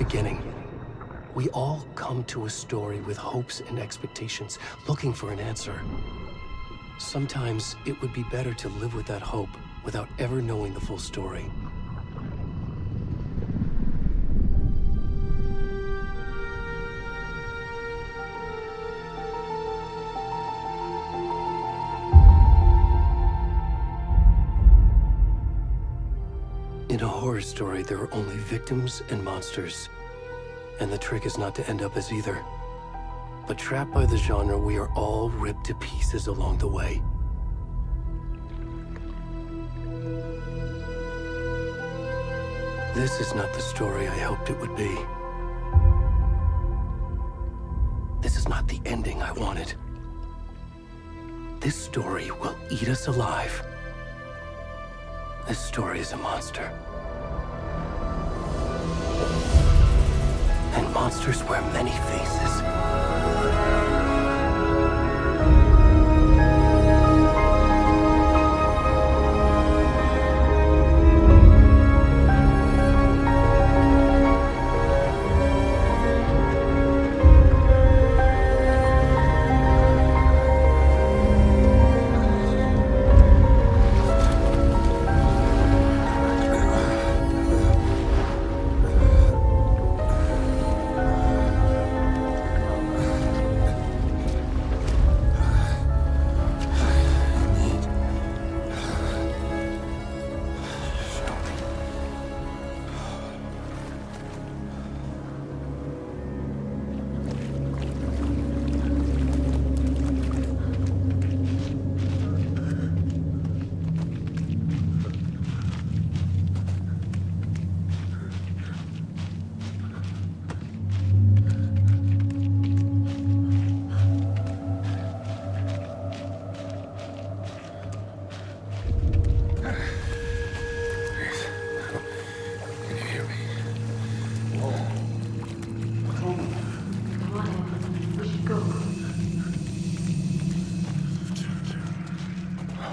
beginning. We all come to a story with hopes and expectations, looking for an answer. Sometimes it would be better to live with that hope without ever knowing the full story. In a horror story, there are only victims and monsters. And the trick is not to end up as either. But trapped by the genre, we are all ripped to pieces along the way. This is not the story I hoped it would be. This is not the ending I wanted. This story will eat us alive. This story is a monster. And monsters wear many faces.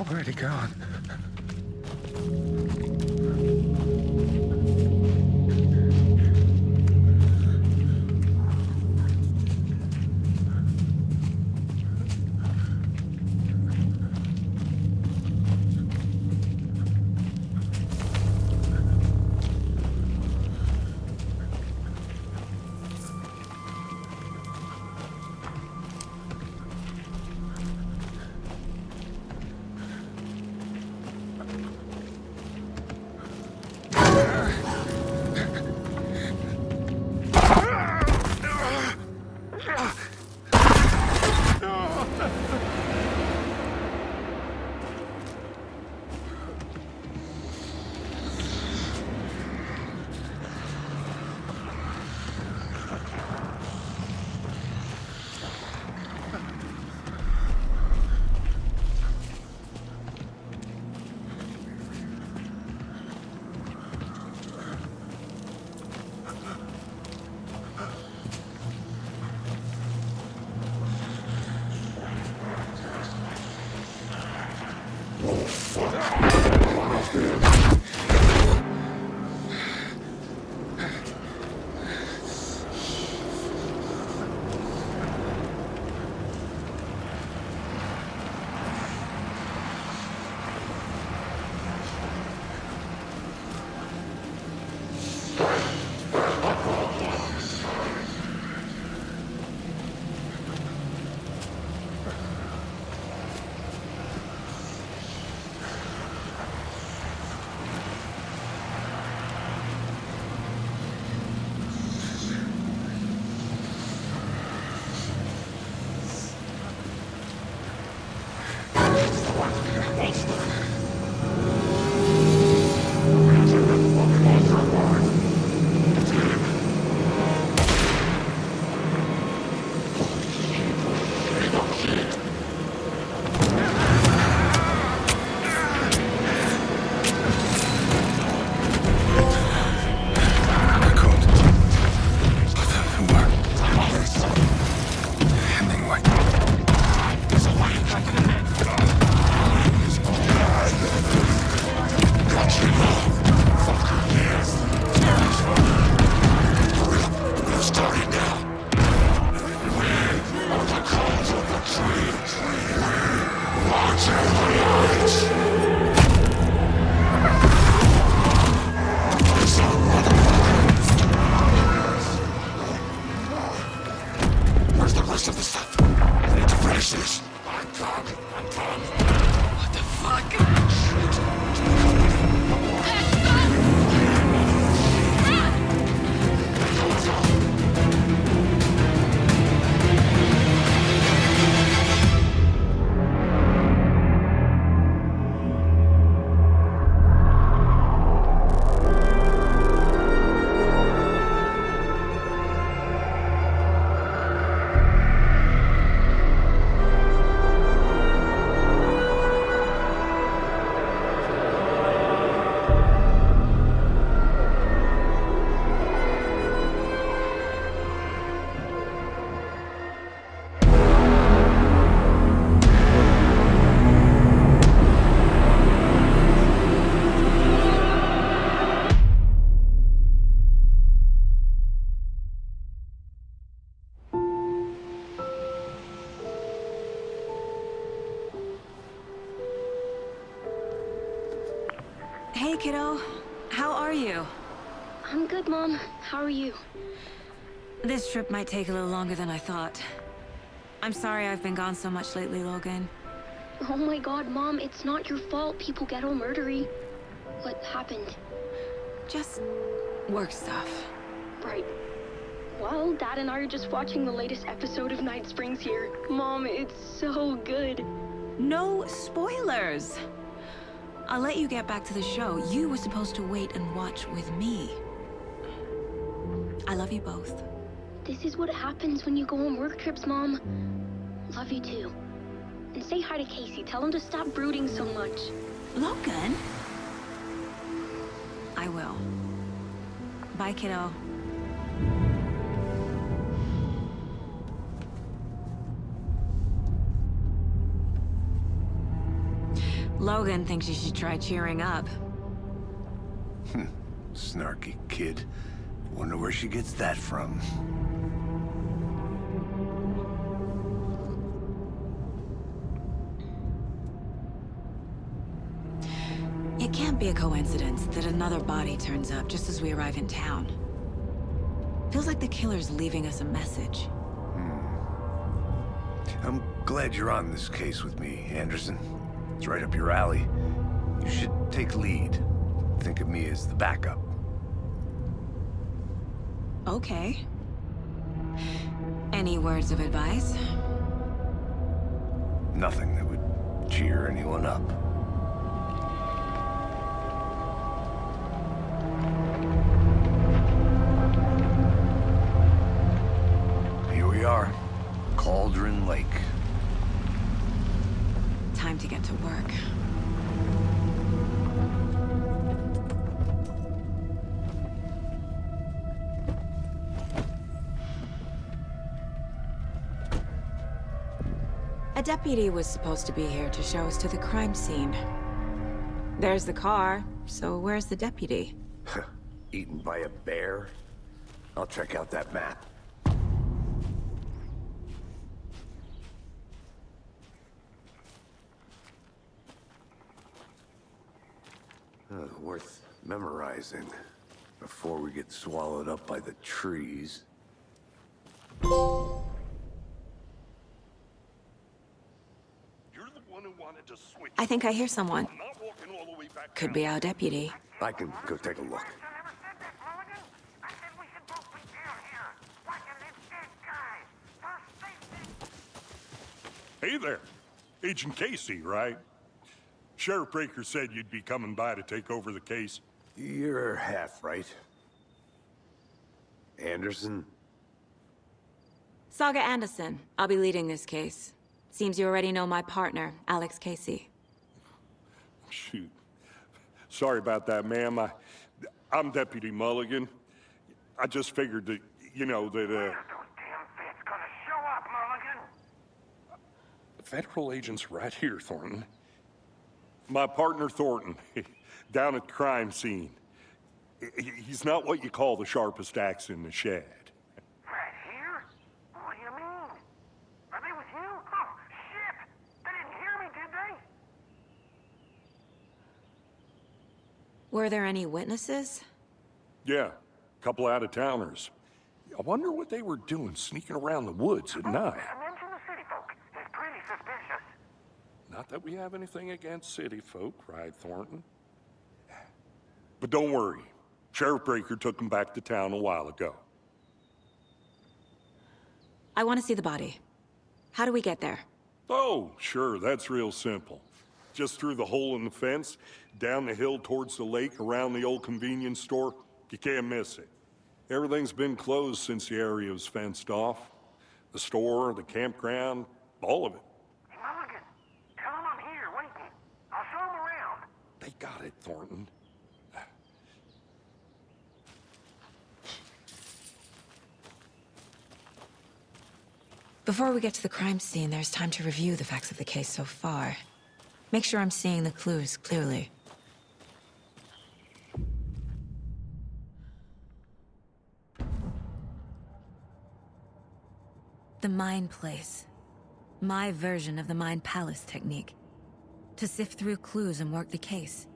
Where'd he gone? Hey, kiddo. How are you? I'm good, Mom. How are you? This trip might take a little longer than I thought. I'm sorry I've been gone so much lately, Logan. Oh my god, Mom, it's not your fault people get all murdery. What happened? Just work stuff. Right. Well, Dad and I are just watching the latest episode of Night Springs here. Mom, it's so good. No spoilers! I'll let you get back to the show. You were supposed to wait and watch with me. I love you both. This is what happens when you go on work trips, Mom. Love you too. And say hi to Casey. Tell him to stop brooding so much. Logan? I will. Bye, kiddo. Logan thinks you should try cheering up. Snarky kid. Wonder where she gets that from. It can't be a coincidence that another body turns up just as we arrive in town. Feels like the killer's leaving us a message. I'm glad you're on this case with me, Anderson. It's right up your alley. You should take lead. Think of me as the backup. Okay. Any words of advice? Nothing that would cheer anyone up. Here we are. Cauldron Lake. Time to get to work. A deputy was supposed to be here to show us to the crime scene. There's the car, so where's the deputy? Eaten by a bear? I'll check out that map. Worth memorizing before we get swallowed up by the trees. You're the one who wanted to switch. I think I hear someone. I'm not walking all the way back Could down. be our deputy. I can go take a look. Hey there. Agent Casey, right? Sheriff Breaker said you'd be coming by to take over the case. You're half right. Anderson? Saga Anderson. I'll be leading this case. Seems you already know my partner, Alex Casey. Shoot. Sorry about that, ma'am. I'm Deputy Mulligan. I just figured that, you know, that, Where's those damn feds gonna show up, Mulligan? federal agent's right here, Thornton. My partner, Thornton, down at the crime scene. He's not what you call the sharpest axe in the shed. Right here? What do you mean? Are they with you? Oh, shit! They didn't hear me, did they? Were there any witnesses? Yeah, a couple out-of-towners. I wonder what they were doing sneaking around the woods at night. I mentioned the city folk. It's pretty suspicious. Not that we have anything against city folk, right, Thornton? But don't worry. Sheriff Breaker took him back to town a while ago. I want to see the body. How do we get there? Oh, sure, that's real simple. Just through the hole in the fence, down the hill towards the lake, around the old convenience store. You can't miss it. Everything's been closed since the area was fenced off. The store, the campground, all of it. Hey, Mulligan, tell them I'm here, waiting. I'll show them around. They got it, Thornton. Before we get to the crime scene, there's time to review the facts of the case so far. Make sure I'm seeing the clues clearly. The Mind Place. My version of the Mind Palace technique. To sift through clues and work the case.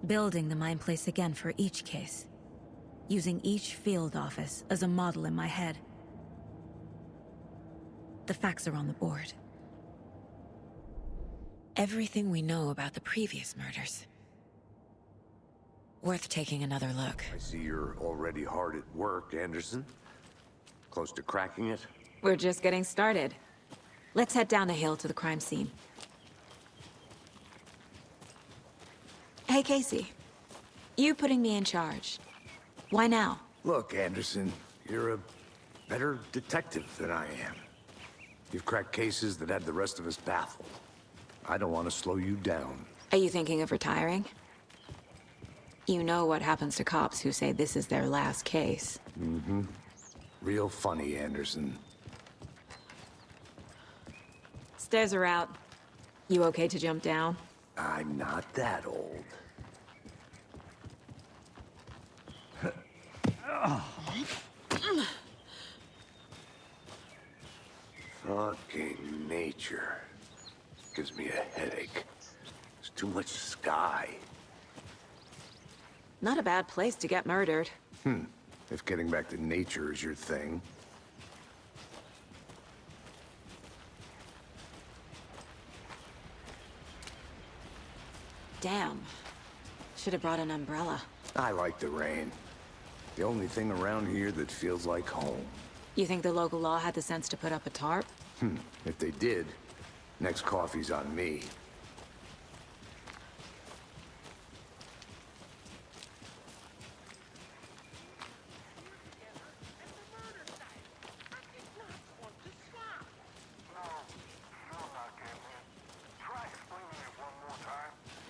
building the mine place again for each case, using each field office as a model in my head. The facts are on the board. Everything we know about the previous murders. Worth taking another look. I see you're already hard at work, Anderson. Close to cracking it? We're just getting started. Let's head down the hill to the crime scene. Hey, Casey. You putting me in charge. Why now? Look, Anderson, you're a better detective than I am. You've cracked cases that had the rest of us baffled. I don't want to slow you down. Are you thinking of retiring? You know what happens to cops who say this is their last case. Mm-hmm. Real funny, Anderson. Stairs are out. You okay to jump down? I'm not that old. Fucking nature. Gives me a headache. There's too much sky. Not a bad place to get murdered. If getting back to nature is your thing. Damn. Should have brought an umbrella. I like the rain. The only thing around here that feels like home. You think the local law had the sense to put up a tarp? If they did, next coffee's on me.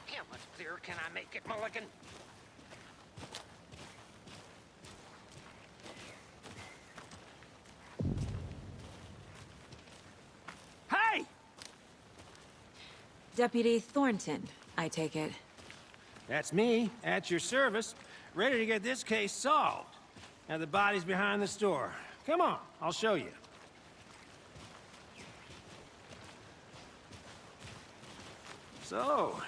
How much clearer can I make it, Mulligan? Hey! Deputy Thornton, I take it. That's me, at your service, ready to get this case solved. Now the body's behind the store. Come on, I'll show you. So,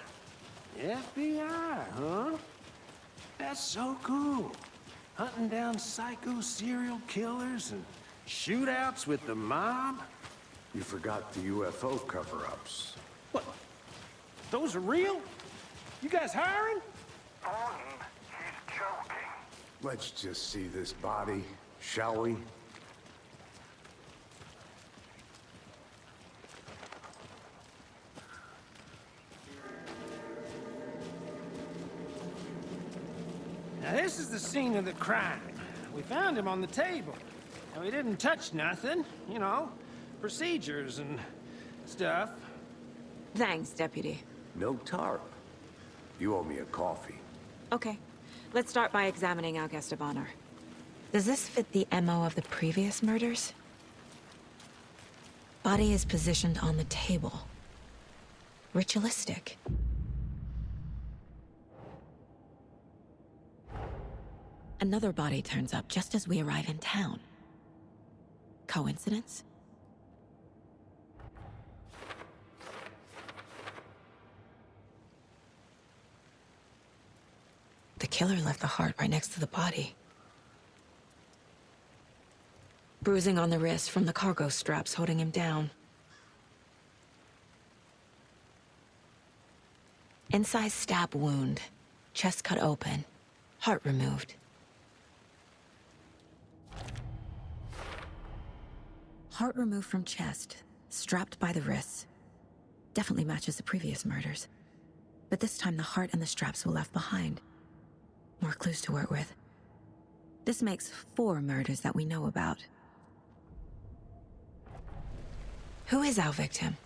FBI, huh? That's so cool. Hunting down psycho serial killers and shootouts with the mob. You forgot the UFO cover-ups. What? Those are real? You guys hiring? Thornton, he's joking. Let's just see this body, shall we? Now this is the scene of the crime. We found him on the table. Now he didn't touch nothing, you know, procedures and stuff. Thanks, Deputy. No tarp. You owe me a coffee. Okay. Let's start by examining our guest of honor. Does this fit the MO of the previous murders? Body is positioned on the table. Ritualistic. Another body turns up just as we arrive in town. Coincidence? The killer left the heart right next to the body. Bruising on the wrist from the cargo straps holding him down. Incised stab wound, chest cut open, heart removed. Heart removed from chest, strapped by the wrists. Definitely matches the previous murders. But this time the heart and the straps were left behind. More clues to work with. This makes 4 murders that we know about. Who is our victim?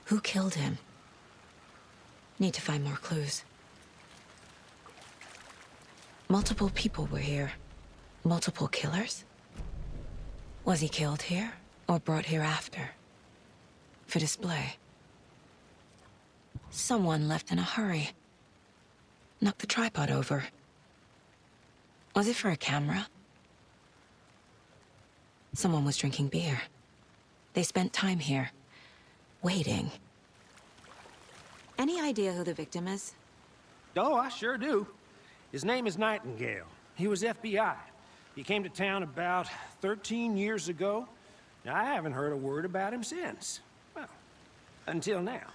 Who killed him? Need to find more clues. Multiple people were here. Multiple killers? Was he killed here, or brought here after? For display? Someone left in a hurry. Knocked the tripod over. Was it for a camera? Someone was drinking beer. They spent time here, waiting. Any idea who the victim is? Oh, I sure do. His name is Nightingale. He was FBI. He came to town about 13 years ago. Now, I haven't heard a word about him since. Well, until now.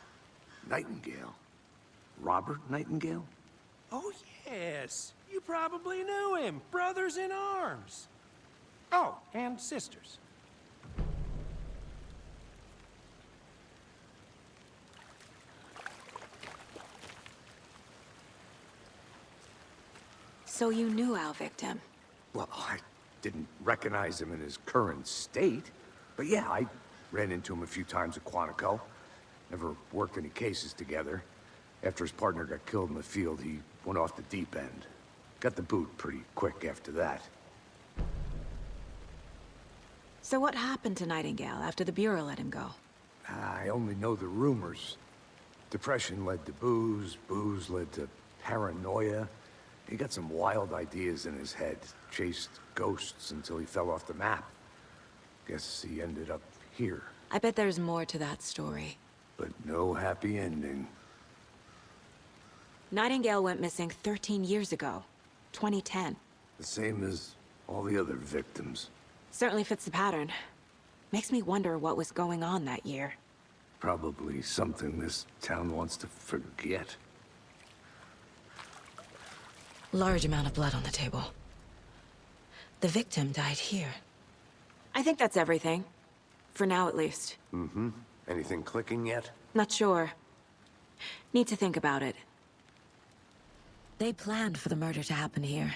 Nightingale? Robert Nightingale? Oh, yes. You probably knew him. Brothers in arms. Oh, and sisters. So you knew our victim? Well, I didn't recognize him in his current state. But yeah, I ran into him a few times at Quantico. Never worked any cases together. After his partner got killed in the field, he went off the deep end. Got the boot pretty quick after that. So what happened to Nightingale after the Bureau let him go? I only know the rumors. Depression led to booze, booze led to paranoia. He got some wild ideas in his head, chased ghosts until he fell off the map. Guess he ended up here, I bet there's more to that story. but no happy ending. Nightingale went missing 13 years ago. 2010. The same as all the other victims. Certainly fits the pattern. Makes me wonder what was going on that year. Probably something this town wants to forget. Large amount of blood on the table. The victim died here. I think that's everything. For now, at least. Mm-hmm. Anything clicking yet? Not sure. Need to think about it. They planned for the murder to happen here.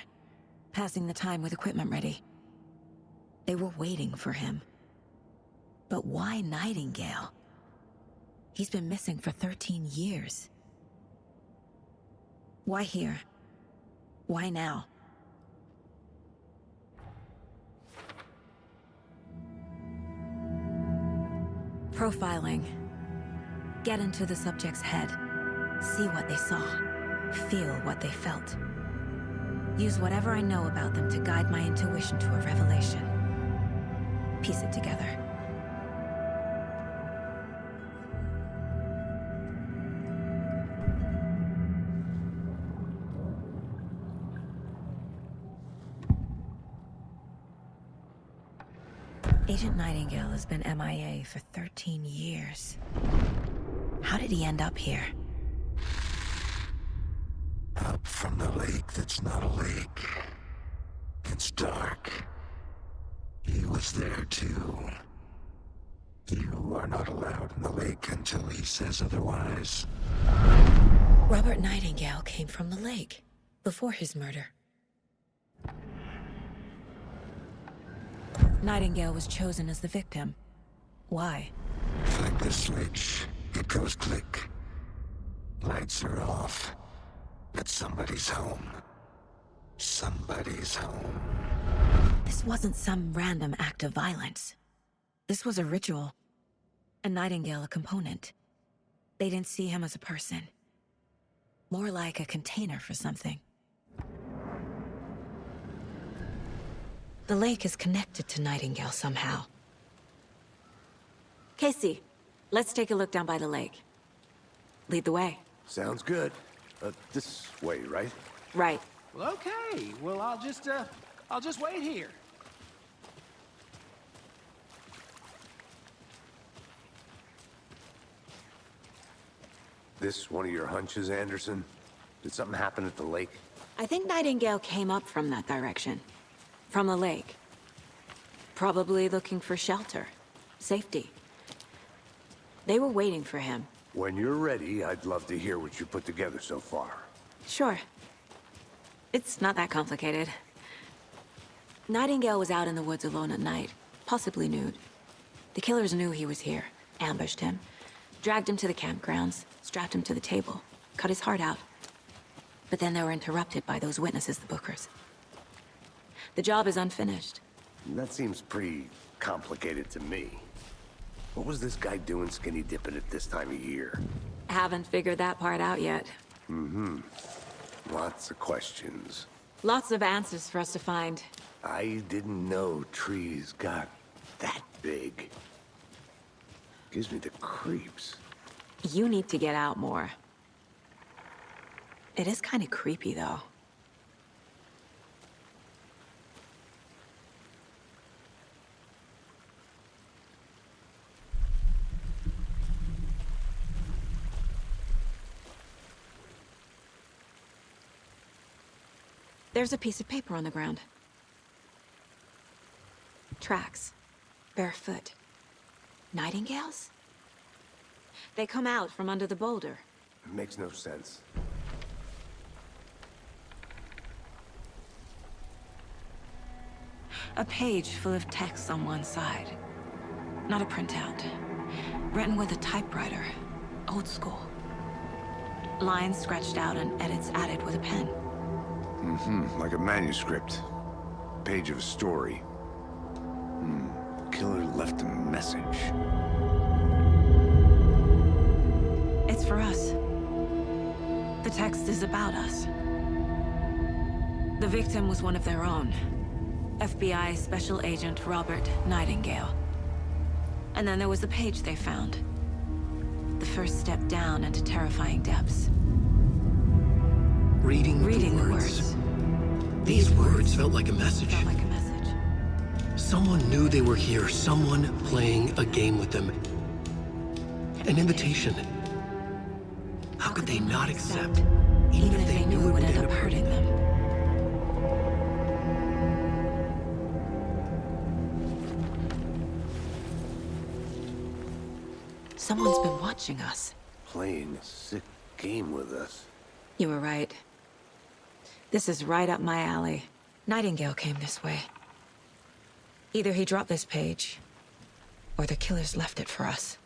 Passing the time with equipment ready. They were waiting for him. But why Nightingale? He's been missing for 13 years. Why here? Why now? Profiling. Get into the subject's head. See what they saw. Feel what they felt. Use whatever I know about them to guide my intuition to a revelation. Piece it together. Agent Nightingale has been MIA for 13 years. How did he end up here? Up from the lake that's not a lake. It's dark. He was there too. You are not allowed in the lake until he says otherwise. Robert Nightingale came from the lake, before his murder. Nightingale was chosen as the victim. Why? Flick the switch, it goes click. Lights are off. But somebody's home. Somebody's home. This wasn't some random act of violence. This was a ritual. And Nightingale a component. They didn't see him as a person. More like a container for something. The lake is connected to Nightingale somehow. Casey, let's take a look down by the lake. Lead the way. Sounds good. This way, right? Right. Well, okay. Well, I'll just wait here. This one of your hunches, Anderson? Did something happen at the lake? I think Nightingale came up from that direction. From the lake. Probably looking for shelter. Safety. They were waiting for him. When you're ready, I'd love to hear what you put together so far. Sure. It's not that complicated. Nightingale was out in the woods alone at night, possibly nude. The killers knew he was here, ambushed him, dragged him to the campgrounds, strapped him to the table, cut his heart out. But then they were interrupted by those witnesses, the Bookers. The job is unfinished. That seems pretty complicated to me. What was this guy doing skinny dipping at this time of year? Haven't figured that part out yet. Mm-hmm. Lots of questions. Lots of answers for us to find. I didn't know trees got that big. Gives me the creeps. You need to get out more. It is kind of creepy, though. There's a piece of paper on the ground. Tracks. Barefoot. Nightingales? They come out from under the boulder. It makes no sense. A page full of text on one side. Not a printout. Written with a typewriter. Old school. Lines scratched out and edits added with a pen. Like a manuscript. Page of a story. Killer left a message. It's for us. The text is about us. The victim was one of their own. FBI Special Agent Robert Nightingale. And then there was the page they found. The first step down into terrifying depths. Reading the words. These words felt like a message. Felt like a message. Someone knew they were here, someone playing a game with them. An invitation. How could they not accept, even if they knew it would end up hurting them? Someone's been watching us. Playing a sick game with us. You were right. This is right up my alley. Nightingale came this way. Either he dropped this page, or the killers left it for us.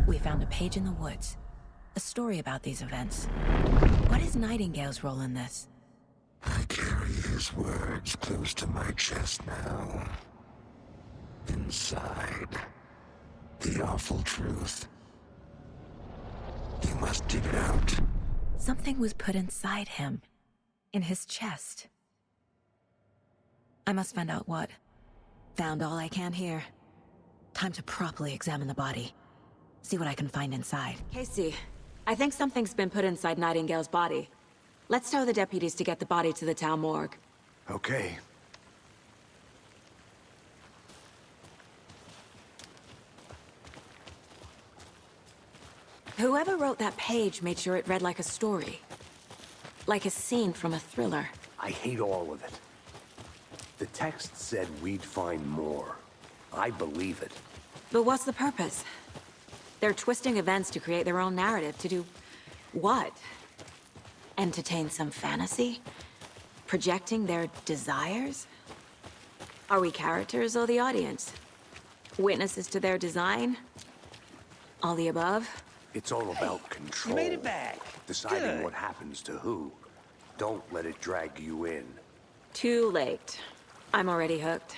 We found a page in the woods. A story about these events. What is Nightingale's role in this? I carry his words close to my chest now. Inside, the awful truth. You must dig it out. Something was put inside him. In his chest. I must find out what. Found all I can here. Time to properly examine the body. See what I can find inside. Casey, I think something's been put inside Nightingale's body. Let's tell the deputies to get the body to the town morgue. Okay. Whoever wrote that page made sure it read like a story. Like a scene from a thriller. I hate all of it. The text said we'd find more. I believe it. But what's the purpose? They're twisting events to create their own narrative. To do what? Entertain some fantasy? Projecting their desires? Are we characters or the audience? Witnesses to their design? All the above? It's all about control. You made it back. Deciding Good. what happens to who. Don't let it drag you in. Too late. I'm already hooked.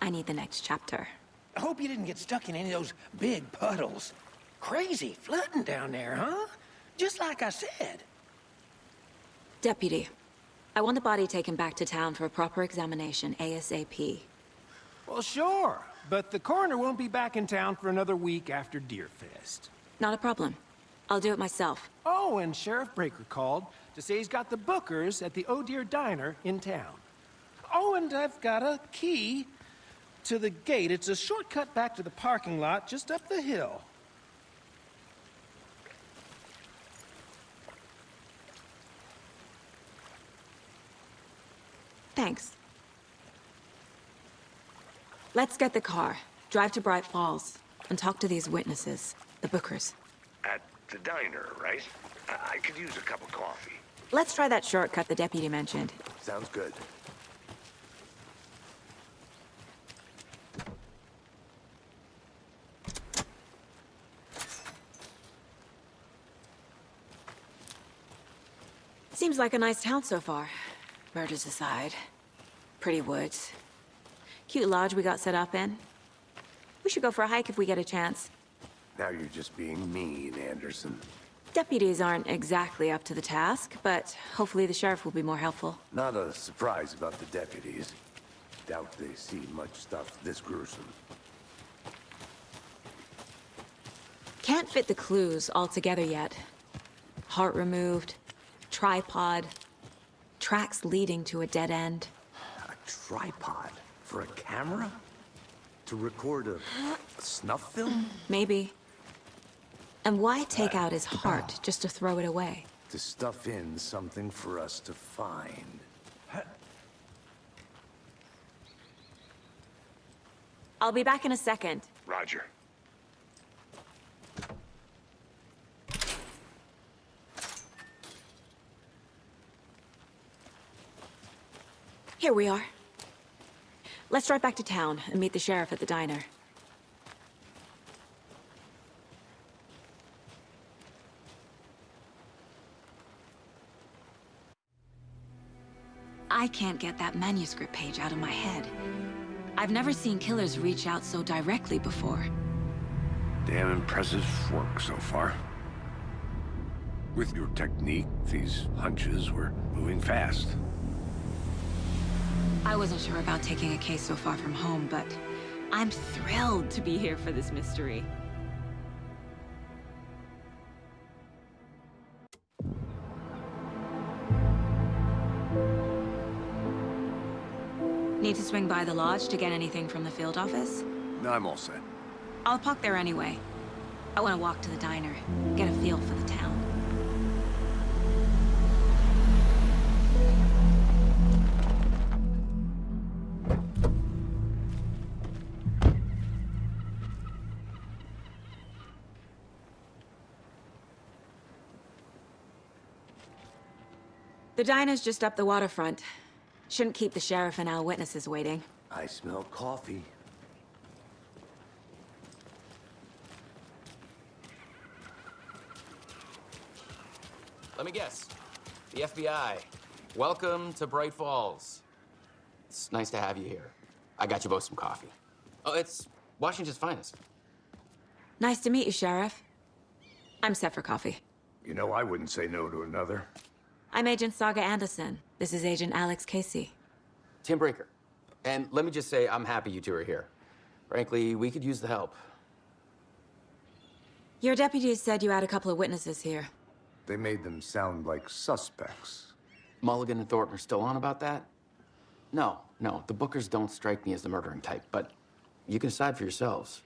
I need the next chapter. I hope you didn't get stuck in any of those big puddles. Crazy flooding down there, huh? Just like I said. Deputy, I want the body taken back to town for a proper examination, ASAP. Well, sure. But the coroner won't be back in town for another week after Deerfest. Not a problem. I'll do it myself. Oh, and Sheriff Breaker called to say he's got the bookers at the Oh Dear Diner in town. Oh, and I've got a key to the gate. It's a shortcut back to the parking lot just up the hill. Thanks. Let's get the car, drive to Bright Falls, and talk to these witnesses, the bookers. At the diner, right? I could use a cup of coffee. Let's try that shortcut the deputy mentioned. Sounds good. Seems like a nice town so far. Murders aside. Pretty woods. Cute lodge we got set up in. We should go for a hike if we get a chance. Now you're just being mean, Anderson. Deputies aren't exactly up to the task, but hopefully the sheriff will be more helpful. Not a surprise about the deputies. Doubt they see much stuff this gruesome. Can't fit the clues all together yet. Heart removed, tripod, tracks leading to a dead end. A tripod? For a camera? To record a snuff film? Maybe. And why take out his heart just to throw it away? To stuff in something for us to find. I'll be back in a second. Roger. Here we are. Let's drive back to town and meet the sheriff at the diner. I can't get that manuscript page out of my head. I've never seen killers reach out so directly before. Damn impressive work so far. With your technique, these hunches were moving fast. I wasn't sure about taking a case so far from home, but I'm thrilled to be here for this mystery. Need to swing by the lodge to get anything from the field office? No, I'm all set. I'll park there anyway. I want to walk to the diner, get a feel for the town. The diner's just up the waterfront. Shouldn't keep the sheriff and our witnesses waiting. I smell coffee. Let me guess. The FBI. Welcome to Bright Falls. It's nice to have you here. I got you both some coffee. Oh, it's Washington's finest. Nice to meet you, Sheriff. I'm set for coffee. You know, I wouldn't say no to another. I'm Agent Saga Anderson. This is Agent Alex Casey. Tim Breaker. And let me just say, I'm happy you two are here. Frankly, we could use the help. Your deputies said you had a couple of witnesses here. They made them sound like suspects. Mulligan and Thornton are still on about that? No, the Bookers don't strike me as the murdering type, but you can decide for yourselves.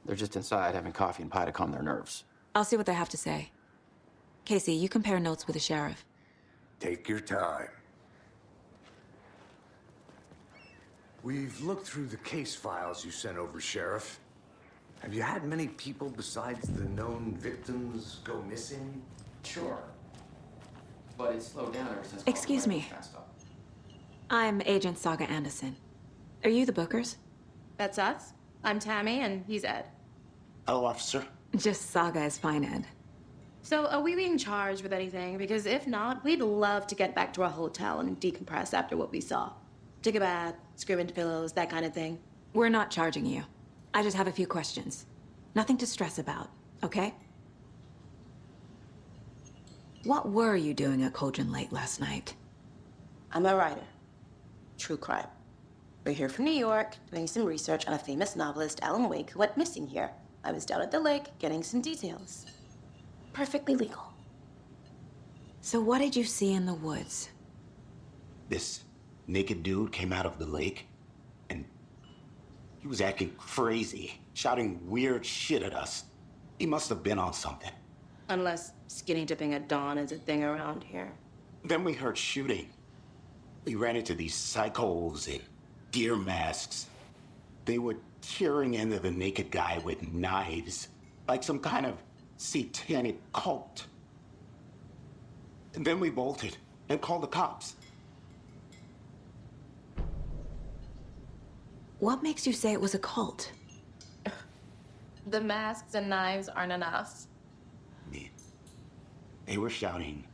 They're just inside having coffee and pie to calm their nerves. I'll see what they have to say. Casey, you compare notes with the sheriff. Take your time. We've looked through the case files you sent over, Sheriff. Have you had many people besides the known victims go missing? Sure. But it's slowed down ever since... Excuse me. I'm Agent Saga Anderson. Are you the Bookers? That's us. I'm Tammy, and he's Ed. Hello, officer. Just Saga is fine, Ed. So, are we being charged with anything? Because if not, we'd love to get back to our hotel and decompress after what we saw. Take a bath, scream into pillows, that kind of thing. We're not charging you. I just have a few questions. Nothing to stress about, okay? What were you doing at Cauldron Lake last night? I'm a writer. True crime. We're here from New York, doing some research on a famous novelist, Alan Wake, who went missing here. I was down at the lake, getting some details. Perfectly legal. So what did you see in the woods? This naked dude came out of the lake, and he was acting crazy, shouting weird shit at us. He must have been on something. Unless skinny dipping at dawn is a thing around here. Then we heard shooting. We ran into these psychos in deer masks. They were tearing into the naked guy with knives, like some kind of satanic cult. And then we bolted and called the cops. What makes you say it was a cult? The masks and knives aren't enough. They were shouting,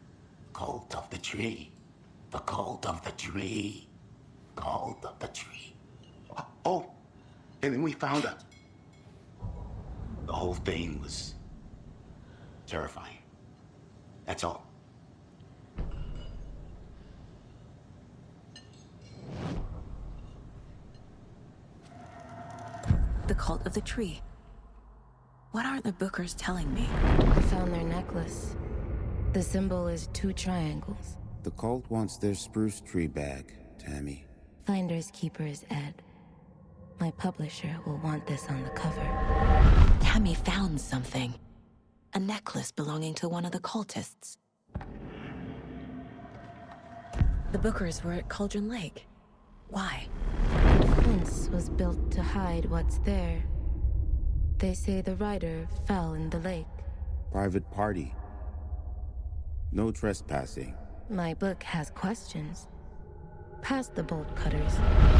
"Cult of the tree, the cult of the tree, cult of the tree." Oh, and then we found out. The whole thing was terrifying. That's all. The cult of the tree. What are the Bookers telling me? I found their necklace. The symbol is 2 triangles. The cult wants their spruce tree back, Tammy. Finders keepers, Ed. My publisher will want this on the cover. Tammy found something. A necklace belonging to one of the cultists. The Bookers were at Cauldron Lake. Why? The fence was built to hide what's there. They say the rider fell in the lake. Private party. No trespassing. My book has questions. Past the bolt cutters.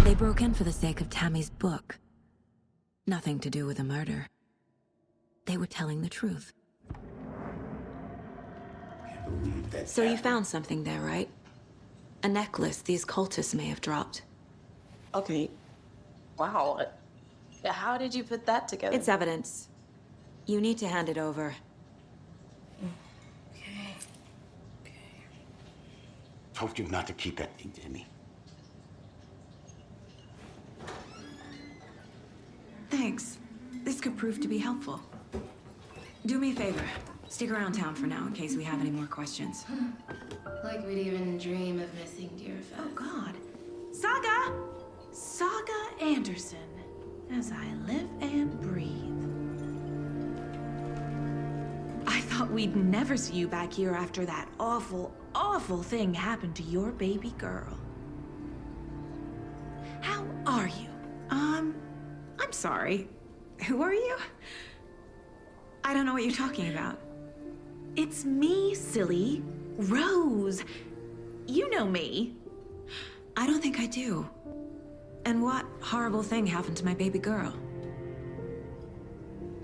They broke in for the sake of Tammy's book. Nothing to do with a murder. They were telling the truth. So you found something there, right? A necklace these cultists may have dropped. Okay. Wow. How did you put that together? It's evidence. You need to hand it over. Okay. Told you not to keep that thing, Tammy. Thanks. This could prove to be helpful. Do me a favor. Stick around town for now in case we have any more questions. Like we'd even dream of missing Deerfest. Oh, God. Saga! Saga Anderson. As I live and breathe. I thought we'd never see you back here after that awful, awful thing happened to your baby girl. How are you? I'm sorry. Who are you? I don't know what you're talking about. It's me, silly. Rose. You know me. I don't think I do. And what horrible thing happened to my baby girl?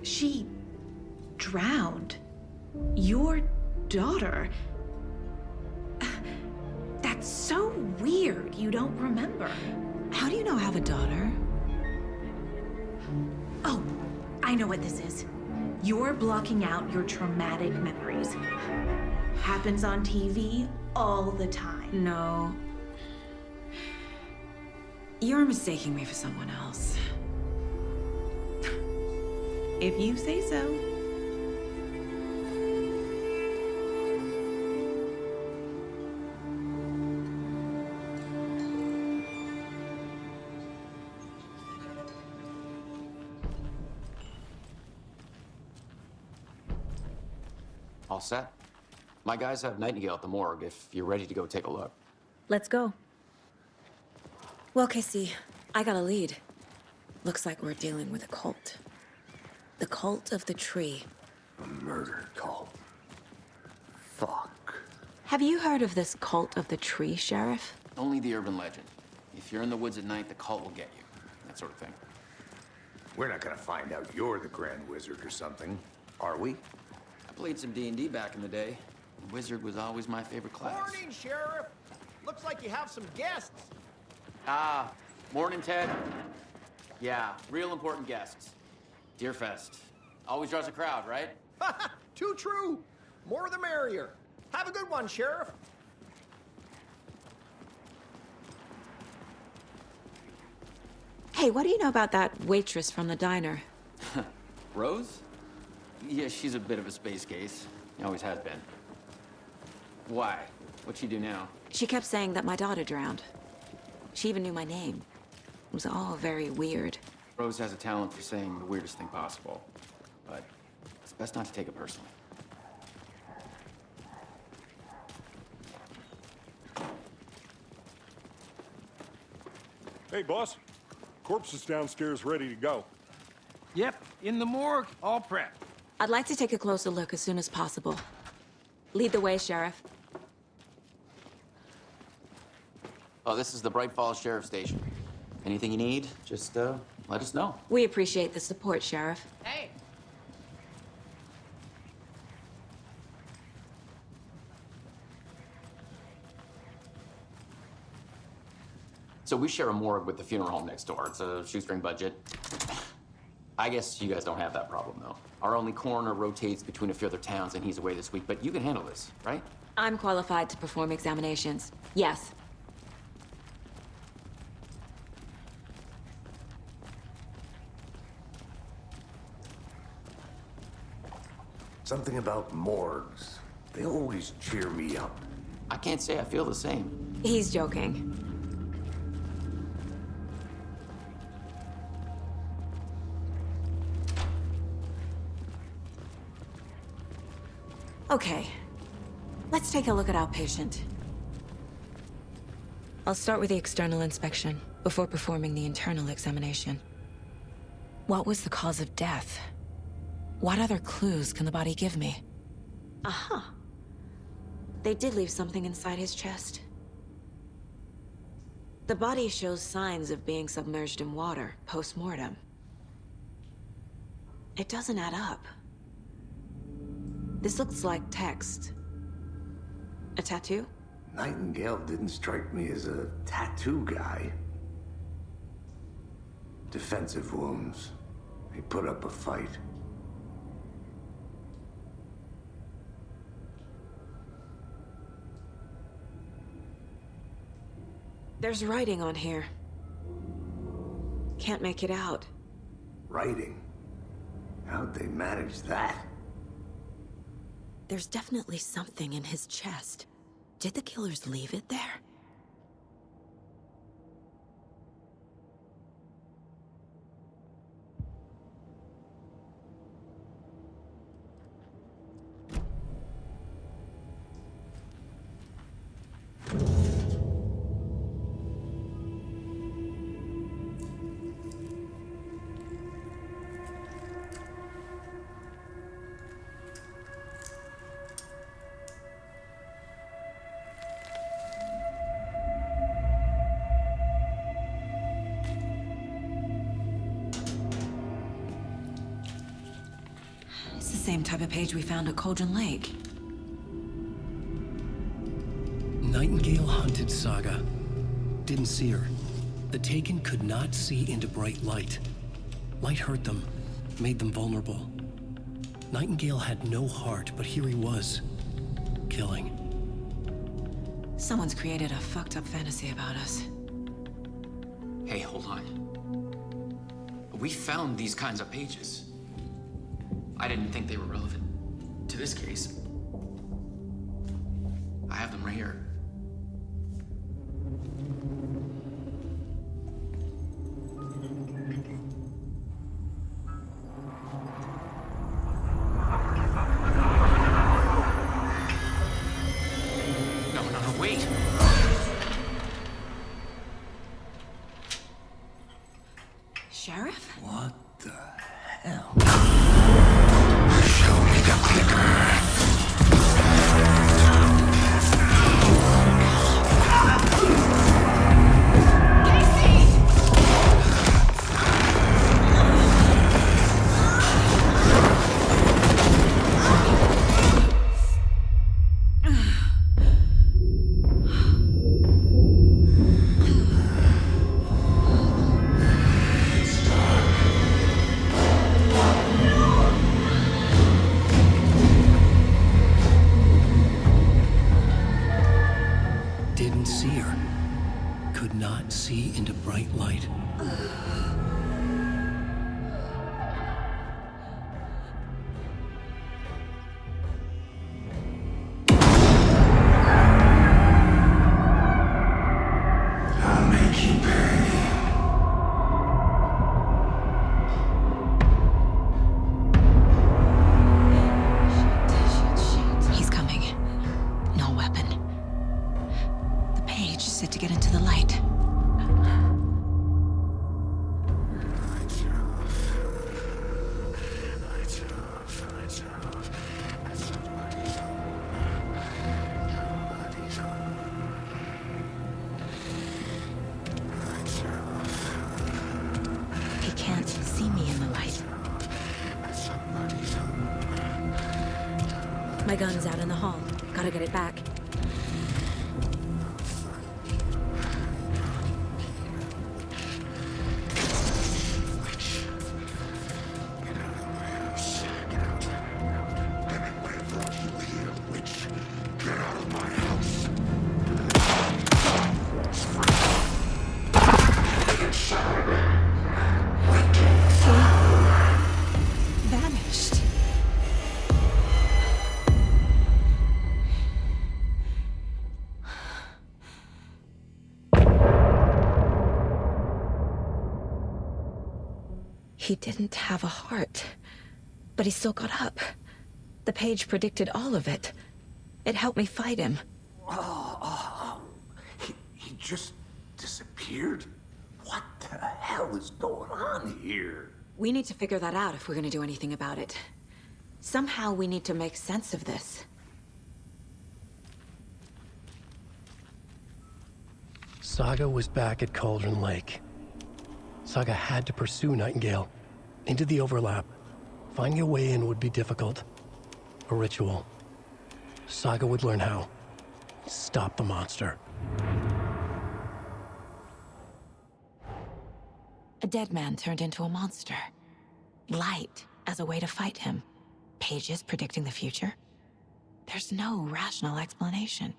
She drowned. Your daughter. That's so weird you don't remember. How do you know I have a daughter? Oh, I know what this is. You're blocking out your traumatic memories. Happens on TV all the time. No. You're mistaking me for someone else. If you say so. All set? My guys have Nightingale at the morgue if you're ready to go take a look. Let's go. Well, Casey, I got a lead. Looks like we're dealing with a cult. The cult of the tree. A murder cult. Fuck. Have you heard of this cult of the tree, Sheriff? Only the urban legend. If you're in the woods at night, the cult will get you. That sort of thing. We're not gonna find out you're the Grand Wizard or something, are we? I played some D&D back in the day. Wizard was always my favorite class. Morning, Sheriff. Looks like you have some guests. Ah, morning, Ted. Yeah, real important guests. Deerfest. Always draws a crowd, right? Too true. More the merrier. Have a good one, Sheriff. Hey, what do you know about that waitress from the diner? Rose? Yeah, she's a bit of a space case. Always has been. Why? What'd she do now? She kept saying that my daughter drowned. She even knew my name. It was all very weird. Rose has a talent for saying the weirdest thing possible. But it's best not to take it personally. Hey, boss. Corpse is downstairs ready to go. Yep, in the morgue, all prepped. I'd like to take a closer look as soon as possible. Lead the way, Sheriff. Oh, this is the Bright Falls Sheriff Station. Anything you need, just let us know. We appreciate the support, Sheriff. Hey! So we share a morgue with the funeral home next door. It's a shoestring budget. I guess you guys don't have that problem, though. Our only coroner rotates between a few other towns, and he's away this week, but you can handle this, right? I'm qualified to perform examinations. Yes. Something about morgues. They always cheer me up. I can't say I feel the same. He's joking. Okay, let's take a look at our patient. I'll start with the external inspection before performing the internal examination. What was the cause of death? What other clues can the body give me? Aha. They did leave something inside his chest. The body shows signs of being submerged in water post-mortem. It doesn't add up. This looks like text. A tattoo? Nightingale didn't strike me as a tattoo guy. Defensive wounds. He put up a fight. There's writing on here. Can't make it out. Writing? How'd they manage that? There's definitely something in his chest. Did the killers leave it there? It's the same type of page we found at Cauldron Lake. Nightingale hunted Saga. Didn't see her. The Taken could not see into bright light. Light hurt them, made them vulnerable. Nightingale had no heart, but here he was, killing. Someone's created a fucked up fantasy about us. Hey, hold on. We found these kinds of pages. I didn't think they were relevant to this case. I have them right here. No, wait! Sheriff? What the hell? Show me the clicker. Didn't see her. Could not see into bright light. I'll make you pay. He's coming. No weapon. The page said to get into the light. He can't see me in the light. My gun's out in the hall. Gotta get it back. Vanished. He didn't have a heart, but he still got up. The page predicted all of it. It helped me fight him. He just disappeared? What the hell is going on here? We need to figure that out if we're gonna do anything about it. Somehow we need to make sense of this. Saga was back at Cauldron Lake. Saga had to pursue Nightingale into the overlap. Finding a way in would be difficult. A ritual. Saga would learn how. Stop the monster. A dead man turned into a monster. Light as a way to fight him. Pages predicting the future. There's no rational explanation.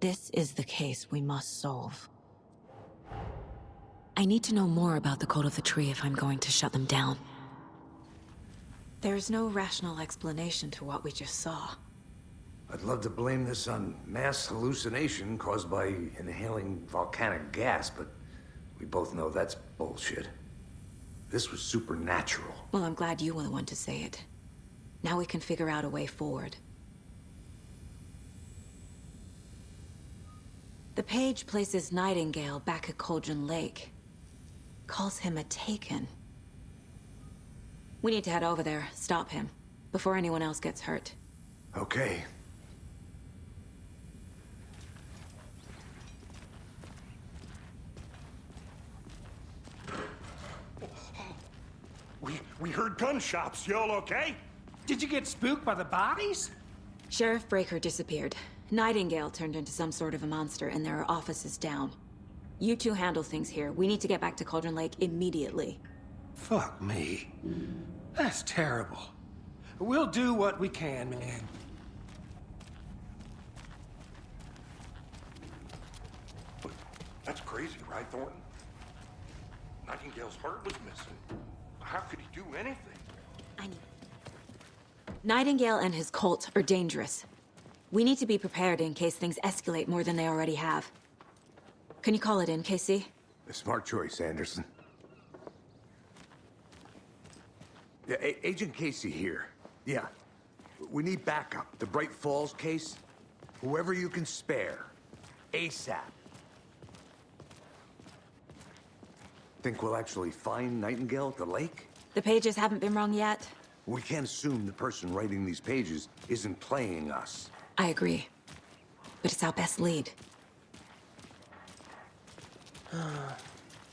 This is the case we must solve. I need to know more about the Code of the Tree if I'm going to shut them down. There's no rational explanation to what we just saw. I'd love to blame this on mass hallucination caused by inhaling volcanic gas, but we both know that's bullshit. This was supernatural. Well, I'm glad you were the one to say it. Now we can figure out a way forward. The page places Nightingale back at Cauldron Lake. Calls him a Taken. We need to head over there, stop him, before anyone else gets hurt. Okay. We heard gunshots. Y'all okay? Did you get spooked by the bodies? Sheriff Breaker disappeared. Nightingale turned into some sort of a monster, and there are offices down. You two handle things here. We need to get back to Cauldron Lake immediately. Fuck me. That's terrible. We'll do what we can, man. That's crazy, right, Thornton? Nightingale's heart was missing. How could he do anything? Nightingale and his cult are dangerous. We need to be prepared in case things escalate more than they already have. Can you call it in, Casey? A smart choice, Anderson. Yeah, Agent Casey here. Yeah. We need backup. The Bright Falls case. Whoever you can spare. ASAP. Think we'll actually find Nightingale at the lake? The pages haven't been wrong yet. We can't assume the person writing these pages isn't playing us. I agree. But it's our best lead.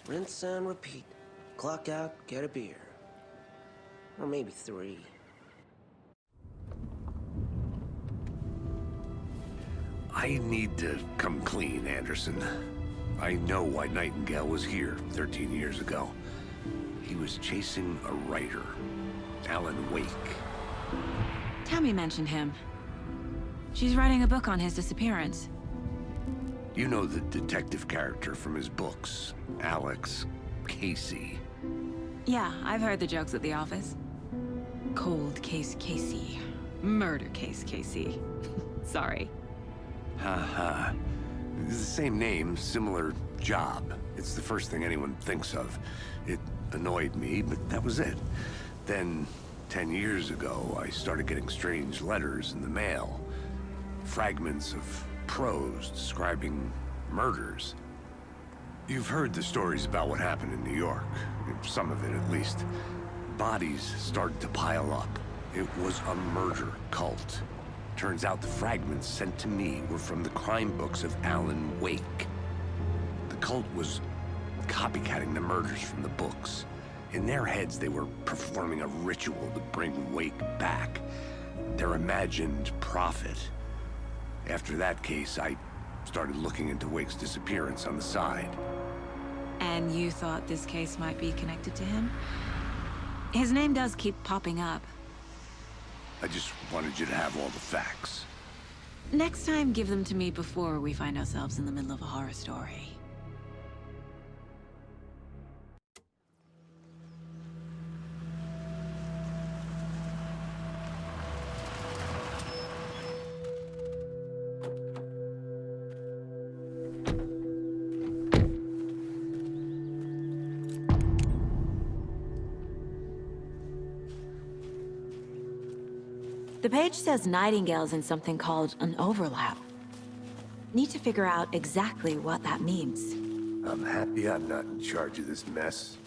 Rinse and repeat. Clock out, get a beer. Or maybe 3. I need to come clean, Anderson. I know why Nightingale was here 13 years ago. He was chasing a writer, Alan Wake. Tammy mentioned him. She's writing a book on his disappearance. You know the detective character from his books, Alex Casey. Yeah, I've heard the jokes at the office. Cold case Casey. Murder case Casey. Sorry. Ha. It's the same name, similar job. It's the first thing anyone thinks of. It annoyed me, but that was it. Then, 10 years ago, I started getting strange letters in the mail. Fragments of prose describing murders. You've heard the stories about what happened in New York. Some of it, at least. Bodies started to pile up. It was a murder cult. Turns out the fragments sent to me were from the crime books of Alan Wake. The cult was copycatting the murders from the books. In their heads, they were performing a ritual to bring Wake back. Their imagined prophet. After that case, I started looking into Wake's disappearance on the side. And you thought this case might be connected to him? His name does keep popping up. I just wanted you to have all the facts. Next time, give them to me before we find ourselves in the middle of a horror story. The page says Nightingale's in something called an overlap. Need to figure out exactly what that means. I'm happy I'm not in charge of this mess.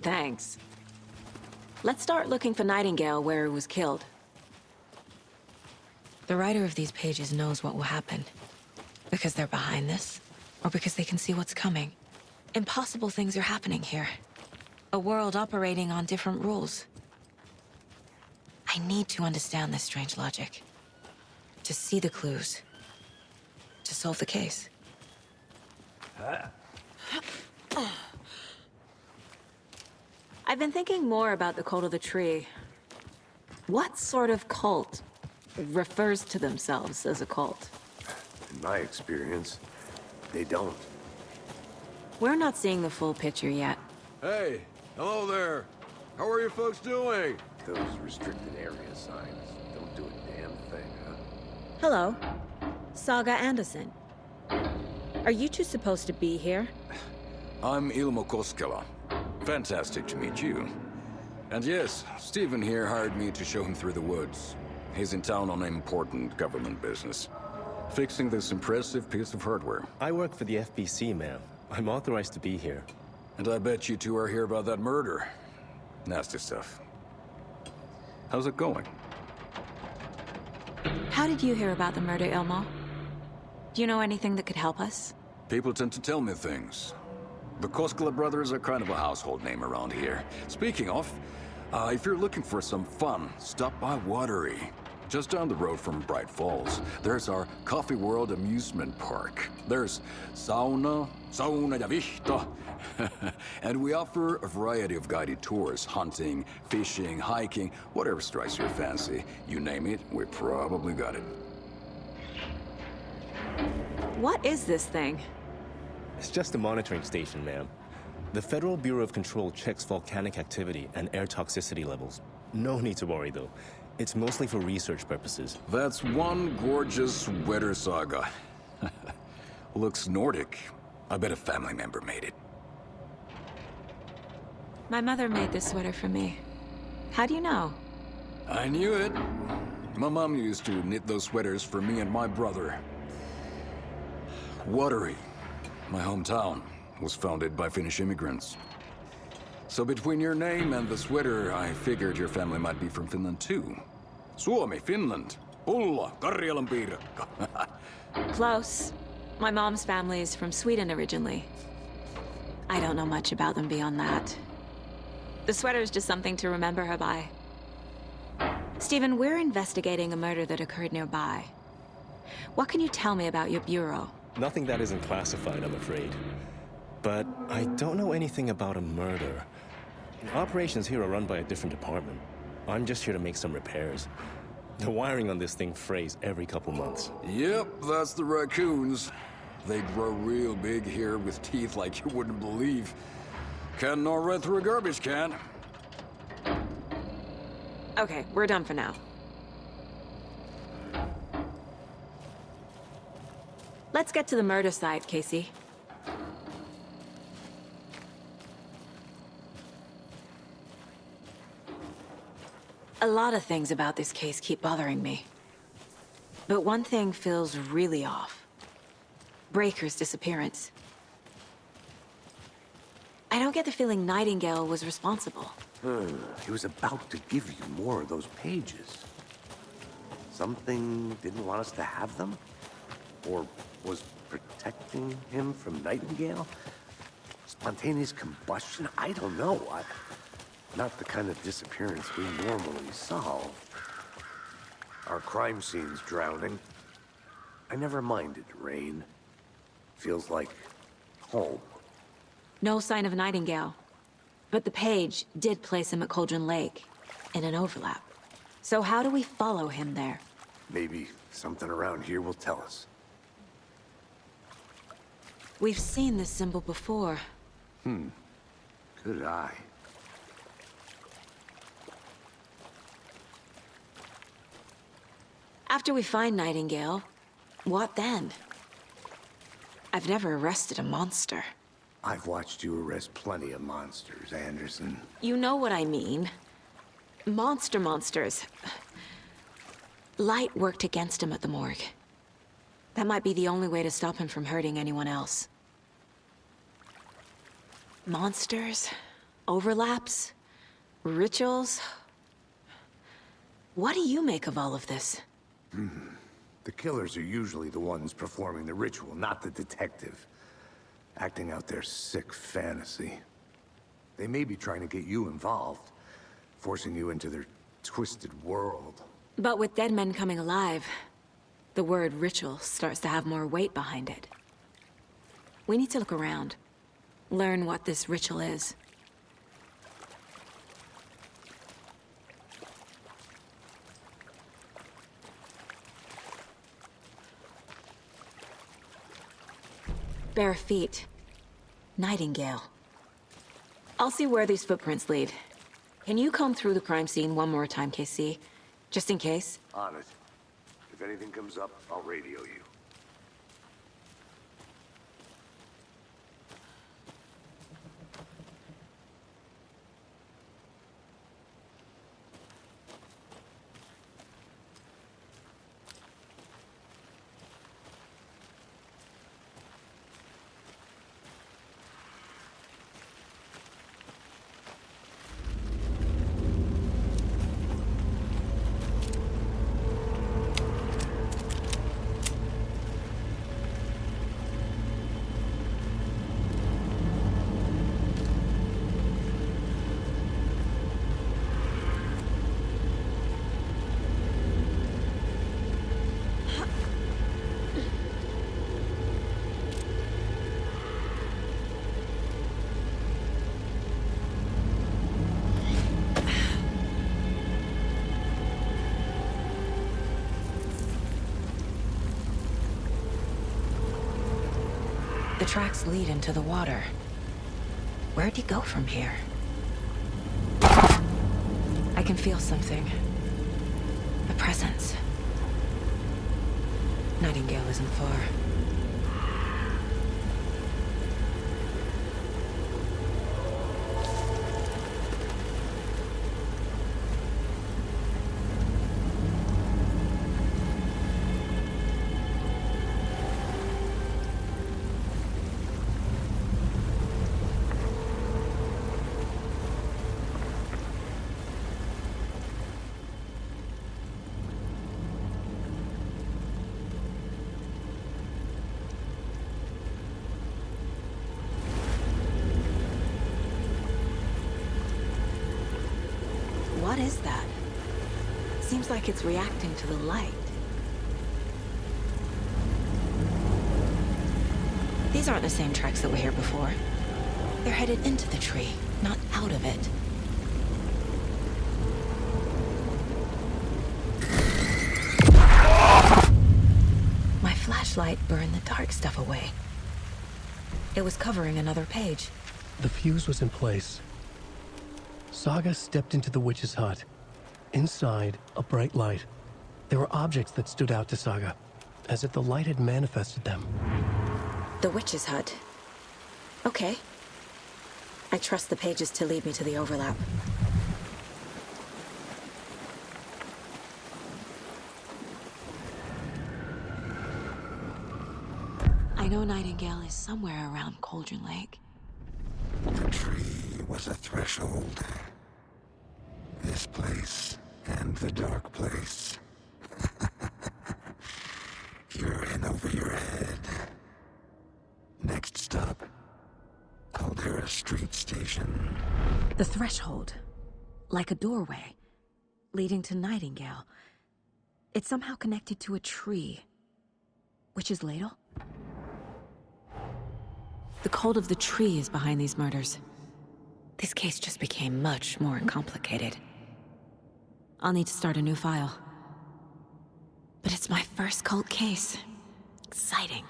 Thanks. Let's start looking for Nightingale where he was killed. The writer of these pages knows what will happen. Because they're behind this, or because they can see what's coming. Impossible things are happening here. A world operating on different rules. I need to understand this strange logic. To see the clues. To solve the case. I've been thinking more about the cult of the tree. What sort of cult refers to themselves as a cult? In my experience, they don't. We're not seeing the full picture yet. Hey, hello there. How are you folks doing? Those restricted area signs don't do a damn thing, huh? Hello. Saga Anderson. Are you two supposed to be here? I'm Ilmo Koskela. Fantastic to meet you. And yes, Stephen here hired me to show him through the woods. He's in town on important government business. Fixing this impressive piece of hardware. I work for the FBC, ma'am. I'm authorized to be here. And I bet you two are here about that murder. Nasty stuff. How's it going? How did you hear about the murder, Ilmo? Do you know anything that could help us? People tend to tell me things. The Koskela brothers are kind of a household name around here. Speaking of, if you're looking for some fun, stop by Watery. Just down the road from Bright Falls, there's our Coffee World amusement park. There's sauna ja vihto. And we offer a variety of guided tours, hunting, fishing, hiking, whatever strikes your fancy. You name it, we probably got it. What is this thing? It's just a monitoring station, ma'am. The Federal Bureau of Control checks volcanic activity and air toxicity levels. No need to worry, though. It's mostly for research purposes. That's one gorgeous weather saga. Looks Nordic. I bet a family member made it. My mother made this sweater for me. How do you know? I knew it. My mom used to knit those sweaters for me and my brother. Watery, my hometown, was founded by Finnish immigrants. So between your name and the sweater, I figured your family might be from Finland too. Suomi, Finland. Pulla, Karjalan piirakka. Close. My mom's family is from Sweden originally. I don't know much about them beyond that. The sweater is just something to remember her by. Stephen, we're investigating a murder that occurred nearby. What can you tell me about your bureau? Nothing that isn't classified, I'm afraid. But I don't know anything about a murder. Operations here are run by a different department. I'm just here to make some repairs. The wiring on this thing frays every couple months. Yep, that's the raccoons. They grow real big here with teeth like you wouldn't believe. Can't gnaw right through a garbage can. Okay, we're done for now. Let's get to the murder site, Casey. A lot of things about this case keep bothering me. But one thing feels really off. Breaker's disappearance. I don't get the feeling Nightingale was responsible. He was about to give you more of those pages. Something didn't want us to have them? Or was protecting him from Nightingale? Spontaneous combustion? I don't know. Not the kind of disappearance we normally solve. Our crime scene's drowning. I never minded rain. Feels like home. No sign of Nightingale. But the page did place him at Cauldron Lake, in an overlap. So how do we follow him there? Maybe something around here will tell us. We've seen this symbol before. Good eye. After we find Nightingale, what then? I've never arrested a monster. I've watched you arrest plenty of monsters, Anderson. You know what I mean. Monsters. light worked against him at the morgue. That might be the only way to stop him from hurting anyone else. Monsters, overlaps, rituals. What do you make of all of this? The killers are usually the ones performing the ritual, not the detective. Acting out their sick fantasy. They may be trying to get you involved, forcing you into their twisted world. But with dead men coming alive, the word ritual starts to have more weight behind it. We need to look around, learn what this ritual is. Bare feet. Nightingale. I'll see where these footprints lead. Can you comb through the crime scene one more time, KC? Just in case? On it. If anything comes up, I'll radio you. The tracks lead into the water. Where'd he go from here? I can feel something. A presence. Nightingale isn't far. What is that? Seems like it's reacting to the light. These aren't the same tracks that were here before. They're headed into the tree, not out of it. My flashlight burned the dark stuff away. It was covering another page. The fuse was in place. Saga stepped into the witch's hut. Inside, a bright light. There were objects that stood out to Saga, as if the light had manifested them. The witch's hut. Okay. I trust the pages to lead me to the overlap. I know Nightingale is somewhere around Cauldron Lake. The tree was a threshold. This place and the dark place. You're in over your head. Next stop, Caldera Street Station. The threshold. Like a doorway. Leading to Nightingale. It's somehow connected to a tree. Witch's ladle? The cult of the tree is behind these murders. This case just became much more complicated. I'll need to start a new file. But it's my first cult case. Exciting.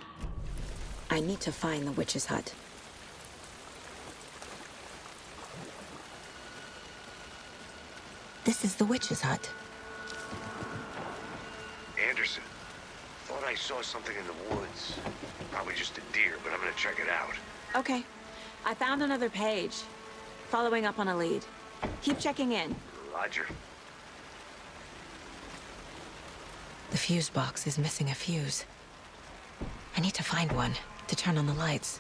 I need to find the witch's hut. This is the witch's hut. Anderson, thought I saw something in the woods. Probably just a deer, but I'm gonna check it out. Okay. I found another page. Following up on a lead. Keep checking in. Roger. fuse box is missing a fuse. I need to find one to turn on the lights.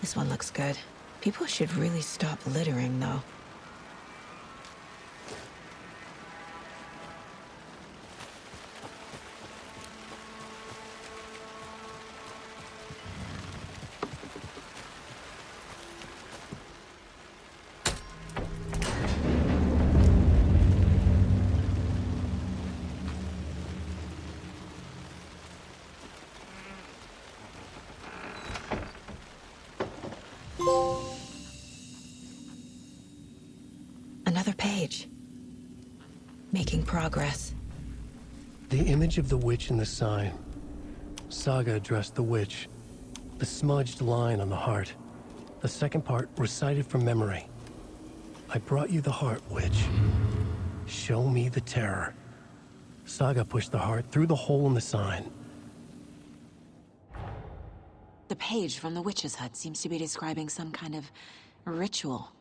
This one looks good. People should really stop littering, though. Another page. Making progress. The image of the witch in the sign. Saga addressed the witch. The smudged line on the heart. The second part recited from memory. I brought you the heart, witch. Show me the terror. Saga pushed the heart through the hole in the sign. The page from the witch's hut seems to be describing some kind of ritual.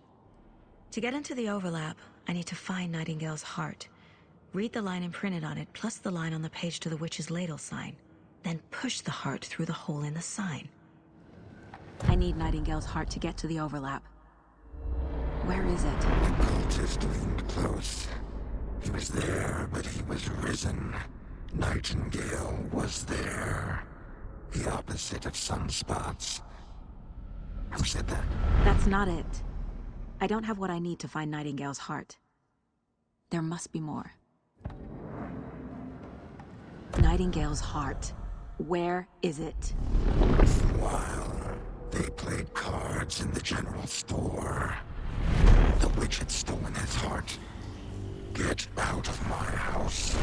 To get into the overlap, I need to find Nightingale's heart. Read the line imprinted on it, plus the line on the page to the witch's ladle sign. Then push the heart through the hole in the sign. I need Nightingale's heart to get to the overlap. Where is it? The cultist leaned close. He was there, but he was risen. Nightingale was there. The opposite of sunspots. Who said that? That's not it. I don't have what I need to find Nightingale's heart. There must be more. Nightingale's heart. Where is it? For a while, they played cards in the general store. The witch had stolen his heart. Get out of my house.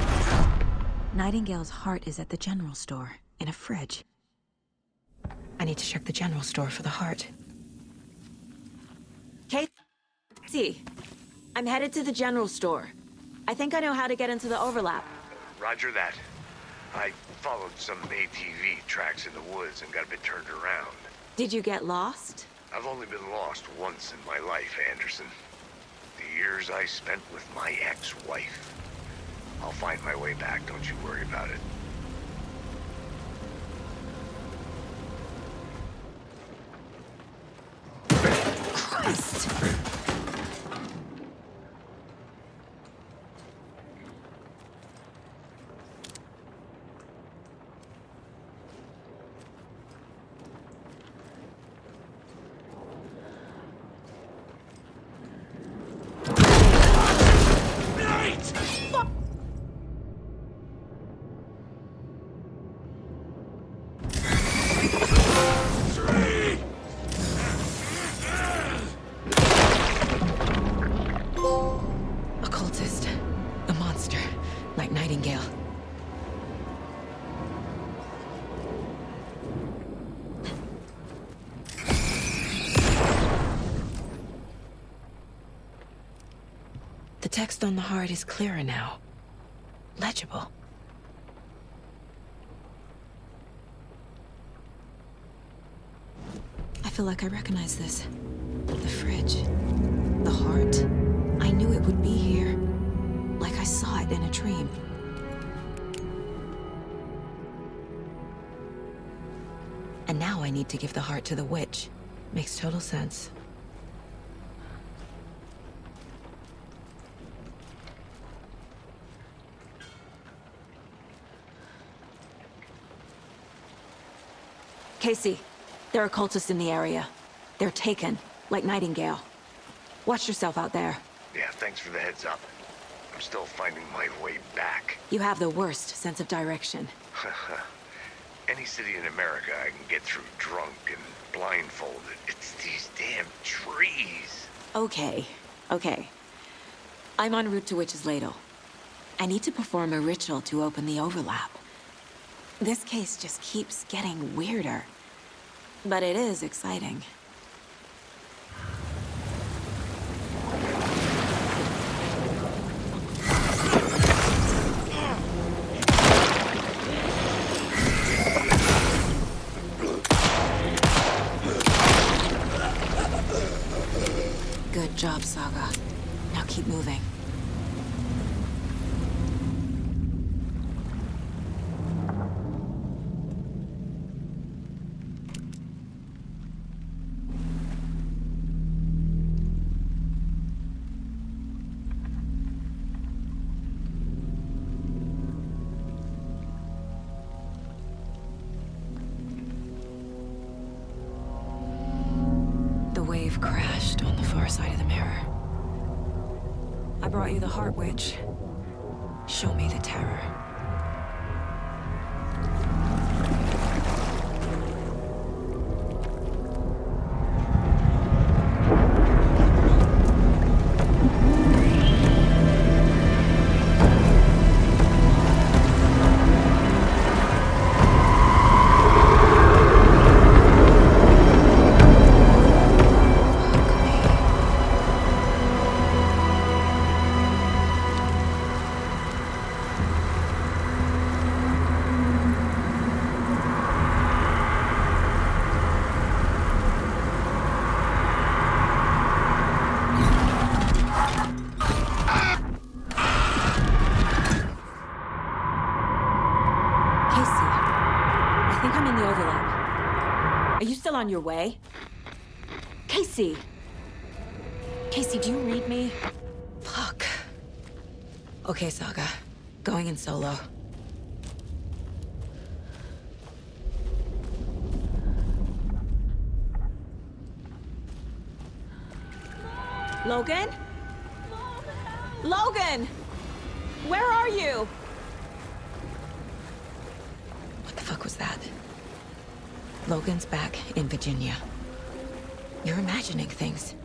Nightingale's heart is at the general store, in a fridge. I need to check the general store for the heart. Casey, I'm headed to the general store. I think I know how to get into the overlap. Roger that. I followed some ATV tracks in the woods and got a bit turned around. Did you get lost? I've only been lost once in my life, Anderson. The years I spent with my ex-wife. I'll find my way back, don't you worry about it. Christ! Nightingale. The text on the heart is clearer now. Legible. I feel like I recognize this. The fridge. The heart. I knew it would be here. Like I saw it in a dream. And now I need to give the heart to the witch. Makes total sense. Casey, there are cultists in the area. They're taken, like Nightingale. Watch yourself out there. Yeah, thanks for the heads up. I'm still finding my way back. You have the worst sense of direction. Any city in America I can get through drunk and blindfolded. It's these damn trees. Okay. I'm en route to Witch's Ladle. I need to perform a ritual to open the overlap. This case just keeps getting weirder. But it is exciting. Good job, Saga. Now keep moving. side of the mirror. I brought you the Heart Witch. Show me the terror. On your way? Casey! Casey, do you read me? Fuck. Okay, Saga. Going in solo. Logan? Logan! Where are you? What the fuck was that? Logan's back in Virginia. You're imagining things.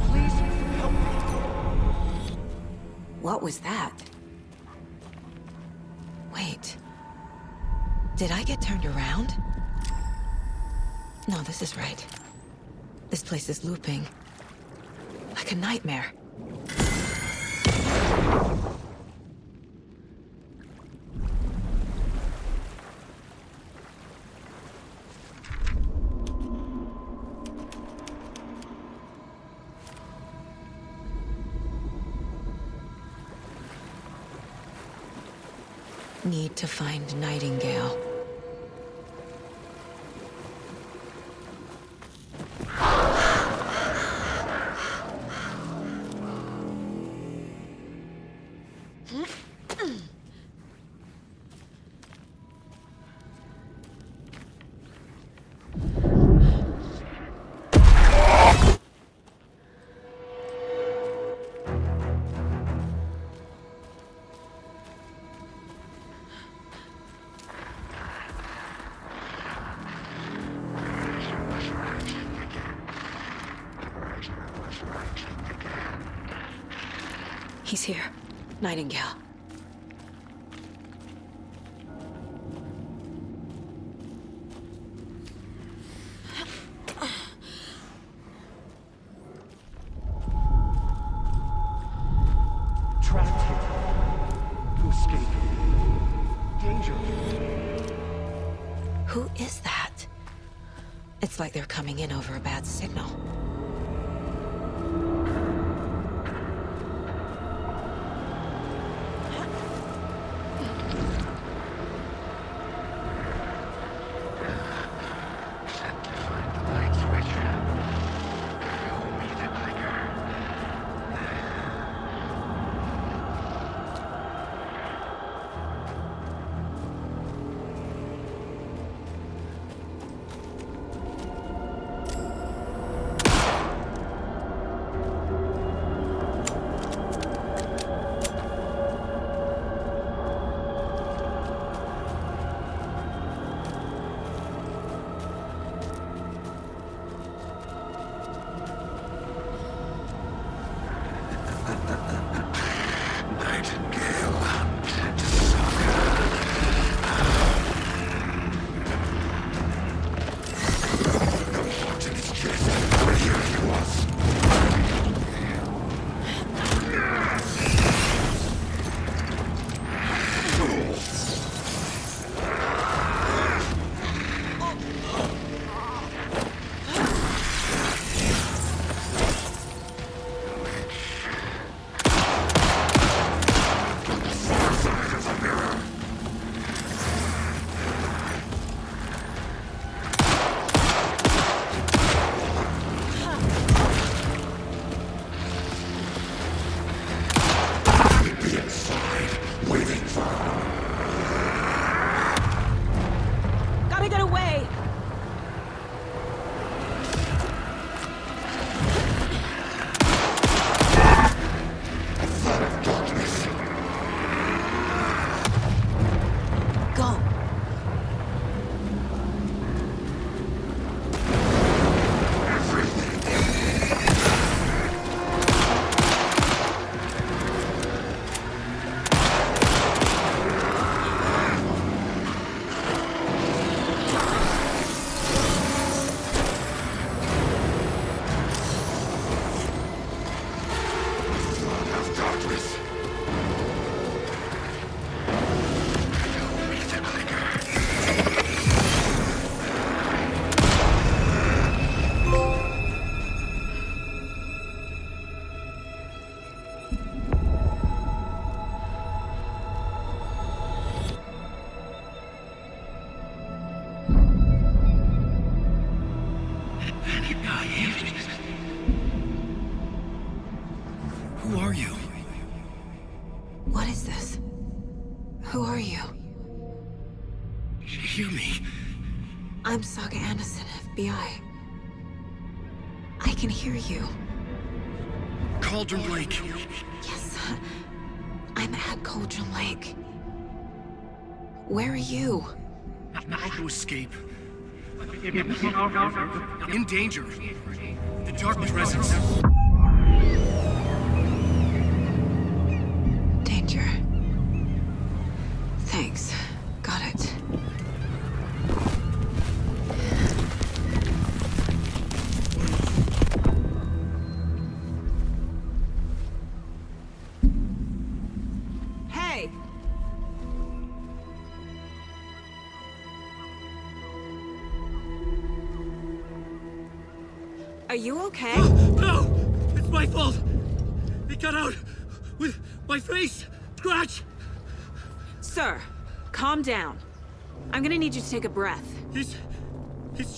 Please help me. What was that? Wait. Did I get turned around? No, this is right. This place is looping. Like a nightmare. Need to find Nightingale. He's here. Nightingale. Trapped here. To escape. Danger. Who is that? It's like they're coming in over a bad signal. I'm Saga Anderson, FBI. I can hear you. Cauldron Lake. Yes, I'm at Cauldron Lake. Where are you? How to escape. In danger. The dark presence. Danger. Thanks. Got it. Hey! Are you okay? No! It's my fault! They got out with my face! Scratch! Sir, calm down. I'm gonna need you to take a breath. He's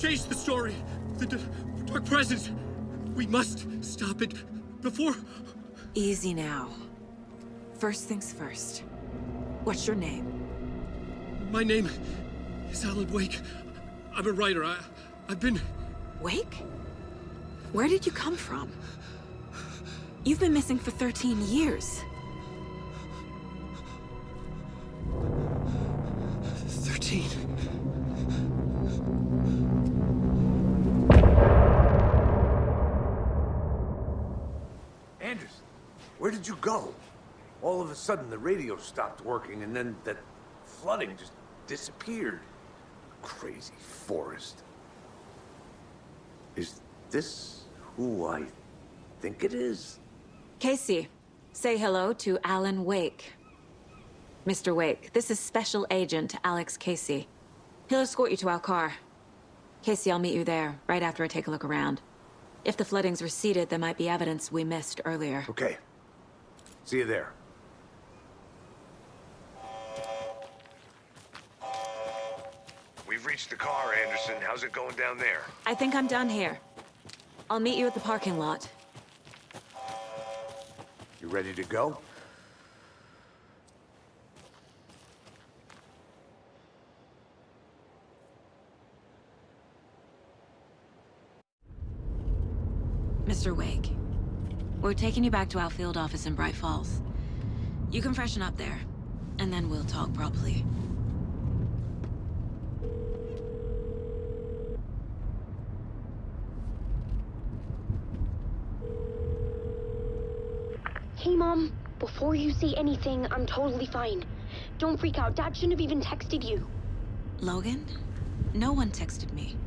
changed the story. The dark presence. We must stop it before... Easy now. First things first. What's your name? My name is Alan Wake. I'm a writer. I've been... Wake? Where did you come from? You've been missing for 13 years. 13. Anderson, where did you go? All of a sudden, the radio stopped working, and then that flooding just disappeared. Crazy forest. Is this who I think it is? Casey, say hello to Alan Wake. Mr. Wake, this is Special Agent Alex Casey. He'll escort you to our car. Casey, I'll meet you there, right after I take a look around. If the flooding's receded, there might be evidence we missed earlier. Okay. See you there. We've reached the car, Anderson. How's it going down there? I think I'm done here. I'll meet you at the parking lot. You ready to go? Mr. Wake, we're taking you back to our field office in Bright Falls. You can freshen up there, and then we'll talk properly. Hey, Mom. Before you say anything, I'm totally fine. Don't freak out. Dad shouldn't have even texted you. Logan? No one texted me.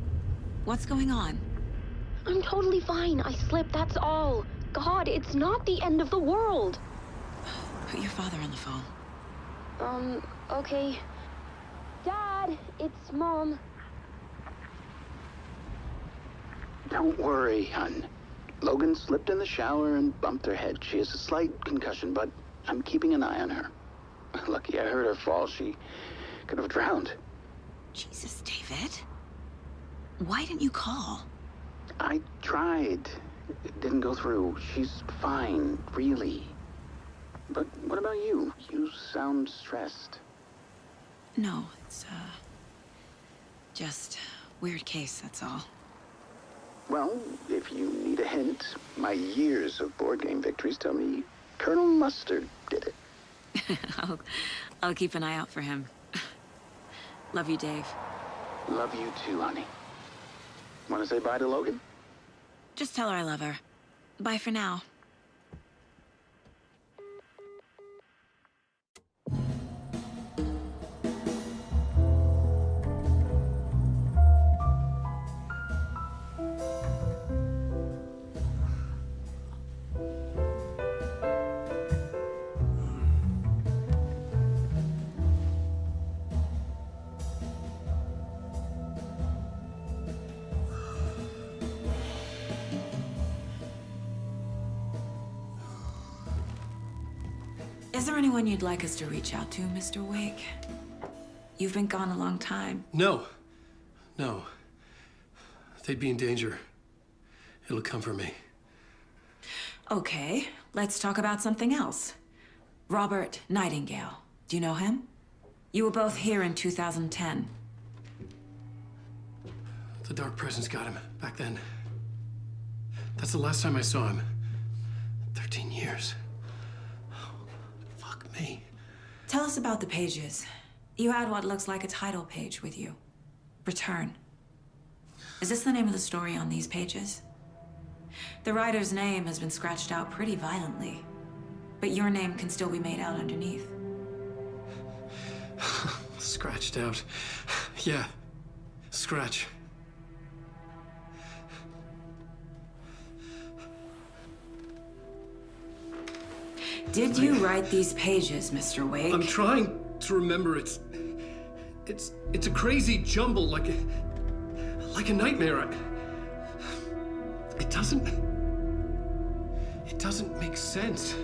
What's going on? I'm totally fine. I slipped, that's all. God, it's not the end of the world. Put your father on the phone. Okay. Dad, it's Mom. Don't worry, hon. Logan slipped in the shower and bumped her head. She has a slight concussion, but I'm keeping an eye on her. Lucky I heard her fall. She could have drowned. Jesus, David. Why didn't you call? I tried. It didn't go through. She's fine, really. But what about you? You sound stressed. No, it's, just weird case, that's all. Well, if you need a hint, my years of board game victories tell me Colonel Mustard did it. I'll keep an eye out for him. Love you, Dave. Love you too, honey. Want to say bye to Logan? Just tell her I love her. Bye for now. Is there anyone you'd like us to reach out to, Mr. Wake? You've been gone a long time. No. No. They'd be in danger. It'll come for me. Okay, let's talk about something else. Robert Nightingale. Do you know him? You were both here in 2010. The Dark Presence got him back then. That's the last time I saw him. 13 years. Oh, fuck me. Tell us about the pages. You had what looks like a title page with you. Return. Is this the name of the story on these pages? The writer's name has been scratched out pretty violently, but your name can still be made out underneath. Scratched out. Yeah. Scratch. Did you write these pages, Mr. Wake? I'm trying to remember. It's a crazy jumble, like a nightmare. It doesn't make sense.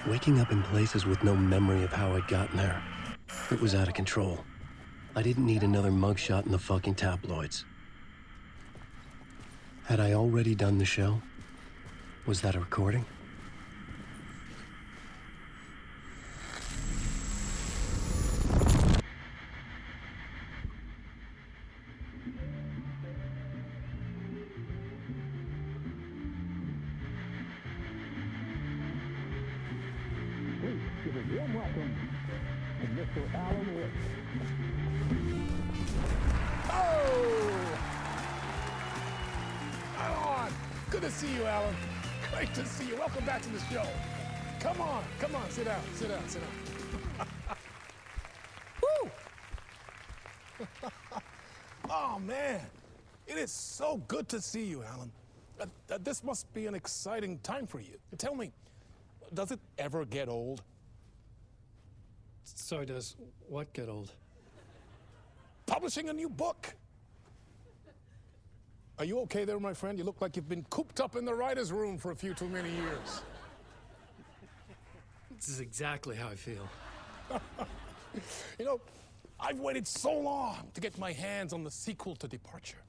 Waking up in places with no memory of how I'd gotten there. It was out of control. I didn't need another mugshot in the fucking tabloids. Had I already done the show? Was that a recording? Give a warm welcome to Mr. Alan Wake. Oh! Alan! Good to see you, Alan. Great to see you. Welcome back to the show. Come on, sit down, sit down. Woo! Oh, man. It is so good to see you, Alan. This must be an exciting time for you. Tell me, does it ever get old? So does what get old? Publishing a new book. Are you okay there, my friend? You look like you've been cooped up in the writer's room for a few too many years. This is exactly how I feel. You know, I've waited so long to get my hands on the sequel to Departure.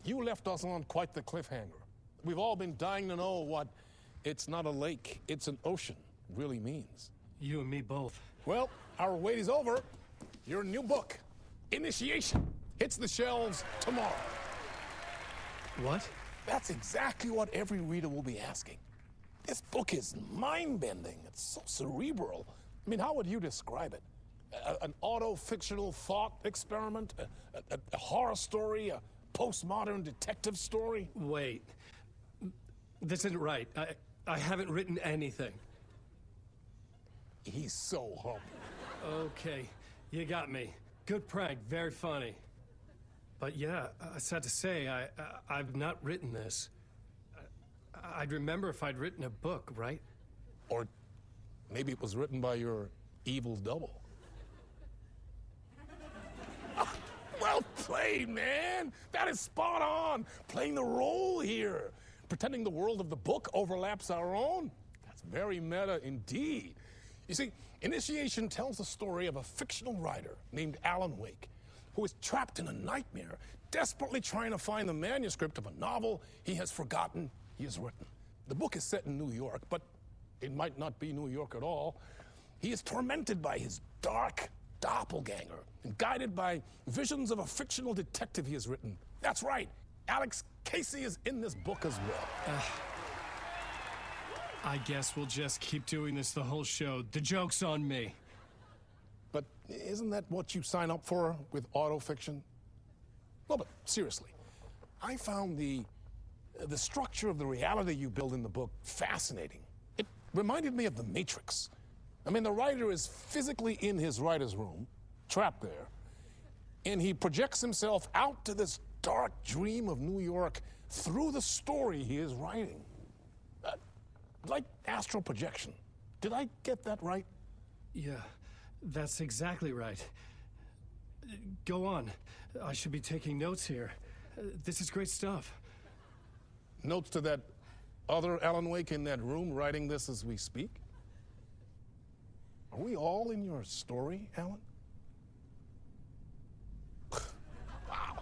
You left us on quite the cliffhanger. We've all been dying to know what "it's not a lake, it's an ocean" really means. You and me both. Well, our wait is over. Your new book, Initiation, hits the shelves tomorrow. What? That's exactly what every reader will be asking. This book is mind-bending. It's so cerebral. I mean, how would you describe it? An auto-fictional thought experiment? A horror story? A postmodern detective story? Wait. This isn't right. I haven't written anything. He's so humble. Okay, you got me. Good prank, very funny. But yeah, sad to say, I've not written this. I'd remember if I'd written a book, right? Or maybe it was written by your evil double. Well played, man! That is spot on! Playing the role here. Pretending the world of the book overlaps our own. That's very meta indeed. You see, Initiation tells the story of a fictional writer named Alan Wake, who is trapped in a nightmare, desperately trying to find the manuscript of a novel he has forgotten he has written. The book is set in New York, but it might not be New York at all. He is tormented by his dark doppelganger and guided by visions of a fictional detective he has written. That's right, Alex Casey is in this book as well. I guess we'll just keep doing this the whole show. The joke's on me. But isn't that what you sign up for with autofiction? No, but seriously, I found the structure of the reality you build in the book fascinating. It reminded me of The Matrix. I mean, the writer is physically in his writer's room, trapped there, and he projects himself out to this dark dream of New York through the story he is writing. Like astral projection. Did I get that right? Yeah, that's exactly right. Go on. I should be taking notes here. This is great stuff. Notes to that other Alan Wake in that room writing this as we speak? Are we all in your story, Alan? Wow.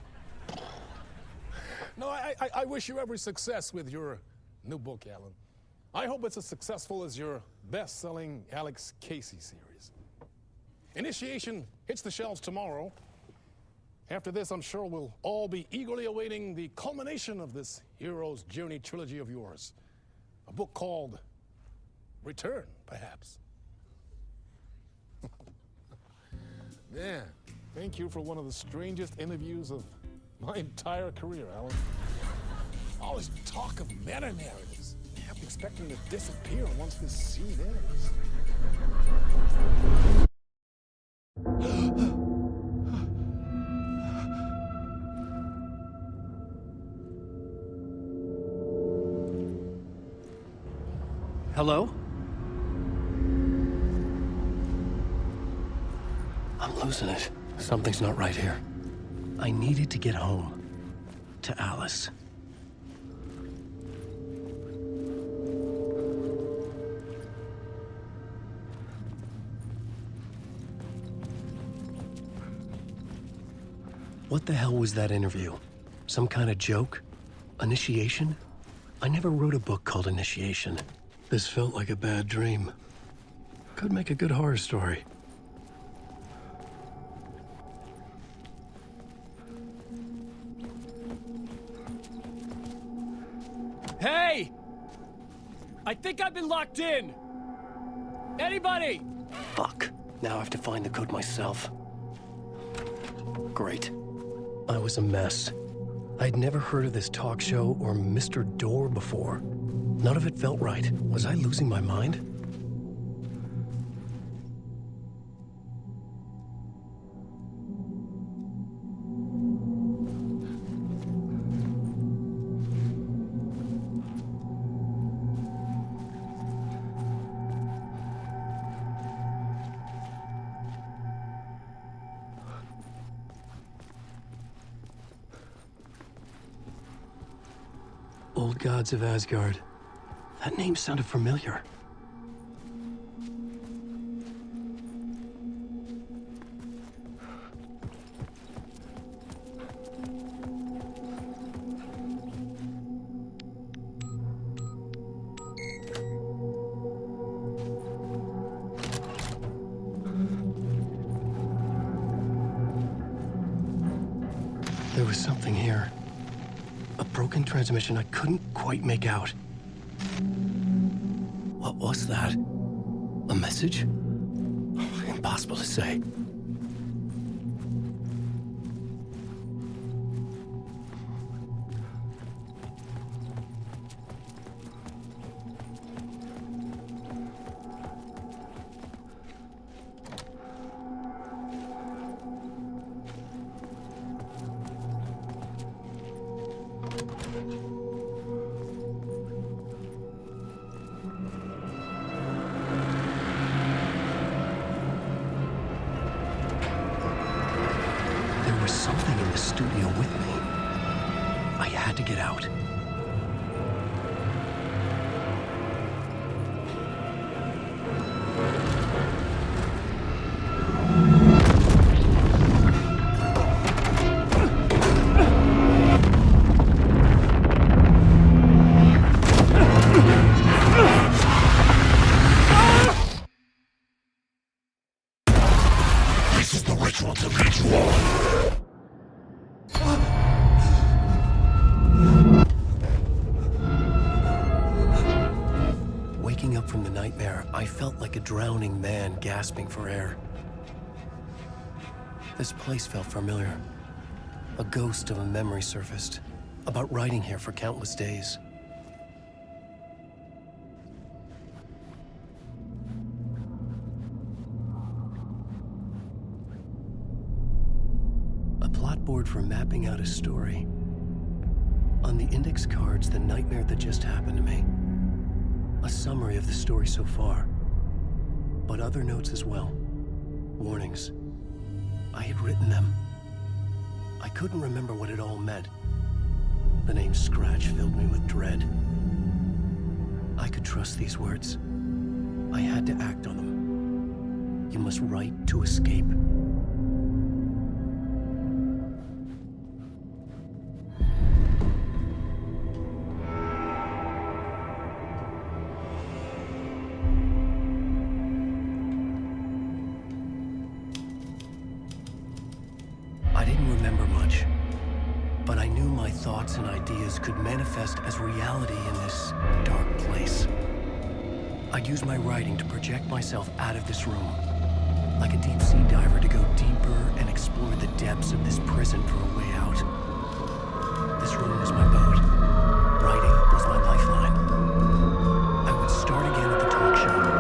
No, I wish you every success with your new book, Alan. I hope it's as successful as your best-selling Alex Casey series. Initiation hits the shelves tomorrow. After this, I'm sure we'll all be eagerly awaiting the culmination of this hero's journey trilogy of yours. A book called Return, perhaps. Yeah, thank you for one of the strangest interviews of my entire career, Alan. All this talk of meta-narratives. I'm expecting to disappear once this scene ends. Hello? I'm losing it. Something's not right here. I needed to get home. To Alice. What the hell was that interview? Some kind of joke? Initiation? I never wrote a book called Initiation. This felt like a bad dream. Could make a good horror story. Hey! I think I've been locked in! Anybody? Fuck. Now I have to find the code myself. Great. I was a mess. I'd never heard of this talk show or Mr. Door before. None of it felt right. Was I losing my mind? Old Gods of Asgard. That name sounded familiar. There was something here. A broken transmission I couldn't quite make out. What was that? A message? Impossible to say. There was something in the studio with me. I had to get out. Which one to beat one? Waking up from the nightmare, I felt like a drowning man gasping for air. This place felt familiar. A ghost of a memory surfaced, about riding here for countless days. A plot board for mapping out a story. On the index cards, the nightmare that just happened to me. A summary of the story so far, but other notes as well. Warnings. I had written them. I couldn't remember what it all meant. The name Scratch filled me with dread. I could trust these words. I had to act on them. You must write to escape. I didn't remember much, but I knew my thoughts and ideas could manifest as reality in this dark place. I'd use my writing to project myself out of this room, like a deep sea diver to go deeper and explore the depths of this prison for a way out. This room was my boat. Writing was my lifeline. I would start again at the talk show.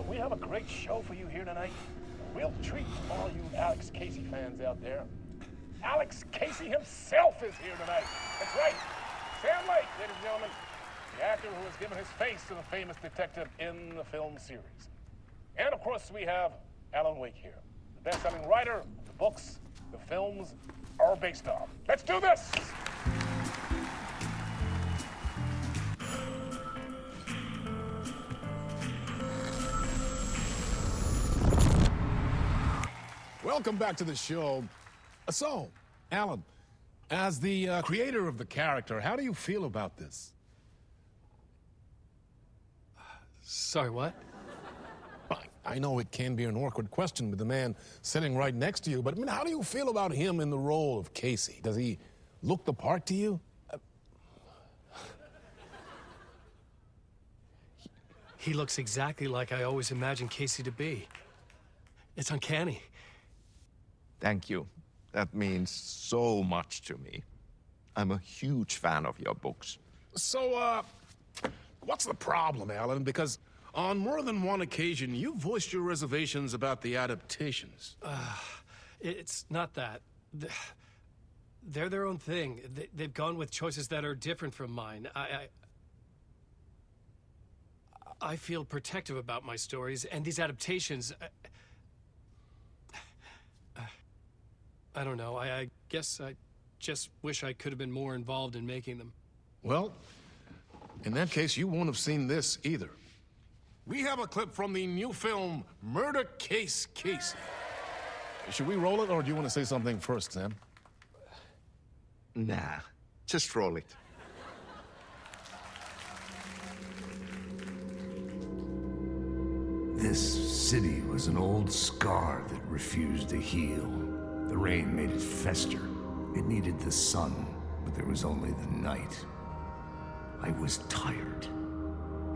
We have a great show for you here tonight. Real treat for all you Alex Casey fans out there. Alex Casey himself is here tonight. That's right. Sam Lake, ladies and gentlemen. The actor who has given his face to the famous detective in the film series. And of course, we have Alan Wake here. The best-selling writer, the books, the films are based on. Let's do this! Welcome back to the show. So, Alan, as the creator of the character, how do you feel about this? Sorry, what? I know it can be an awkward question with the man sitting right next to you, but I mean, how do you feel about him in the role of Casey? Does he look the part to you? He looks exactly like I always imagined Casey to be. It's uncanny. Thank you. That means so much to me. I'm a huge fan of your books. So, what's the problem, Alan? Because on more than one occasion, you voiced your reservations about the adaptations. It's not that. They're their own thing. They've gone with choices that are different from mine. I feel protective about my stories, and these adaptations... I don't know. I guess I just wish I could have been more involved in making them. Well, in that case, you won't have seen this either. We have a clip from the new film, Murder Case Casey. Should we roll it, or do you want to say something first, Sam? Nah, just roll it. This city was an old scar that refused to heal. The rain made it fester. It needed the sun, but there was only the night. I was tired.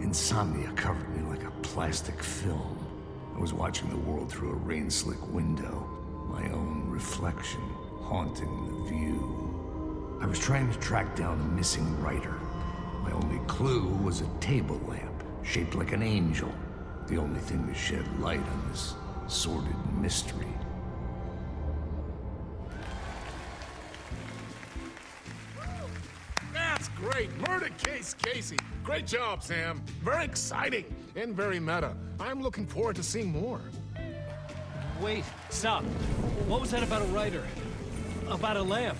Insomnia covered me like a plastic film. I was watching the world through a rain-slick window, my own reflection haunting the view. I was trying to track down a missing writer. My only clue was a table lamp, shaped like an angel. The only thing to shed light on this sordid mystery. That's great. Murder Case Casey. Great job, Sam. Very exciting and very meta. I'm looking forward to seeing more. Wait, stop. What was that about a writer? About a lamp?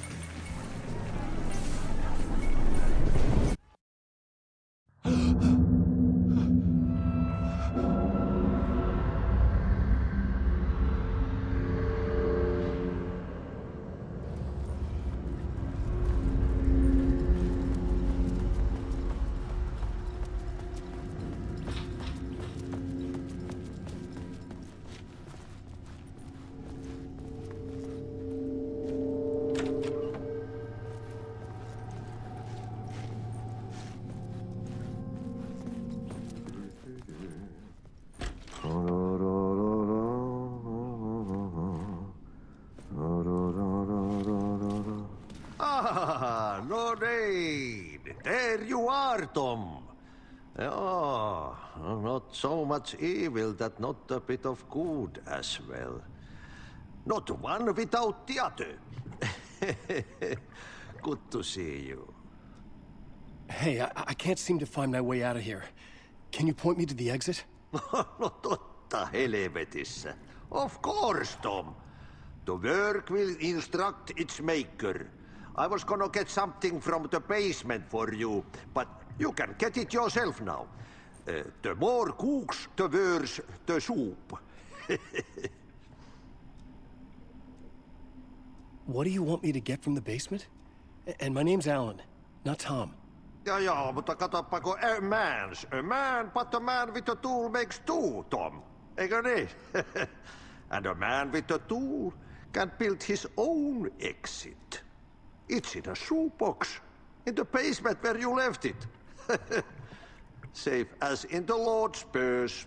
Ah, no rain. There you are, Tom. Oh, not so much evil that not a bit of good as well. Not one without the other. Good to see you. Hey, I can't seem to find my way out of here. Can you point me to the exit? No totta helvetissä. Of course, Tom. The work will instruct its maker. I was gonna get something from the basement for you, but you can get it yourself now. The more cooks, the worse the soup. What do you want me to get from the basement? And my name's Alan, not Tom. Ja, mutta katoppa, a man, but a man with a tool makes two, Tom. Eikö niin? And a man with a tool can build his own exit. It's in a shoebox, in the basement where you left it. Safe as in the Lord's purse.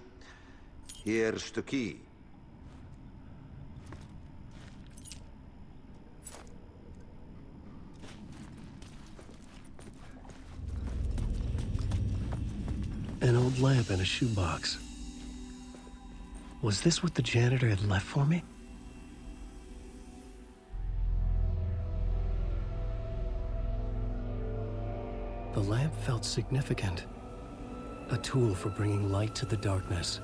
Here's the key. An old lamp in a shoebox. Was this what the janitor had left for me? The lamp felt significant. A tool for bringing light to the darkness.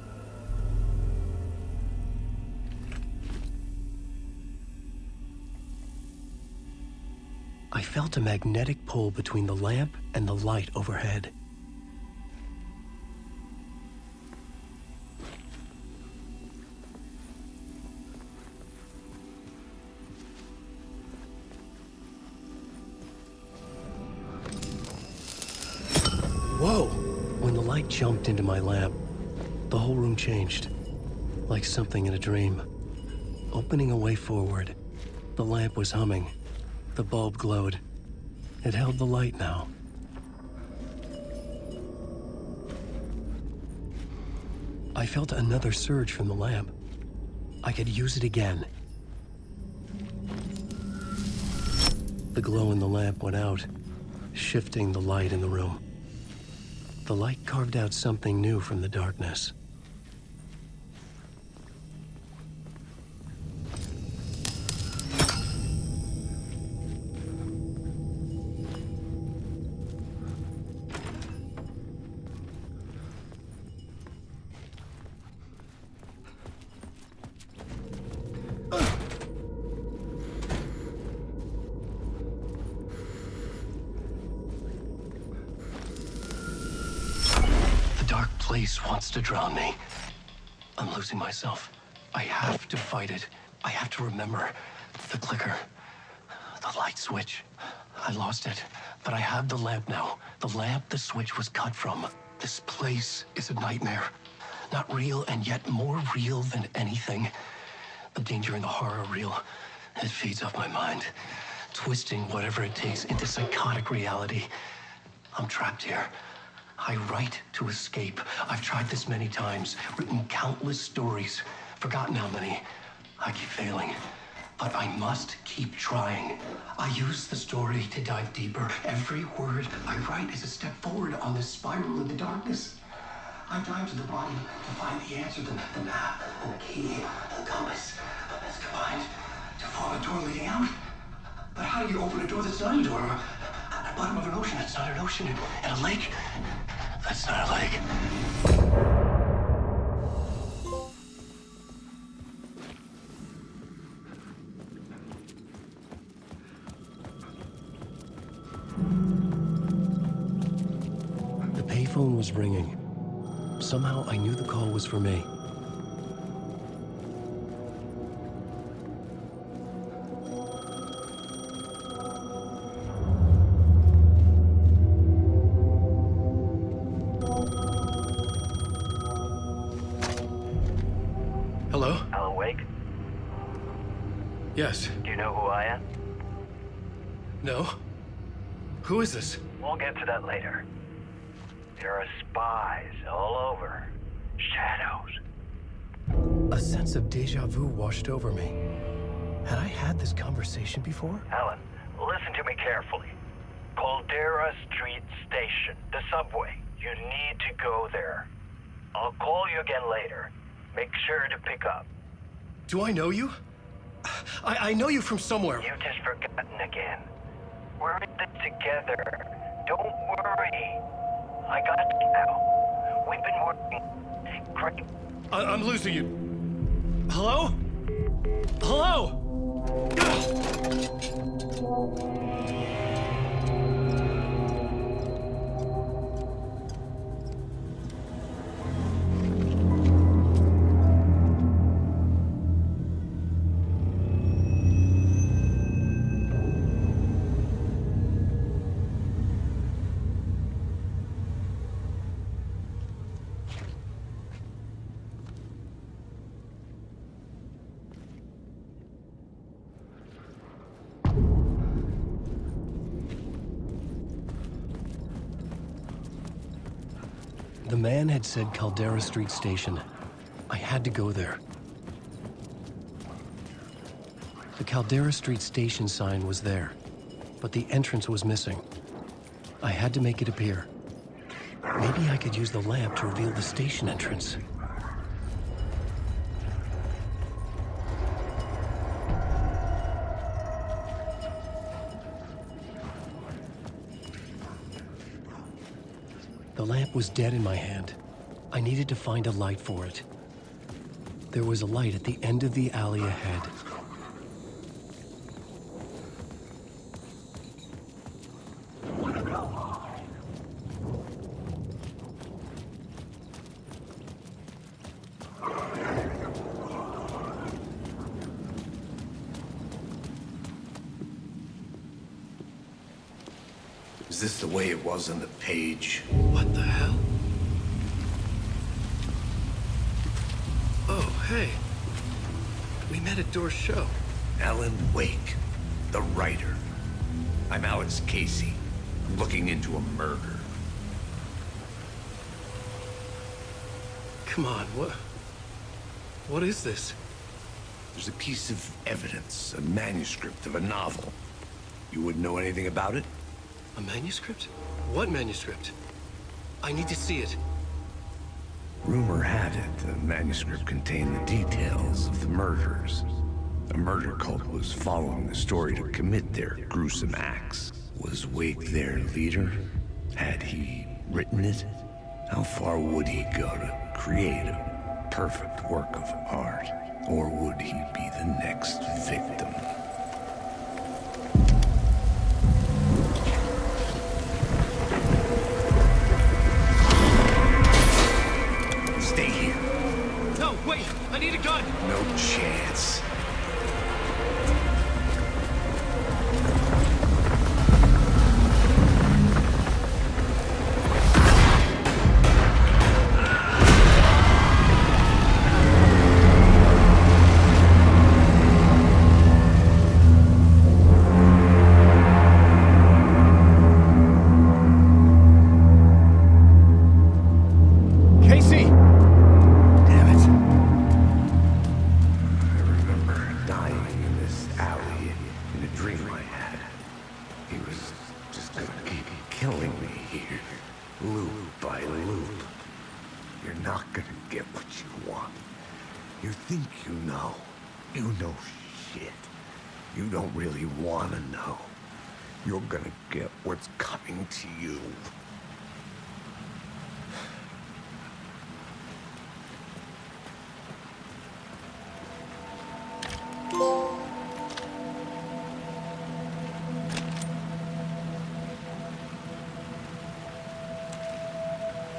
I felt a magnetic pull between the lamp and the light overhead. Whoa! When the light jumped into my lamp, the whole room changed, like something in a dream. Opening a way forward, the lamp was humming. The bulb glowed. It held the light now. I felt another surge from the lamp. I could use it again. The glow in the lamp went out, shifting the light in the room. The light carved out something new from the darkness. Place wants to drown me. I'm losing myself. I have to fight it. I have to remember. The clicker. The light switch. I lost it. But I have the lamp now. The lamp the switch was cut from. This place is a nightmare. Not real, and yet more real than anything. The danger and the horror are real. It feeds off my mind. Twisting whatever it takes into psychotic reality. I'm trapped here. I write to escape. I've tried this many times, written countless stories, forgotten how many. I keep failing, but I must keep trying. I use the story to dive deeper. Every word I write is a step forward on this spiral in the darkness. I dive to the bottom to find the answer, the map, and the key, and the compass. It's combined to form a door leading out. But how do you open a door that's not a door? At the bottom of an ocean that's not an ocean, and a lake that's not a lake. The payphone was ringing. Somehow I knew the call was for me. Hello? Alan Wake? Yes. Do you know who I am? No? Who is this? We'll get to that later. There are spies all over. Shadows. A sense of deja vu washed over me. Had I had this conversation before? Alan, listen to me carefully. Caldera Street Station, the subway. You need to go there. I'll call you again later. Make sure to pick up. Do I know you? I know you from somewhere. You've just forgotten again. We're in this together. Don't worry. I got you now. We've been working great. I'm losing you. Hello? Hello? The man had said Caldera Street Station. I had to go there. The Caldera Street Station sign was there, but the entrance was missing. I had to make it appear. Maybe I could use the lamp to reveal the station entrance. The lamp was dead in my hand. I needed to find a light for it. There was a light at the end of the alley ahead. Is this the way it was on the page? What the hell? Oh, hey. We met at Door's show. Alan Wake, the writer. I'm Alex Casey. I'm looking into a murder. Come on, what is this? There's a piece of evidence, a manuscript of a novel. You wouldn't know anything about it? A manuscript? What manuscript? I need to see it. Rumor had it the manuscript contained the details of the murders. A murder cult was following the story to commit their gruesome acts. Was Wake their leader? Had he written it? How far would he go to create a perfect work of art? Or would he be the next victim? Stay here. No, wait! I need a gun! No chance. Casey! Damn it. I remember dying in this alley in a dream I had. He was just gonna keep killing me here, loop by loop. You're not gonna get what you want. You think you know. You know shit. You don't really wanna know. You're gonna get what's coming to you.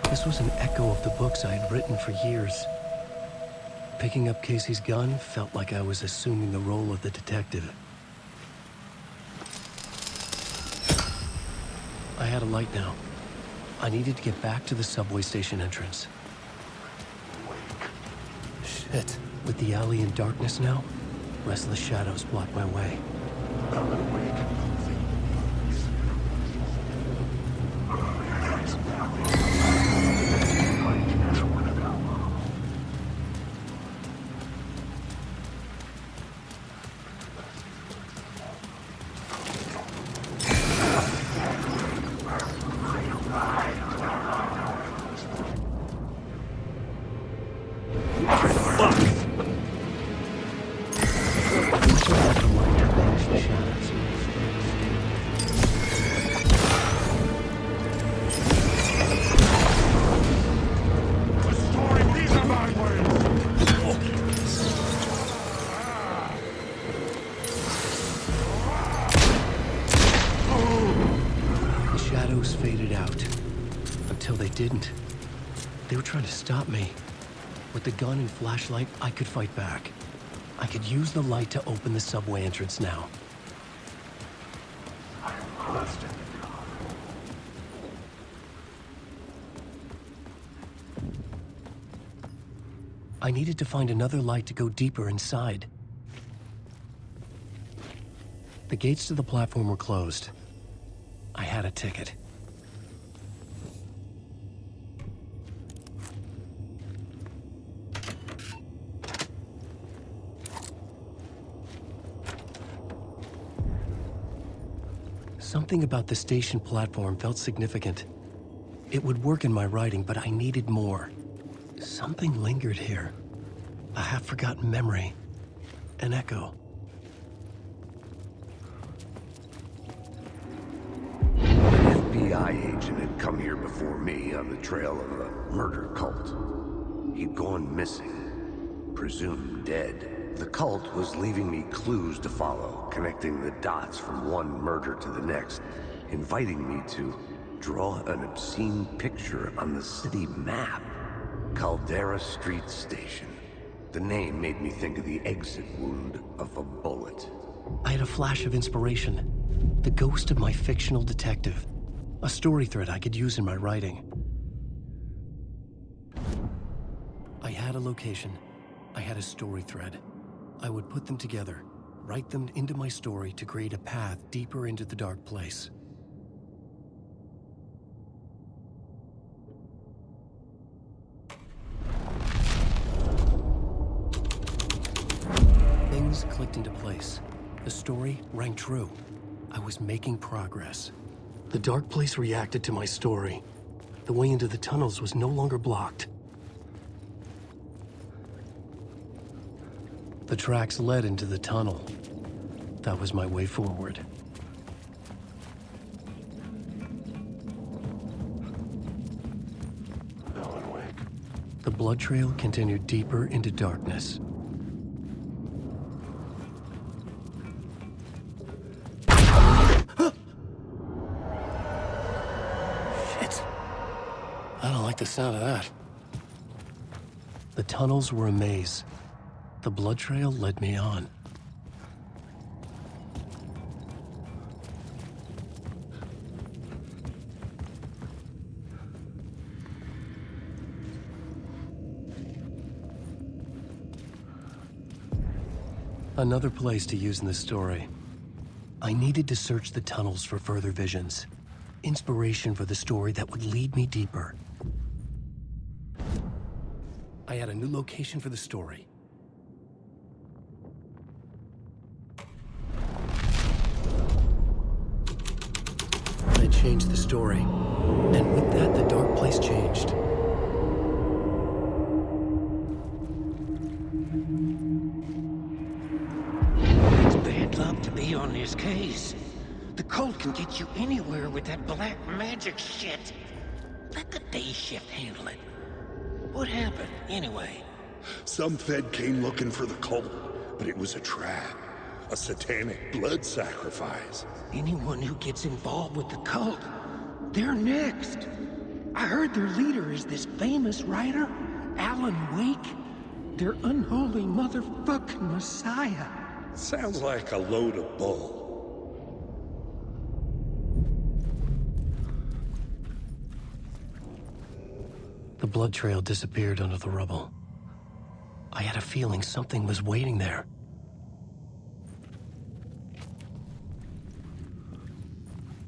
This was an echo of the books I had written for years. Picking up Casey's gun felt like I was assuming the role of the detective. I had a light now. I needed to get back to the subway station entrance. Shit. With the alley in darkness now, restless shadows block my way. shadows faded out. Until they didn't. They were trying to stop me. With the gun and flashlight, I could fight back. I could use the light to open the subway entrance now. I needed to find another light to go deeper inside. The gates to the platform were closed. I had a ticket. Something about the station platform felt significant. It would work in my writing, but I needed more. Something lingered here. A half-forgotten memory. An echo. An FBI agent had come here before me on the trail of a murder cult. He'd gone missing, presumed dead. The cult was leaving me clues to follow, connecting the dots from one murder to the next, inviting me to draw an obscene picture on the city map. Caldera Street Station. The name made me think of the exit wound of a bullet. I had a flash of inspiration. The ghost of my fictional detective. A story thread I could use in my writing. I had a location. I had a story thread. I would put them together, write them into my story to create a path deeper into the dark place. Things clicked into place. The story rang true. I was making progress. The dark place reacted to my story. The way into the tunnels was no longer blocked. The tracks led into the tunnel. That was my way forward. Alan Wake. The blood trail continued deeper into darkness. I don't like the sound of that. The tunnels were a maze. The blood trail led me on. Another place to use in the story. I needed to search the tunnels for further visions. Inspiration for the story that would lead me deeper. I had a new location for the story. I changed the story, and with that, the dark place changed. It's bad luck to be on this case. The cult can get you anywhere with that black magic shit. Let the day shift handle it. What happened, anyway? Some Fed came looking for the cult, but it was a trap. A satanic blood sacrifice. Anyone who gets involved with the cult, they're next. I heard their leader is this famous writer, Alan Wake. Their unholy motherfucking messiah. Sounds like a load of bull. The blood trail disappeared under the rubble. I had a feeling something was waiting there.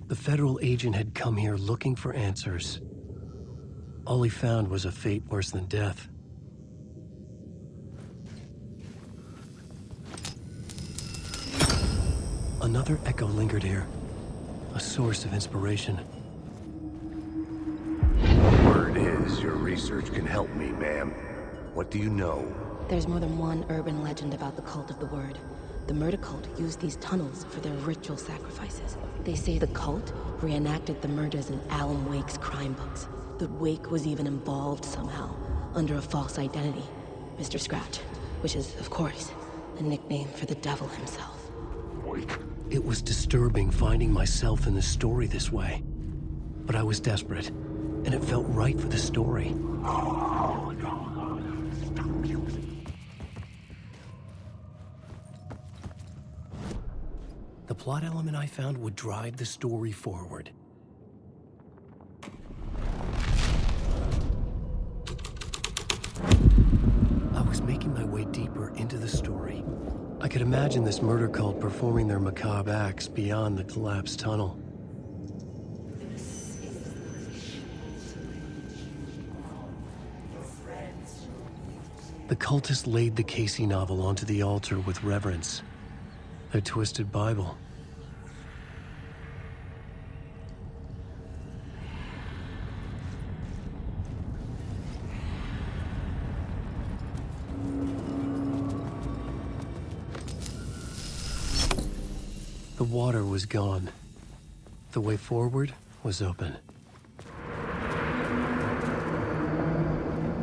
The federal agent had come here looking for answers. All he found was a fate worse than death. Another echo lingered here, a source of inspiration. Word is your research can help me, ma'am. What do you know? There's more than one urban legend about the Cult of the Word. The murder cult used these tunnels for their ritual sacrifices. They say the cult reenacted the murders in Alan Wake's crime books. That Wake was even involved somehow, under a false identity. Mr. Scratch, which is, of course, a nickname for the devil himself. It was disturbing finding myself in the story this way. but I was desperate, and it felt right for the story. The plot element I found would drive the story forward. I was making my way deeper into the story. I could imagine this murder cult performing their macabre acts beyond the collapsed tunnel. The cultists laid the Casey novel onto the altar with reverence. Their twisted Bible. The water was gone. The way forward was open.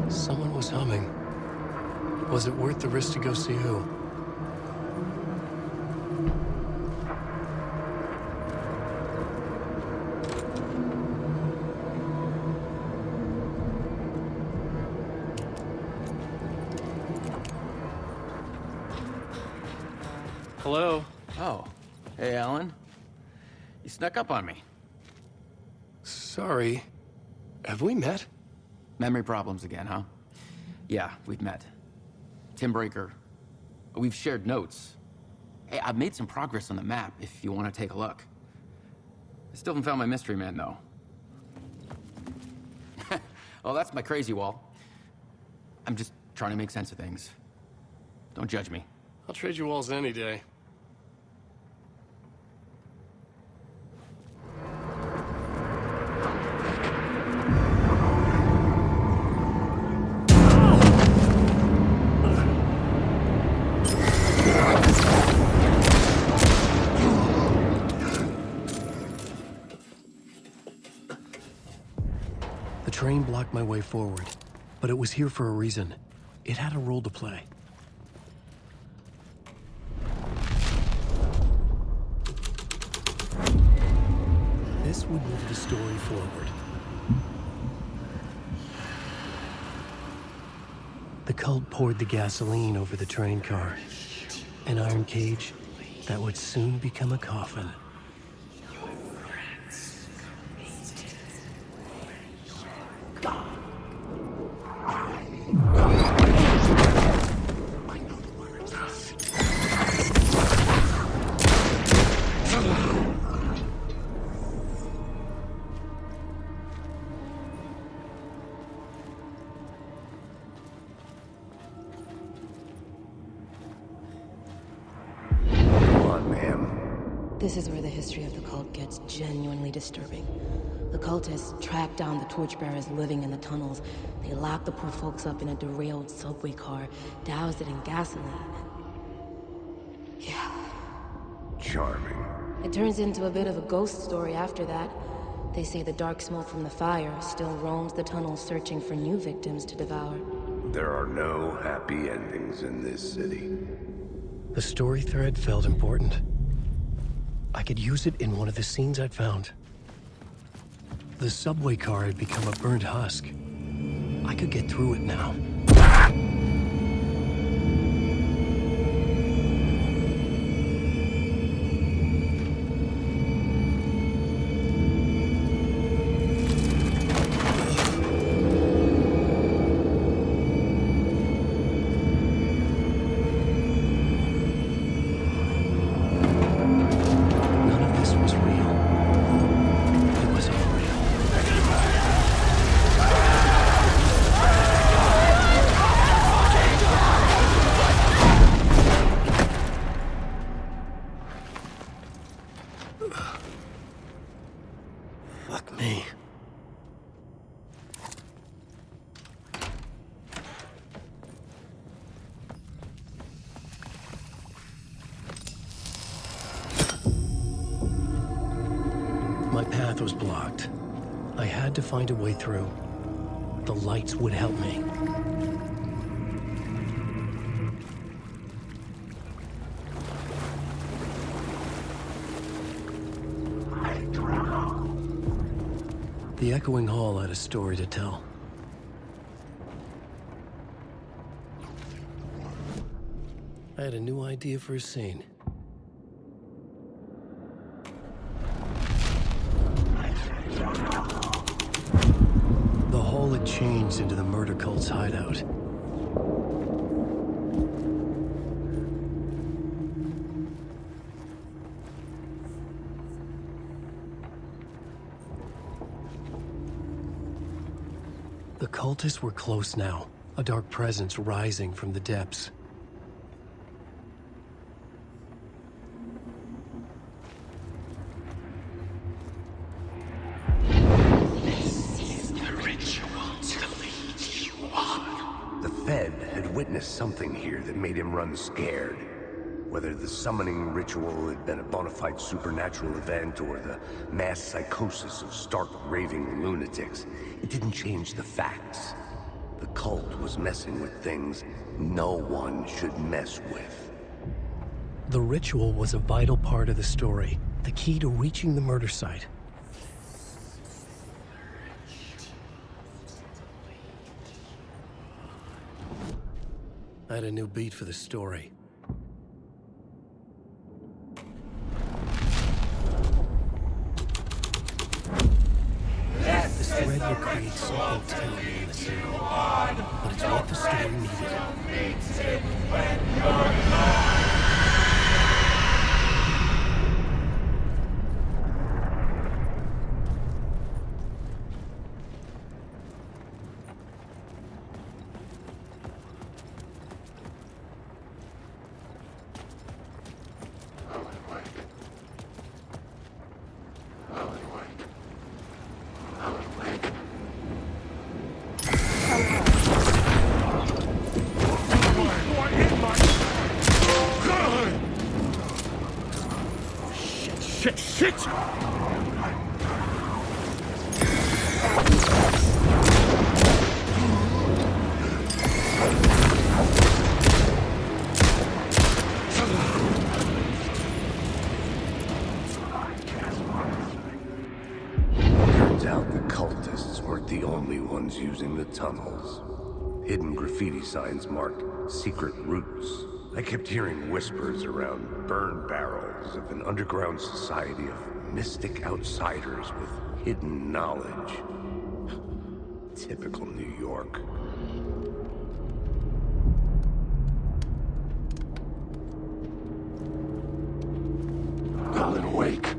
Someone was humming. Was it worth the risk to go see who? Hello? Oh. Hey, Alan. You snuck up on me. Sorry. Have we met? Memory problems again, huh? Yeah, we've met. Tim Breaker. We've shared notes. Hey, I've made some progress on the map, if you want to take a look. I still haven't found my mystery man, though. Oh, that's my crazy wall. I'm just trying to make sense of things. Don't judge me. I'll trade you walls any day. The train blocked my way forward, but it was here for a reason. It had a role to play. This would move the story forward. The cult poured the gasoline over the train car. An iron cage that would soon become a coffin. This is where the history of the cult gets genuinely disturbing. The cultists tracked down the torchbearers living in the tunnels. They locked the poor folks up in a derailed subway car, doused it in gasoline. Yeah. Charming. It turns into a bit of a ghost story after that. They say the dark smoke from the fire still roams the tunnels searching for new victims to devour. There are no happy endings in this city. The story thread felt important. I could use it in one of the scenes I'd found. The subway car had become a burnt husk. I could get through it now. Fuck me. My path was blocked. I had to find a way through. The lights would help me. The echoing hall had a story to tell. I had a new idea for a scene. The hall had changed into the murder cult's hideout. The cultists were close now, a dark presence rising from the depths. Witnessed something here that made him run scared. Whether the summoning ritual had been a bona fide supernatural event or the mass psychosis of stark raving lunatics, it didn't change the facts. The cult was messing with things no one should mess with. The ritual was a vital part of the story, the key to reaching the murder site. I had a new beat for the story. This thread will create something terrible in the single, but it's what the story needed. Shit! Turns out the cultists weren't the only ones using the tunnels. Hidden graffiti signs marked secret routes. I kept hearing whispers around burn barrels of an underground society of mystic outsiders with hidden knowledge. Typical New York. Alan Wake.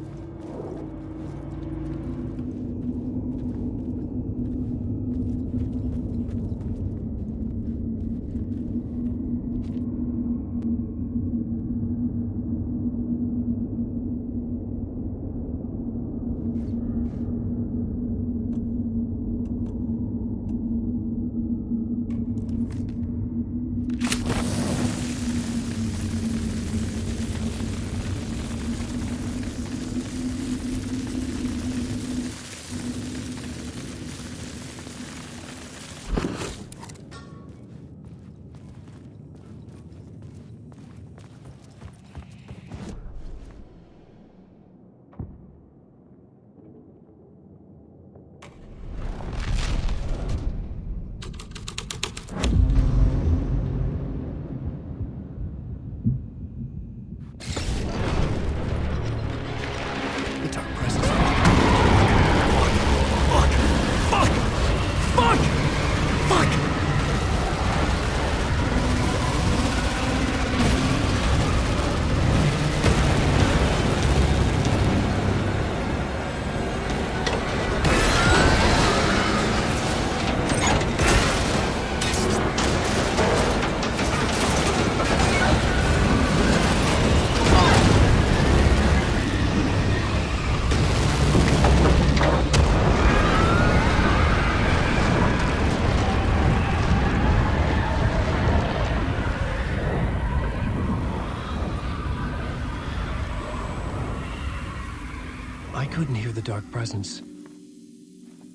I couldn't hear the dark presence.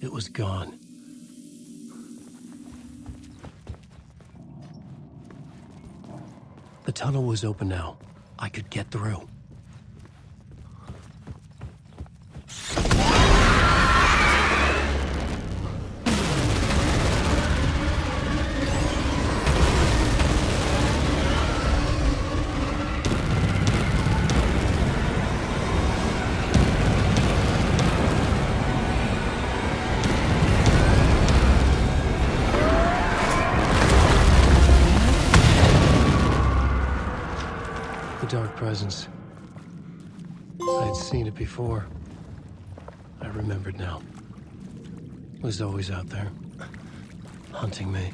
It was gone. The tunnel was open now. I could get through. presence. I'd seen it before. I remembered now. It was always out there, hunting me.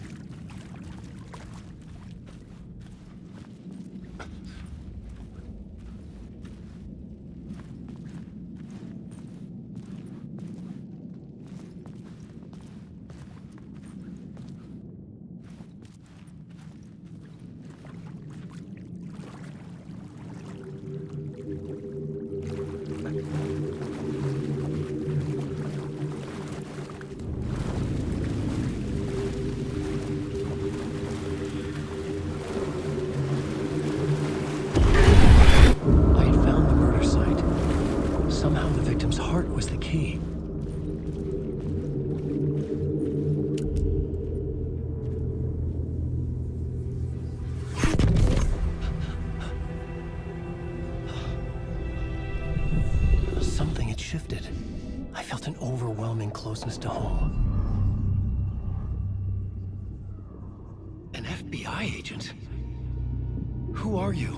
Somehow the victim's heart was the key. Something had shifted. I felt an overwhelming closeness to home. An FBI agent? Who are you?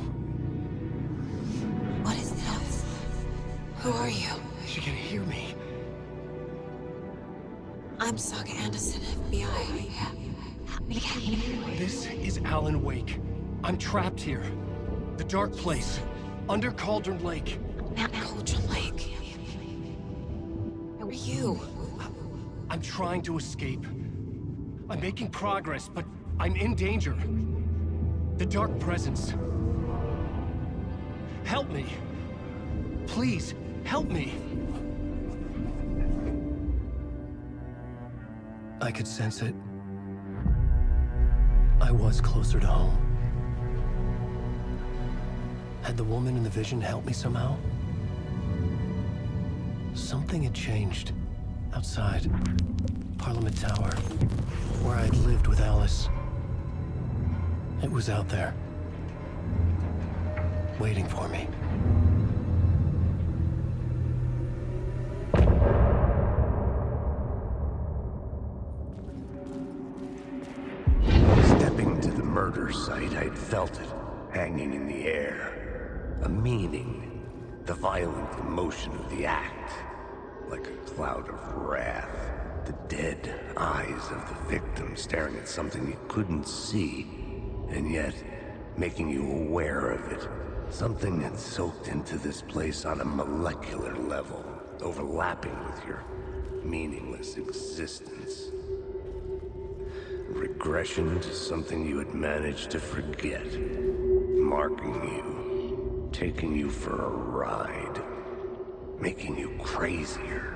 What is this? Who are you? She can hear me. I'm Saga Anderson, FBI. This is Alan Wake. I'm trapped here. The dark place. Under Cauldron Lake. Cauldron Lake. Who are you? I'm trying to escape. I'm making progress, but I'm in danger. The dark presence. Help me. Please, help me. I could sense it. I was closer to home. Had the woman in the vision helped me somehow? Something had changed. Outside. Parliament Tower. Where I'd lived with Alice. It was out there. Waiting for me. Stepping to the murder site, I'd felt it, hanging in the air. A meaning. The violent emotion of the act. Like a cloud of wrath. The dead eyes of the victim staring at something you couldn't see, and yet making you aware of it. Something had soaked into this place on a molecular level, overlapping with your meaningless existence. Regression to something you had managed to forget. Marking you, taking you for a ride, making you crazier.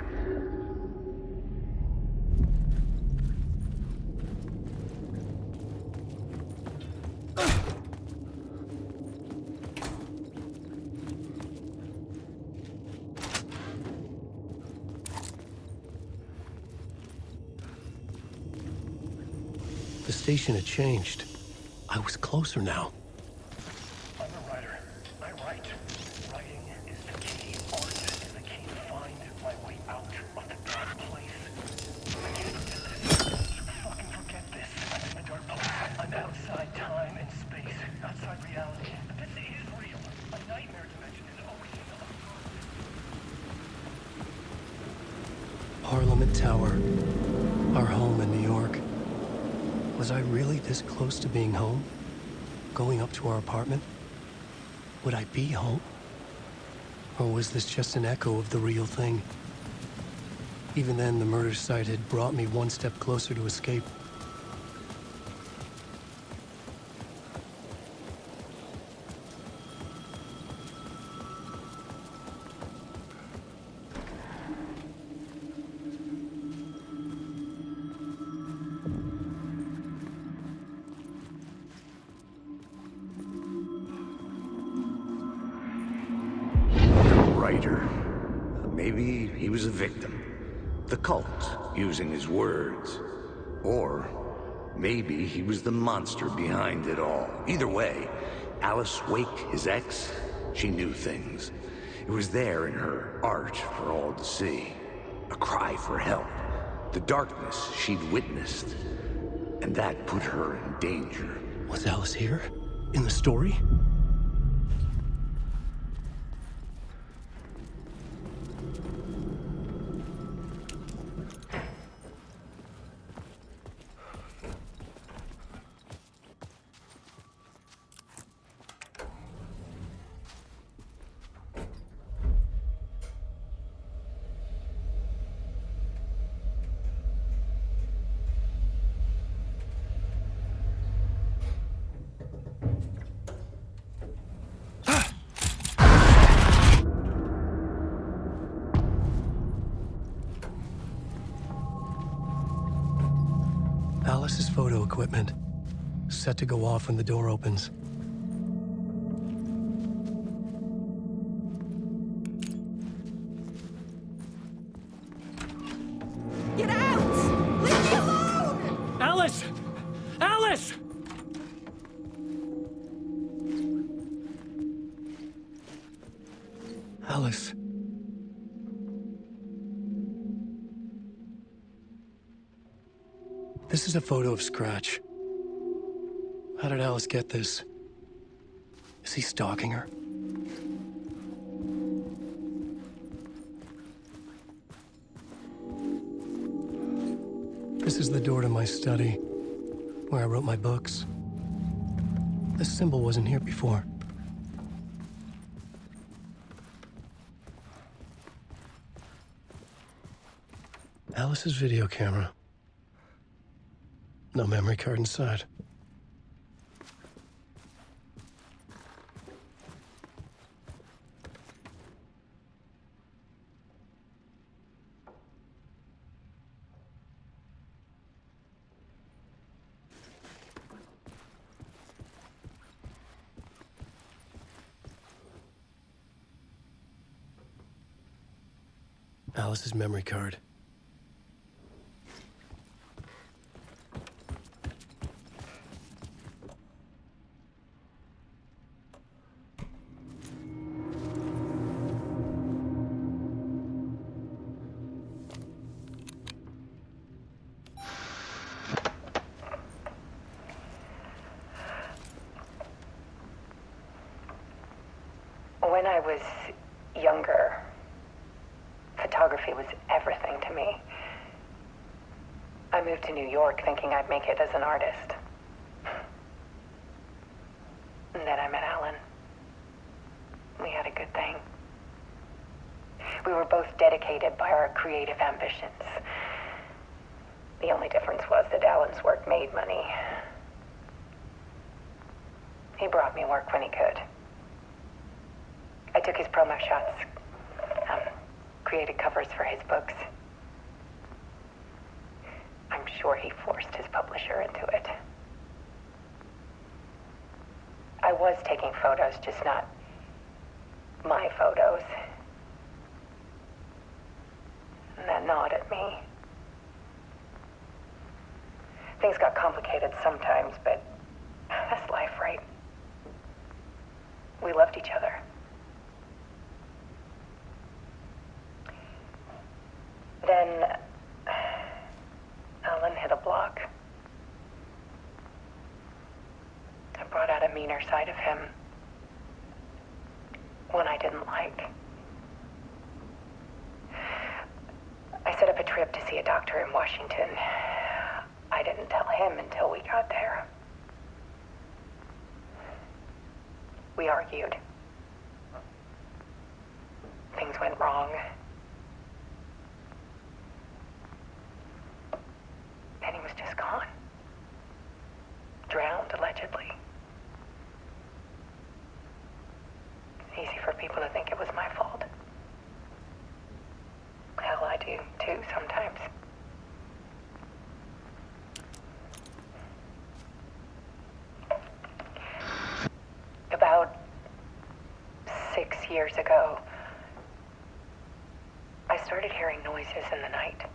The station had changed. I was closer now. I'm a writer. I write. Writing is the key. Art is the key to find my way out of the dark place. I can't forget this. Fucking forget this. I'm in the dark place. I'm outside time and space. Outside reality. But this is real. A nightmare dimension is always Parliament Tower. Our home in New York. Was I really this close to being home? Going up to our apartment? Would I be home? Or was this just an echo of the real thing? Even then, the murder site had brought me one step closer to escape. Maybe he was a victim. The cult, using his words. Or maybe he was the monster behind it all. Either way, Alice Wake, his ex, she knew things. It was there in her art for all to see. A cry for help. The darkness she'd witnessed. And that put her in danger. Was Alice here? In the story? Alice's photo equipment, set to go off when the door opens. Get out! Leave me alone! Alice! Alice! Alice. This is a photo of Scratch. How did Alice get this? Is he stalking her? This is the door to my study, where I wrote my books. This symbol wasn't here before. Alice's video camera. No memory card inside. Alice's memory card. When I was younger, photography was everything to me. I moved to New York thinking I'd make it as an artist. And then I met Alan. We had a good thing. We were both dedicated by our creative ambitions. The only difference was that Alan's work made money. He brought me work when he could. I took his promo shots, created covers for his books. I'm sure he forced his publisher into it. I was taking photos, just not my photos. And that gnawed at me. Things got complicated sometimes, but that's life, right? We loved each other. Then Alan hit a block. I brought out a meaner side of him, one I didn't like. I set up a trip to see a doctor in Washington. I didn't tell him until we got there. We argued. Things went wrong. And he was just gone. Drowned, allegedly. It's easy for people to think it was my fault. Hell, I do too sometimes. About 6 years ago, I started hearing noises in the night.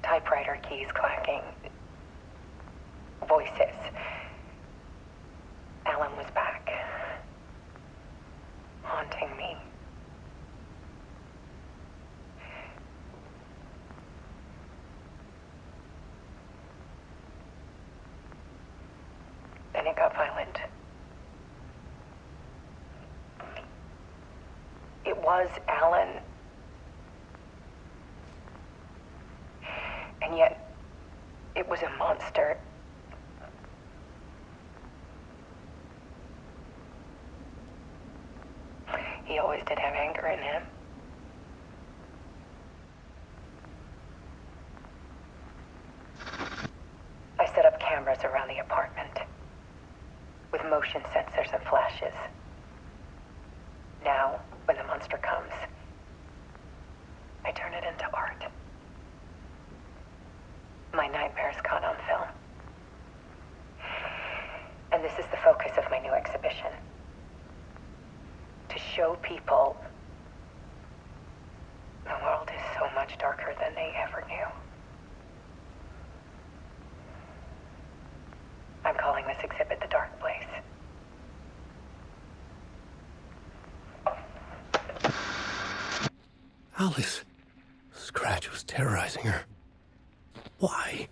Typewriter keys clacking. Voices. Alan was back. Haunting me. Then it got violent. It was Alan. And yet, it was a monster. He always did have anger in him. I set up cameras around the apartment with motion sensors and flashes. Now, when the monster comes, I turn it into art. My nightmare they ever knew. I'm calling this exhibit the Dark Place. Alice. Scratch was terrorizing her. Why?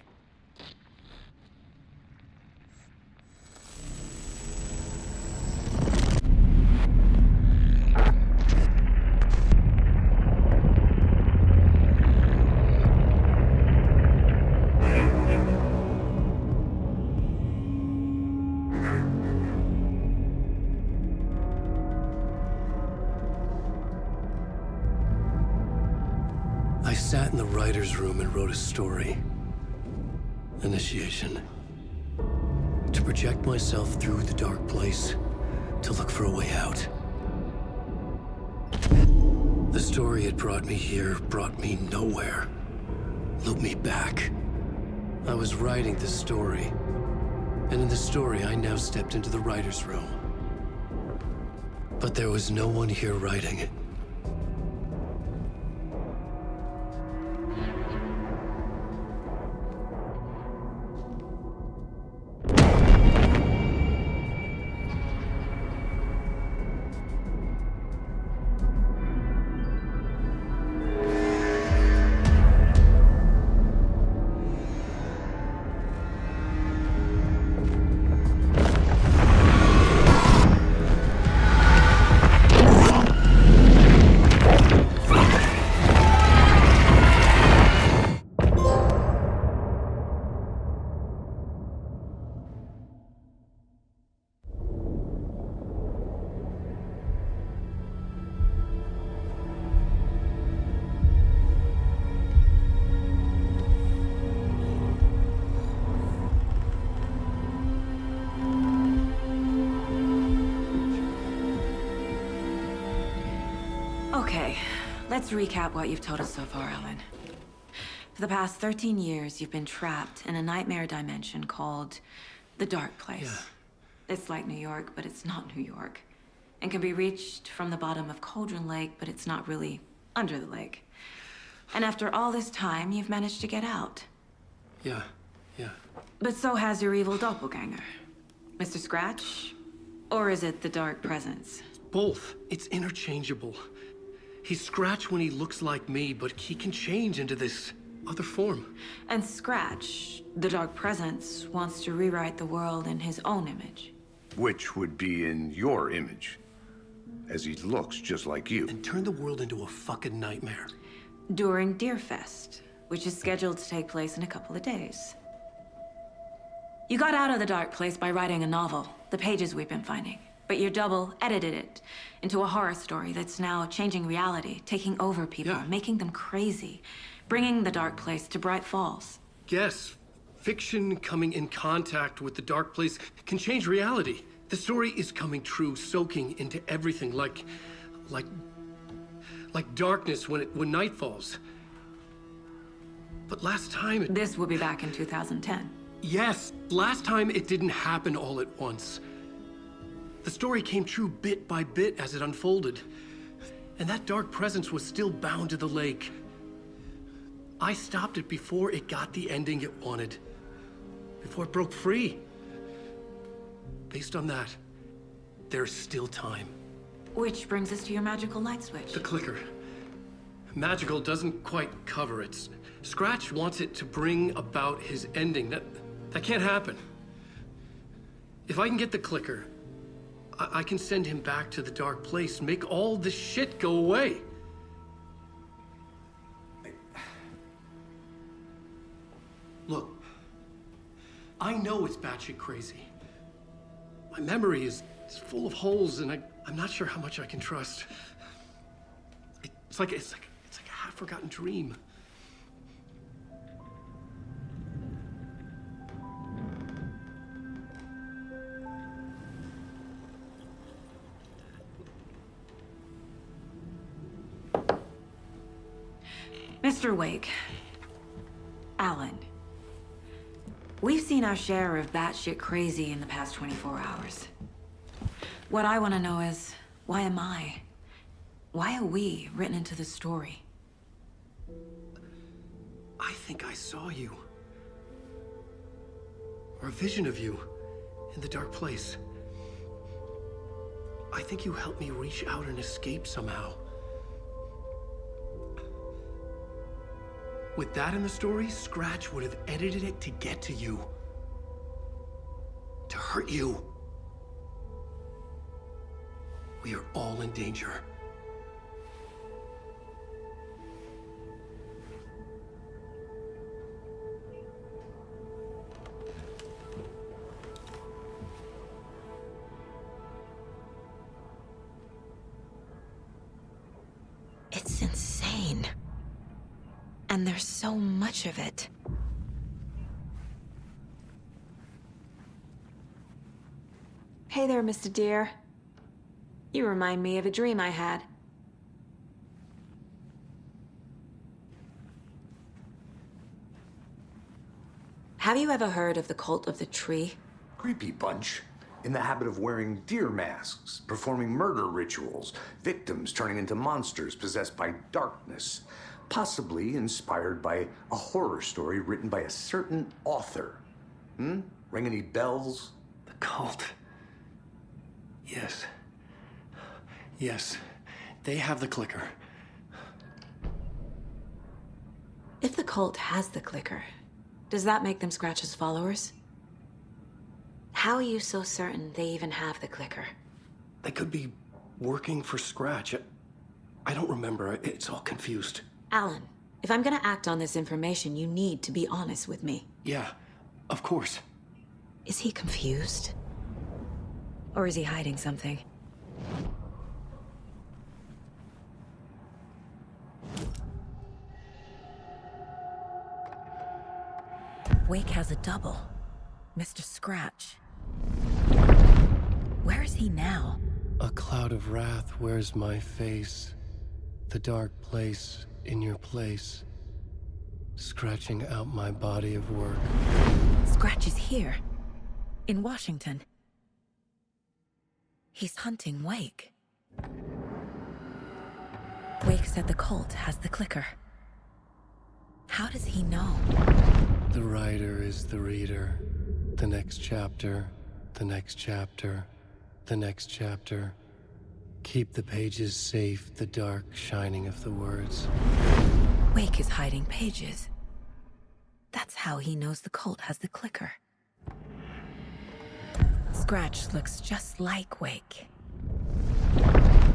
I sat in the writer's room and wrote a story. Initiation. To project myself through the dark place, to look for a way out. The story had brought me here, brought me nowhere. Looped me back. I was writing the story. And in the story, I now stepped into the writer's room. But there was no one here writing it. Okay, let's recap what you've told us so far, Alan. For the past 13 years, you've been trapped in a nightmare dimension called the Dark Place. Yeah. It's like New York, but it's not New York. And can be reached from the bottom of Cauldron Lake, but it's not really under the lake. And after all this time, you've managed to get out. Yeah. But so has your evil doppelganger. Mr. Scratch? Or is it the Dark Presence? Both. It's interchangeable. He's Scratch when he looks like me, but he can change into this other form. And Scratch, the Dark Presence, wants to rewrite the world in his own image. Which would be in your image, as he looks just like you. And turn the world into a fucking nightmare. During Deerfest, which is scheduled to take place in a couple of days. You got out of the Dark Place by writing a novel, the pages we've been finding. But your double edited it into a horror story that's now changing reality, taking over people, making them crazy, bringing the Dark Place to Bright Falls. Yes, fiction coming in contact with the Dark Place can change reality. The story is coming true, soaking into everything like darkness when night falls. But last time This will be back in 2010. Yes, last time it didn't happen all at once. The story came true bit by bit as it unfolded. And that dark presence was still bound to the lake. I stopped it before it got the ending it wanted. Before it broke free. Based on that, there's still time. Which brings us to your magical light switch. The clicker. Magical doesn't quite cover it. Scratch wants it to bring about his ending. That can't happen. If I can get the clicker, I can send him back to the Dark Place, make all this shit go away. Look, I know it's batshit crazy. My memory is full of holes, and I'm not sure how much I can trust. It's like a half-forgotten dream. Mr. Wake, Alan, we've seen our share of batshit crazy in the past 24 hours. What I want to know is, why am I? Why are we written into the story? think I saw you. Or a vision of you in the dark place. I think you helped me reach out and escape somehow. With that in the story, Scratch would have edited it to get to you. To hurt you. We are all in danger. It's insane. And there's so much of it. Hey there, Mr. Deer. You remind me of a dream I had. Have you ever heard of the Cult of the Tree? Creepy bunch. In the habit of wearing deer masks, performing murder rituals, victims turning into monsters possessed by darkness. Possibly inspired by a horror story written by a certain author. Ring any bells? The cult. Yes. Yes. They have the clicker. If the cult has the clicker, does that make them Scratch's followers? How are you so certain they even have the clicker? They could be working for Scratch. I don't remember. It's all confused. Alan, if I'm gonna act on this information, you need to be honest with me. Yeah, of course. Is he confused? Or is he hiding something? Wake has a double. Mr. Scratch. Where is he now? A cloud of wrath wears my face. The dark place in your place. Scratching out my body of work. Scratch is here. In Washington. He's hunting Wake. Wake said the cult has the clicker. How does he know? The writer is the reader. The next chapter, the next chapter, the next chapter. Keep the pages safe, the dark shining of the words. Wake is hiding pages. That's how he knows the cult has the clicker. Scratch looks just like Wake.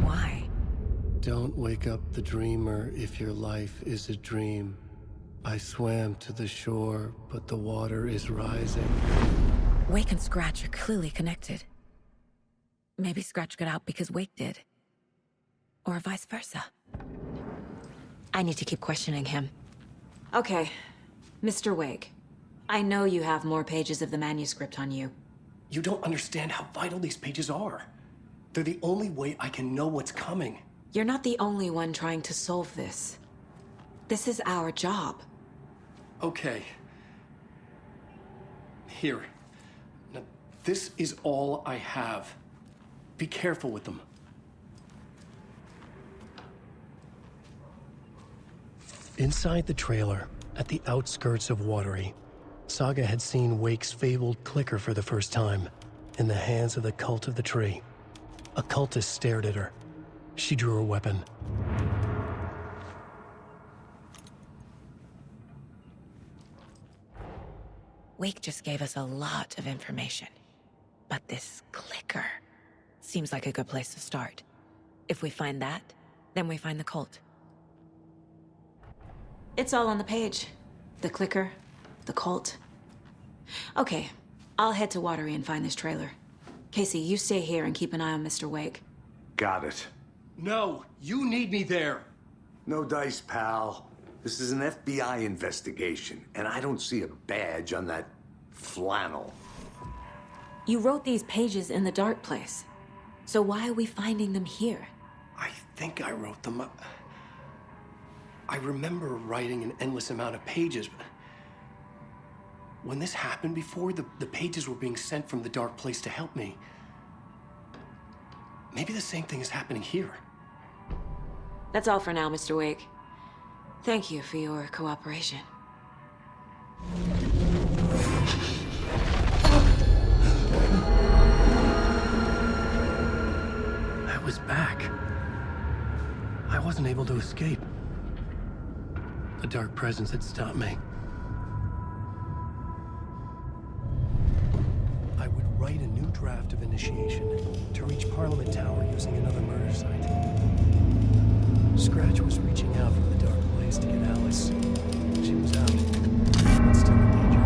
Why? Don't wake up the dreamer if your life is a dream. I swam to the shore, but the water is rising. Wake and Scratch are clearly connected. Maybe Scratch got out because Wake did. Or vice versa. I need to keep questioning him. Okay, Mr. Wake. I know you have more pages of the manuscript on you. You don't understand how vital these pages are. They're the only way I can know what's coming. You're not the only one trying to solve this. This is our job. Okay. Here. Now, this is all I have. Be careful with them. Inside the trailer, at the outskirts of Watery, Saga had seen Wake's fabled clicker for the first time, in the hands of the Cult of the Tree. A cultist stared at her. She drew her weapon. Wake just gave us a lot of information. But this clicker seems like a good place to start. If we find that, then we find the cult. It's all on the page. The clicker, the cult. Okay, I'll head to Watery and find this trailer. Casey, you stay here and keep an eye on Mr. Wake. Got it. No, you need me there. No dice, pal. This is an FBI investigation, and I don't see a badge on that flannel. You wrote these pages in the dark place. So why are we finding them here? I think I wrote them. I remember writing an endless amount of pages, but when this happened before, the pages were being sent from the dark place to help me. Maybe the same thing is happening here. That's all for now, Mr. Wake. Thank you for your cooperation. was back. I wasn't able to escape. A dark presence had stopped me. I would write a new draft of initiation to reach Parliament Tower using another murder site. Scratch was reaching out from the dark place to get Alice. She was out, but still in danger.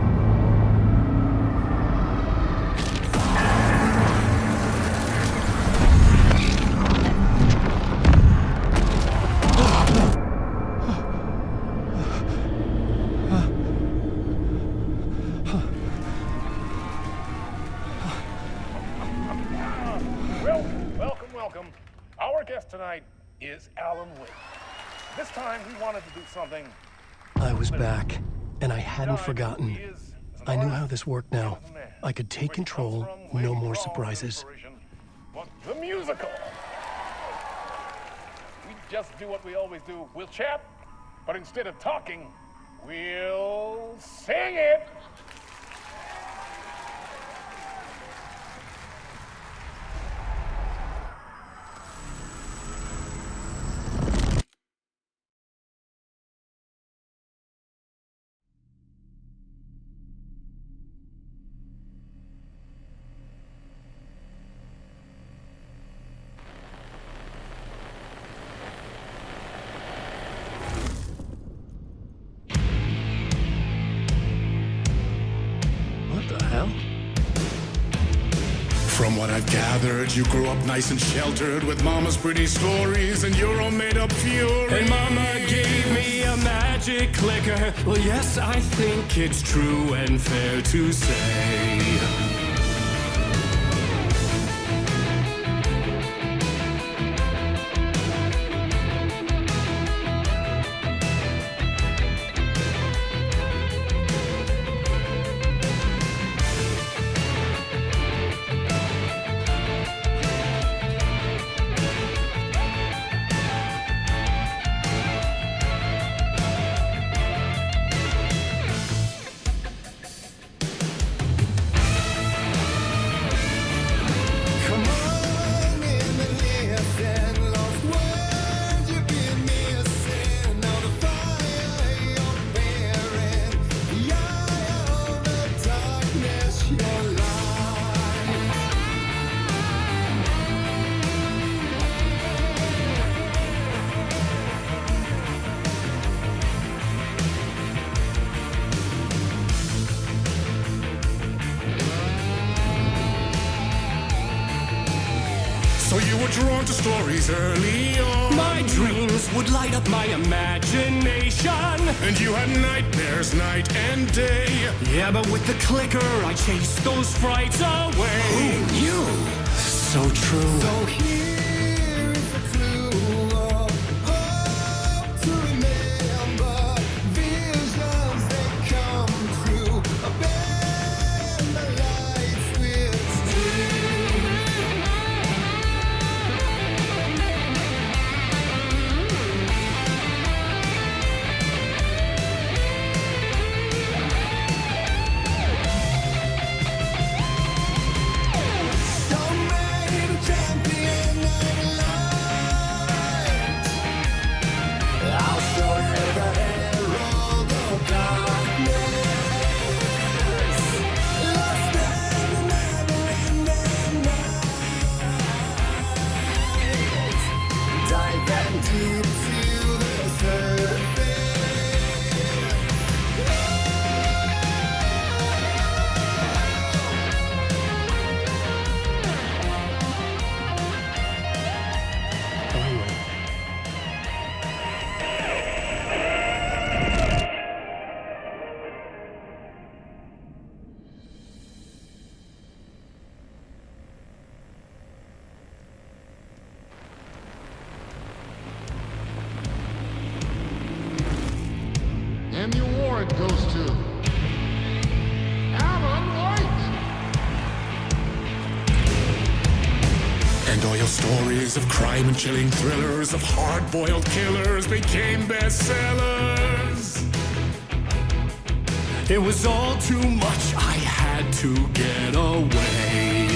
Welcome. Our guest tonight is Alan Wake. This time he wanted to do something. I was back, and I hadn't forgotten. I knew how this worked now. I could take control, no more surprises. But the musical. We just do what we always do. We'll chat, but instead of talking, we'll sing it. From what I've gathered, you grew up nice and sheltered with Mama's pretty stories and your own made-up fury. And Mama gave me a magic clicker. Well, yes, I think it's true and fair to say. So you were drawn to stories early on. My dreams would light up my imagination. And you had nightmares night and day. Yeah, but with the clicker, I chased those frights away. Who knew? So true. So here is a clue of hope to remember. Visions that come true. Abandon the lights with steel. And the award goes to Alan White. And all your stories of crime and chilling thrillers of hard-boiled killers became bestsellers. It was all too much, I had to get away.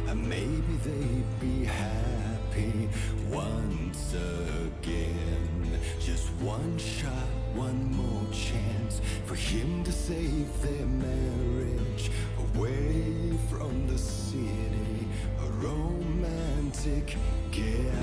and maybe they'd be happy once again. Just one shot, one more chance for him to save their marriage away from the city, a romantic getaway.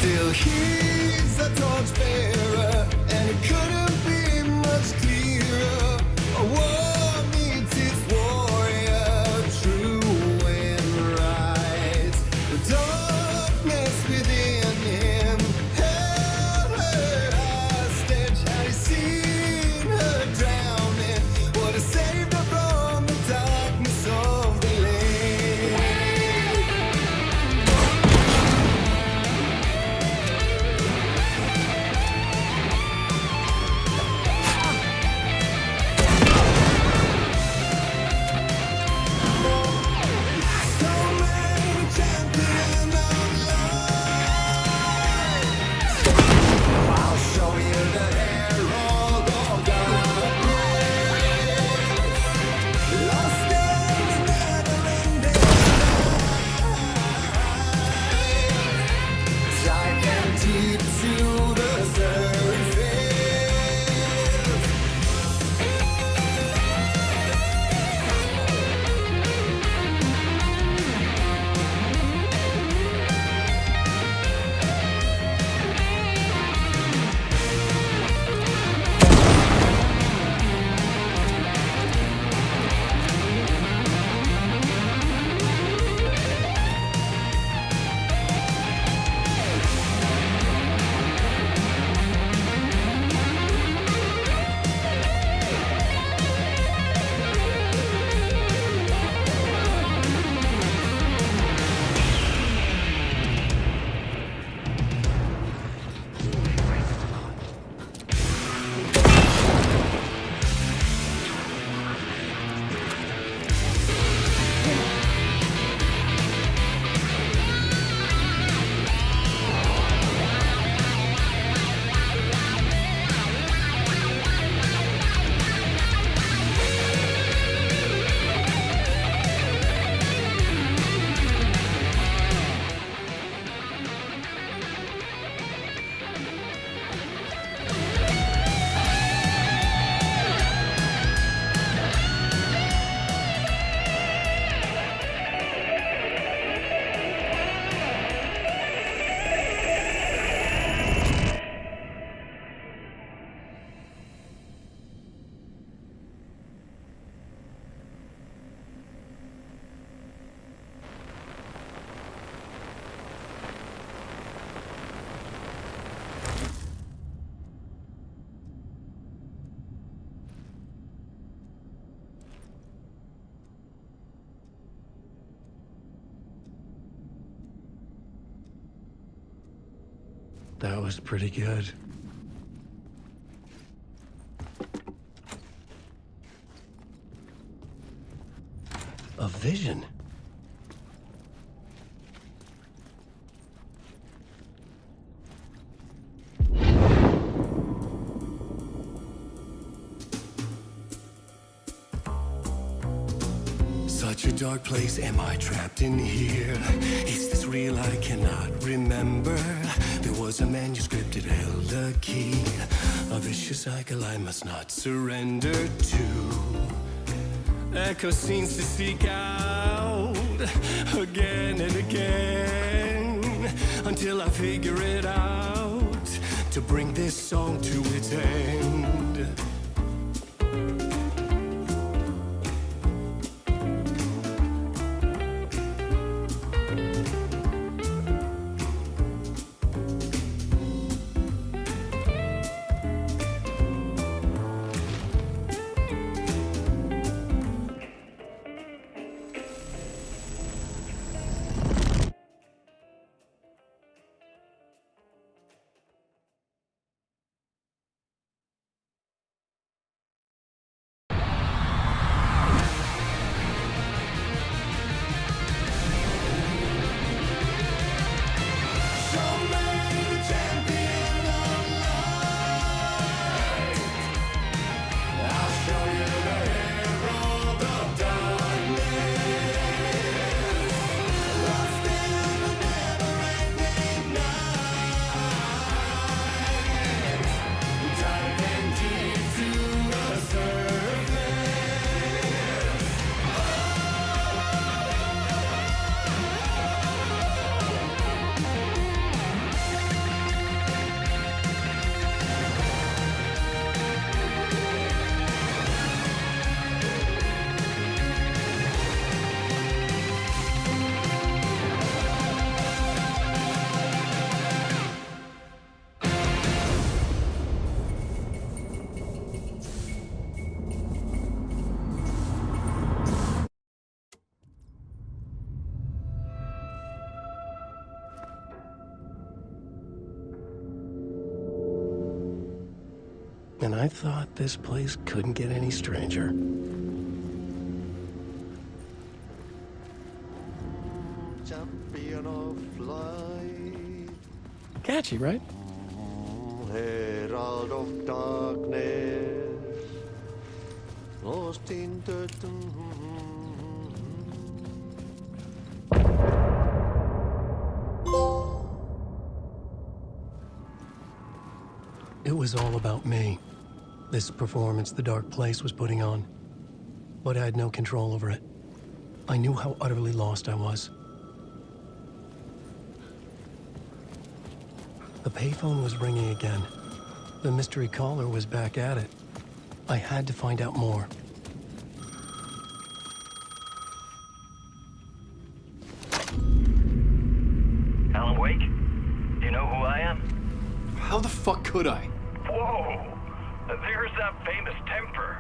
Still, he's a torchbearer, and it couldn't be much clearer. A war meets its warrior, true and right. The darkness within him held her hostage. Had he seen her drowning, would have saved her from the darkness of the lake. I'll show you the herald of darkness, lost in the never-ending night. Dive in deep to the surface. That was pretty good. A vision. Such a dark place, am I trapped in here? Is this real? I cannot remember. There was a manuscript, it held a key. A vicious cycle I must not surrender to. Echo scenes to seek out again and again, until I figure it out, to bring this song to its end. And I thought this place couldn't get any stranger. Champion of light, Catchy, right? herald of darkness, lost in the... It was all about me. This performance the dark place was putting on. But I had no control over it. I knew how utterly lost I was. The payphone was ringing again. The mystery caller was back at it. I had to find out more. Alan Wake? Do you know who I am? How the fuck could I? Whoa! There's that famous temper.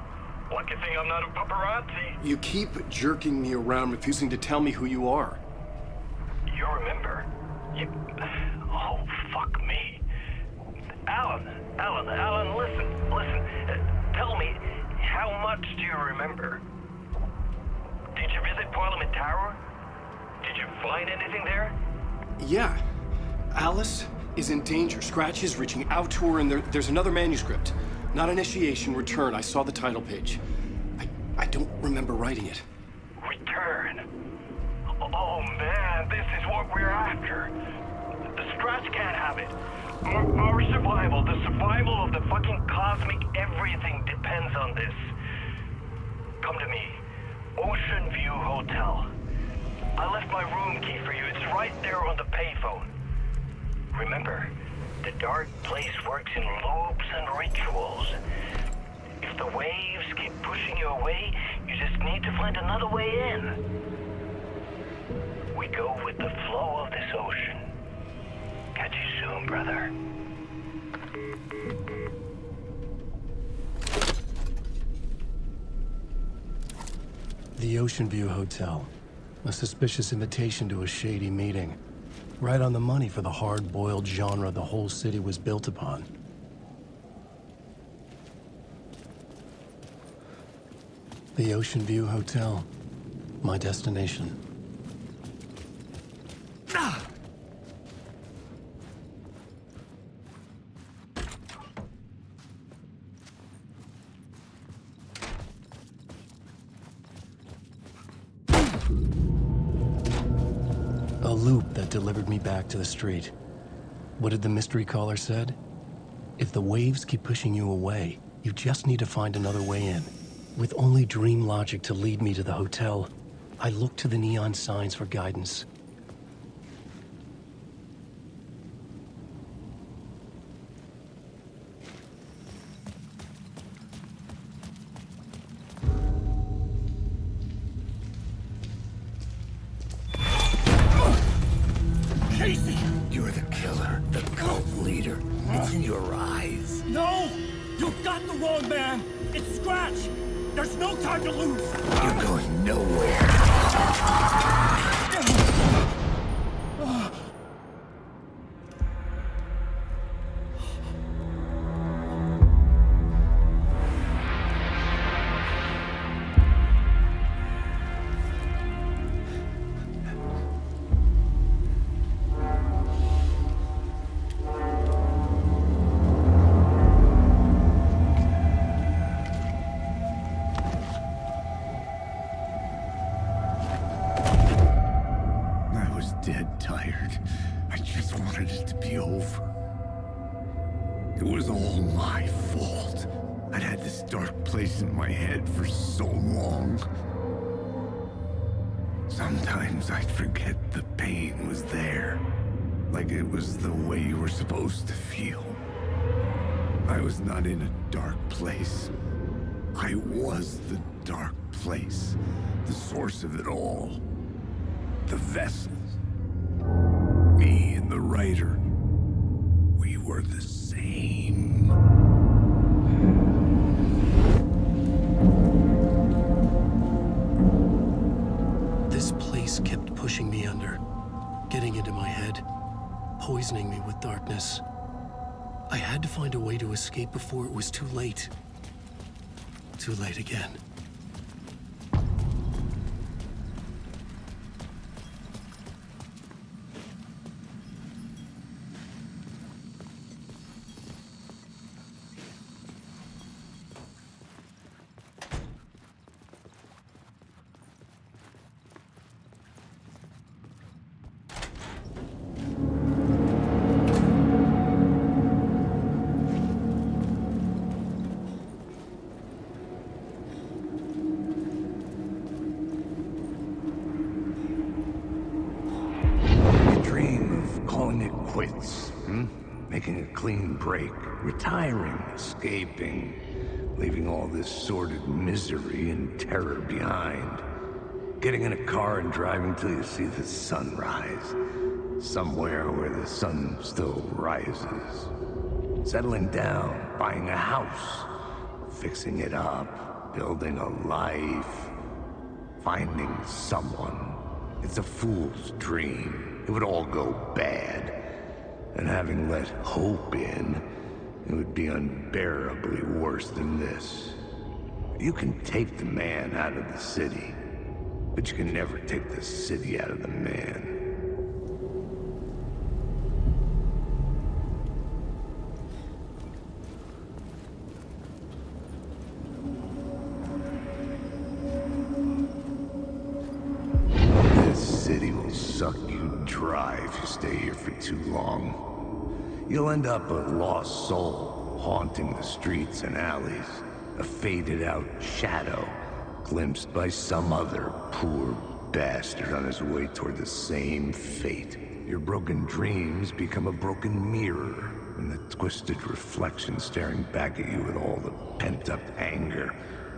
Lucky thing I'm not a paparazzi. You keep jerking me around, refusing to tell me who you are. You remember? Oh, fuck me. Alan, listen. Tell me, how much do you remember? Did you visit Parliament Tower? Did you find anything there? Yeah. Alice is in danger. Scratch is reaching out to her, and there's another manuscript. Not initiation, return. I saw the title page. I don't remember writing it. Return? Oh man, this is what we're after. The Scratch can't have it. Our survival, the survival of the fucking cosmic everything depends on this. Come to me. Ocean View Hotel. I left my room key for you. It's right there on the payphone. Remember, the dark place works in loops and rituals. If the waves keep pushing you away, you just need to find another way in. We go with the flow of this ocean. Catch you soon, brother. The Ocean View Hotel. A suspicious invitation to a shady meeting. Right on the money for the hard-boiled genre the whole city was built upon. The Ocean View Hotel. My destination. A loop that delivered me back to the street. What did the mystery caller said? If the waves keep pushing you away, you just need to find another way in. With only dream logic to lead me to the hotel, I looked to the neon signs for guidance. Casey! You're the killer, the cult leader. It's in your eyes. No! You've got the wrong man! It's Scratch! There's no time to lose! You're going nowhere. Dead tired. I just wanted it to be over. It was all my fault. I'd had this dark place in my head for so long. Sometimes I'd forget the pain was there. Like it was the way you were supposed to feel. I was not in a dark place. I was the dark place. The source of it all. The vessel. Me and the writer, we were the same. This place kept pushing me under, getting into my head, poisoning me with darkness. I had to find a way to escape before it was too late. Too late again. Making a clean break, retiring, escaping, leaving all this sordid misery and terror behind. Getting in a car and driving till you see the sun rise, somewhere where the sun still rises. Settling down, buying a house, fixing it up, building a life, finding someone. It's a fool's dream. It would all go bad. And having let hope in, it would be unbearably worse than this. You can take the man out of the city, but you can never take the city out of the man. This city will suck you dry if you stay here for too long. You'll end up a lost soul, haunting the streets and alleys. A faded-out shadow, glimpsed by some other poor bastard on his way toward the same fate. Your broken dreams become a broken mirror, and the twisted reflection staring back at you with all the pent-up anger,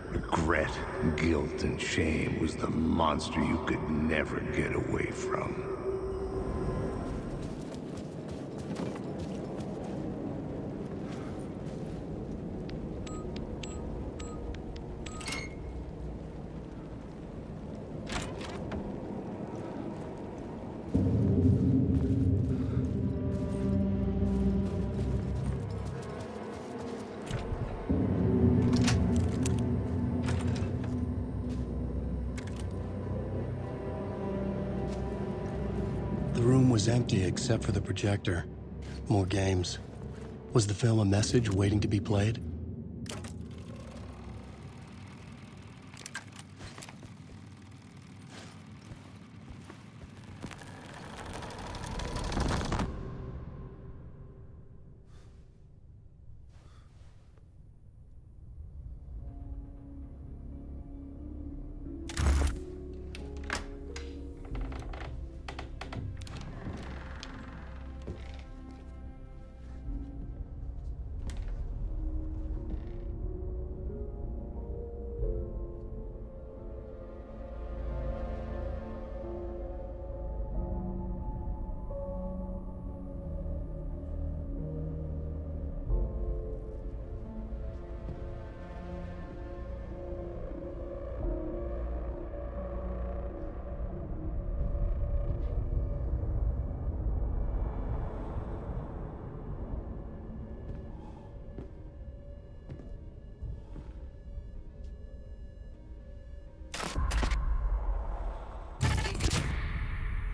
regret, guilt, and shame was the monster you could never get away from. The room was empty except for the projector. More games. Was the film a message waiting to be played?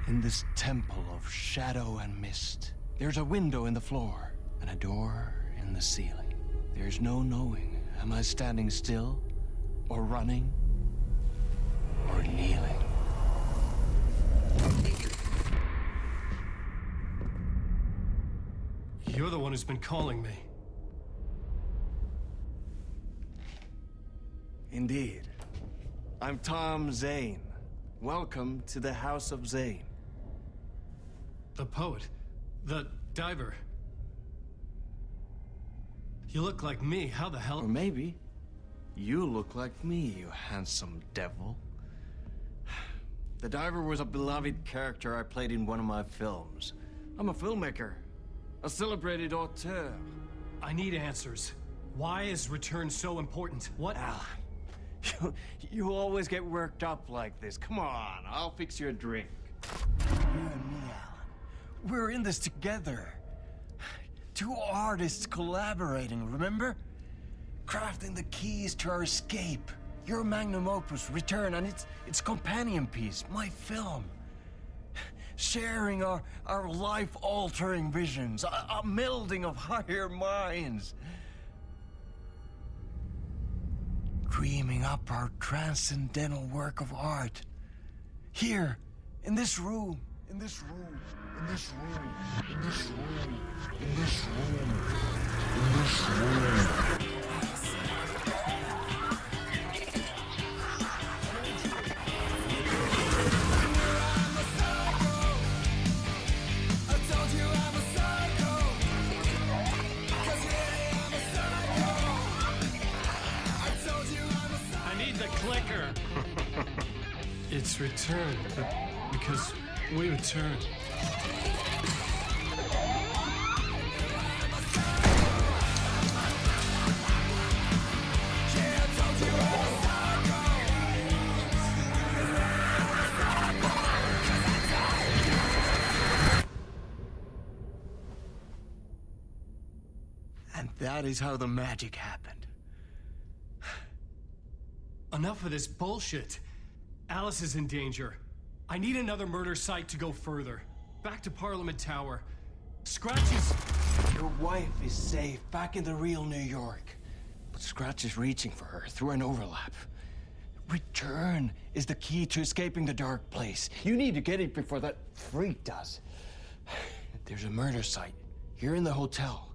In this temple of shadow and mist, there's a window in the floor and a door in the ceiling. There's no knowing, am I standing still, or running, or kneeling? You're the one who's been calling me. Indeed. I'm Tom Zane. Welcome to the House of Zane. The poet. The diver. You look like me. How the hell? Or maybe you look like me, you handsome devil. The diver was a beloved character I played in one of my films. I'm a filmmaker, a celebrated auteur. I need answers. Why is Return so important? What? Alan, you always get worked up like this. Come on, I'll fix you a drink. You and me, Alan. We're in this together. Two artists collaborating, remember? Crafting the keys to our escape. Your magnum opus, Return, and its companion piece, my film. Sharing our life-altering visions, a melding of higher minds. Dreaming up our transcendental work of art. Here, in this room, in this room, in this room, in this room, in this room, in this room. Clicker. It's returned, but because we return. And that is how the magic happened. Enough of this bullshit. Alice is in danger. I need another murder site to go further. Back to Parliament Tower. Scratch is... Your wife is safe, back in the real New York. But Scratch is reaching for her through an overlap. Return is the key to escaping the dark place. You need to get it before that freak does. There's a murder site here in the hotel.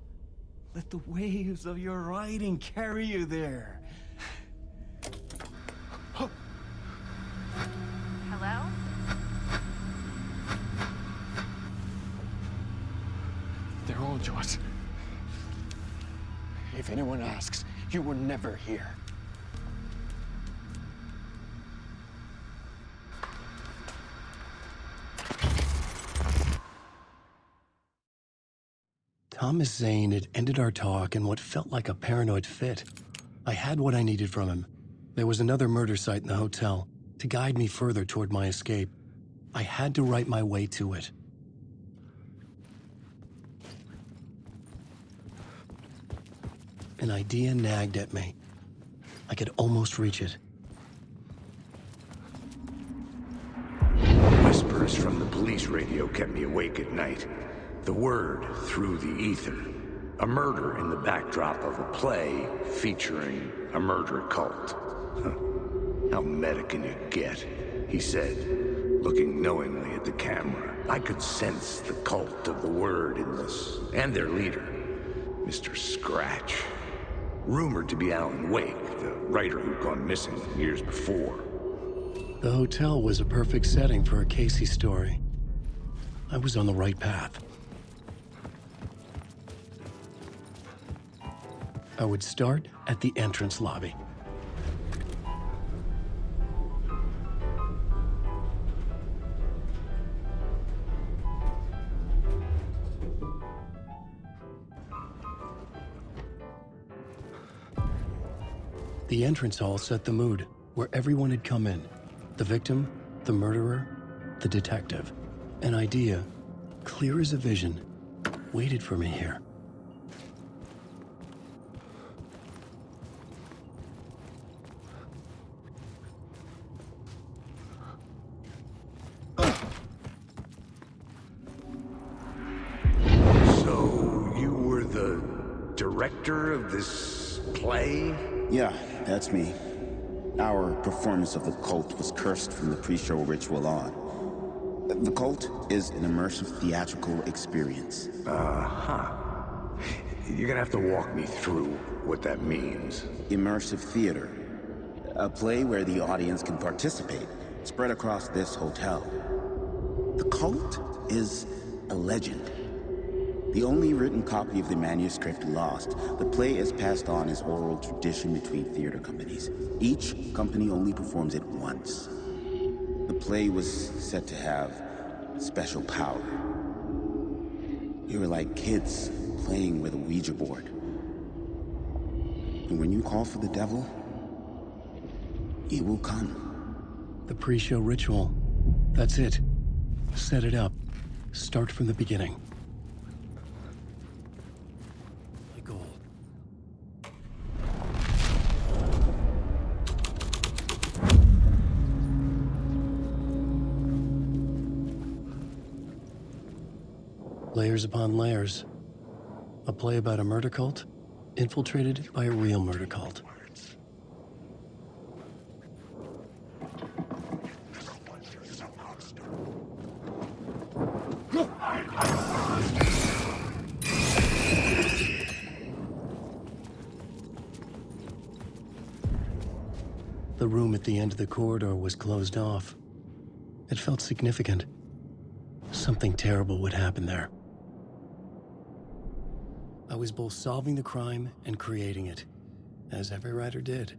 Let the waves of your writing carry you there. Hello? They're all yours. If anyone asks, you were never here. Thomas Zane had ended our talk in what felt like a paranoid fit. I had what I needed from him. There was another murder site in the hotel to guide me further toward my escape. I had to write my way to it. An idea nagged at me. I could almost reach it. Whispers from the police radio kept me awake at night. The word through the ether. A murder in the backdrop of a play featuring a murder cult. How meta can you get? He said, looking knowingly at the camera. I could sense the cult of the word in this, and their leader, Mr. Scratch. Rumored to be Alan Wake, the writer who'd gone missing years before. The hotel was a perfect setting for a Casey story. I was on the right path. I would start at the entrance lobby. The entrance hall set the mood, where everyone had come in. The victim, the murderer, the detective. An idea, clear as a vision, waited for me here. So, you were the director of this play? Yeah, that's me. Our performance of the cult was cursed from the pre-show ritual on. The cult is an immersive theatrical experience. Uh-huh. You're gonna have to walk me through what that means. Immersive theater. A play where the audience can participate, spread across this hotel. The cult is a legend. The only written copy of the manuscript lost, the play is passed on as oral tradition between theater companies. Each company only performs it once. The play was said to have special power. We were like kids playing with a Ouija board. And when you call for the devil, he will come. The pre-show ritual. That's it. Set it up. Start from the beginning. Layers upon layers. A play about a murder cult, infiltrated by a real murder cult. The room at the end of the corridor was closed off. It felt significant. Something terrible would happen there. I was both solving the crime and creating it, as every writer did.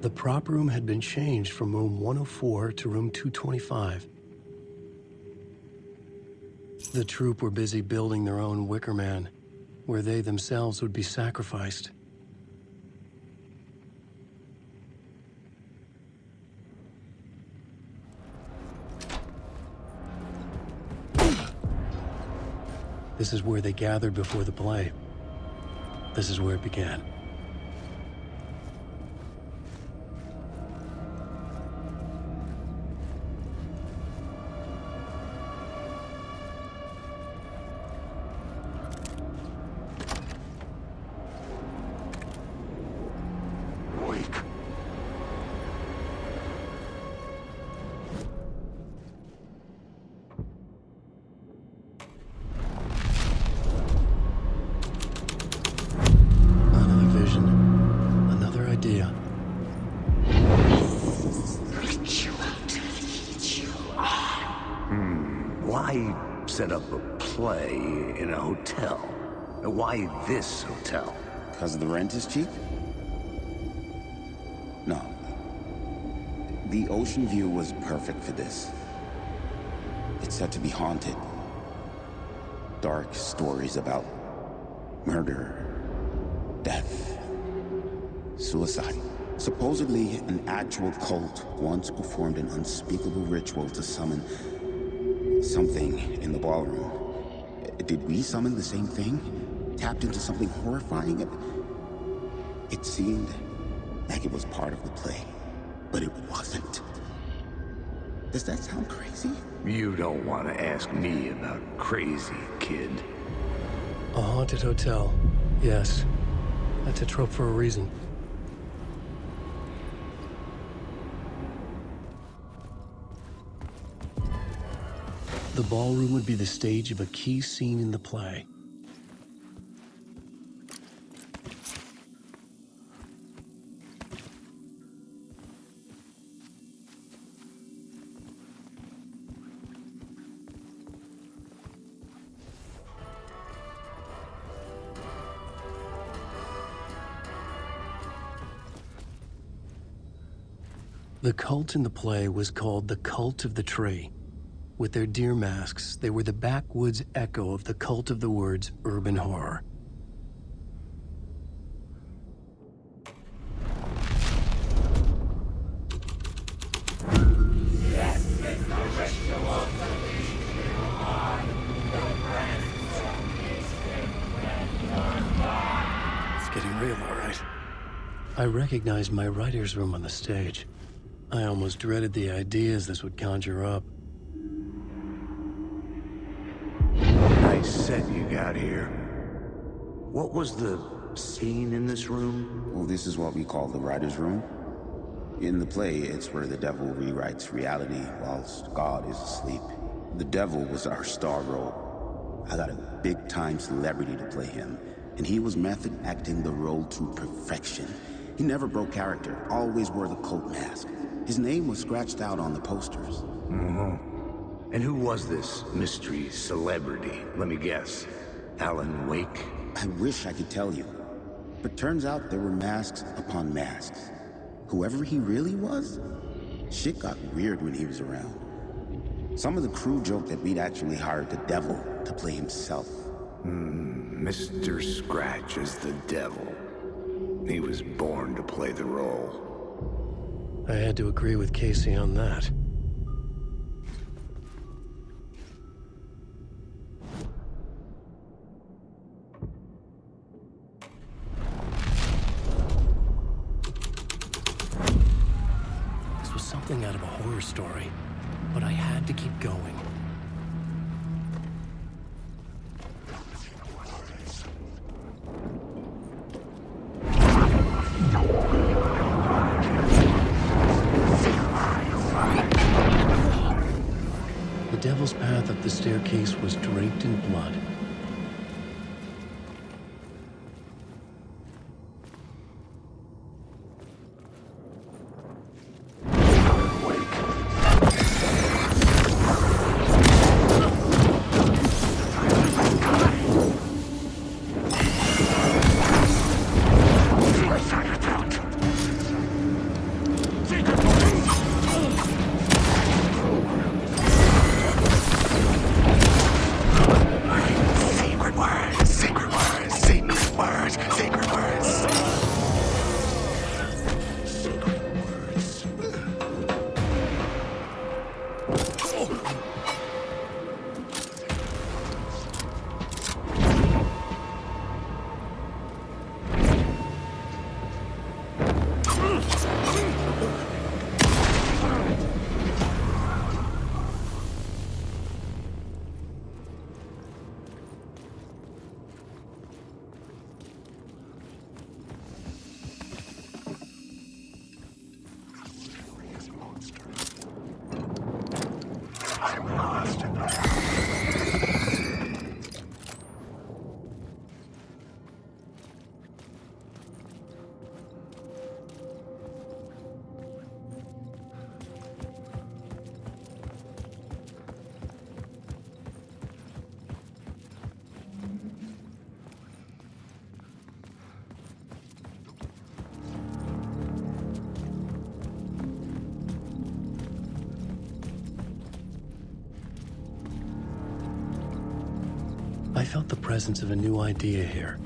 The prop room had been changed from room 104 to room 225. The troupe were busy building their own Wicker Man, where they themselves would be sacrificed. This is where they gathered before the play. This is where it began. Set up a play in a hotel. Why this hotel? Because the rent is cheap? No. The ocean view was perfect for this. It's said to be haunted. Dark stories about murder, death, suicide. Supposedly, an actual cult once performed an unspeakable ritual to summon something in the ballroom. Did we summon the same thing? Tapped into something horrifying? It seemed like it was part of the play, but it wasn't. Does that sound crazy? You don't want to ask me about crazy, kid. A haunted hotel. Yes. That's a trope for a reason. The ballroom would be the stage of a key scene in the play. The cult in the play was called the Cult of the Tree. With their deer masks, they were the backwoods echo of the cult of the word's urban horror. It's getting real, all right. I recognized my writer's room on the stage. I almost dreaded the ideas this would conjure up. Nice set you got here. What was the scene in this room? Well, this is what we call the writer's room. In the play, it's where the devil rewrites reality whilst God is asleep. The devil was our star role. I got a big-time celebrity to play him, and he was method acting the role to perfection. He never broke character, always wore the cult mask. His name was scratched out on the posters. Mm-hmm. And who was this mystery celebrity? Let me guess. Alan Wake? I wish I could tell you. But turns out there were masks upon masks. Whoever he really was, shit got weird when he was around. Some of the crew joked that we'd actually hired the devil to play himself. Mr. Scratch is the devil. He was born to play the role. I had to agree with Casey on that. story, but I had to keep going. The devil's path up the staircase was draped in blood. I felt the presence of a new idea here.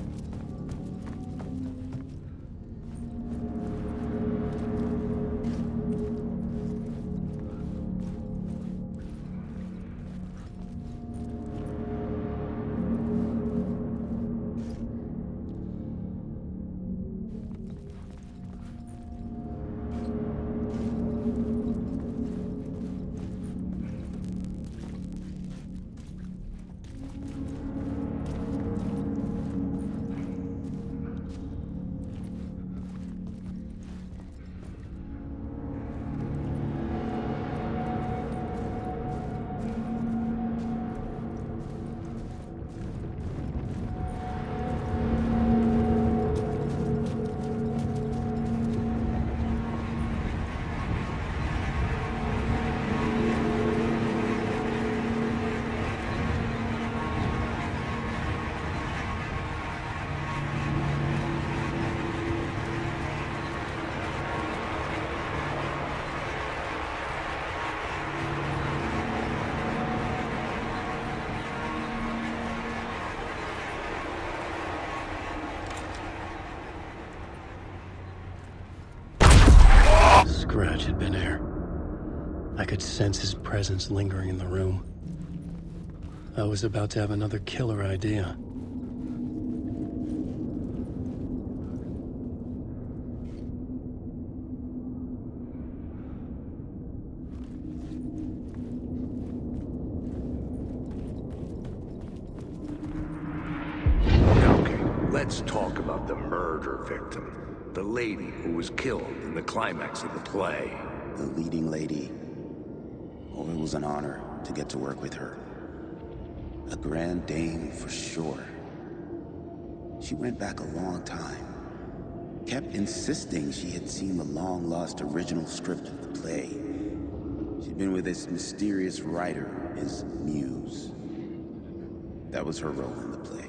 Scratch had been here. I could sense his presence lingering in the room. I was about to have another killer idea. Okay, let's talk about the murder victim. The lady who was killed in the climax of the play. The leading lady. Oh, it was an honor to get to work with her. A grand dame for sure. She went back a long time. Kept insisting she had seen the long-lost original script of the play. She'd been with this mysterious writer, his muse. That was her role in the play.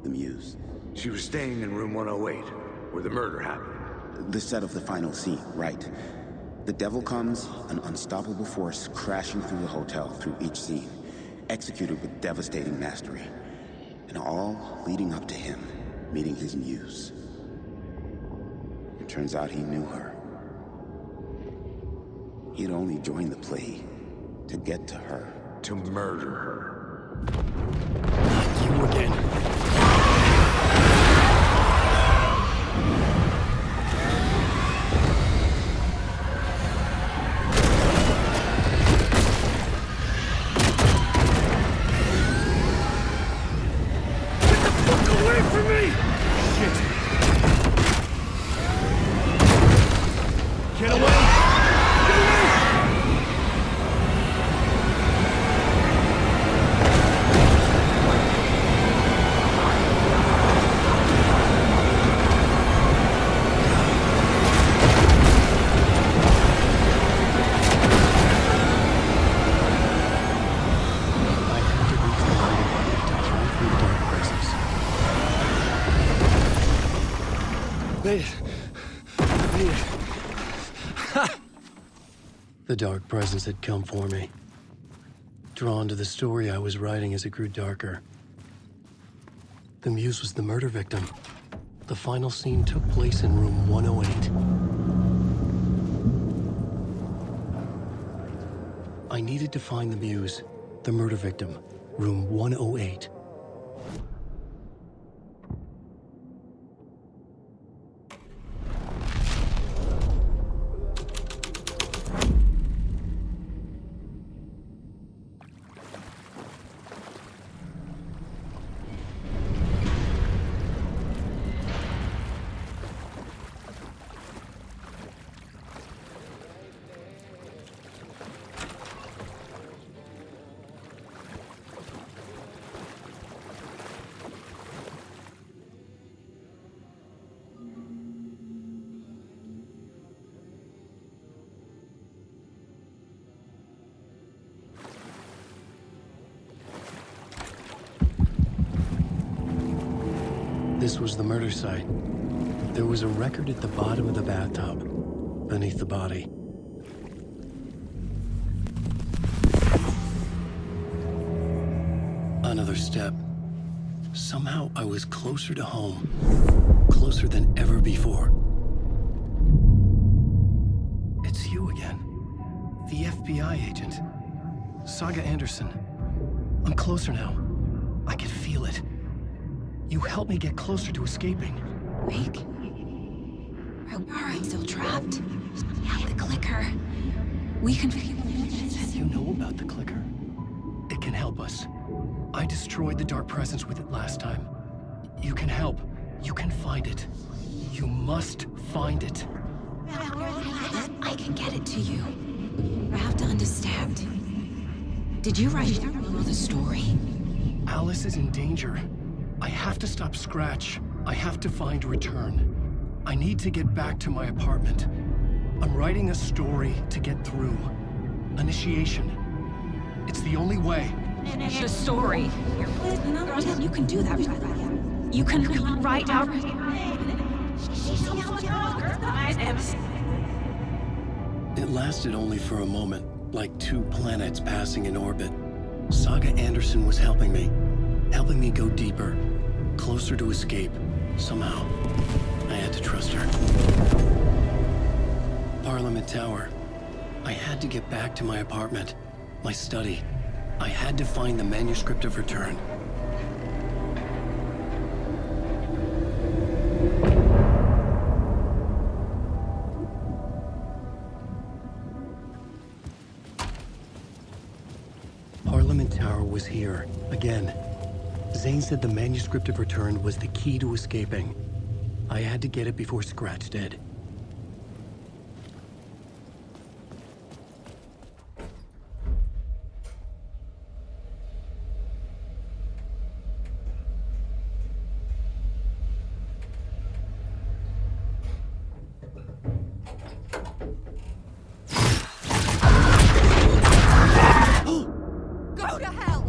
The muse. She was staying in room 108. Where the murder happened. The set of the final scene, right. The devil comes, an unstoppable force crashing through the hotel through each scene, executed with devastating mastery, and all leading up to him meeting his muse. It turns out he knew her. He'd only joined the play to get to her. To murder her. You again. Made it. Made it. The dark presence had come for me. Drawn to the story I was writing as it grew darker. The muse was the murder victim. The final scene took place in room 108. I needed to find the muse, the murder victim, room 108. This was the murder site. There was a record at the bottom of the bathtub, beneath the body. Another step. Somehow I was closer to home. Closer than ever before. It's you again. The FBI agent. Saga Anderson. I'm closer now. I can feel it. You helped me get closer to escaping. Wake? Are you still trapped? Yeah, the clicker. We can... You know about the clicker? It can help us. I destroyed the dark presence with it last time. You can help. You can find it. You must find it. I can get it to you. I have to understand. Did you write the story? Alice is in danger. I have to stop Scratch. I have to find Return. I need to get back to my apartment. I'm writing a story to get through. Initiation. It's the only way. The story. You can do that. You can write out... It lasted only for a moment, like two planets passing in orbit. Saga Anderson was helping me go deeper, closer to escape. Somehow, I had to trust her. Parliament Tower. I had to get back to my apartment, my study. I had to find the manuscript of Return. Parliament Tower was here, again. Zane said the manuscript of Return was the key to escaping. I had to get it before Scratch did. Go to hell!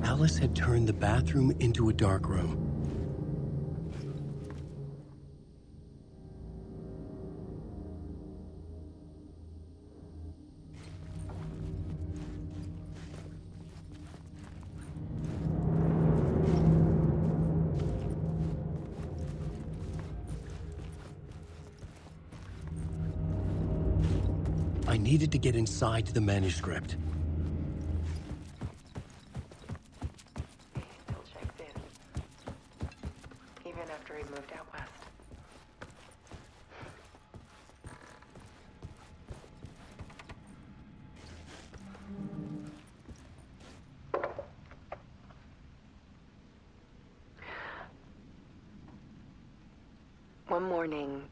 Alice had turned the bathroom into a dark room. I needed to get inside the manuscript. Even after he moved out west. One morning,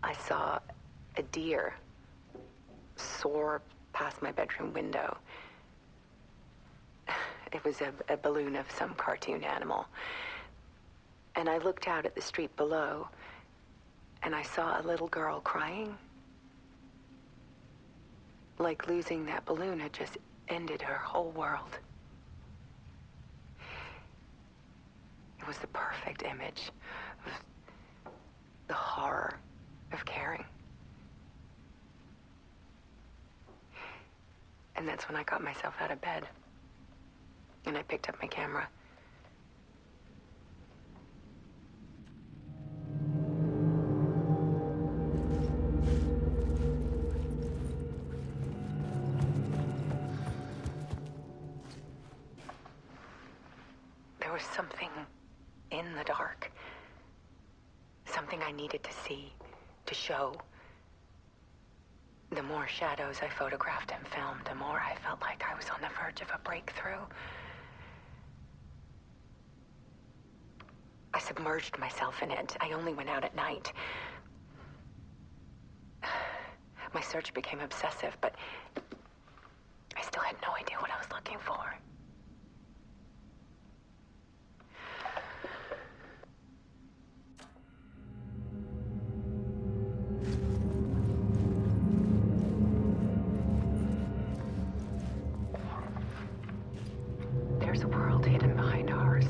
I saw a deer soar past my bedroom window. It was a balloon of some cartoon animal. And I looked out at the street below, and I saw a little girl crying. Like losing that balloon had just ended her whole world. It was the perfect image of the horror of caring. And that's when I got myself out of bed. And I picked up my camera. There was something in the dark. Something I needed to see, to show. The more shadows I photographed and filmed, the more I felt like I was on the verge of a breakthrough. I submerged myself in it. I only went out at night. My search became obsessive, but I still had no idea what I was looking for. There's a world hidden behind ours.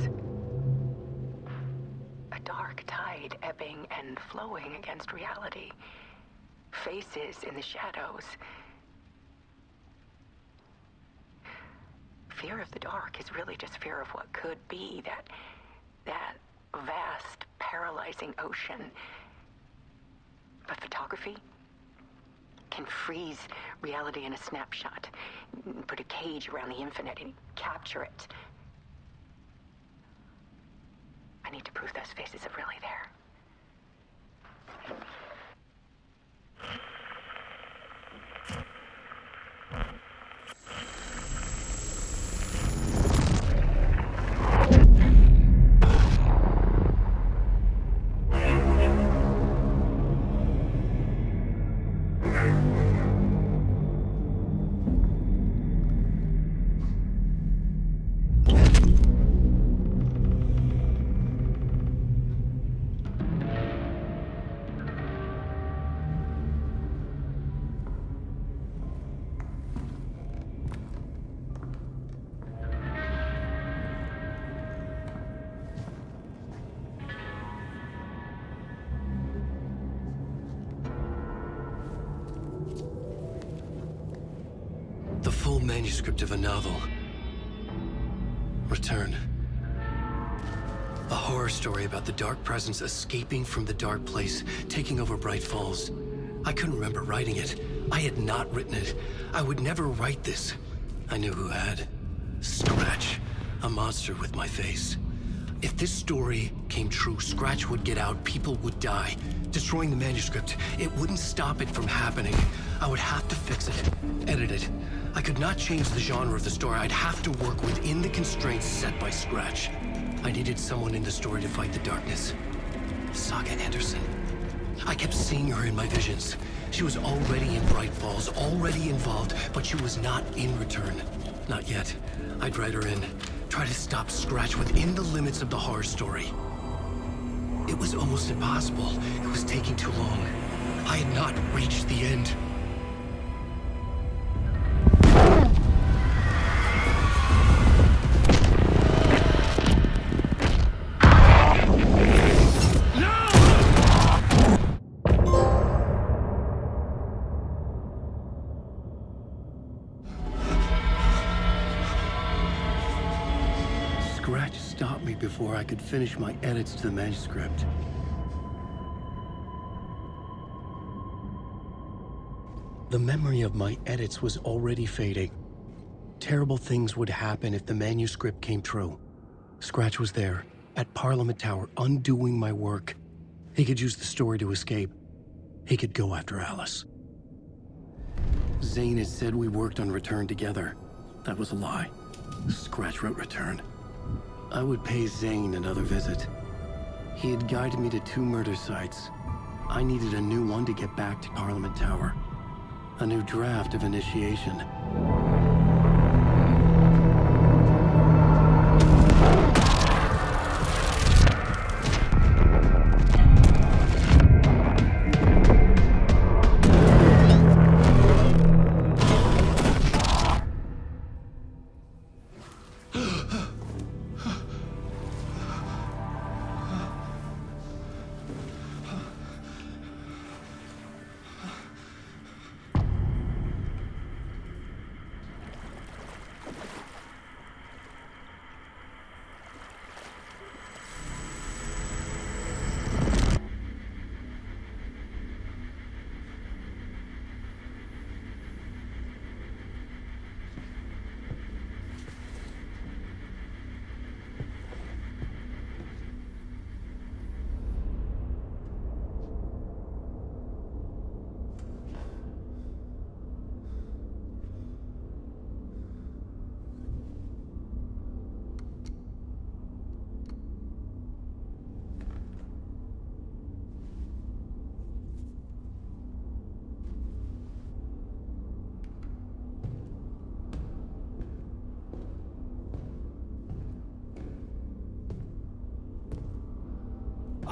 A dark tide ebbing and flowing against reality. Faces in the shadows. Fear of the dark is really just fear of what could be, that vast, paralyzing ocean. But photography can freeze reality in a snapshot, put a cage around the infinite and capture it. I need to prove those faces are really there. The full manuscript of a novel. Return. A horror story about the dark presence escaping from the dark place, taking over Bright Falls. I couldn't remember writing it. I had not written it. I would never write this. I knew who had. Scratch. A monster with my face. If this story came true, Scratch would get out, people would die. Destroying the manuscript, it wouldn't stop it from happening. I would have to fix it, edit it. I could not change the genre of the story. I'd have to work within the constraints set by Scratch. I needed someone in the story to fight the darkness. Saga Anderson. I kept seeing her in my visions. She was already in Bright Falls, already involved, but she was not in Return. Not yet. I'd write her in. Try to stop Scratch within the limits of the horror story. It was almost impossible. It was taking too long. I had not reached the end. Scratch stopped me before I could finish my edits to the manuscript. The memory of my edits was already fading. Terrible things would happen if the manuscript came true. Scratch was there, at Parliament Tower, undoing my work. He could use the story to escape. He could go after Alice. Zane had said we worked on Return together. That was a lie. Scratch wrote Return. I would pay Zane another visit. He had guided me to 2 murder sites. I needed a new one to get back to Parliament Tower. A new draft of Initiation.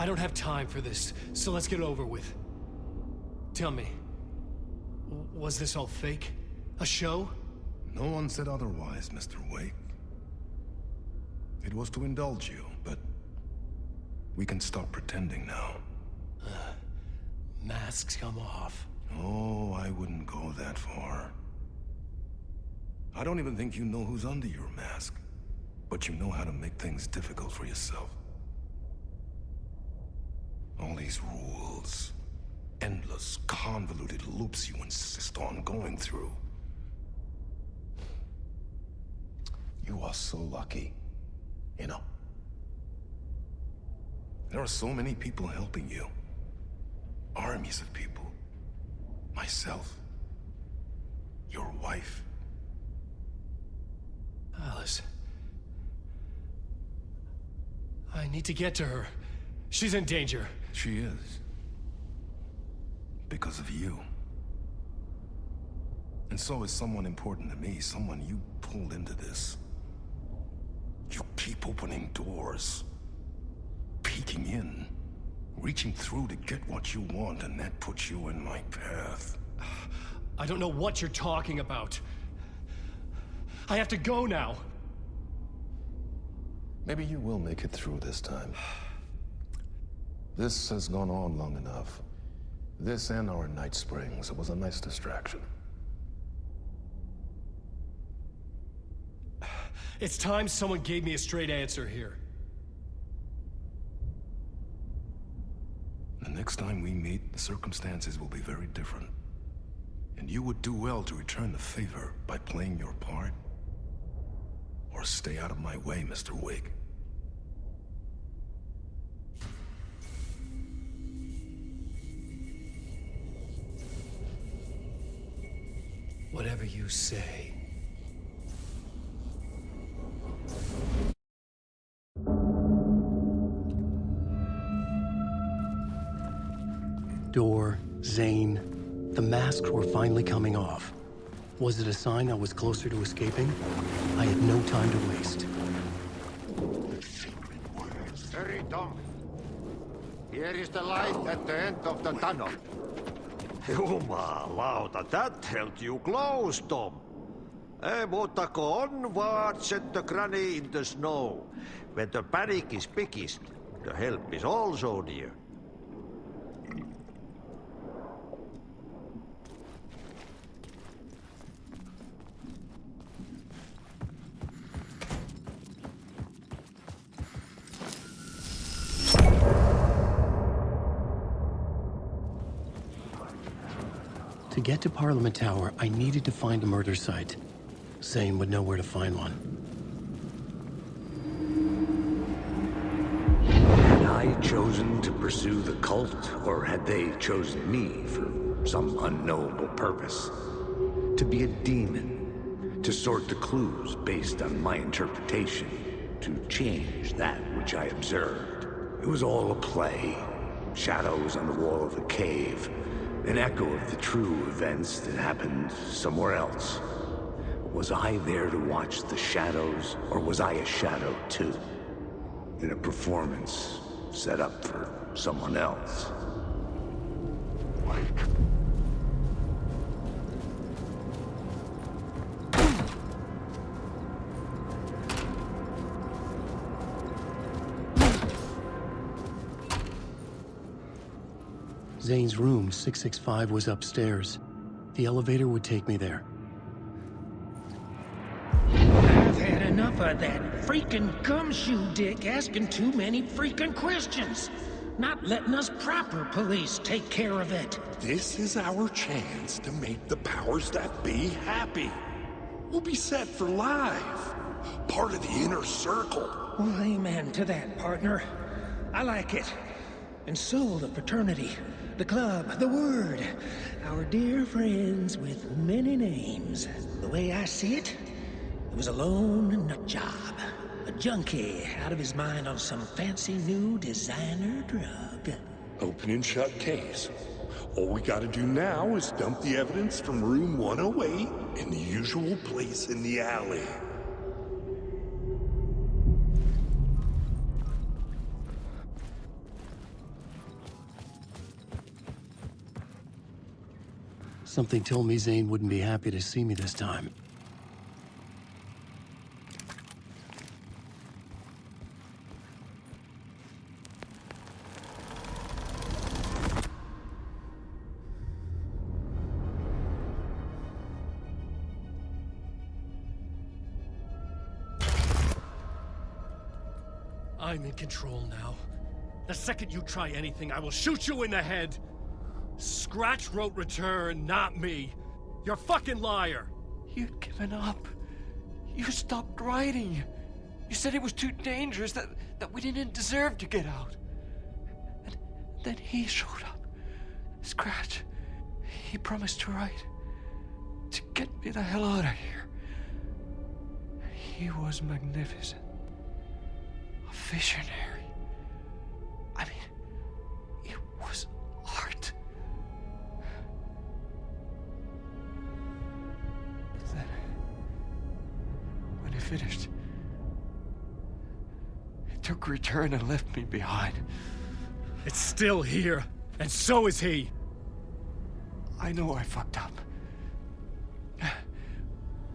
I don't have time for this, so let's get it over with. Tell me, was this all fake? A show? No one said otherwise, Mr. Wake. It was to indulge you, but we can stop pretending now. Masks come off. Oh, I wouldn't go that far. I don't even think you know who's under your mask, but you know how to make things difficult for yourself. All these rules, endless, convoluted loops you insist on going through. You are so lucky, you know. There are so many people helping you. Armies of people. Myself. Your wife. Alice. I need to get to her. She's in danger. She is. Because of you. And so is someone important to me, someone you pulled into this. You keep opening doors. Peeking in. Reaching through to get what you want, and that puts you in my path. I don't know what you're talking about. I have to go now. Maybe you will make it through this time. This has gone on long enough. This and our Night Springs. It was a nice distraction. It's time someone gave me a straight answer here. The next time we meet, the circumstances will be very different. And you would do well to return the favor by playing your part. Or stay out of my way, Mr. Wake. Whatever you say. Door, Zane, the masks were finally coming off. Was it a sign I was closer to escaping? I had no time to waste. Hurry, Tom. Here is the light at the end of the tunnel. Jumalauta, that held you close, Tom. Mutta onward, said the granny in the snow. When the panic is biggest, the help is also near. To get to Parliament Tower, I needed to find a murder site. Zane would know where to find one. Had I chosen to pursue the cult, or had they chosen me for some unknowable purpose? To be a demon, to sort the clues based on my interpretation, to change that which I observed. It was all a play. Shadows on the wall of the cave. An echo of the true events that happened somewhere else. Was I there to watch the shadows, or was I a shadow too? In a performance set up for someone else? Zane's room, 665, was upstairs. The elevator would take me there. I've had enough of that freaking gumshoe dick asking too many freaking questions. Not letting us proper police take care of it. This is our chance to make the powers that be happy. We'll be set for life. Part of the inner circle. Well, amen to that, partner. I like it. And so the fraternity, the club, the word. Our dear friends with many names. The way I see it, it was a lone nut job. A junkie out of his mind on some fancy new designer drug. Open and shut case. All we gotta do now is dump the evidence from room 108 in the usual place in the alley. Something told me Zane wouldn't be happy to see me this time. I'm in control now. The second you try anything, I will shoot you in the head. Scratch wrote return, not me. You're a fucking liar. You'd given up. You stopped writing. You said it was too dangerous, that we didn't deserve to get out. And then he showed up. Scratch. He promised to write. To get me the hell out of here. He was magnificent. A visionary. I mean, it was art. Then, when he finished, he took return and left me behind. It's still here, and so is he. I know I fucked up.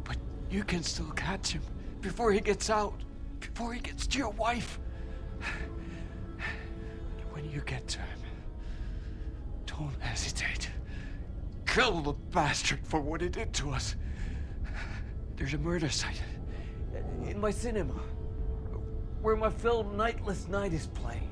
But you can still catch him before he gets out, before he gets to your wife. When you get to him, don't hesitate. Kill the bastard for what he did to us. There's a murder site in my cinema where my film Nightless Night is playing.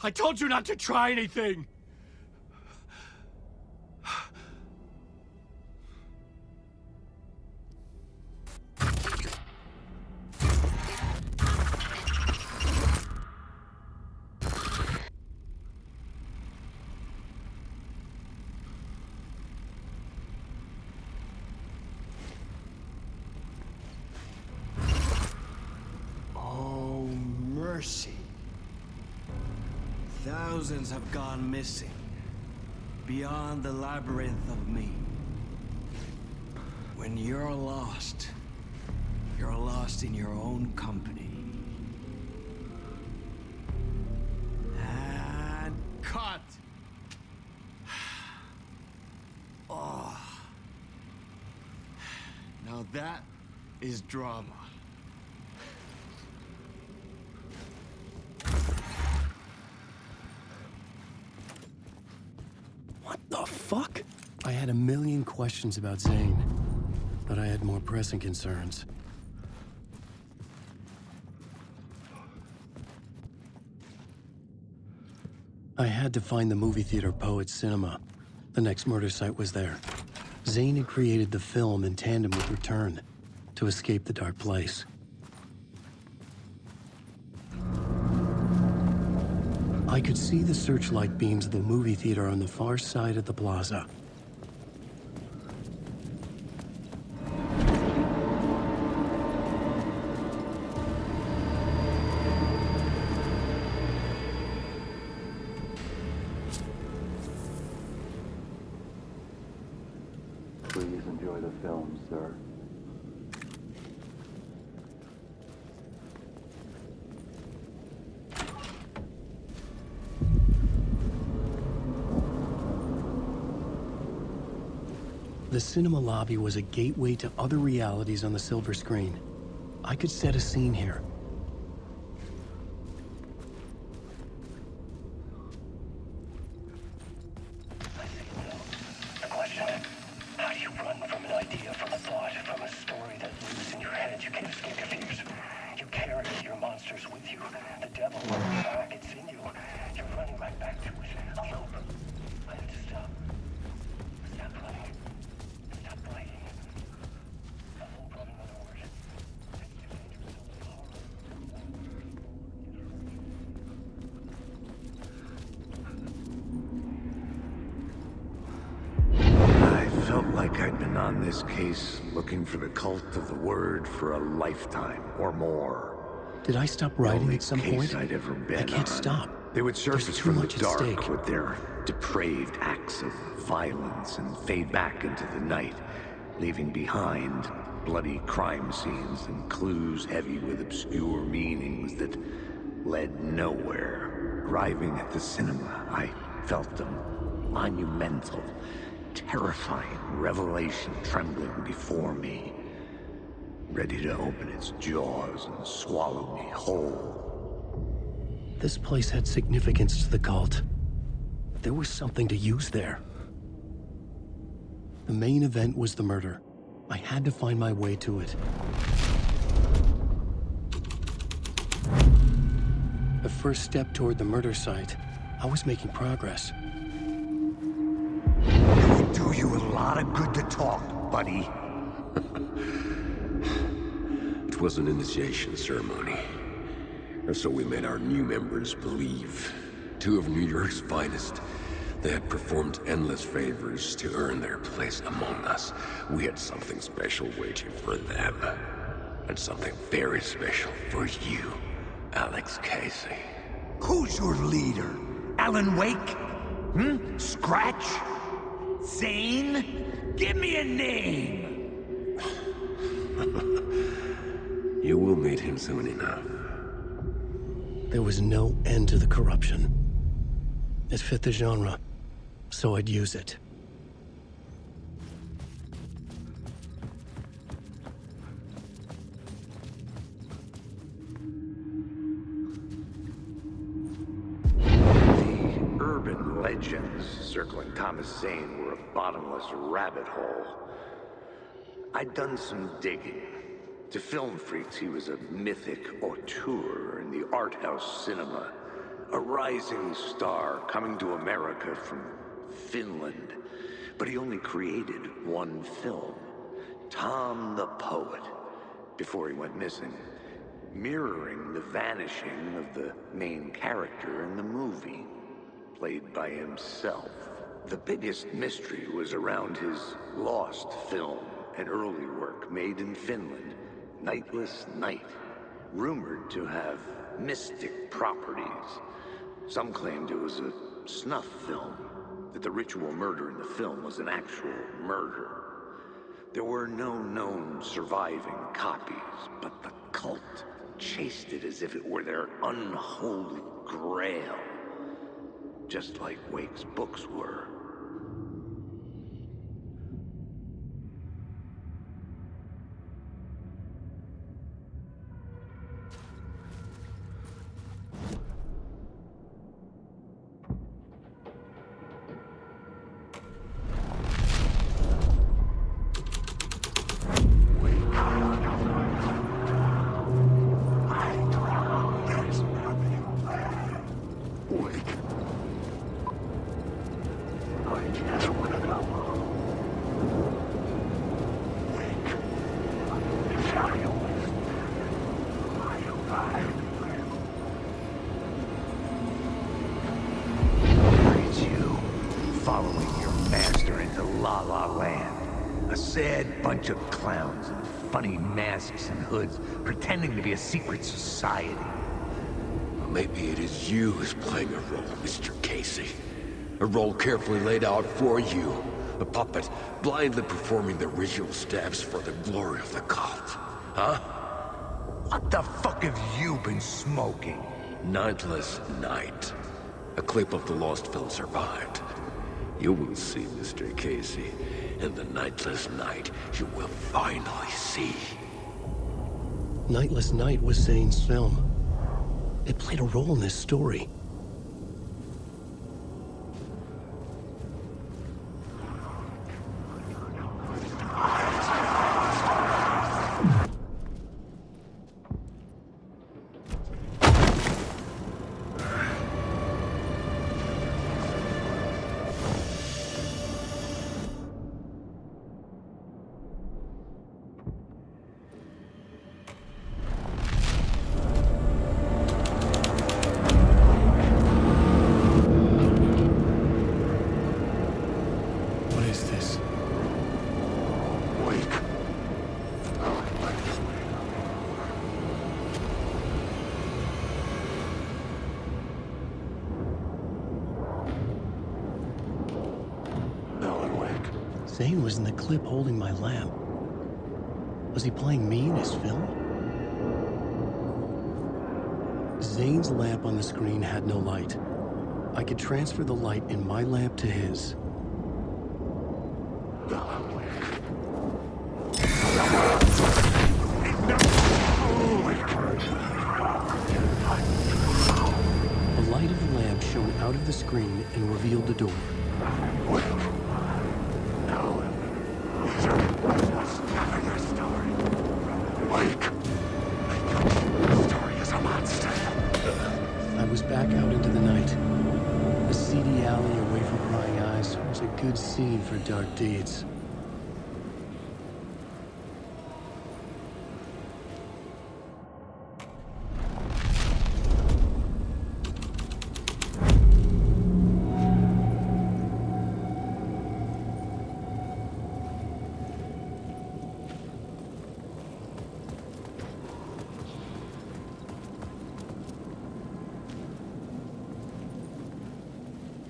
I told you not to try anything! Oh, mercy. Thousands have gone missing, beyond the labyrinth of me. When you're lost in your own company. And cut! Oh. Now that is drama. What the fuck? I had a million questions about Zane, but I had more pressing concerns. I had to find the movie theater Poet Cinema. The next murder site was there. Zane had created the film in tandem with Return to escape the dark place. I could see the searchlight beams of the movie theater on the far side of the plaza. Please enjoy the film, sir. The cinema lobby was a gateway to other realities on the silver screen. I could set a scene here. The question, how do you run from an idea, from a thought, from a story that lives in your head? You can't escape your fears. You carry your monsters with you. The devil on your back, it's in you. You're running right back to it. Alone. I have to stop. Stop running. Stop fighting. I won't run another word. I felt like I'd been on this case looking for the cult of the word for a lifetime or more. Did I stop writing only at some case point? I'd ever been I can't on. stop. They would surface There's too from the much at dark stake. with their depraved acts of violence and fade back into the night, leaving behind bloody crime scenes and clues heavy with obscure meanings that led nowhere. Arriving at the cinema, I felt a monumental, terrifying revelation trembling before me, ready to open its jaws and swallow me whole. This place had significance to the cult. There was something to use there. The main event was the murder. I had to find my way to it. The first step toward the murder site, I was making progress. It would do you a lot of good to talk, buddy. It was an initiation ceremony. Or so we made our new members believe. 2 of New York's finest. They had performed endless favors to earn their place among us. We had something special waiting for them. And something very special for you, Alex Casey. Who's your leader? Alan Wake? Scratch? Zane? Give me a name! You will meet him soon enough. There was no end to the corruption. It fit the genre, so I'd use it. The urban legends circling Thomas Zane were a bottomless rabbit hole. I'd done some digging. To film freaks, he was a mythic auteur in the art house cinema. A rising star coming to America from Finland. But he only created one film, Tom the Poet, before he went missing, mirroring the vanishing of the main character in the movie, played by himself. The biggest mystery was around his lost film, an early work made in Finland, Nightless Night, rumored to have mystic properties. Some claimed it was a snuff film, that the ritual murder in the film was an actual murder. There were no known surviving copies, but the cult chased it as if it were their unholy grail, just like Wake's books were. Following your master into La La Land. A sad bunch of clowns in funny masks and hoods, pretending to be a secret society. Maybe it is you who's playing a role, Mr. Casey. A role carefully laid out for you. A puppet blindly performing the ritual steps for the glory of the cult. Huh? What the fuck have you been smoking? Nightless Night. A clip of the lost film survived. You will see, Mr. Casey. In the Nightless Night, you will finally see. Nightless Night was Zane's film. It played a role in this story. Zane was in the clip holding my lamp. Was he playing me in his film? Zane's lamp on the screen had no light. I could transfer the light in my lamp to his. The light of the lamp shone out of the screen and revealed the door. I was back out into the night. A seedy alley away from prying eyes was a good scene for dark deeds.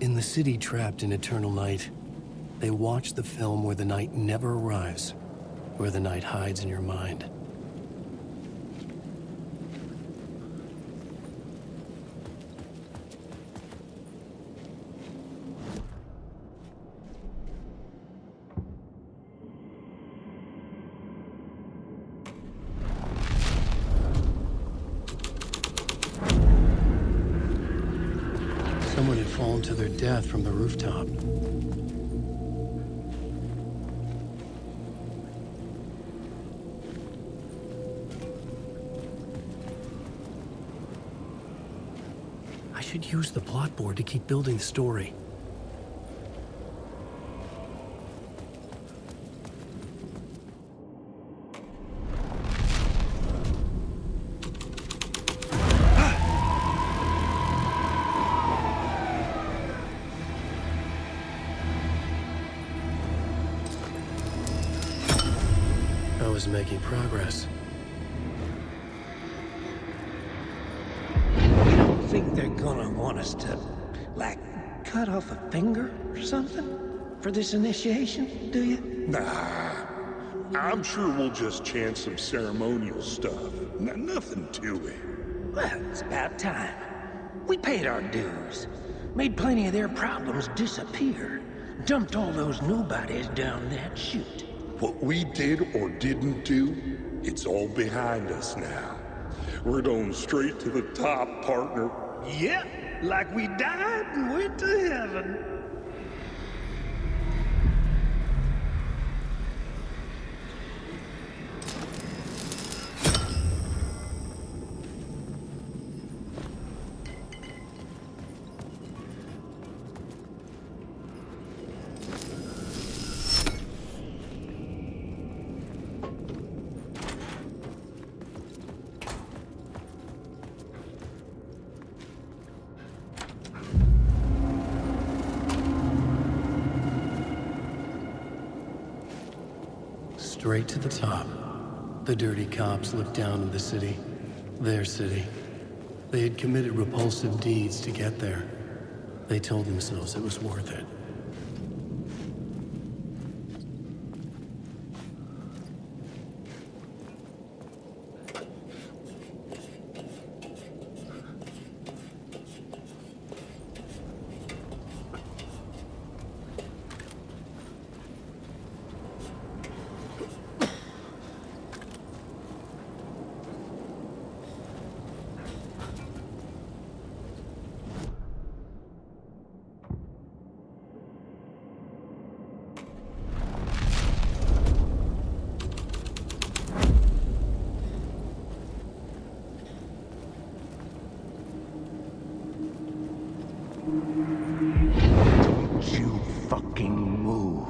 In the city trapped in eternal night, they watch the film where the night never arrives, where the night hides in your mind. Someone had fallen to their death from the rooftop. I should use the plot board to keep building the story. I was making progress. You don't think they're gonna want us to, like, cut off a finger or something for this initiation, do you? Nah. I'm sure we'll just chant some ceremonial stuff. Nothing to it. Well, it's about time. We paid our dues. Made plenty of their problems disappear. Dumped all those nobodies down that chute. What we did or didn't do, it's all behind us now. We're going straight to the top, partner. Yep, like we died and went to heaven. Straight to the top. The dirty cops looked down on the city. Their city. They had committed repulsive deeds to get there. They told themselves it was worth it. Don't you fucking move,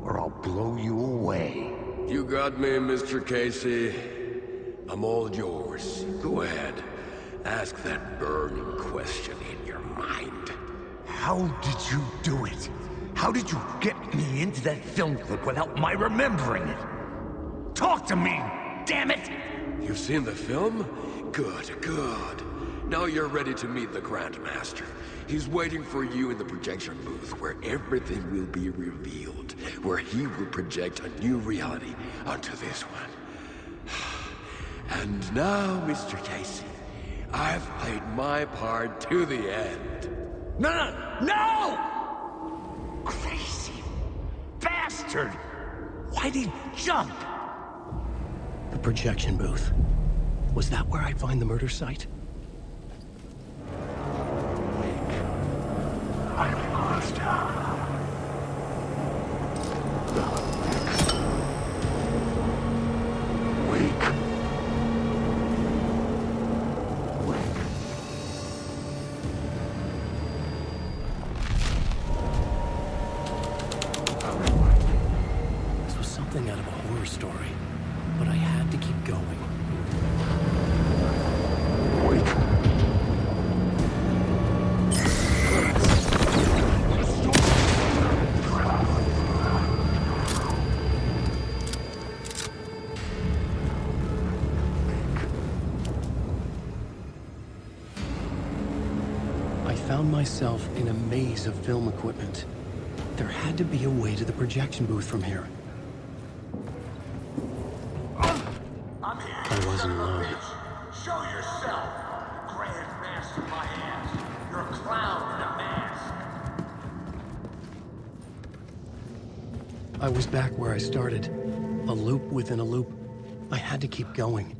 or I'll blow you away. You got me, Mr. Casey. I'm all yours. Go ahead. Ask that burning question in your mind. How did you do it? How did you get me into that film clip without my remembering it? Talk to me, damn it! You've seen the film? Good, good. Now you're ready to meet the Grandmaster. He's waiting for you in the projection booth, where everything will be revealed, where he will project a new reality onto this one. And now, Mr. Casey, I've played my part to the end. No! Crazy bastard! Why'd he jump? The projection booth. Was that where I'd find the murder site? I'm the monster. This was something out of a horror story, but I had to keep going. I found myself in a maze of film equipment. There had to be a way to the projection booth from here. I wasn't alone. Show yourself, Grandmaster my ass. You're a clown in a mask. I was back where I started. A loop within a loop. I had to keep going.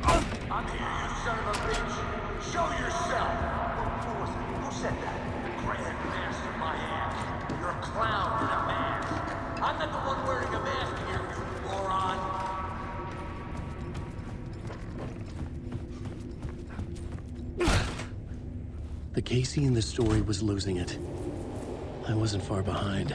I'm here, you son of a bitch. Show yourself. Who was it? Who said that? Grandmaster my ass. You're a clown in a mask. I'm not the one wearing a mask here, you moron. The Casey in the story was losing it. I wasn't far behind.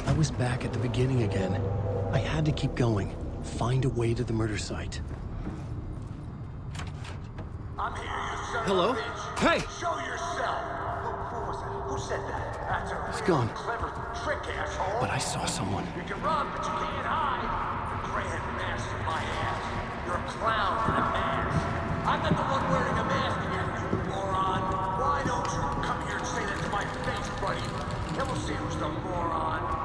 I was back at the beginning again. I had to keep going. Find a way to the murder site. I'm here, you son Hello? of a bitch. Hey! Show yourself. Who was it? Who said that? That's a It's real gone. clever trick, asshole. But I saw someone. You can run, but you can't hide. Grandmaster my ass. You're a clown in a mask. I'm not the one wearing a mask here, you moron. Why don't you come here and say that to my face, buddy? Then we'll see who's the moron.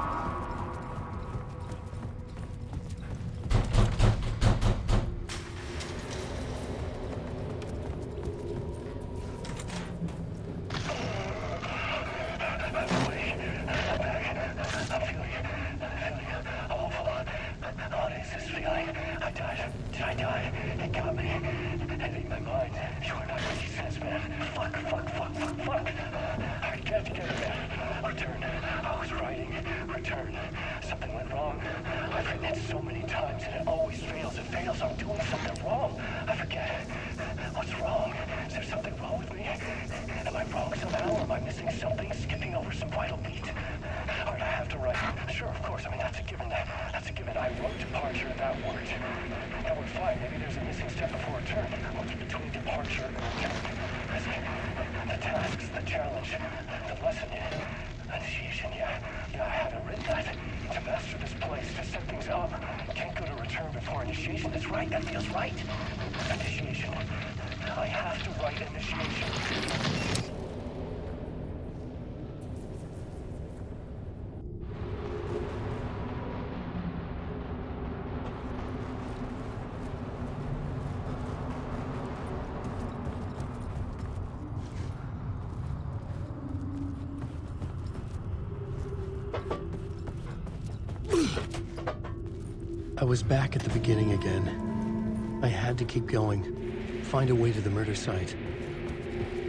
I was back at the beginning again. I had to keep going. Find a way to the murder site.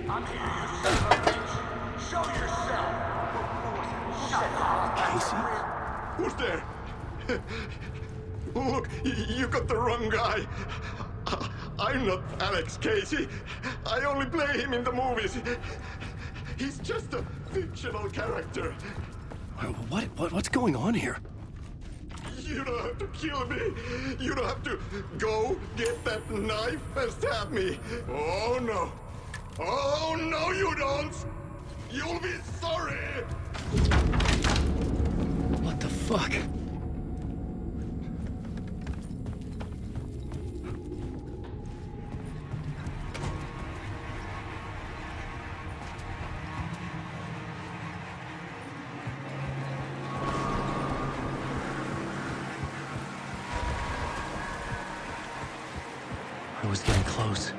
I'm here, you son of a bitch. Show yourself. Who said that? Who's there? Look, you got the wrong guy. I'm not Alex Casey. I only play him in the movies. He's just a fictional character. What's going on here? You don't have to kill me. You don't have to go get that knife and stab me. Oh, no. Oh, no, you don't. You'll be sorry. Fuck. I was getting close.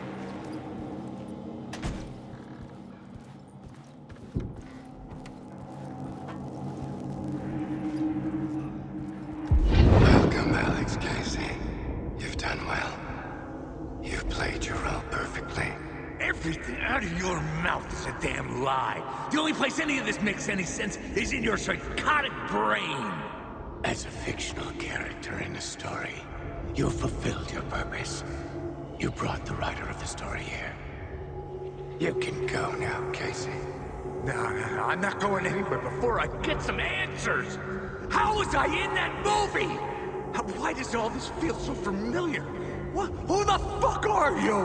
Welcome, Alex Casey. You've done well. You've played your role perfectly. Everything out of your mouth is a damn lie. The only place any of this makes any sense is in your psychotic brain. As a fictional character in a story, you fulfilled your purpose. You brought the writer of the story here. You can go now, Casey. No, I'm not going anywhere before I get some answers. How was I in that movie? Why does all this feel so familiar? Who the fuck are you?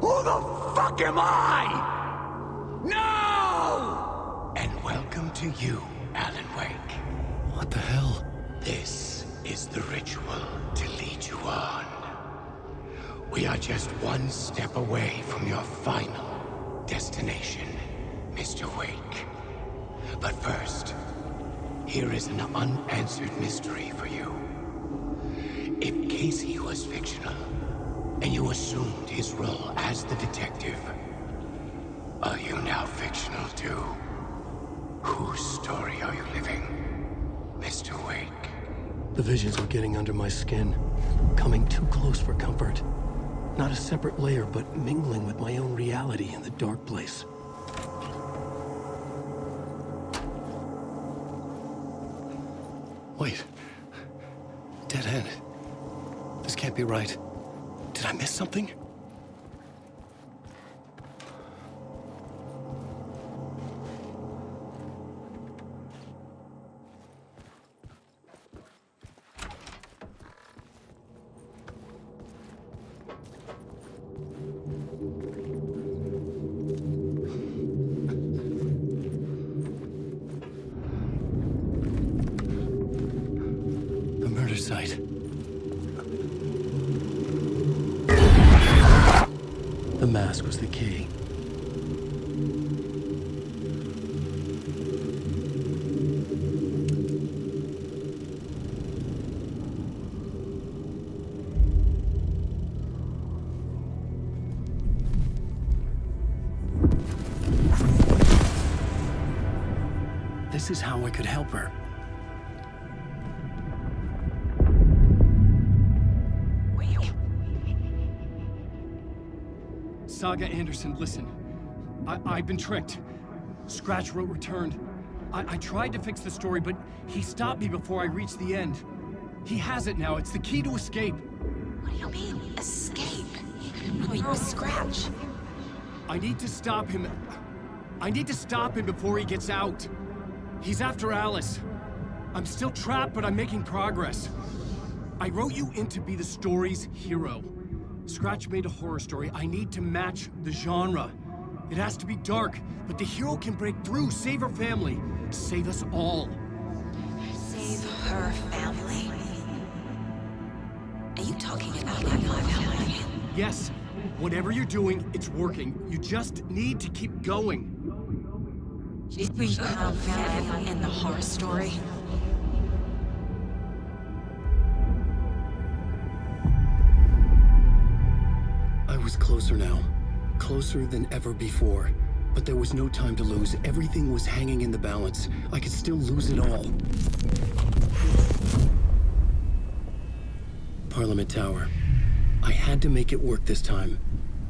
Who the fuck am I? No! And welcome to you, Alan Wake. What the hell? This is the ritual to lead you on. We are just one step away from your final destination, Mr. Wake. But first, here is an unanswered mystery for you. If Casey was fictional, and you assumed his role as the detective, are you now fictional too? Whose story are you living, Mr. Wake? The visions were getting under my skin, coming too close for comfort. Not a separate layer, but mingling with my own reality in the dark place. Wait. Dead end. This can't be right. Did I miss something? The murder site. The mask was the key. This is how I could help her. Saga Anderson, listen. I've been tricked. Scratch wrote returned. I tried to fix the story, but he stopped me before I reached the end. He has it now. It's the key to escape. What do you mean, escape? No, you're a Scratch. I need to stop him. I need to stop him before he gets out. He's after Alice. I'm still trapped, but I'm making progress. I wrote you in to be the story's hero. Scratch made a horror story. I need to match the genre. It has to be dark, but the hero can break through, save her family, save us all. Save her family? Are you talking about my family? Yes. Whatever you're doing, it's working. You just need to keep going. Did we have family in the horror story? I was closer now. Closer than ever before. But there was no time to lose. Everything was hanging in the balance. I could still lose it all. Parliament Tower. I had to make it work this time.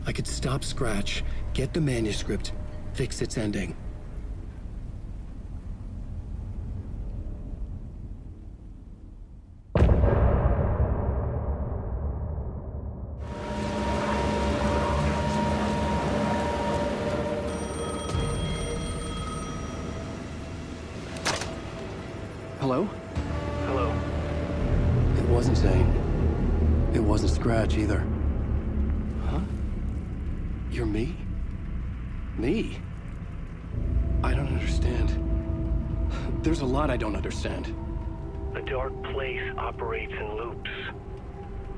I could stop Scratch, get the manuscript, fix its ending. Hello? Hello. It wasn't Zane. It wasn't Scratch either. Huh? You're me? Me? I don't understand. There's a lot I don't understand. The dark place operates in loops.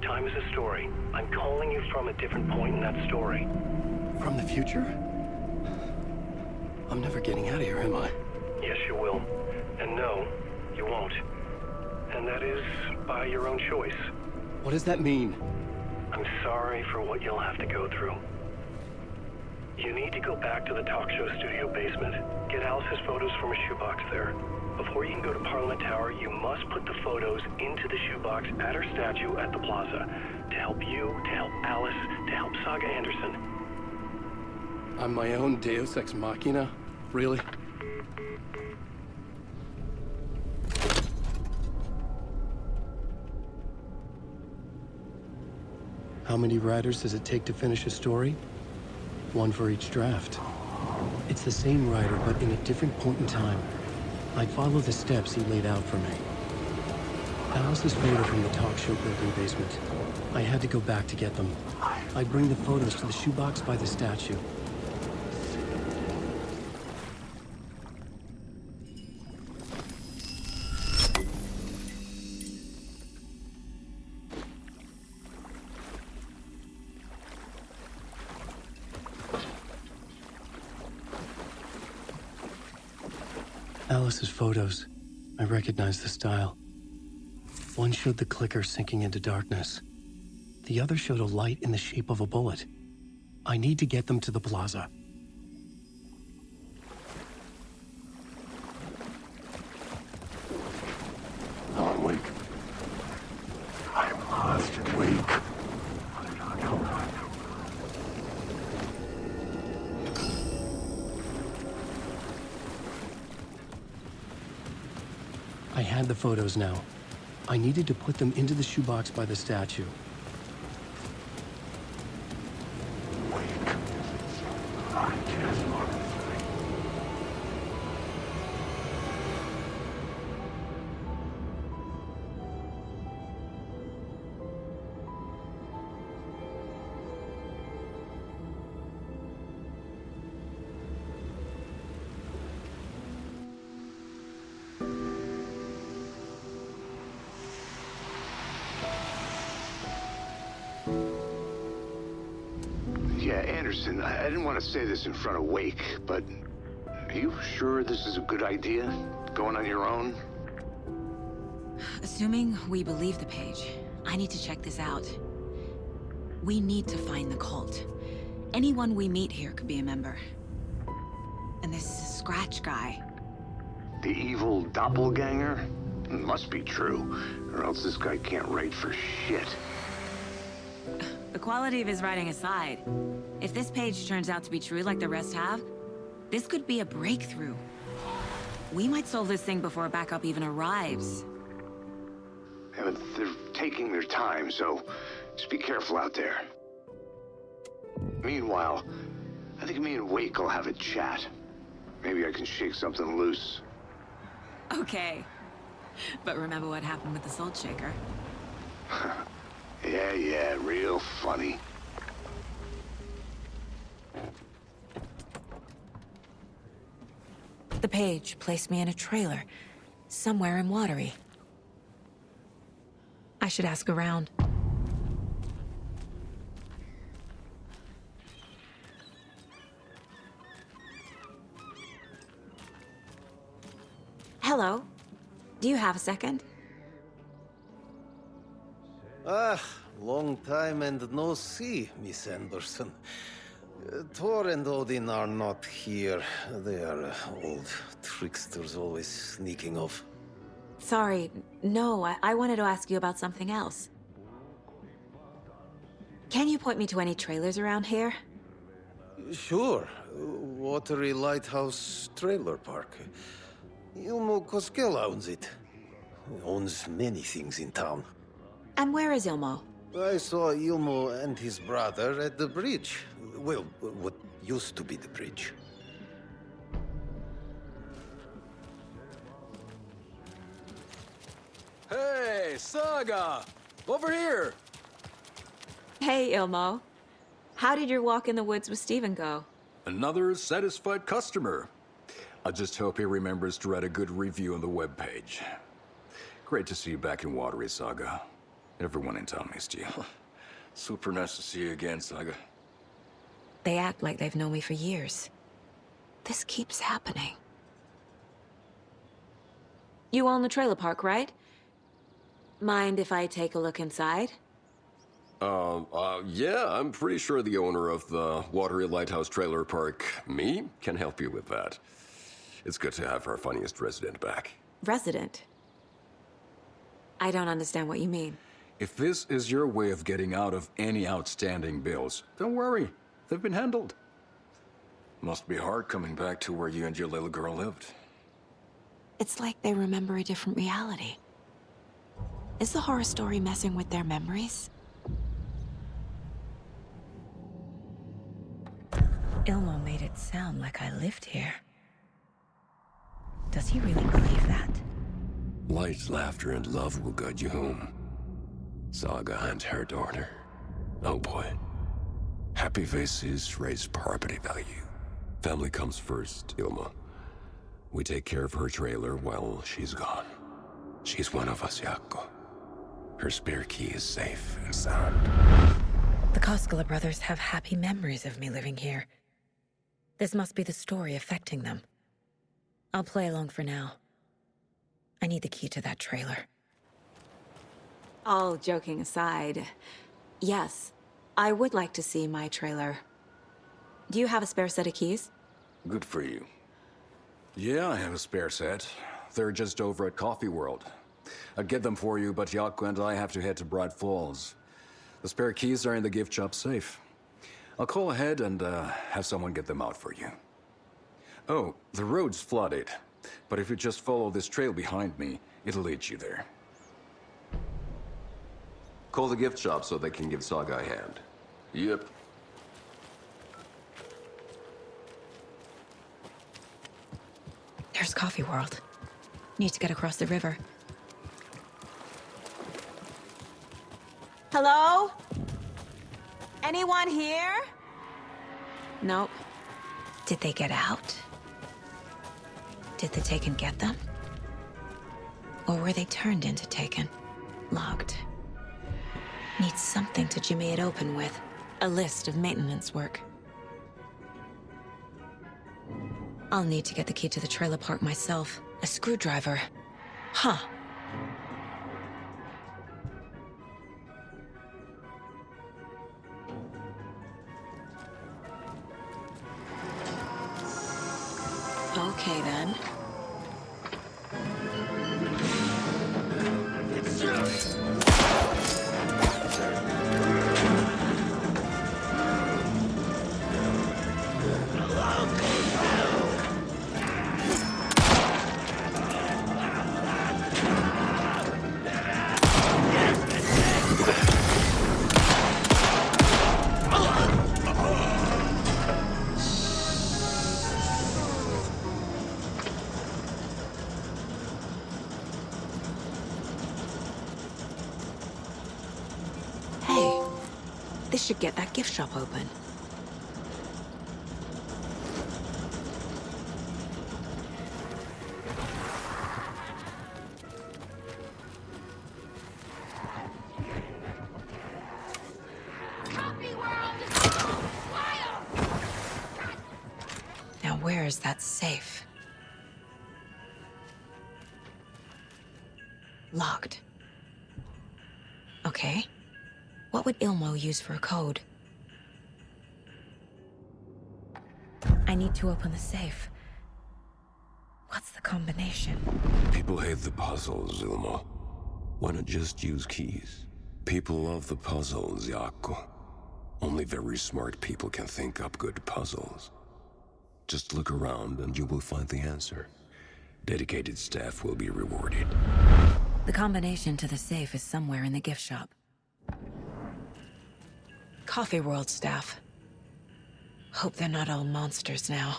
Time is a story. I'm calling you from a different point in that story. From the future? I'm never getting out of here, am I? Yes, you will. And no, you won't. And that is by your own choice. What does that mean? I'm sorry for what you'll have to go through. You need to go back to the talk show studio basement. Get Alice's photos from a shoebox there. Before you can go to Parliament Tower, you must put the photos into the shoebox at her statue at the plaza. To help you, to help Alice, to help Saga Anderson. I'm my own Deus Ex Machina? Really? How many writers does it take to finish a story? One for each draft. It's the same writer, but in a different point in time. I'd follow the steps he laid out for me. Alice's photo from the talk show building basement. I had to go back to get them. I'd bring the photos to the shoebox by the statue. Alice's photos. I recognize the style. One showed the clicker sinking into darkness. The other showed a light in the shape of a bullet. I need to get them to the plaza. Alan Wake. I'm lost in Wake. I had the photos now. I needed to put them into the shoebox by the statue. Yeah, Anderson, I didn't want to say this in front of Wake, but are you sure this is a good idea? Going on your own? Assuming we believe the page, I need to check this out. We need to find the cult. Anyone we meet here could be a member. And this Scratch guy. The evil doppelganger? Must be true, or else this guy can't write for shit. The quality of his writing aside, if this page turns out to be true like the rest have, this could be a breakthrough. We might solve this thing before a backup even arrives. Yeah, but they're taking their time, so just be careful out there. Meanwhile, I think me and Wake will have a chat. Maybe I can shake something loose. Okay. But remember what happened with the Salt Shaker? Yeah, real funny. The page placed me in a trailer, somewhere in Watery. I should ask around. Hello. Do you have a second? Ah, long time and no see, Miss Anderson. Thor and Odin are not here. They are old tricksters always sneaking off. Sorry, no, I wanted to ask you about something else. Can you point me to any trailers around here? Sure. Watery Lighthouse Trailer Park. Ilmo Koskela owns it. He owns many things in town. And where is Ilmo? I saw Ilmo and his brother at the bridge. Well, what used to be the bridge. Hey, Saga! Over here! Hey, Ilmo. How did your walk in the woods with Steven go? Another satisfied customer. I just hope he remembers to write a good review on the webpage. Great to see you back in Watery, Saga. Everyone in town missed you. Super nice to see you again, Saga. They act like they've known me for years. This keeps happening. You own the trailer park, right? Mind if I take a look inside? Yeah, I'm pretty sure the owner of the Watery Lighthouse Trailer Park, me, can help you with that. It's good to have our funniest resident back. Resident? I don't understand what you mean. If this is your way of getting out of any outstanding bills, don't worry. They've been handled. Must be hard coming back to where you and your little girl lived. It's like they remember a different reality. Is the horror story messing with their memories? Ilmo made it sound like I lived here. Does he really believe that? Light, laughter, and love will guide you home. Saga and her daughter. Oh boy. Happy faces raise property value. Family comes first, Ilma. We take care of her trailer while she's gone. She's one of us, Jaakko. Her spare key is safe and sound. The Koskela brothers have happy memories of me living here. This must be the story affecting them. I'll play along for now. I need the key to that trailer. All joking aside, yes, I would like to see my trailer. Do you have a spare set of keys? Good for you. Yeah, I have a spare set. They're just over at Coffee World. I'd get them for you, but Jaakko and I have to head to Bright Falls. The spare keys are in the gift shop safe. I'll call ahead and have someone get them out for you. Oh, the road's flooded, but if you just follow this trail behind me, it'll lead you there. Call the gift shop so they can give Saga a hand. Yep. There's Coffee World. Need to get across the river. Hello? Anyone here? Nope. Did they get out? Did the Taken get them? Or were they turned into Taken? Logged. Need something to jimmy it open with. A list of maintenance work. I'll need to get the key to the trailer park myself. A screwdriver. Huh. Okay, then. This should get that gift shop open. Now where is that safe? Locked. Okay. What would Ilmo use for a code? I need to open the safe. What's the combination? People hate the puzzles, Ilmo. Why not just use keys? People love the puzzles, Jaakko. Only very smart people can think up good puzzles. Just look around and you will find the answer. Dedicated staff will be rewarded. The combination to the safe is somewhere in the gift shop. Coffee World staff. Hope they're not all monsters now.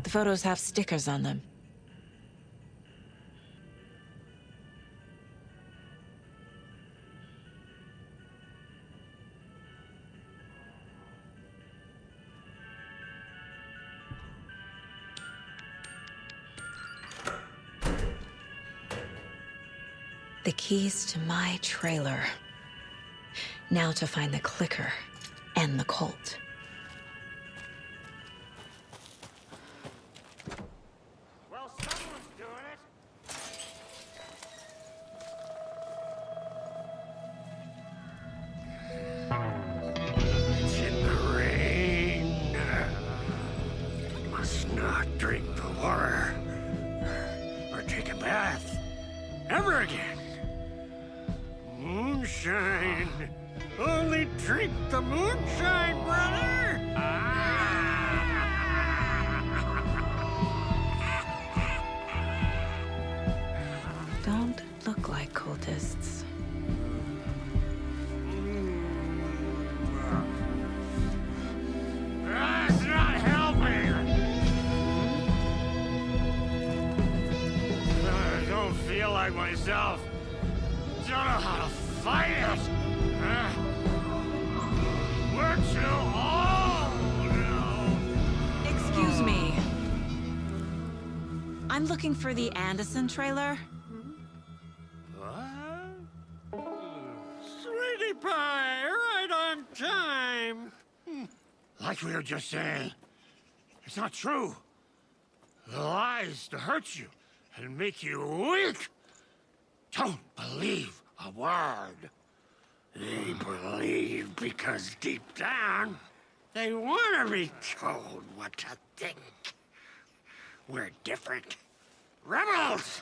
The photos have stickers on them. The keys to my trailer. Now to find the clicker and the cult. Well, someone's doing it. It's in the rain. Must not drink the water or take a bath ever again. Moonshine. Only drink the moonshine, brother. Don't look like cultists. That's not helping. I don't feel like myself. Don't know how to fight it. We're too old now. Excuse me. I'm looking for the Anderson trailer. What? Sweetie pie, right on time. Like we were just saying, it's not true. The lies to hurt you and make you weak. Don't believe a word. They believe because deep down, they want to be told what to think. We're different. Rebels!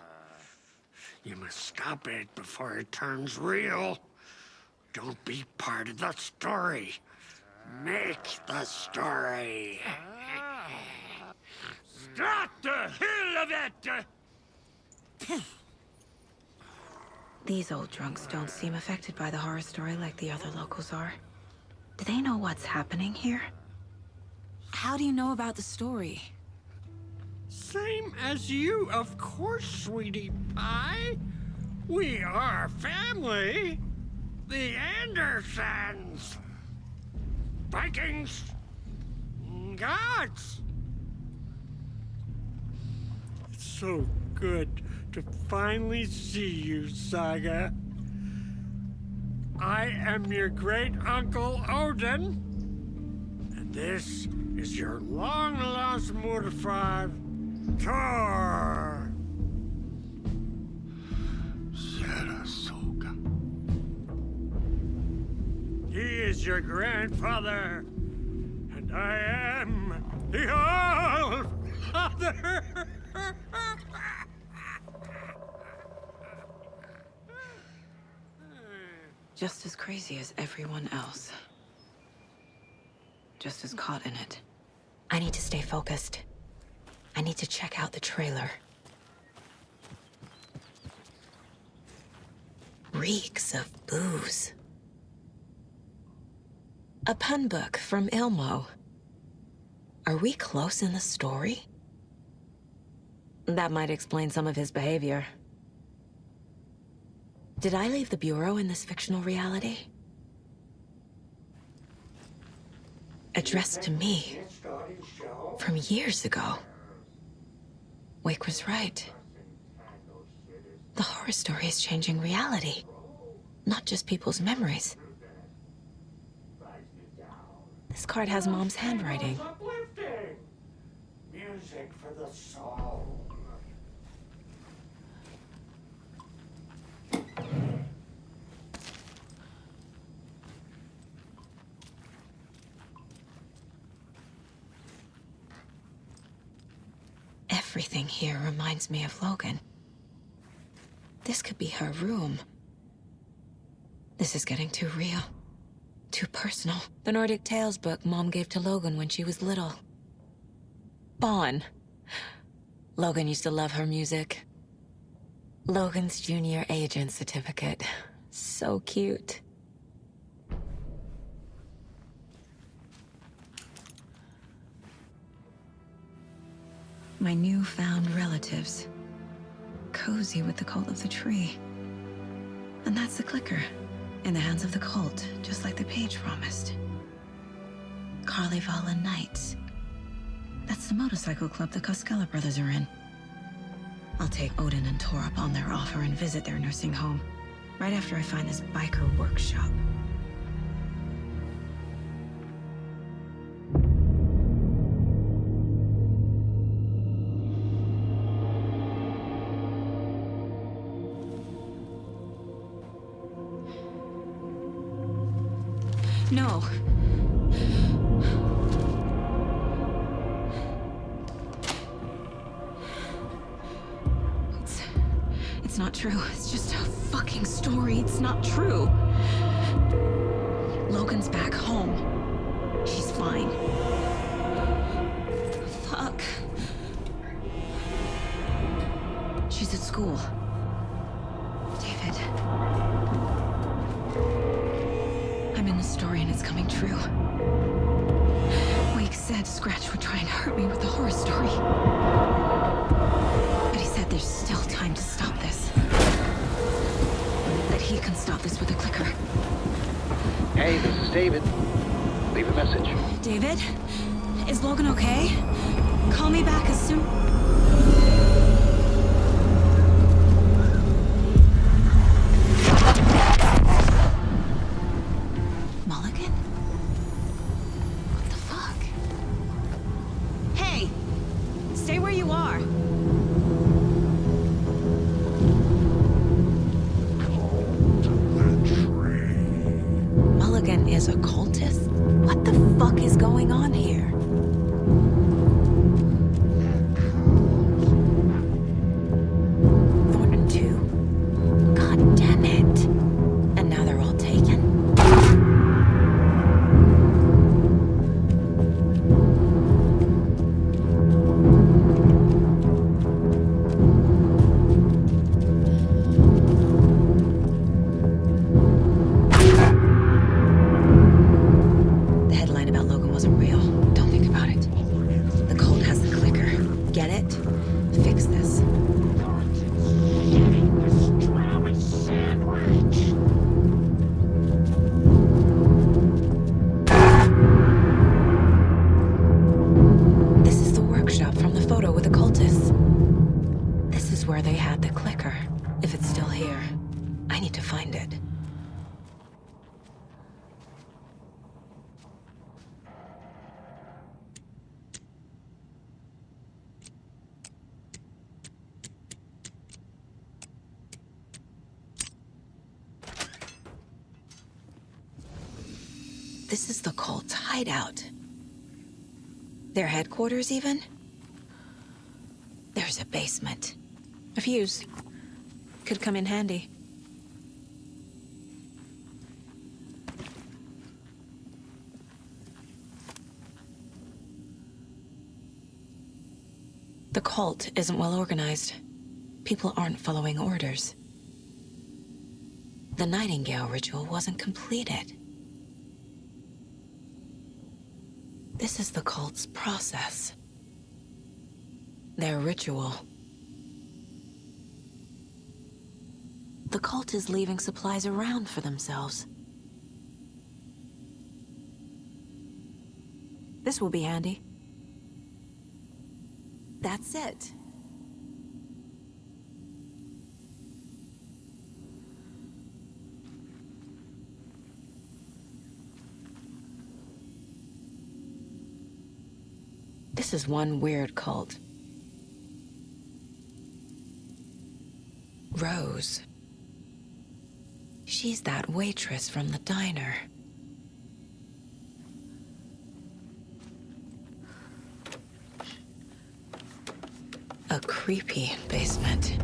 You must stop it before it turns real. Don't be part of the story. Make the story. Start the hell of it! These old drunks don't seem affected by the horror story like the other locals are. Do they know what's happening here? How do you know about the story? Same as you, of course, sweetie pie. We are family. The Andersons. Vikings. Gods. It's so good to finally see you, Saga. I am your great-uncle Odin. And this is your long-lost mortified Thor. Saratoga. He is your grandfather, and I am the All-Father. Just as crazy as everyone else. Just as caught in it. I need to stay focused. I need to check out the trailer. Reeks of booze. A pun book from Ilmo. Are we close in the story? That might explain some of his behavior. Did I leave the Bureau in this fictional reality? Addressed to me. From years ago. Wake was right. The horror story is changing reality. Not just people's memories. This card has Mom's handwriting. Uplifting. Music for the soul. Everything here reminds me of Logan. This could be her room. This is getting too real. Too personal. The Nordic Tales book Mom gave to Logan when she was little. Bon. Logan used to love her music. Logan's junior agent certificate. So cute. My newfound relatives. Cozy with the cult of the tree. And that's the clicker. In the hands of the cult, just like the page promised. Carnival Nights. That's the motorcycle club the Koskela brothers are in. I'll take Odin and Tor up on their offer and visit their nursing home. Right after I find this biker workshop. No. It's not true. It's just a fucking story. It's not true. Logan's back home. She's fine. Fuck. She's at school. David. I'm in the story and it's coming true. Wake said Scratch would try and hurt me with the horror story. But he said there's still time to stop this. That he can stop this with a clicker. Hey, this is David. Leave a message. David? Is Logan okay? Call me back as soon... Mulligan? What the fuck? Hey! Stay where you are. Mulligan is a cultist? What the fuck is going on here? Thornton 2? God damn it. And now they're all taken? The headline about Logan wasn't real. Don't think about it. The cult has the clicker. Get it? Fix this. This is the workshop from the photo with the cultists. This is where they had the clicker. If it's still here, I need to find it. This is the cult's hideout. Their headquarters, even? There's a basement. A fuse. Could come in handy. The cult isn't well organized. People aren't following orders. The Nightingale ritual wasn't completed. This is the cult's process. Their ritual. The cult is leaving supplies around for themselves. This will be handy. That's it. This is one weird cult. Rose. She's that waitress from the diner. A creepy basement.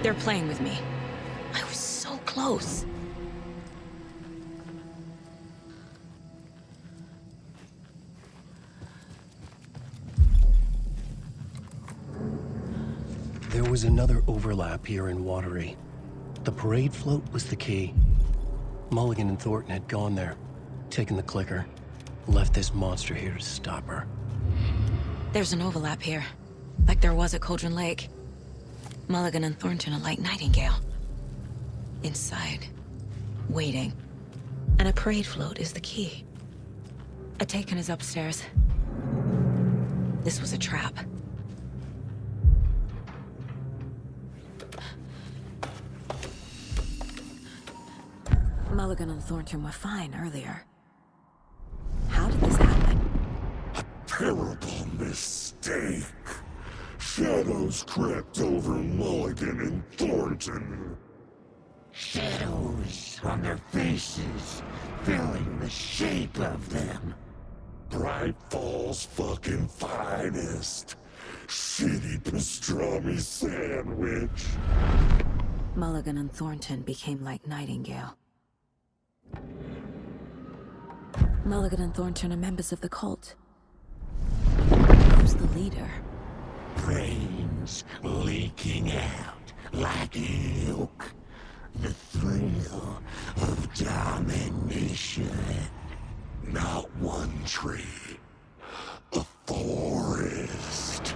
They're playing with me. I was so close. There was another overlap here in Watery. The parade float was the key. Mulligan and Thornton had gone there, taken the clicker, left this monster here to stop her. There's an overlap here, like there was at Cauldron Lake. Mulligan and Thornton are like Nightingale. Inside, waiting. And a parade float is the key. A taken is upstairs. This was a trap. Mulligan and Thornton were fine earlier. How did this happen? Terrible mistake. Shadows crept over Mulligan and Thornton. Shadows on their faces, filling the shape of them. Bright Falls fucking finest. Shitty pastrami sandwich. Mulligan and Thornton became like Nightingale. Mulligan and Thornton are members of the cult. Who's the leader? Brains leaking out like milk. The thrill of domination. Not one tree. A forest.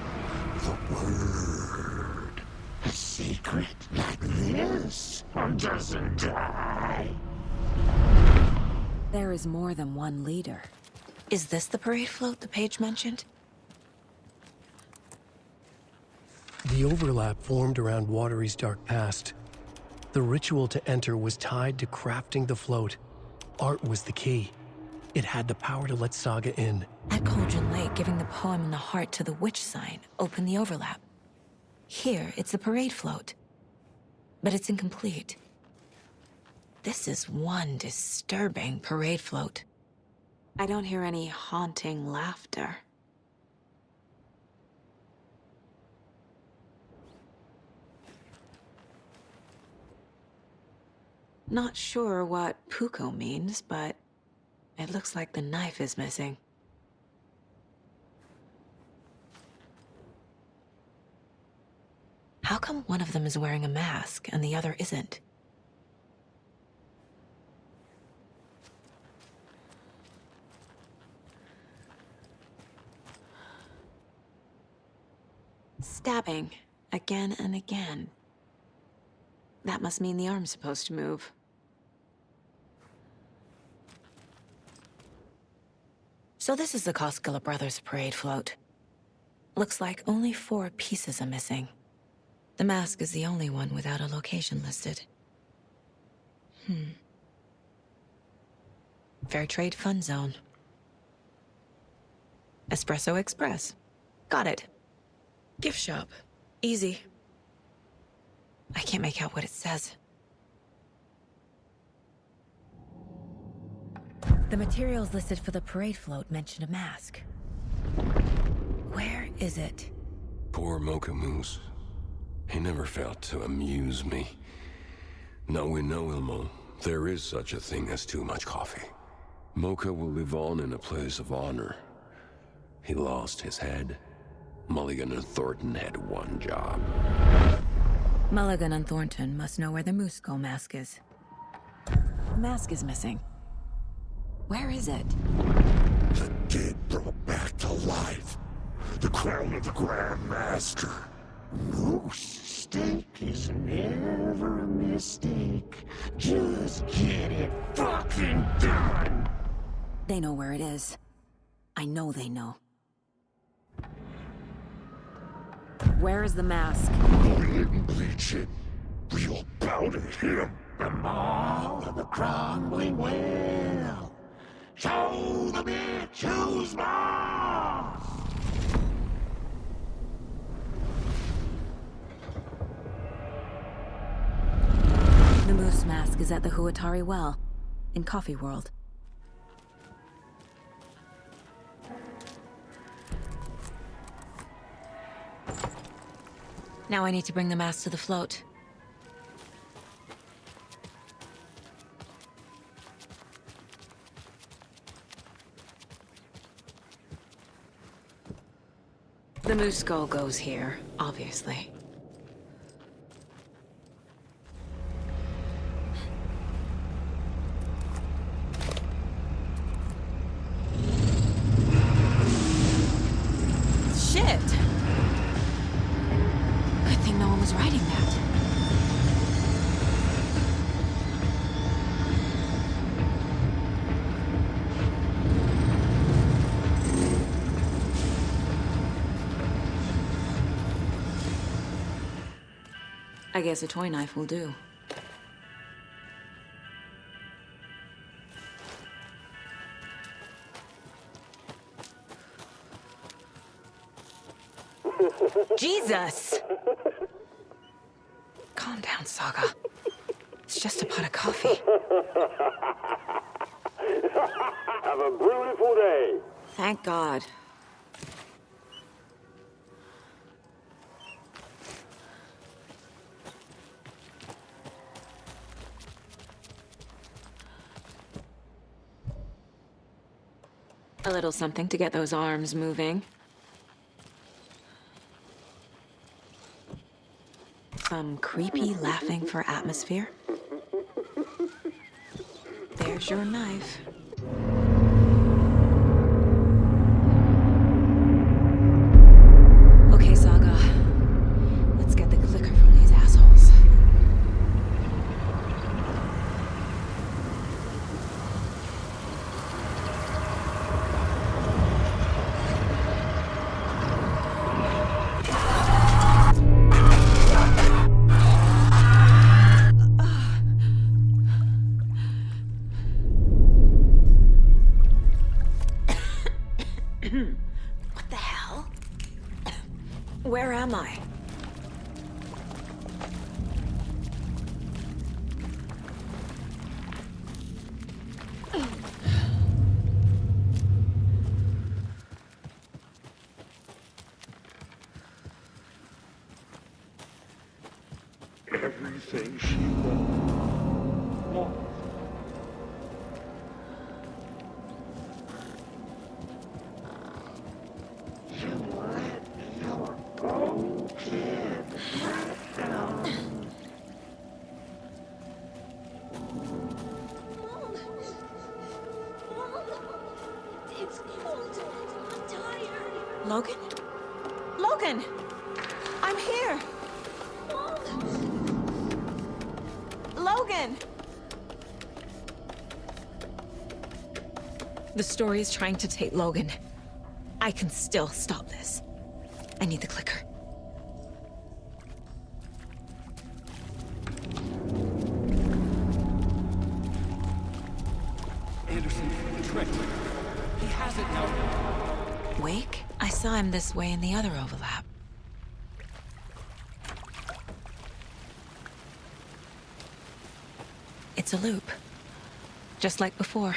The word. A secret like this doesn't die. There is more than one leader. Is this the parade float the page mentioned? The overlap formed around Watery's dark past. The ritual to enter was tied to crafting the float. Art was the key. It had the power to let Saga in. At Cauldron Lake, giving the poem and the heart to the witch sign opened the overlap. Here, it's the parade float. But it's incomplete. This is one disturbing parade float. I don't hear any haunting laughter. Not sure what Puko means, but it looks like the knife is missing. How come one of them is wearing a mask and the other isn't? Stabbing, again and again. That must mean the arm's supposed to move. So this is the Koskela Brothers parade float. Looks like only 4 pieces are missing. The mask is the only one without a location listed. Fair Trade Fun Zone. Espresso Express. Got it. Gift shop. Easy. I can't make out what it says. The materials listed for the parade float mention a mask. Where is it? Poor Mocha Moose. He never failed to amuse me. Now we know, Ilmo, there is such a thing as too much coffee. Mocha will live on in a place of honor. He lost his head. Mulligan and Thornton had one job. Mulligan and Thornton must know where the Moose Skull mask is. The mask is missing. Where is it? The dead brought back to life. The crown of the Grand Master. Moose steak is never a mistake. Just get it fucking done. They know where it is. I know they know. Where is the mask? Go ahead and bleach it. Real bout at him. The maw of the crumbling well. Show the bitch who's boss. The moose mask is at the Huatari Well, in Coffee World. Now I need to bring the mask to the float. The moose skull goes here, obviously. Who's writing that? I guess a toy knife will do. Jesus! Calm down, Saga. It's just a pot of coffee. Have a beautiful day. Thank God. A little something to get those arms moving. Some creepy laughing for atmosphere. There's your knife. Okay, Saga. Let's get the clicker from these assholes. What the hell? Where am I? Everything she wants. Logan? Logan! I'm here! Logan! The story is trying to take Logan. I can still stop this. I need the clicker. Anderson, tricked. He has it now. Wake? I saw him this way in the other overlap. It's a loop. Just like before.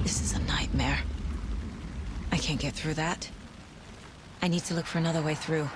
This is a nightmare. I can't get through that. I need to look for another way through.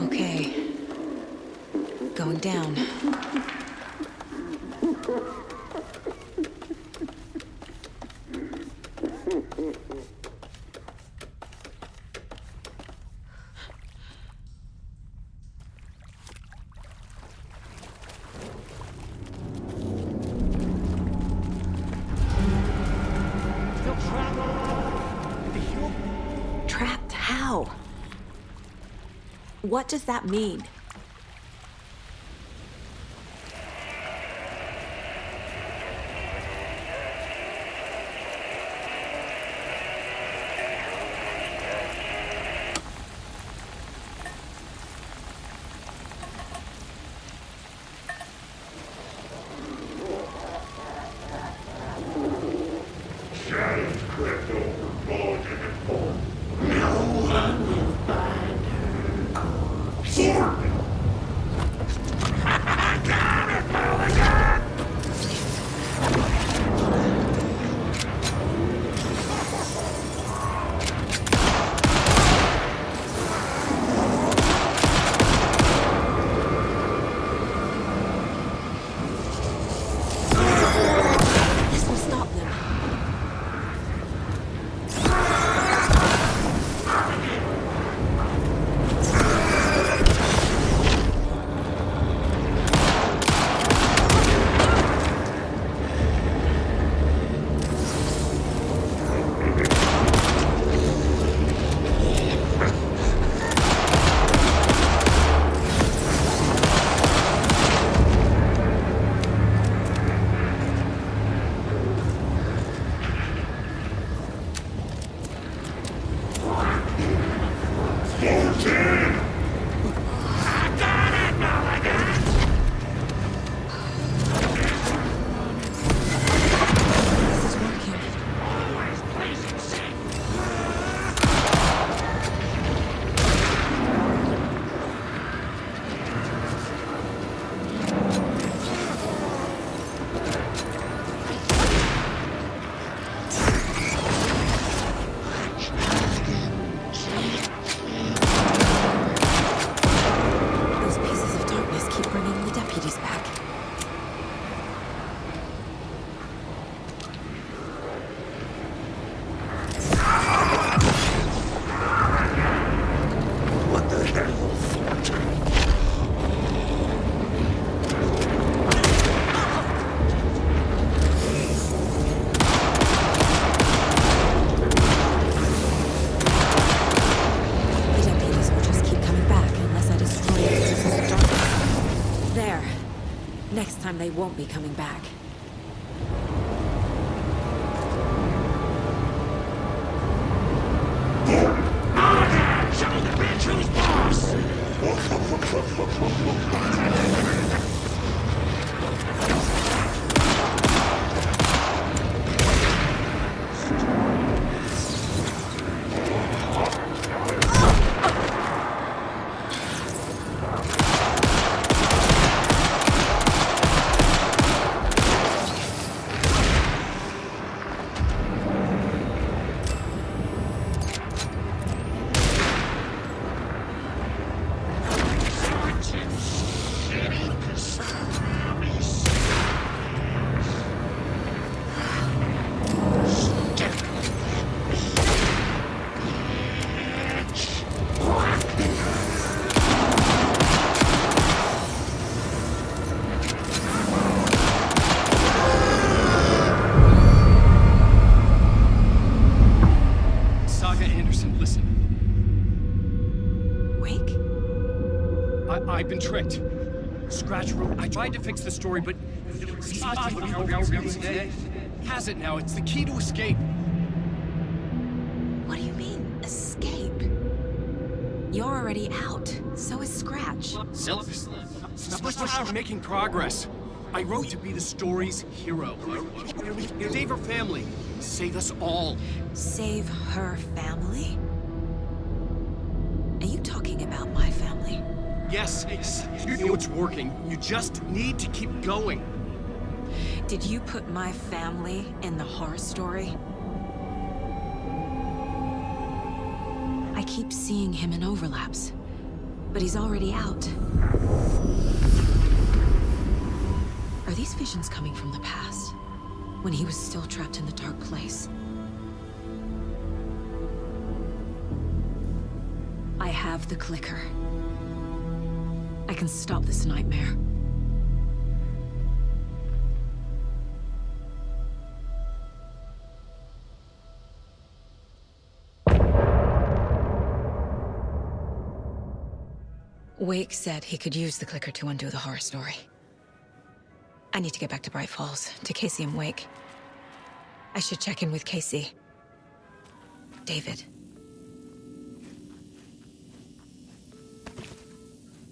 Okay. Going down. What does that mean? They won't be coming back. Show the bitch who's boss! I've been tricked. Scratch wrote. I tried to fix the story, but has it now. It's the key to escape. What do you mean, escape? You're already out. So is Scratch. We're making progress. I wrote to be the story's hero. Save her family. Save us all. Save her family? Are you talking about my family? Yes, you know it's working. You just need to keep going. Did you put my family in the horror story? I keep seeing him in overlaps, but he's already out. Are these visions coming from the past, when he was still trapped in the dark place? I have the clicker. I can stop this nightmare. Wake said he could use the clicker to undo the horror story. I need to get back to Bright Falls, to Casey and Wake. I should check in with Casey. David.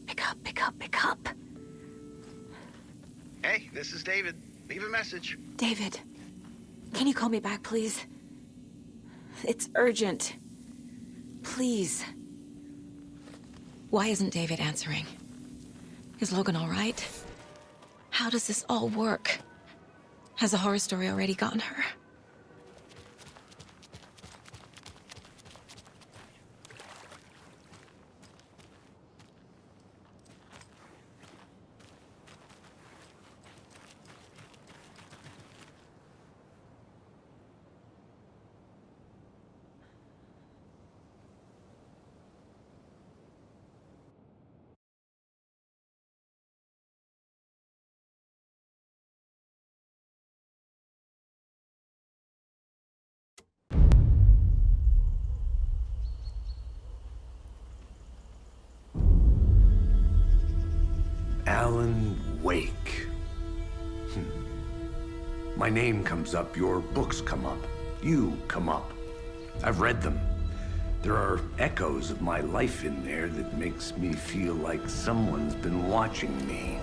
Pick up, pick up, pick up. Hey, this is David. Leave a message. David, can you call me back, please? It's urgent. Please. Why isn't David answering? Is Logan all right? How does this all work? Has the horror story already gotten her? Alan Wake. My name comes up, your books come up, you come up. I've read them. There are echoes of my life in there that makes me feel like someone's been watching me.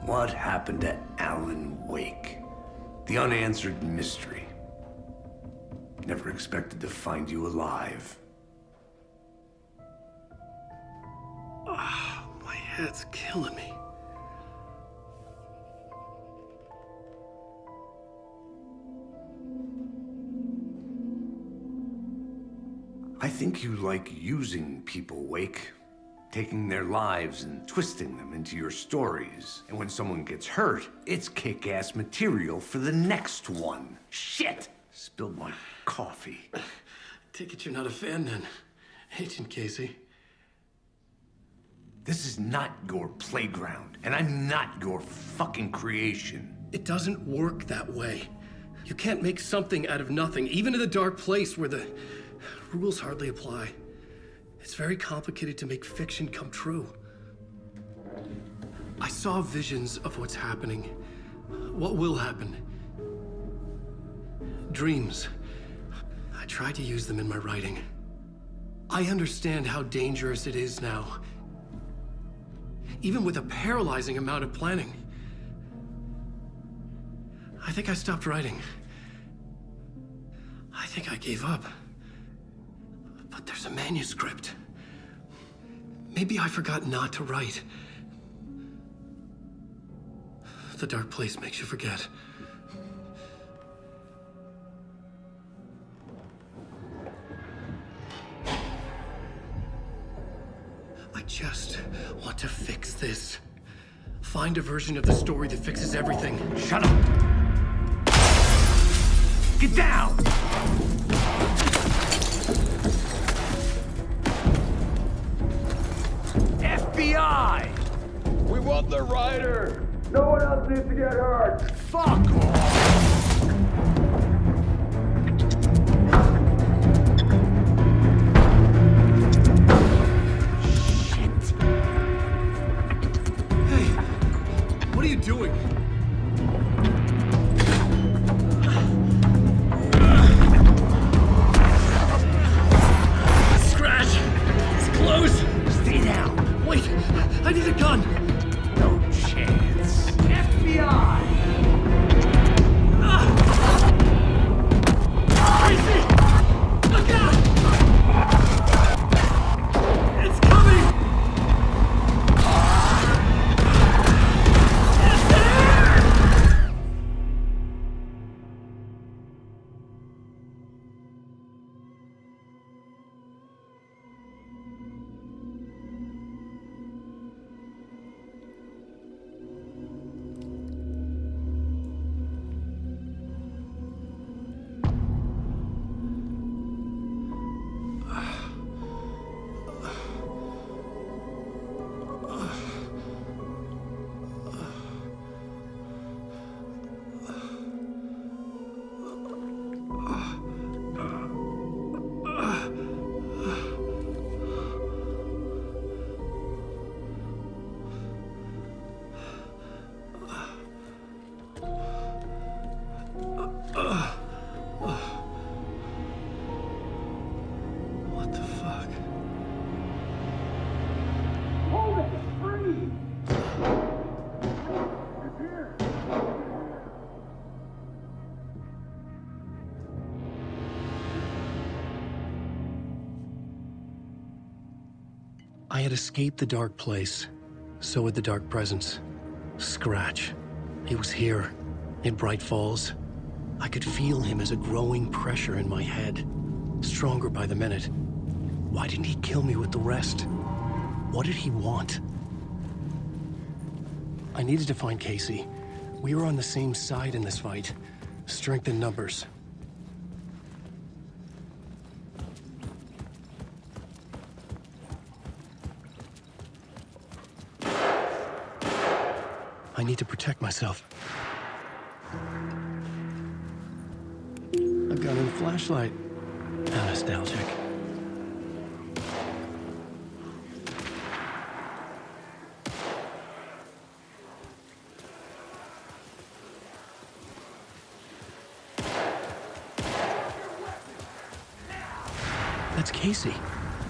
What happened to Alan Wake? The unanswered mystery. Never expected to find you alive. My head's killing me. I think you like using people, Wake. Taking their lives and twisting them into your stories. And when someone gets hurt, it's kick-ass material for the next one. Shit! Spilled my coffee. Take it you're not a fan then, Agent Casey. This is not your playground, and I'm not your fucking creation. It doesn't work that way. You can't make something out of nothing, even in the dark place where the rules hardly apply. It's very complicated to make fiction come true. I saw visions of what's happening, what will happen. Dreams. I tried to use them in my writing. I understand how dangerous it is now, even with a paralyzing amount of planning. I think I stopped writing. I think I gave up. But there's a manuscript. Maybe I forgot not to write. The dark place makes you forget. I just want to fix this. Find a version of the story that fixes everything. Shut up! Get down! FBI! We want the rider! No one else needs to get hurt! Fuck off! What are you doing? Scratch! It's close! Stay down! Wait! I need a gun! No chance. FBI! I had escaped the dark place. So had the dark presence. Scratch. He was here, in Bright Falls. I could feel him as a growing pressure in my head. Stronger by the minute. Why didn't he kill me with the rest? What did he want? I needed to find Casey. We were on the same side in this fight. Strength in numbers. I need to protect myself. A gun and flashlight. How nostalgic. That's Casey.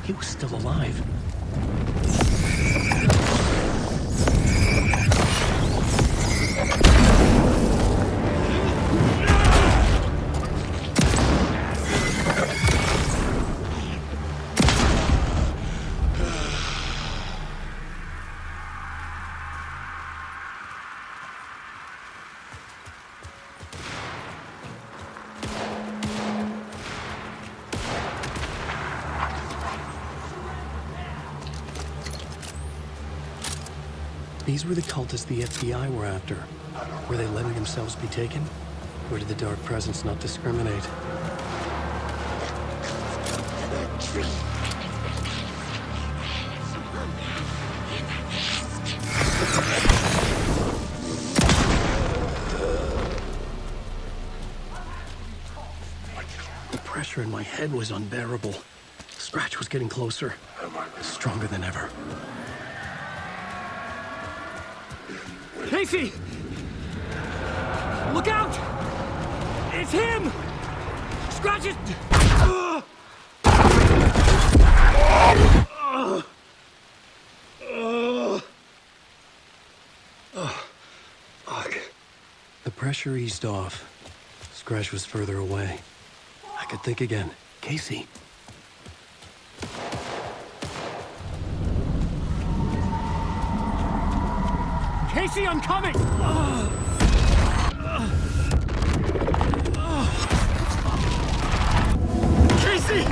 He was still alive. These were the cultists the FBI were after. Were they letting themselves be taken? Or did the Dark Presence not discriminate? The pressure in my head was unbearable. Scratch was getting closer, stronger than ever. Casey! Look out! It's him! Scratch it! Fuck. The pressure eased off. Scratch was further away. I could think again. Casey. Casey, I'm coming! Casey!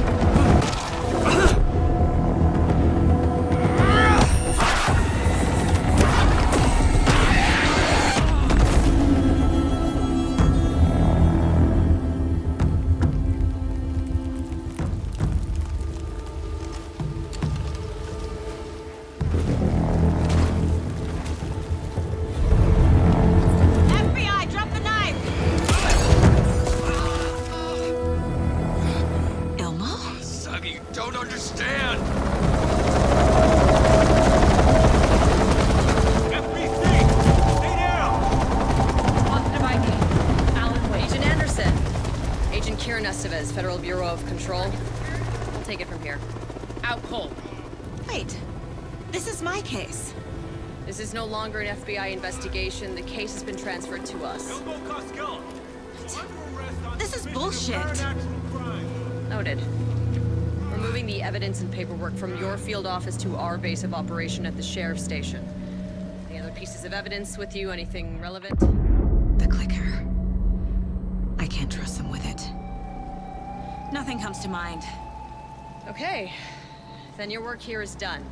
Federal Bureau of Control. We'll take it from here. Out cold. Wait. This is my case. This is no longer an FBI investigation. The case has been transferred to us. This is bullshit. Noted. We're moving the evidence and paperwork from your field office to our base of operation at the sheriff's station. Any other pieces of evidence with you? Anything relevant? The clicker. I can't trust them with it. Nothing comes to mind. Okay. Then your work here is done.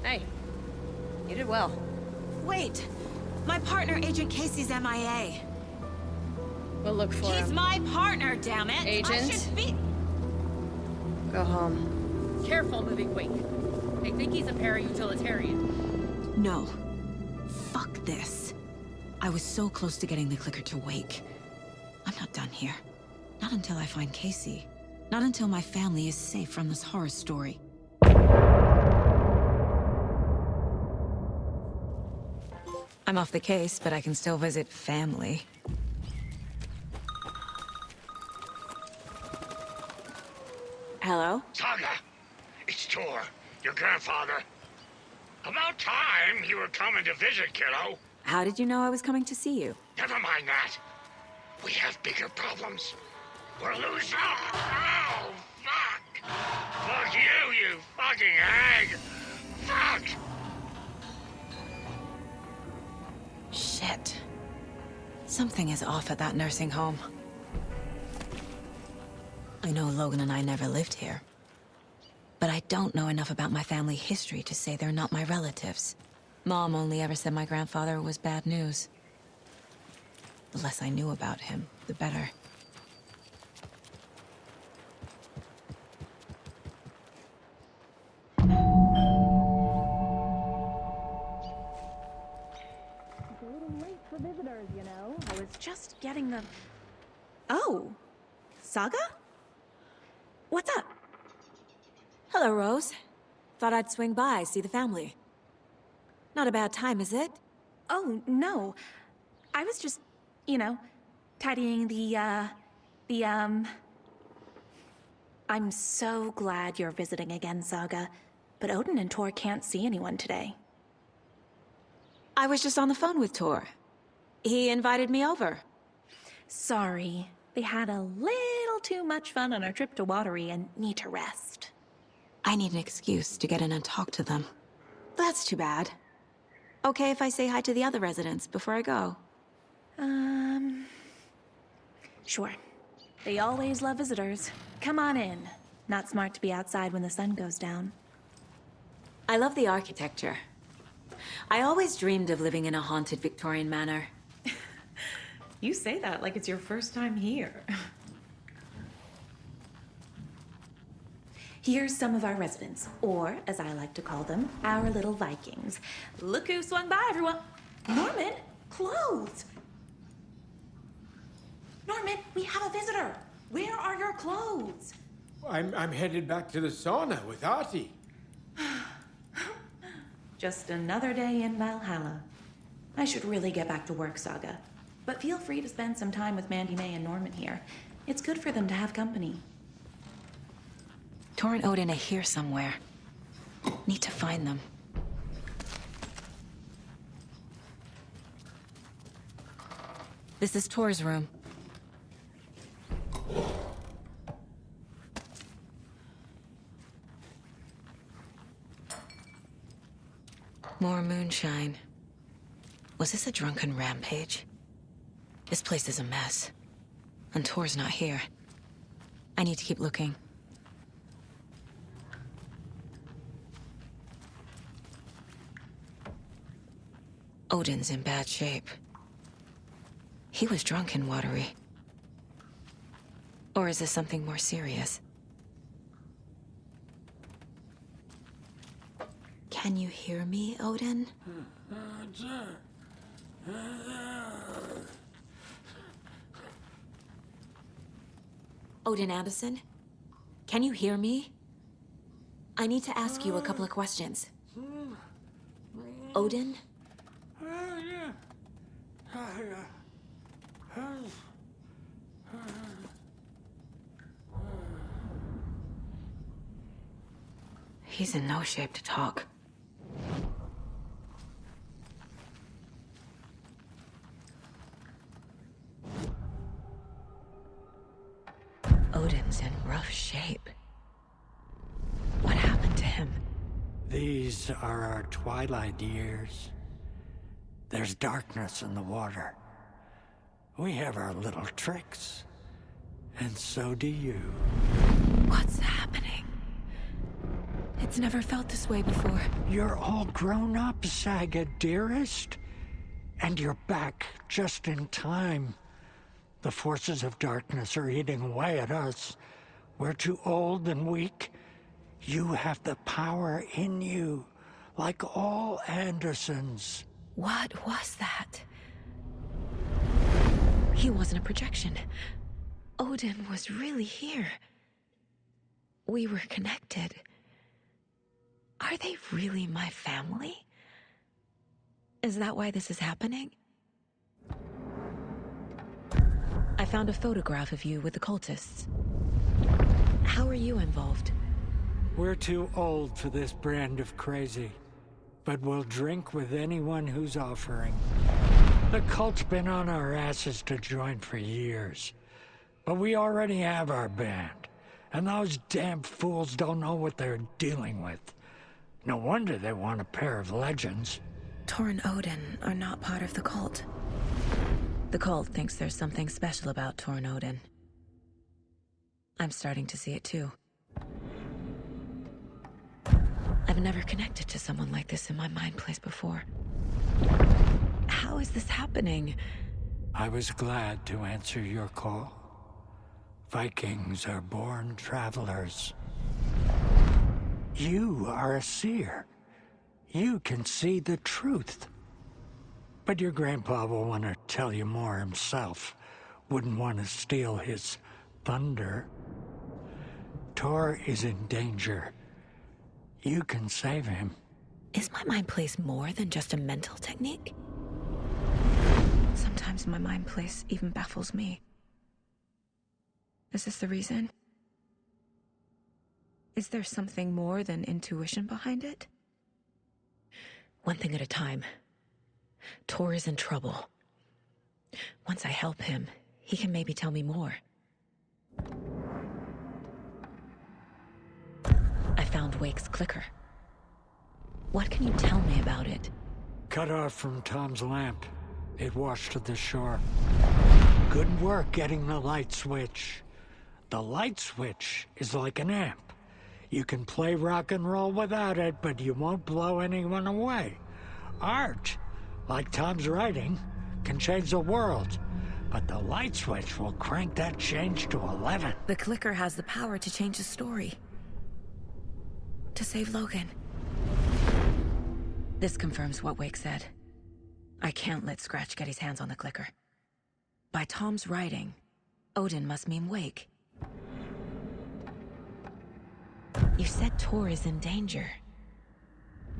Hey, you did well. Wait. My partner, Agent Casey's MIA. We'll look for him. He's my partner, damn it! Agent? I should be... Go home. Careful, moving wake. They think he's a para-utilitarian. No. Fuck this. I was so close to getting the clicker to wake. I'm not done here. Not until I find Casey. Not until my family is safe from this horror story. I'm off the case, but I can still visit family. Hello? Saga, it's Tor, your grandfather. About time you were coming to visit, kiddo. How did you know I was coming to see you? Never mind that. We have bigger problems. We're losing. Oh, fuck. Fuck you, you fucking hag. Fuck! Shit. Something is off at that nursing home. I know Logan and I never lived here. But I don't know enough about my family history to say they're not my relatives. Mom only ever said my grandfather was bad news. The less I knew about him, the better. It's a little late for visitors, you know. I was just getting the... Oh, Saga? What's up? Hello, Rose. Thought I'd swing by, see the family. Not a bad time, is it? Oh, no. I was just, you know, tidying I'm so glad you're visiting again, Saga. But Odin and Tor can't see anyone today. I was just on the phone with Tor. He invited me over. Sorry. They had a little too much fun on our trip to Watery and need to rest. I need an excuse to get in and talk to them. That's too bad. Okay if I say hi to the other residents before I go? Sure. They always love visitors. Come on in. Not smart to be outside when the sun goes down. I love the architecture. I always dreamed of living in a haunted Victorian manor. You say that like it's your first time here. Here's some of our residents, or as I like to call them, our little Vikings. Look who swung by, everyone. Norman, clothes. Norman, we have a visitor. Where are your clothes? I'm headed back to the sauna with Artie. Just another day in Valhalla. I should really get back to work, Saga. But feel free to spend some time with Mandy May and Norman here. It's good for them to have company. Tor and Odin are here somewhere. Need to find them. This is Tor's room. More moonshine. Was this a drunken rampage? This place is a mess. And Tor's not here. I need to keep looking. Odin's in bad shape. He was drunk in Watery. Or is this something more serious? Can you hear me, Odin? Odin Anderson? Can you hear me? I need to ask you a couple of questions. Odin? He's in no shape to talk. Odin's in rough shape. What happened to him? These are our twilight years. There's darkness in the water. We have our little tricks. And so do you. What's happening? It's never felt this way before. You're all grown up, Saga, dearest. And you're back just in time. The forces of darkness are eating away at us. We're too old and weak. You have the power in you, like all Andersons. What was that? He wasn't a projection. Odin was really here. We were connected. Are they really my family? Is that why this is happening? I found a photograph of you with the cultists. How are you involved? We're too old for this brand of crazy, but we'll drink with anyone who's offering. The cult's been on our asses to join for years, but we already have our band, and those damn fools don't know what they're dealing with. No wonder they want a pair of legends. Tor and Odin are not part of the cult. The cult thinks there's something special about Tor and Odin. I'm starting to see it too. I've never connected to someone like this in my mind place before. How is this happening? I was glad to answer your call. Vikings are born travelers. You are a seer. You can see the truth. But your grandpa will want to tell you more himself. Wouldn't want to steal his thunder. Tor is in danger. You can save him. Is my mind place more than just a mental technique? Sometimes my mind place even baffles me. Is this the reason? Is there something more than intuition behind it? One thing at a time. Tor is in trouble. Once I help him, he can maybe tell me more. I found Wake's clicker. What can you tell me about it? Cut off from Tom's lamp. It washed to the shore. Good work getting the light switch. The light switch is like an amp. You can play rock and roll without it, but you won't blow anyone away. Art, like Tom's writing, can change the world. But the light switch will crank that change to 11. The clicker has the power to change the story. To save Logan. This confirms what Wake said. I can't let Scratch get his hands on the clicker. By Tom's writing, Odin must mean Wake. You said Tor is in danger.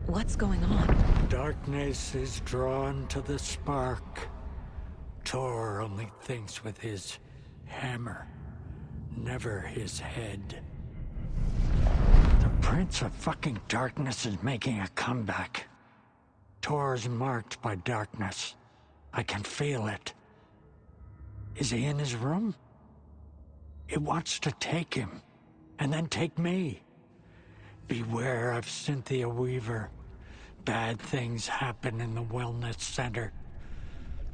What's going on? Darkness is drawn to the spark. Tor only thinks with his hammer, never his head. The Prince of fucking Darkness is making a comeback. Tor's marked by darkness. I can feel it. Is he in his room? It wants to take him, and then take me. Beware of Cynthia Weaver. Bad things happen in the wellness center.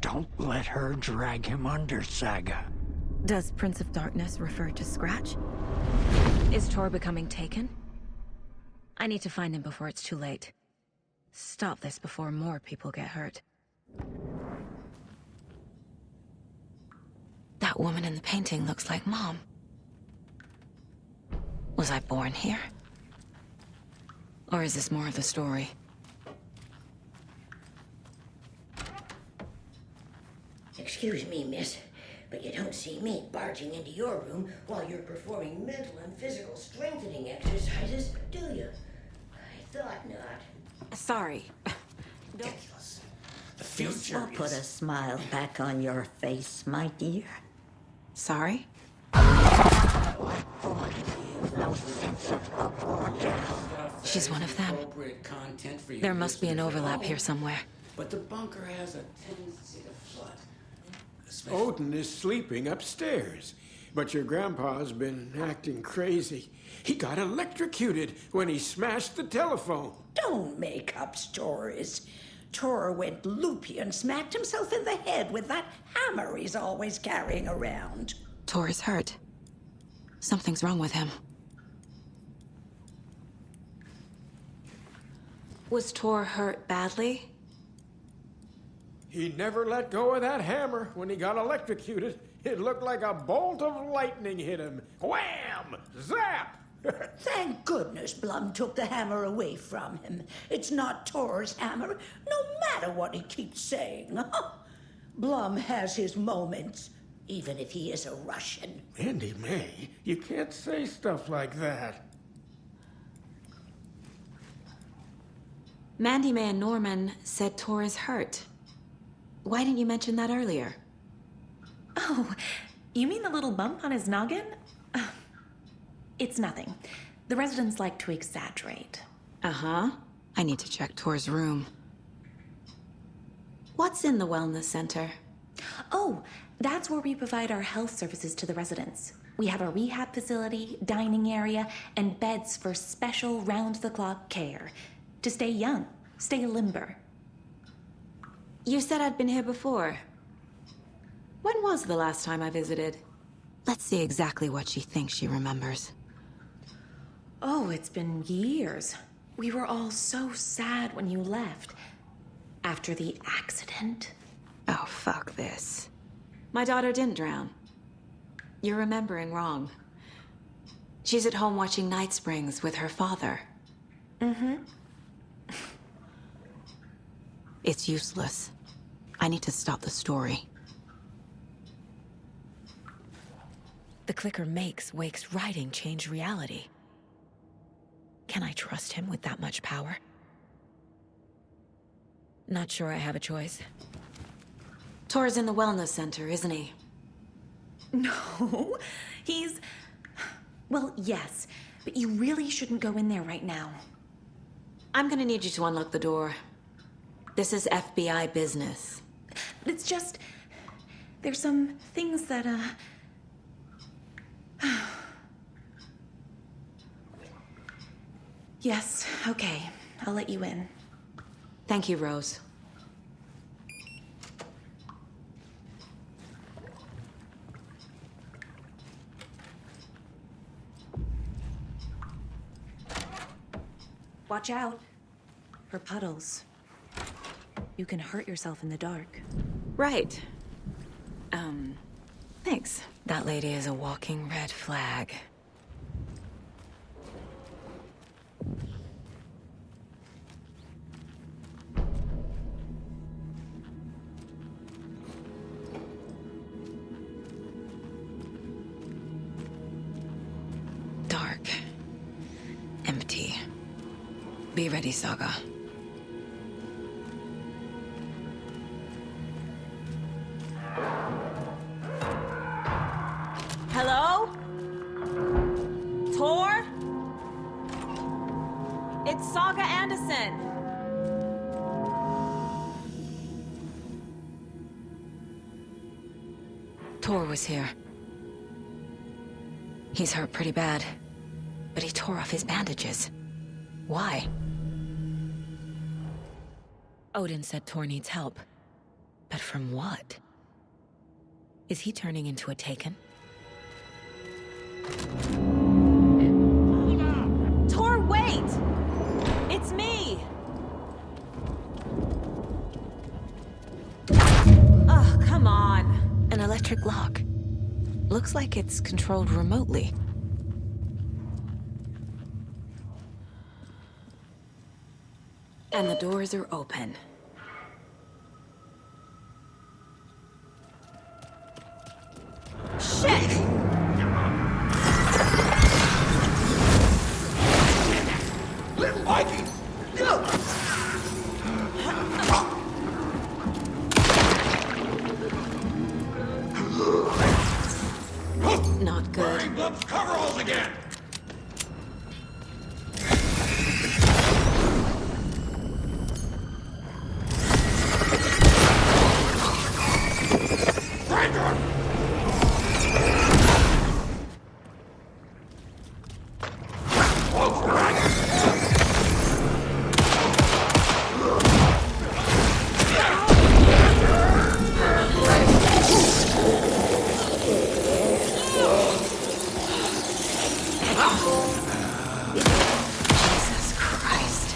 Don't let her drag him under, Saga. Does Prince of Darkness refer to Scratch? Is Tor becoming taken? I need to find him before it's too late. Stop this before more people get hurt. That woman in the painting looks like Mom. Was I born here? Or is this more of the story? Excuse me, miss, but you don't see me barging into your room while you're performing mental and physical strengthening exercises, do you? I thought not. Sorry. Ridiculous. The future This will put is... a smile back on your face, my dear. Sorry? She's one of them. There must be an overlap here somewhere. But the bunker has a tendency to flood. Odin is sleeping upstairs, but your grandpa's been acting crazy. He got electrocuted when he smashed the telephone. Don't make up stories. Tor went loopy and smacked himself in the head with that hammer he's always carrying around. Tor is hurt. Something's wrong with him. Was Tor hurt badly? He never let go of that hammer when he got electrocuted. It looked like a bolt of lightning hit him. Wham! Zap! Thank goodness Blum took the hammer away from him. It's not Tor's hammer, no matter what he keeps saying. Blum has his moments, even if he is a Russian. Mandy May, you can't say stuff like that. Mandy May and Norman said Tor is hurt. Why didn't you mention that earlier? Oh, you mean the little bump on his noggin? It's nothing. The residents like to exaggerate. Uh-huh. I need to check Tor's room. What's in the wellness center? Oh, that's where we provide our health services to the residents. We have a rehab facility, dining area, and beds for special round-the-clock care. To stay young, stay limber. You said I'd been here before. When was the last time I visited? Let's see exactly what she thinks she remembers. Oh, it's been years. We were all so sad when you left. After the accident. Oh, fuck this. My daughter didn't drown. You're remembering wrong. She's at home watching Night Springs with her father. Mm-hmm. It's useless. I need to stop the story. The clicker makes Wake's writing change reality. Can I trust him with that much power? Not sure I have a choice. Tor's in the wellness center, isn't he? No, he's... Well, yes, but you really shouldn't go in there right now. I'm gonna need you to unlock the door. This is FBI business. It's just... There's some things that, Yes, okay. I'll let you in. Thank you, Rose. Watch out. For puddles. You can hurt yourself in the dark. Right. Thanks. That lady is a walking red flag. Dark. Empty. Be ready, Saga. Hello? Tor? It's Saga Anderson. Tor was here. He's hurt pretty bad, but he tore off his bandages. Why? Odin said Tor needs help. But from what? Is he turning into a Taken? Tor, wait! It's me! Oh, come on. An electric lock. Looks like it's controlled remotely. And the doors are open. Shit! Little Mikey! Not good. Let's cover holes again! Jesus Christ.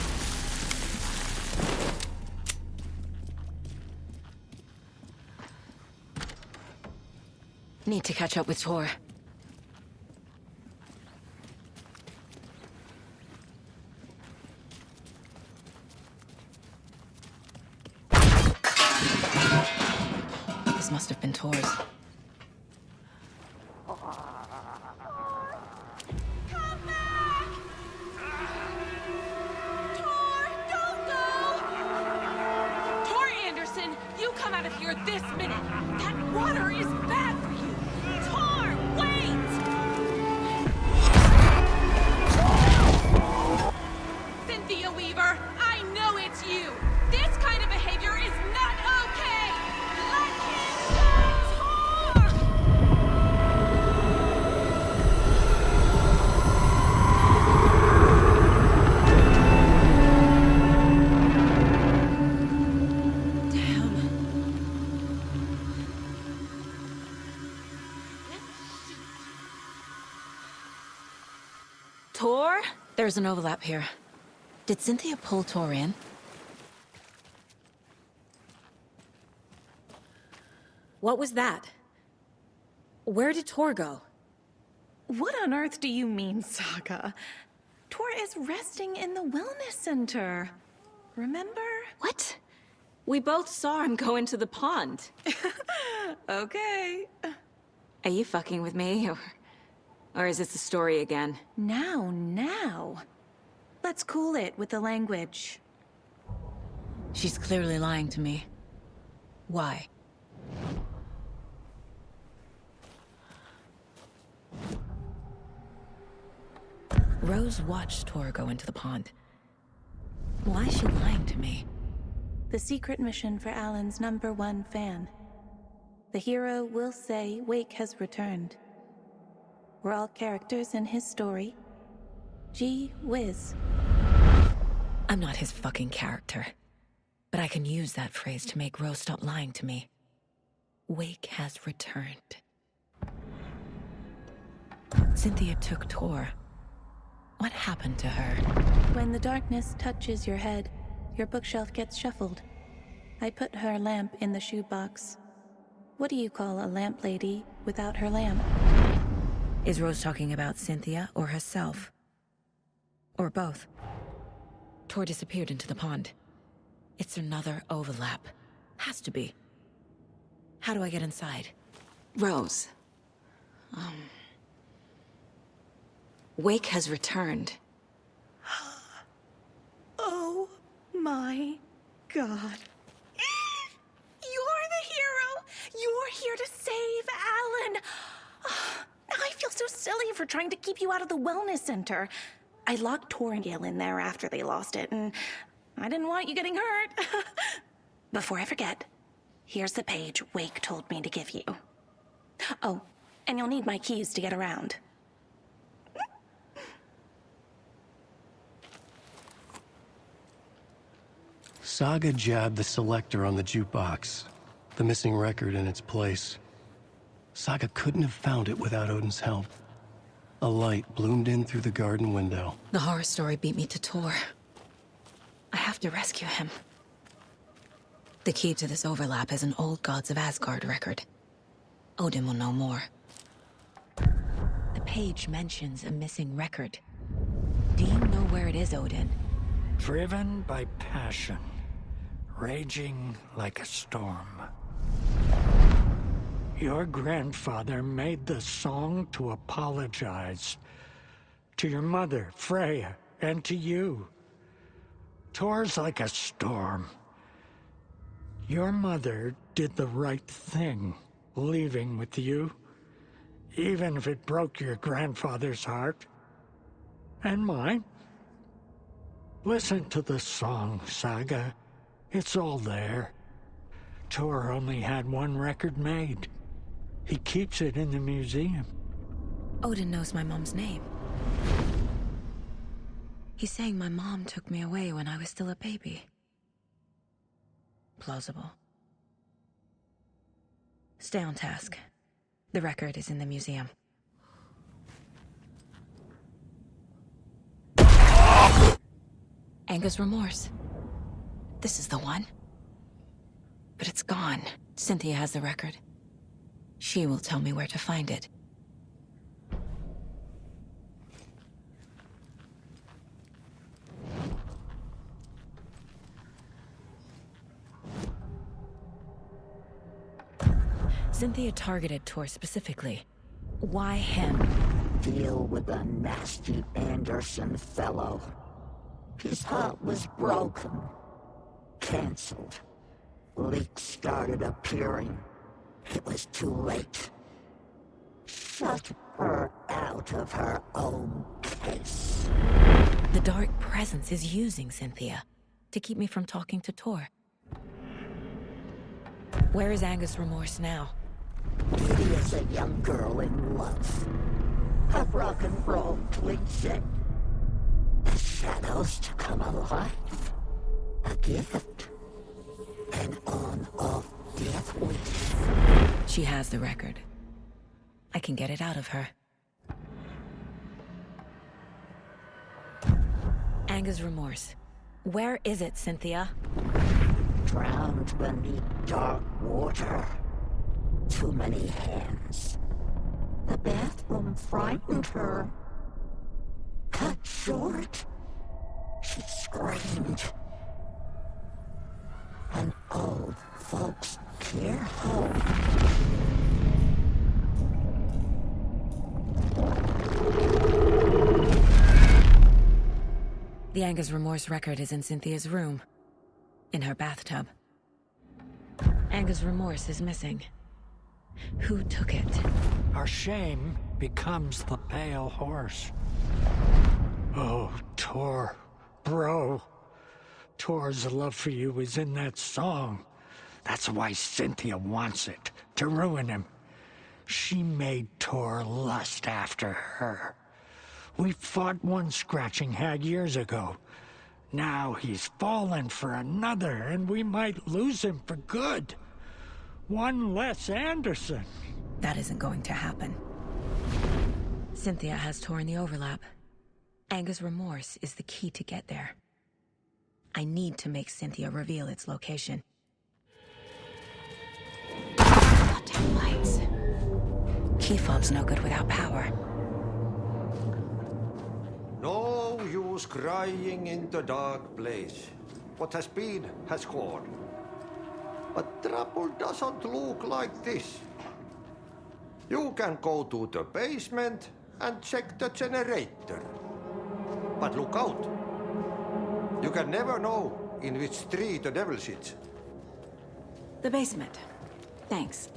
Need to catch up with Tor. This must have been Tor's. You come out of here this minute! That water is bad for you! Tor, wait! Cynthia Weaver, I know it's you! This kind of behavior is not okay! Let him go, Tor! Tor? There's an overlap here. Did Cynthia pull Tor in? What was that? Where did Tor go? What on earth do you mean, Saga? Tor is resting in the wellness center. Remember? What? We both saw him go into the pond. Okay. Are you fucking with me, or is this the story again? Now. Let's cool it with the language. She's clearly lying to me. Why? Rose watched Tor go into the pond. Why is she lying to me? The secret mission for Alan's #1 fan. The hero will say Wake has returned. We're all characters in his story. Gee whiz. I'm not his fucking character. But I can use that phrase to make Rose stop lying to me. Wake has returned. Cynthia took Tor. What happened to her? When the darkness touches your head, your bookshelf gets shuffled. I put her lamp in the shoebox. What do you call a lamp lady without her lamp? Is Rose talking about Cynthia or herself? Or both? Tor disappeared into the pond. It's another overlap. Has to be. How do I get inside? Rose. Wake has returned. Oh my God. You're the hero! You're here to save Alan! I feel so silly for trying to keep you out of the wellness center. I locked Tor and Gale in there after they lost it, and I didn't want you getting hurt. Before I forget, here's the page Wake told me to give you. Oh, and you'll need my keys to get around. Saga jabbed the selector on the jukebox, the missing record in its place. Saga couldn't have found it without Odin's help. A light bloomed in through the garden window. The horror story beat me to Tor. I have to rescue him. The key to this overlap is an old Gods of Asgard record. Odin will know more. The page mentions a missing record. Do you know where it is, Odin? Driven by passion, raging like a storm. Your grandfather made the song to apologize. To your mother, Freya, and to you. Tor's like a storm. Your mother did the right thing, leaving with you, even if it broke your grandfather's heart. And mine. Listen to the song, Saga. It's all there. Tor only had one record made. He keeps it in the museum. Odin knows my mom's name. He's saying my mom took me away when I was still a baby. Plausible. Stay on task. The record is in the museum. Anger's remorse. This is the one. But it's gone. Cynthia has the record. She will tell me where to find it. Cynthia targeted Tor specifically. Why him? Deal with the nasty Anderson fellow. His heart was broken. Cancelled. Leaks started appearing. It was too late. Shut her out of her own case. The dark presence is using Cynthia to keep me from talking to Tor. Where is Anger's remorse now? Kitty is a young girl in love. A rock and roll cliche. The shadows to come alive. A gift. An on-off death wish. She has the record. I can get it out of her. Anger's remorse. Where is it, Cynthia? Drowned beneath dark water. Too many hands. The bathroom frightened her. Cut short. She screamed. An old folks' care home. The Anger's remorse record is in Cynthia's room. In her bathtub. Anger's remorse is missing. Who took it? Our shame becomes the pale horse. Oh, Tor. Bro. Tor's love for you is in that song. That's why Cynthia wants it, to ruin him. She made Tor lust after her. We fought one scratching hag years ago. Now he's fallen for another, and we might lose him for good. One less Anderson. That isn't going to happen. Cynthia has Tor in the overlap. Anger's remorse is the key to get there. I need to make Cynthia reveal its location. Goddamn lights. Key fob's no good without power. No use crying in the dark place. What has been has gone. But trouble doesn't look like this. You can go to the basement and check the generator. But look out. You can never know in which tree the devil sits. The basement. Thanks.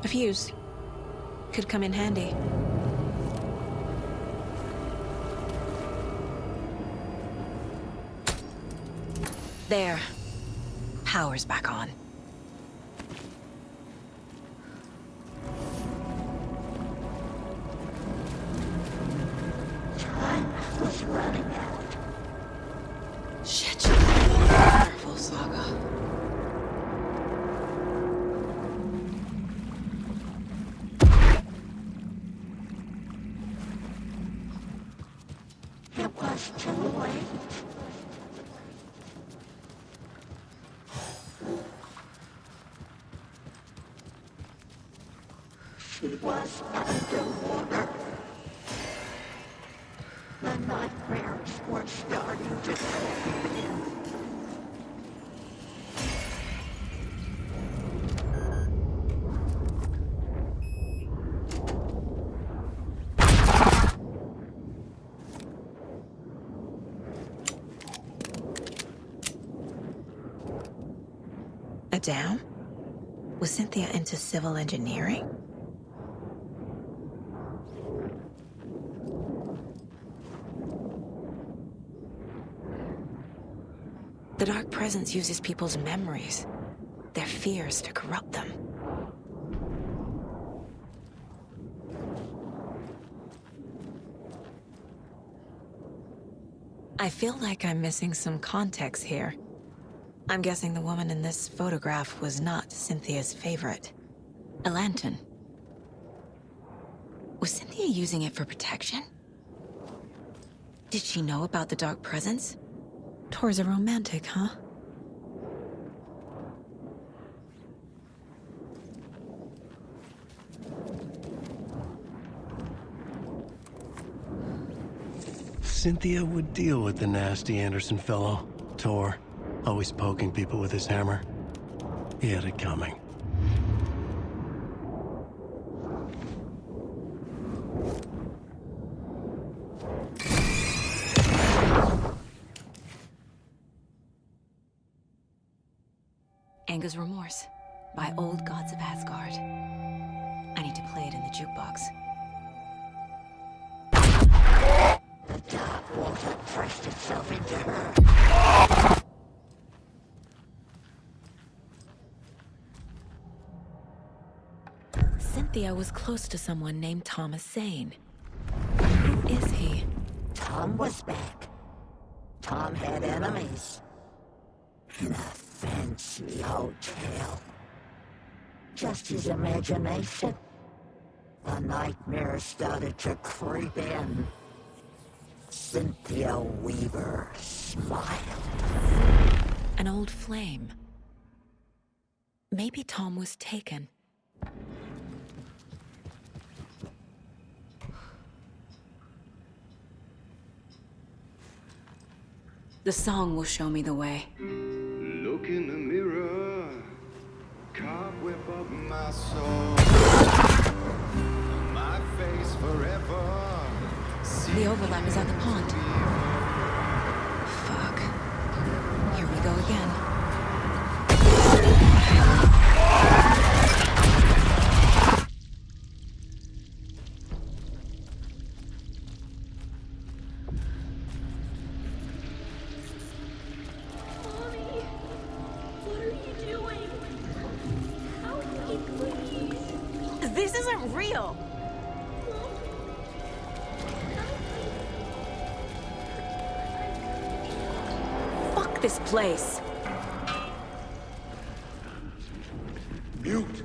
A fuse. Could come in handy. There. Power's back on. Time was running out. Shit. Careful, Saga. It was too late. She was underwater. The nightmares were starting to creep in. A dam? Was Cynthia into civil engineering? The Dark Presence uses people's memories, their fears to corrupt them. I feel like I'm missing some context here. I'm guessing the woman in this photograph was not Cynthia's favorite. A lantern. Was Cynthia using it for protection? Did she know about the Dark Presence? Tor's a romantic, huh? Cynthia would deal with the nasty Anderson fellow, Tor. Always poking people with his hammer. He had it coming. Anger's Remorse by Old Gods of Asgard. I need to play it in the jukebox. The dark water pressed itself into her. Cynthia was close to someone named Thomas Zane. Who is he? Tom was back. Tom had enemies. In a fancy hotel. Just his imagination. The nightmare started to creep in. Cynthia Weaver smiled. An old flame. Maybe Tom was taken. The song will show me the way. Look in the mirror, cobweb of my soul, my face forever. The overlap is at the pond. Fuck. Here we go again. This isn't real! Fuck this place! Mute!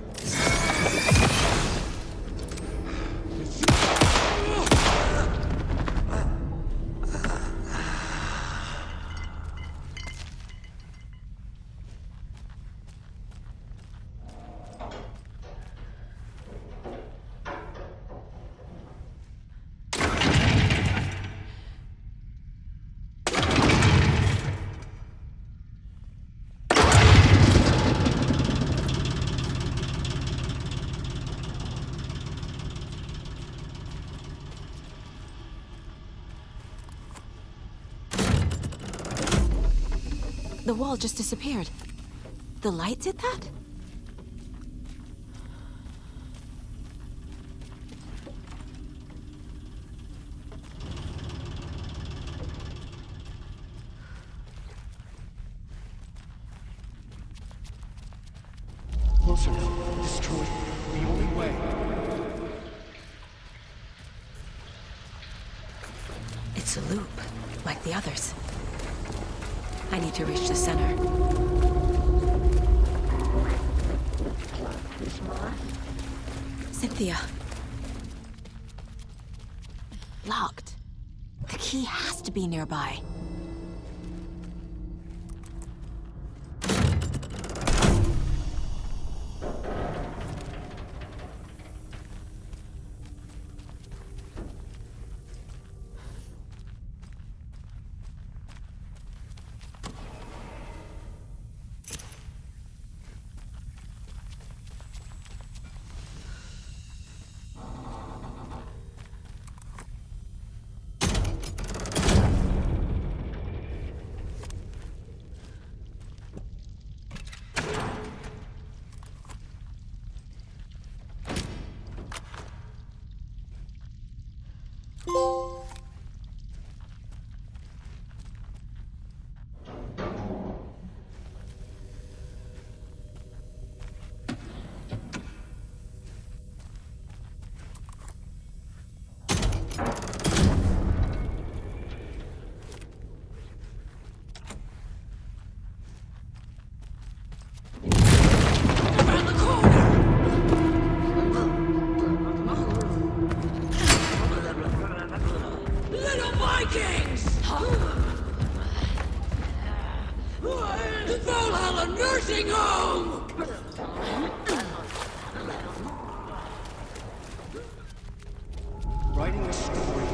The wall just disappeared. The light did that? Closer now. Destroy it. The only way. It's a loop, like the others. I need to reach the center. Cynthia. Locked. The key has to be nearby. Writing a story.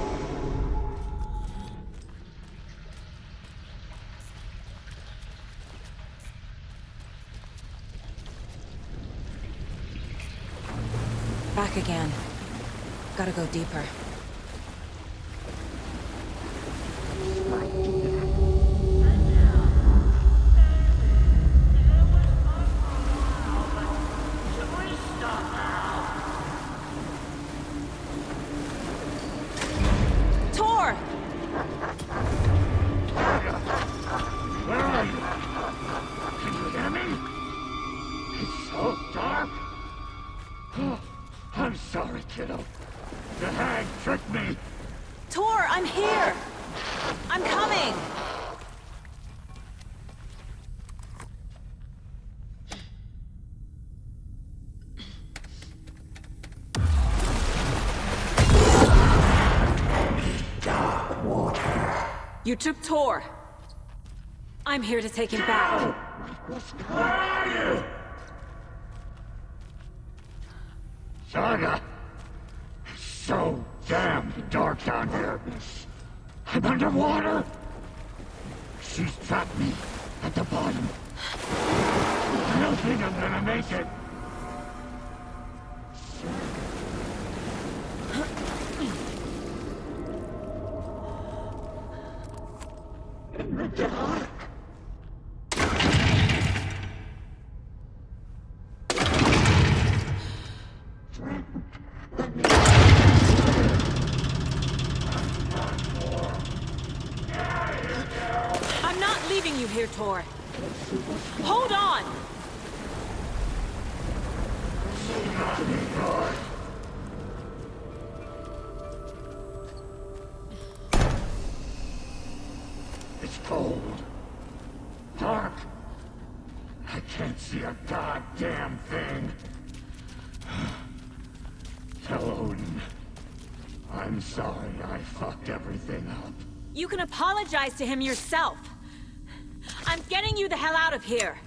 Back again. Gotta go deeper. You took Tor. I'm here to take him back. Where are you? Saga! It's so damn dark down here. I'm underwater. She's trapped me at the bottom. I don't think I'm gonna make it. In the dark. I'm not leaving you here, Tor. Hold on! It's cold. Dark. I can't see a goddamn thing. Tell Odin. I'm sorry I fucked everything up. You can apologize to him yourself. I'm getting you the hell out of here.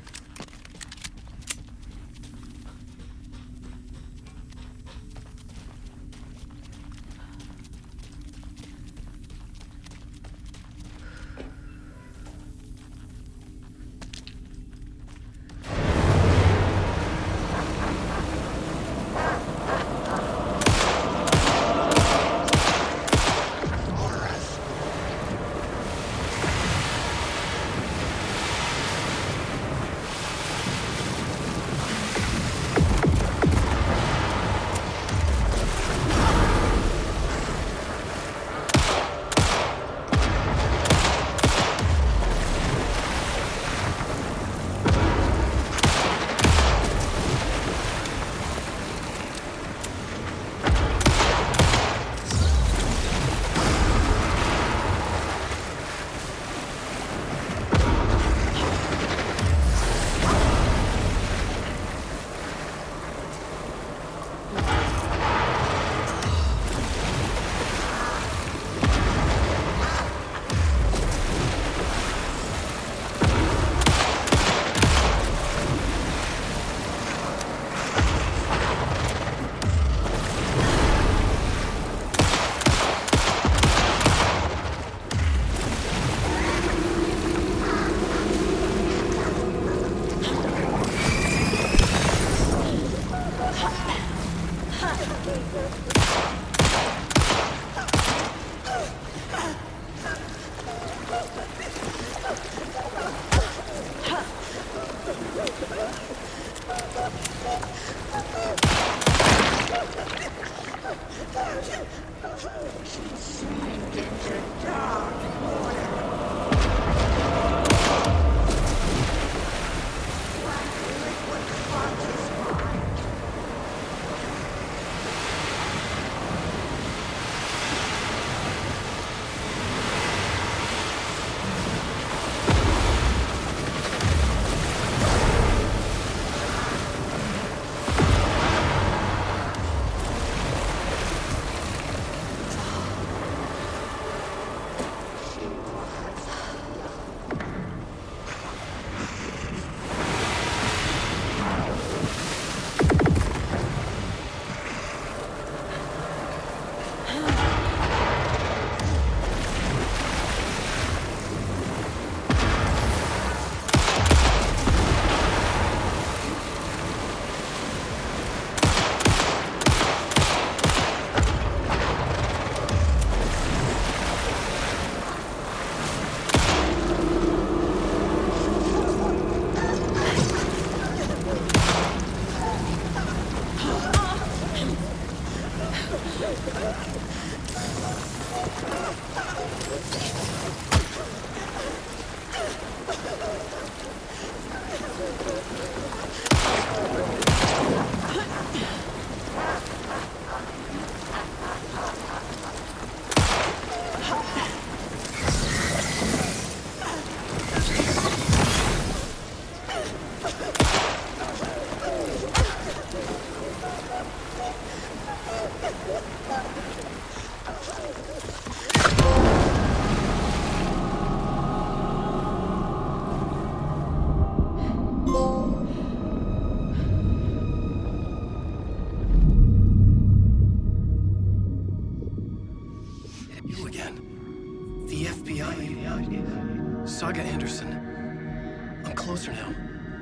Saga Anderson. I'm closer now.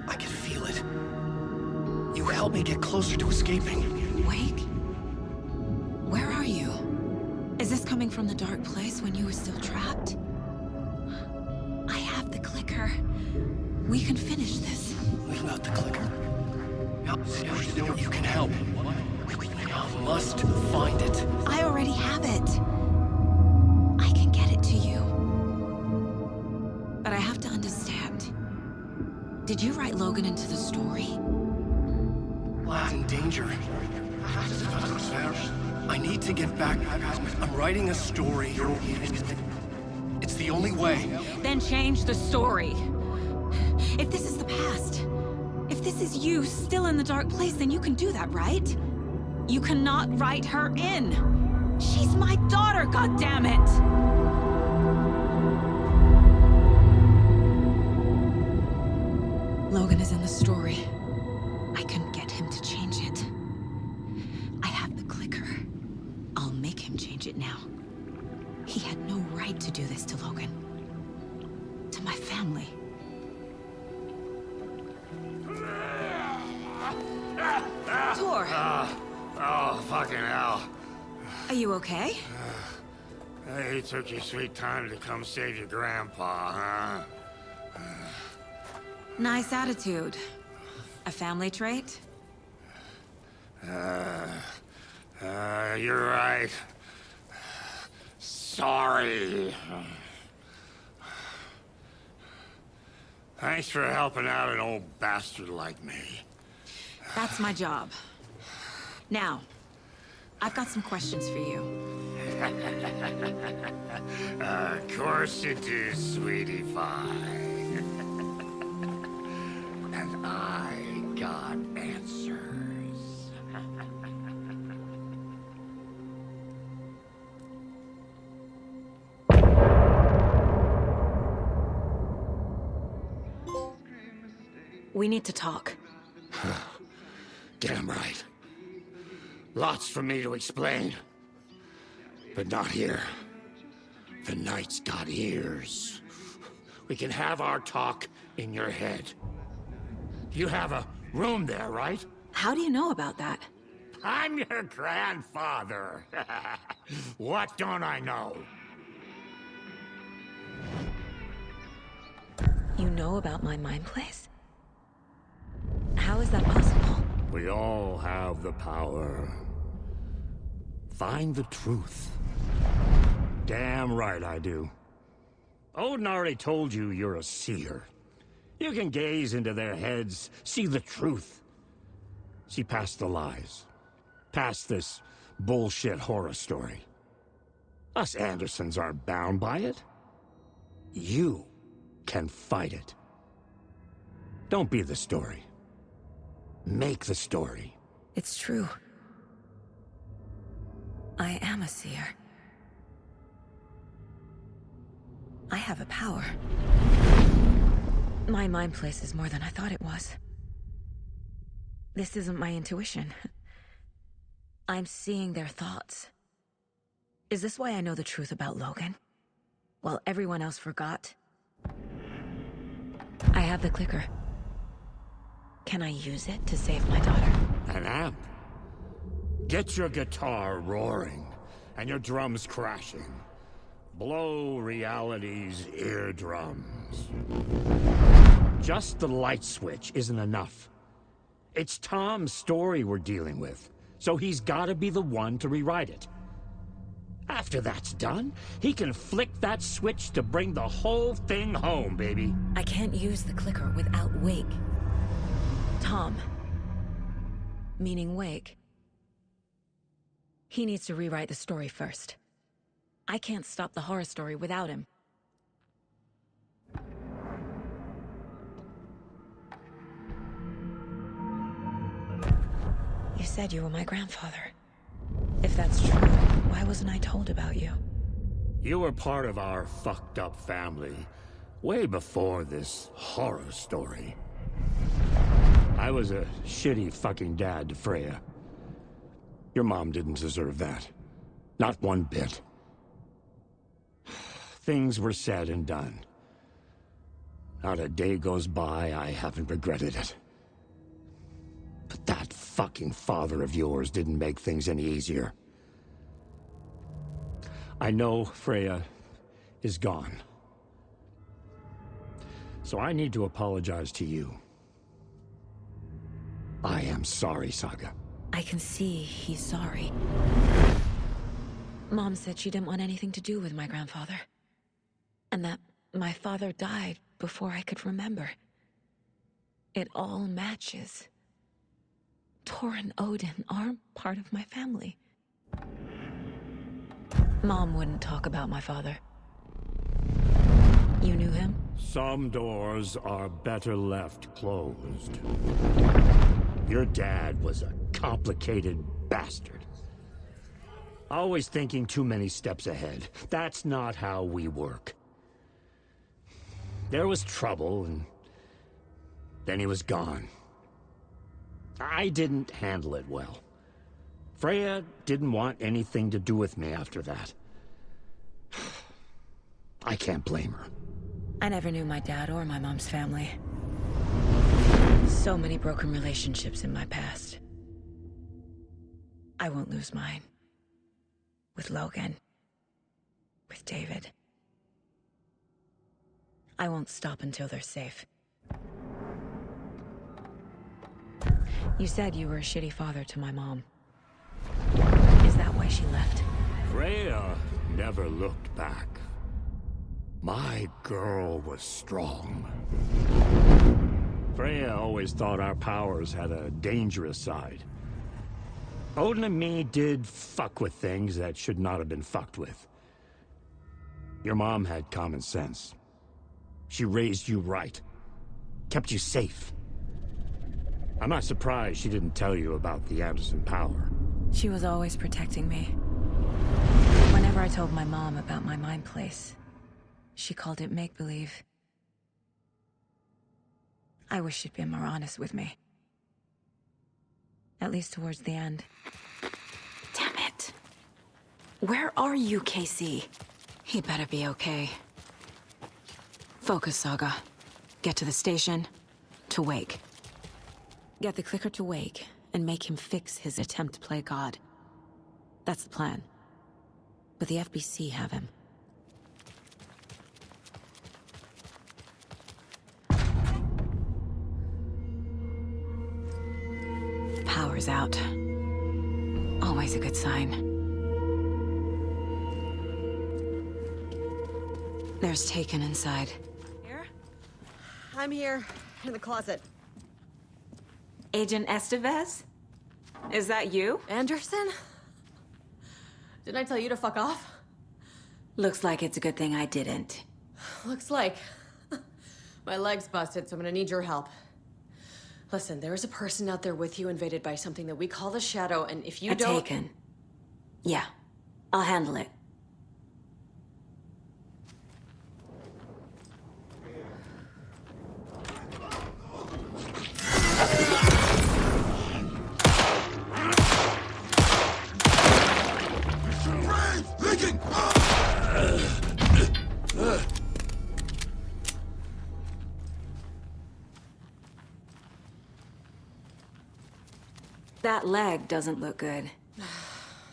I can feel it. You help me get closer to escaping. Wake? Where are you? Is this coming from the dark place when you were still trapped? I have the clicker. We can finish this. Without the clicker? You can help. You must find it. I already have it. I can get it to you. But I have to understand. Did you write Logan into the story? Lad's in danger. I need to get back. I'm writing a story. It's the only way. Then change the story. If this is the past, if this is you still in the dark place, then you can do that, right? You cannot write her in. She's my daughter, goddammit! Logan is in the story. I can get him to change it. I have the clicker. I'll make him change it now. He had no right to do this to Logan. To my family. Tor! Oh, fucking hell. Are you okay? Hey, you took your sweet time to come save your grandpa, huh? Nice attitude. A family trait? You're right. Sorry. Thanks for helping out an old bastard like me. That's my job. Now, I've got some questions for you. Of course you do, sweetie pie. And I got answers. We need to talk. Damn right. Lots for me to explain. But not here. The night's got ears. We can have our talk in your head. You have a room there, right? How do you know about that? I'm your grandfather. What don't I know? You know about my mind place? How is that possible? We all have the power. Find the truth. Damn right I do. Odin already told you you're a seer. You can gaze into their heads, see the truth. See past the lies. Past this bullshit horror story. Us Andersons aren't bound by it. You can fight it. Don't be the story. Make the story. It's true. I am a seer. I have a power. My mind place is more than I thought it was. This isn't my intuition. I'm seeing their thoughts. Is this why I know the truth about Logan? While everyone else forgot? I have the clicker. Can I use it to save my daughter? An amp. Get your guitar roaring and your drums crashing. Blow reality's eardrums. Just the light switch isn't enough. It's Tom's story we're dealing with, so he's gotta be the one to rewrite it. After that's done, he can flick that switch to bring the whole thing home, baby. I can't use the clicker without Wake. Tom. Meaning Wake. He needs to rewrite the story first. I can't stop the horror story without him. You said you were my grandfather. If that's true, why wasn't I told about you? You were part of our fucked up family, way before this horror story. I was a shitty fucking dad to Freya. Your mom didn't deserve that. Not one bit. Things were said and done. Not a day goes by I haven't regretted it. But that fucking father of yours didn't make things any easier. I know Freya is gone. So I need to apologize to you. I am sorry, Saga. I can see he's sorry. Mom said she didn't want anything to do with my grandfather. And that my father died before I could remember. It all matches. Tor and Odin aren't part of my family. Mom wouldn't talk about my father. You knew him? Some doors are better left closed. Your dad was a complicated bastard. Always thinking too many steps ahead. That's not how we work. There was trouble, and then he was gone. I didn't handle it well. Freya didn't want anything to do with me after that. I can't blame her. I never knew my dad or my mom's family. So many broken relationships in my past. I won't lose mine. With Logan. With David. I won't stop until they're safe. You said you were a shitty father to my mom. Is that why she left? Freya never looked back. My girl was strong. Freya always thought our powers had a dangerous side. Odin and me did fuck with things that should not have been fucked with. Your mom had common sense. She raised you right. Kept you safe. I'm not surprised she didn't tell you about the Anderson power. She was always protecting me. Whenever I told my mom about my mind place, she called it make-believe. I wish she'd been more honest with me. At least towards the end. Damn it. Where are you, Casey? He better be okay. Focus, Saga. Get to the station, to Wake. Get the clicker to Wake, and make him fix his attempt to play God. That's the plan. But the FBC have him. Power's out. Always a good sign. There's Taken inside. Here? I'm here, in the closet. Agent Estevez? Is that you? Anderson? Didn't I tell you to fuck off? Looks like it's a good thing I didn't. Looks like. My leg's busted, so I'm gonna need your help. Listen, there is a person out there with you invaded by something that we call the Shadow, and if you don't... Taken. Yeah, I'll handle it. That leg doesn't look good.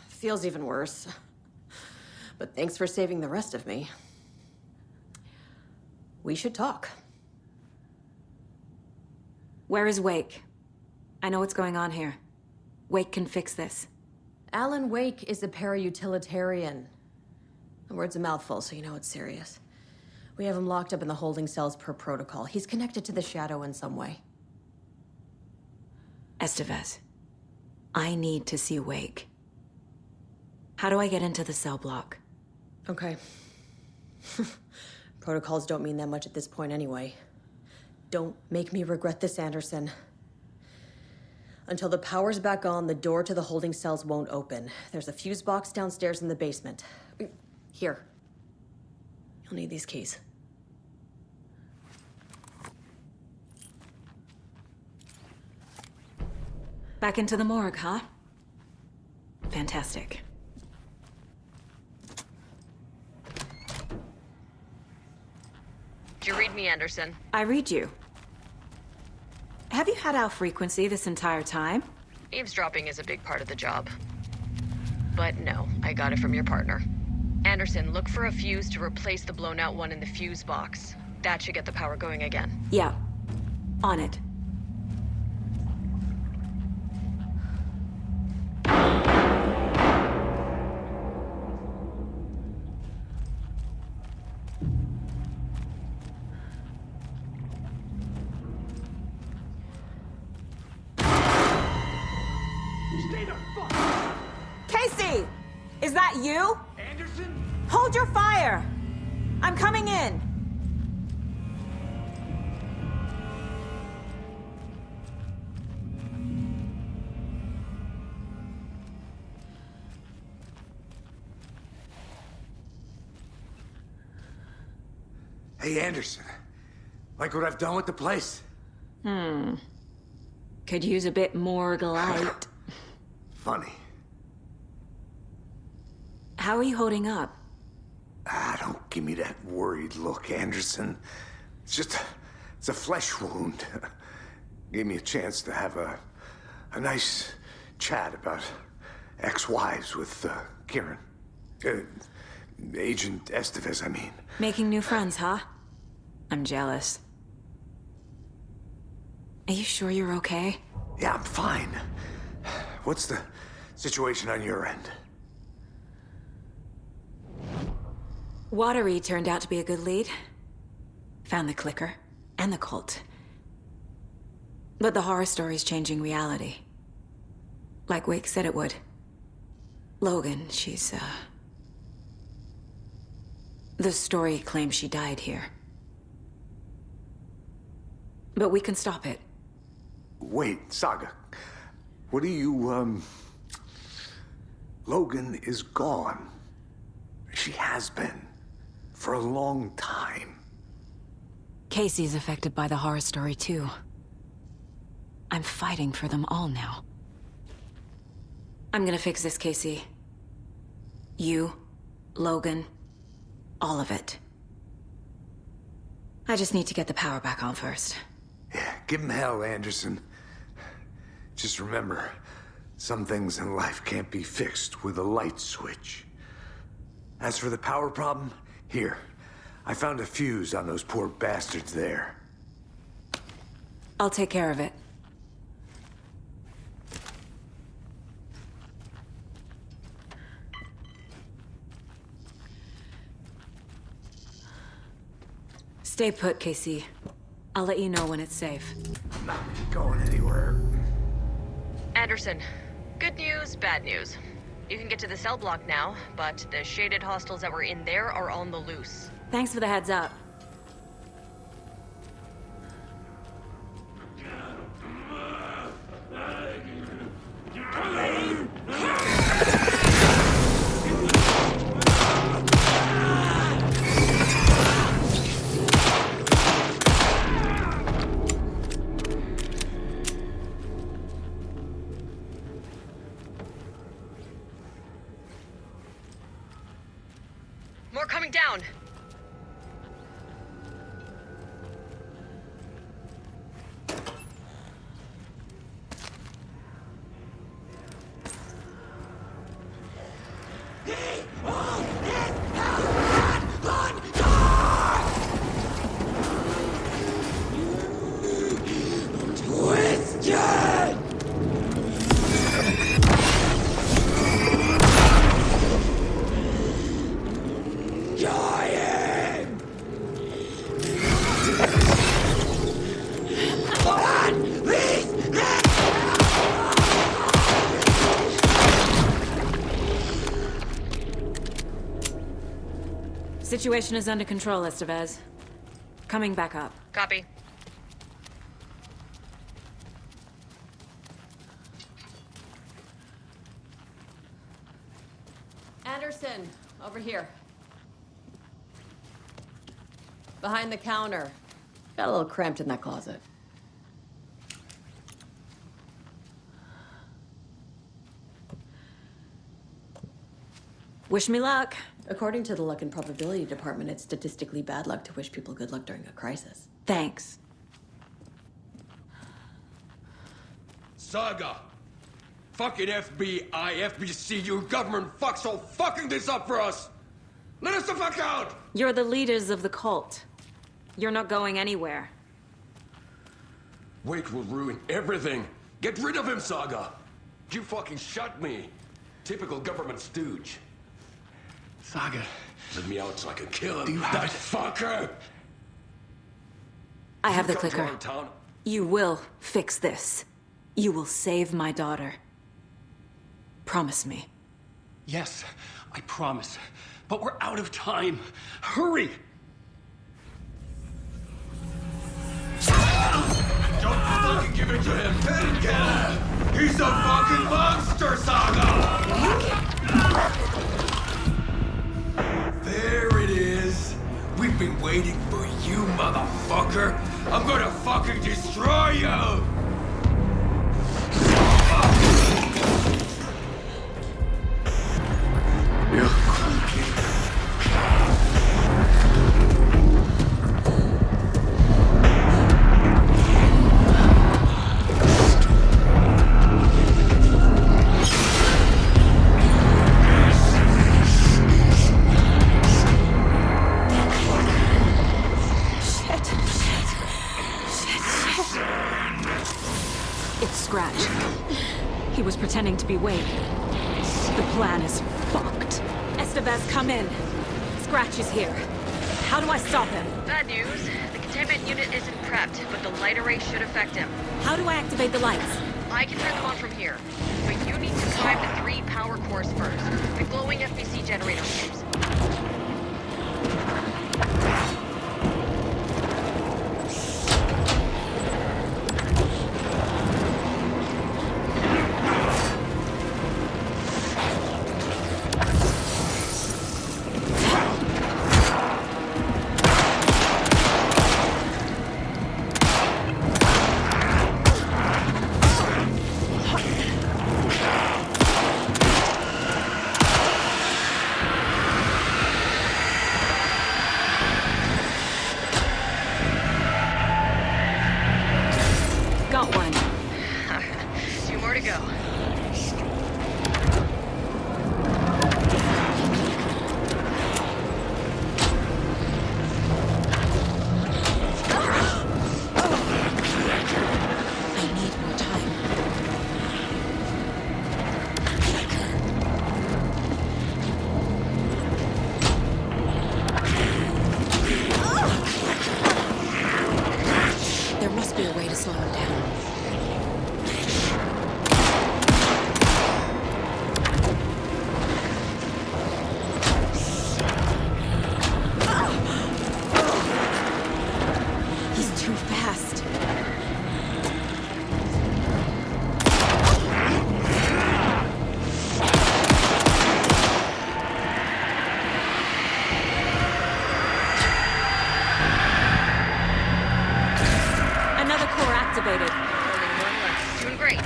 Feels even worse. But thanks for saving the rest of me. We should talk. Where is Wake? I know what's going on here. Wake can fix this. Alan Wake is a para-utilitarian. The word's a mouthful, so you know it's serious. We have him locked up in the holding cells per protocol. He's connected to the Shadow in some way. Estevez, I need to see Wake. How do I get into the cell block? Okay. Protocols don't mean that much at this point anyway. Don't make me regret this, Anderson. Until the power's back on, the door to the holding cells won't open. There's a fuse box downstairs in the basement. Here. You'll need these keys. Back into the morgue, huh? Fantastic. Do you read me, Anderson? I read you. Have you had our frequency this entire time? Eavesdropping is a big part of the job. But no, I got it from your partner. Anderson, look for a fuse to replace the blown out one in the fuse box. That should get the power going again. Yeah. On it. Stay the fuck! Casey! Is that you? Anderson? Hold your fire! I'm coming in! Hey, Anderson. Like what I've done with the place? Could use a bit more light. Funny. How are you holding up? Don't give me that worried look, Anderson. It's a flesh wound. Gave me a chance to have a nice chat about ex-wives with Kieran. Agent Estevez, I mean. Making new friends, huh? I'm jealous. Are you sure you're okay? Yeah, I'm fine. What's the situation on your end? Watery turned out to be a good lead. Found the clicker and the cult. But the horror story's changing reality. Like Wake said it would. Logan, she's, the story claims she died here. But we can stop it. Wait, Saga. What do you, Logan is gone. She has been. For a long time. Casey's affected by the horror story, too. I'm fighting for them all now. I'm gonna fix this, Casey. You, Logan, all of it. I just need to get the power back on first. Yeah, give him hell, Anderson. Just remember, some things in life can't be fixed with a light switch. As for the power problem, here, I found a fuse on those poor bastards there. I'll take care of it. Stay put, Casey. I'll let you know when it's safe. I'm not going anywhere. Anderson, good news, bad news. You can get to the cell block now, but the shaded hostiles that were in there are on the loose. Thanks for the heads up. More coming down. Situation is under control, Estevez. Coming back up. Copy. Anderson, over here. Behind the counter. Got a little cramped in that closet. Wish me luck. According to the luck and probability department, it's statistically bad luck to wish people good luck during a crisis. Thanks. Saga! Fucking FBI, FBC, you government fucks all fucking this up for us! Let us the fuck out! You're the leaders of the cult. You're not going anywhere. Wake will ruin everything. Get rid of him, Saga! You fucking shot me. Typical government stooge. Saga. Let me out so I can kill him. Do you have that fucker! I have the Come to clicker. our town. You will fix this. You will save my daughter. Promise me. Yes, I promise. But we're out of time. Hurry! Don't fucking give it to him! Kill him! He's a fucking monster, Saga! There it is! We've been waiting for you, motherfucker! I'm gonna fucking destroy you! You cookie. It's Scratch. He was pretending to be Wade. The plan is fucked. Estevez, come in. Scratch is here. How do I stop him? Bad news. The containment unit isn't prepped, but the light array should affect him. How do I activate the lights? I can turn them on from here. But you need to prime the 3 power cores first. The glowing FBC generator tubes. Got one. 2 more to go. I need more time. There must be a way to slow him down. He's too fast. Another core activated. Only 1 left. Doing great.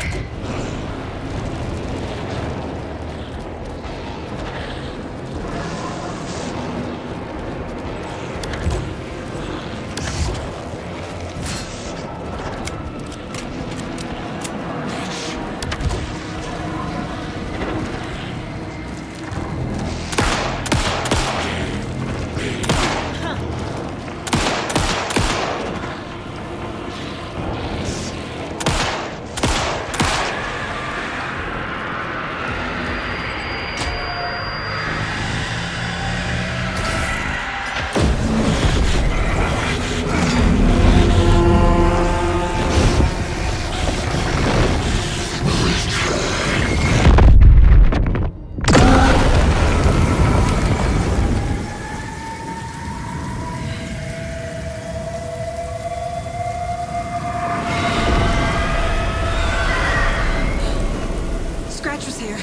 Scratch was here.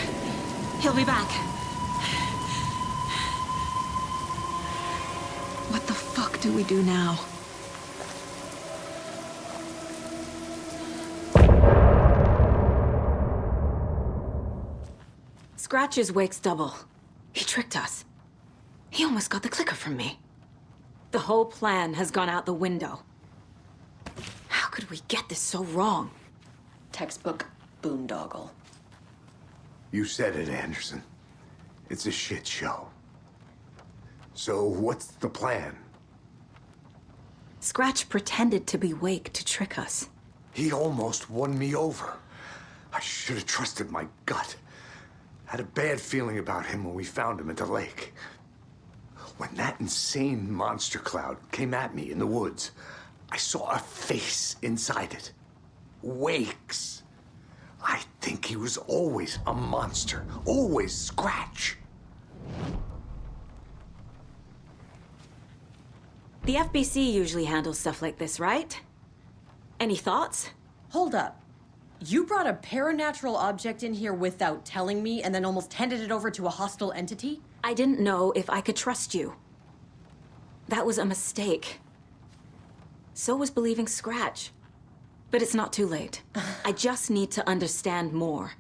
He'll be back. What the fuck do we do now? Scratch is Wake's double. He tricked us. He almost got the clicker from me. The whole plan has gone out the window. How could we get this so wrong? Textbook boondoggle. You said it, Anderson. It's a shit show. So what's the plan? Scratch pretended to be Wake to trick us. He almost won me over. I should have trusted my gut. Had a bad feeling about him when we found him at the lake. When that insane monster cloud came at me in the woods, I saw a face inside it. Wake's. I think he was always a monster. Always Scratch. The FBC usually handles stuff like this, right? Any thoughts? Hold up. You brought a paranatural object in here without telling me and then almost handed it over to a hostile entity? I didn't know if I could trust you. That was a mistake. So was believing Scratch. But it's not too late. I just need to understand more.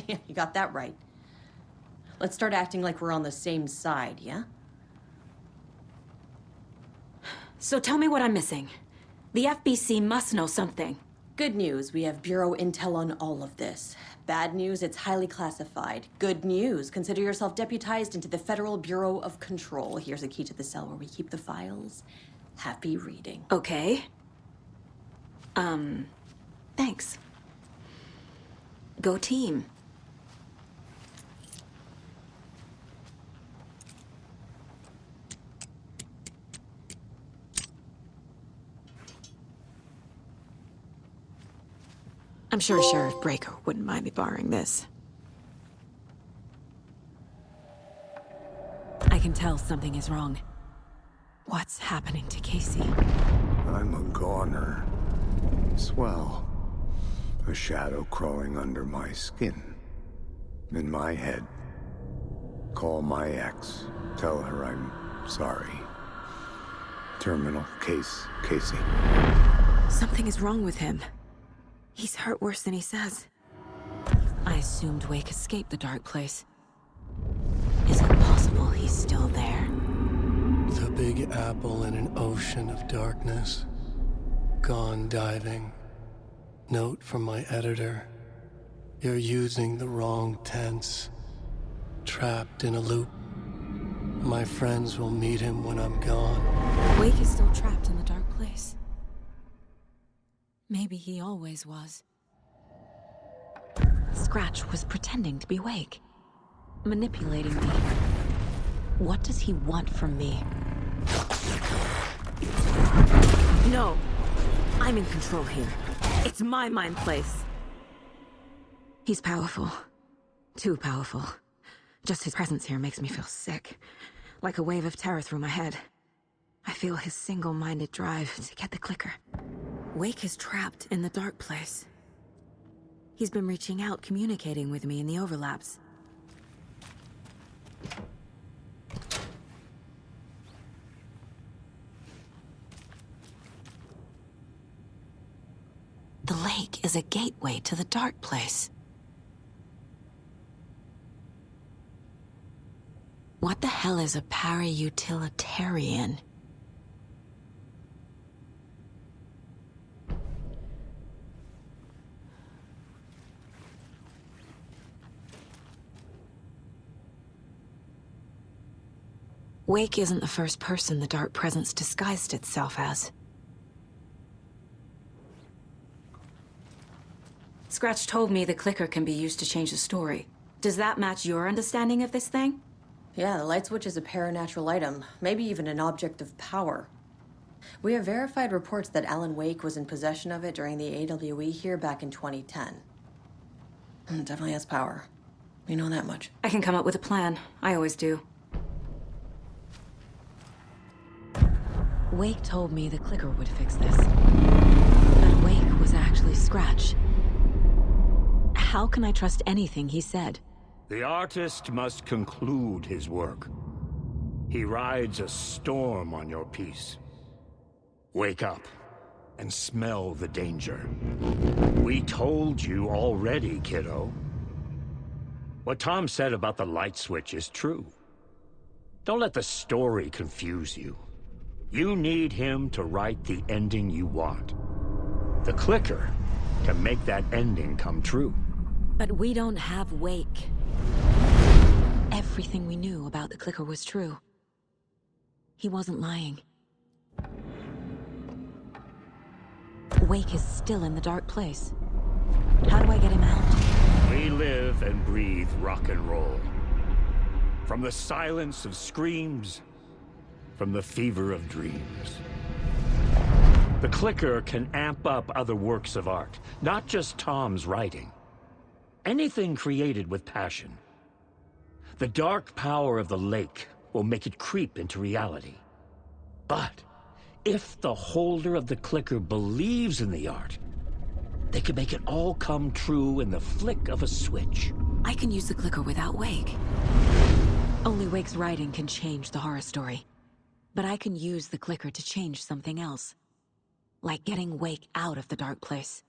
You got that right. Let's start acting like we're on the same side, yeah? So tell me what I'm missing. The FBC must know something. Good news, we have Bureau intel on all of this. Bad news, it's highly classified. Good news, consider yourself deputized into the Federal Bureau of Control. Here's a key to the cell where we keep the files. Happy reading. Okay. Thanks. Go team. I'm sure Sheriff Breaker wouldn't mind me borrowing this. I can tell something is wrong. What's happening to Casey? I'm a goner. Swell. A shadow crawling under my skin. In my head. Call my ex. Tell her I'm sorry. Terminal case, Casey. Something is wrong with him. He's hurt worse than he says. I assumed Wake escaped the dark place. Is it possible he's still there? The Big Apple in an ocean of darkness. Gone diving. Note from my editor. You're using the wrong tense. Trapped in a loop. My friends will meet him when I'm gone. Wake is still trapped in the dark place. Maybe he always was. Scratch was pretending to be Wake. Manipulating me. What does he want from me? No! I'm in control here. It's my mind place. He's powerful. Too powerful. Just his presence here makes me feel sick. Like a wave of terror through my head. I feel his single-minded drive to get the clicker. Wake is trapped in the dark place. He's been reaching out, communicating with me in the overlaps. The lake is a gateway to the dark place. What the hell is a para-utilitarian? Wake isn't the first person the dark presence disguised itself as. Scratch told me the clicker can be used to change the story. Does that match your understanding of this thing? Yeah, the light switch is a paranatural item, maybe even an object of power. We have verified reports that Alan Wake was in possession of it during the AWE here back in 2010. It definitely has power. We know that much. I can come up with a plan. I always do. Wake told me the clicker would fix this. But Wake was actually Scratch. How can I trust anything he said? The artist must conclude his work. He rides a storm on your piece. Wake up and smell the danger. We told you already, kiddo. What Tom said about the light switch is true. Don't let the story confuse you. You need him to write the ending you want. The clicker can make that ending come true. But we don't have Wake. Everything we knew about the clicker was true. He wasn't lying. Wake is still in the dark place. How do I get him out? We live and breathe rock and roll. From the silence of screams, from the fever of dreams. The clicker can amp up other works of art, not just Tom's writing. Anything created with passion. The dark power of the lake will make it creep into reality. But if the holder of the clicker believes in the art, they can make it all come true in the flick of a switch. I can use the clicker without Wake. Only Wake's writing can change the horror story. But I can use the clicker to change something else. Like getting Wake out of the dark place.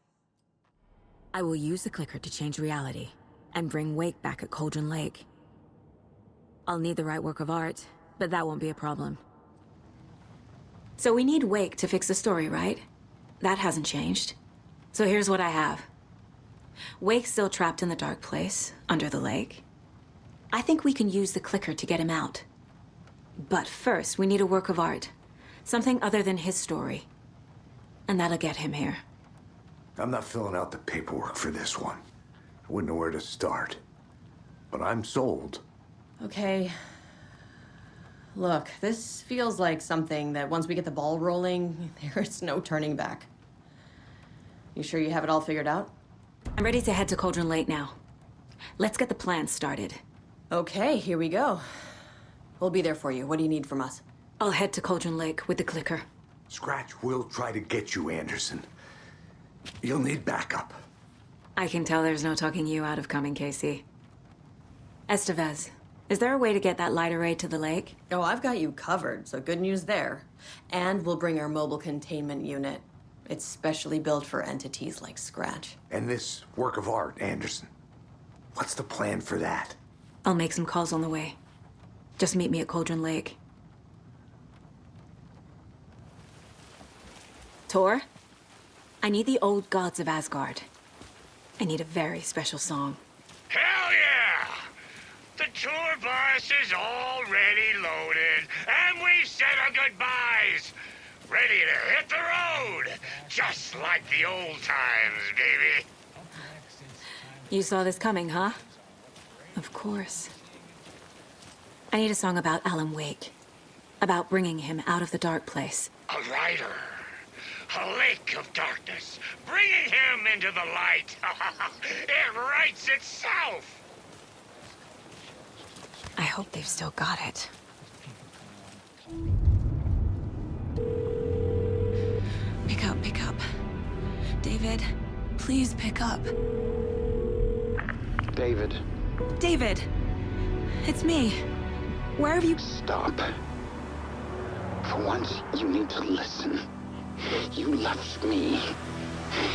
I will use the clicker to change reality and bring Wake back at Cauldron Lake. I'll need the right work of art, but that won't be a problem. So we need Wake to fix the story, right? That hasn't changed. So here's what I have. Wake's still trapped in the dark place, under the lake. I think we can use the clicker to get him out. But first, we need a work of art. Something other than his story. And that'll get him here. I'm not filling out the paperwork for this one. I wouldn't know where to start. But I'm sold. Okay. Look, this feels like something that once we get the ball rolling, there's no turning back. You sure you have it all figured out? I'm ready to head to Cauldron Lake now. Let's get the plan started. Okay, here we go. We'll be there for you. What do you need from us? I'll head to Cauldron Lake with the clicker. Scratch will try to get you, Anderson. You'll need backup. I can tell there's no talking you out of coming, Casey. Estevez, is there a way to get that light array to the lake? Oh, I've got you covered, so good news there. And we'll bring our mobile containment unit. It's specially built for entities like Scratch. And this work of art, Anderson. What's the plan for that? I'll make some calls on the way. Just meet me at Cauldron Lake. Tor, I need the old gods of Asgard. I need a very special song. Hell yeah! The tour bus is already loaded, and we've said our goodbyes. Ready to hit the road, just like the old times, baby. You saw this coming, huh? Of course. I need a song about Alan Wake. About bringing him out of the dark place. A rider. A lake of darkness. Bringing him into the light. It writes itself. I hope they've still got it. Pick up. David, please pick up. David. David! It's me. Where have you... Stop. For once, you need to listen. You left me.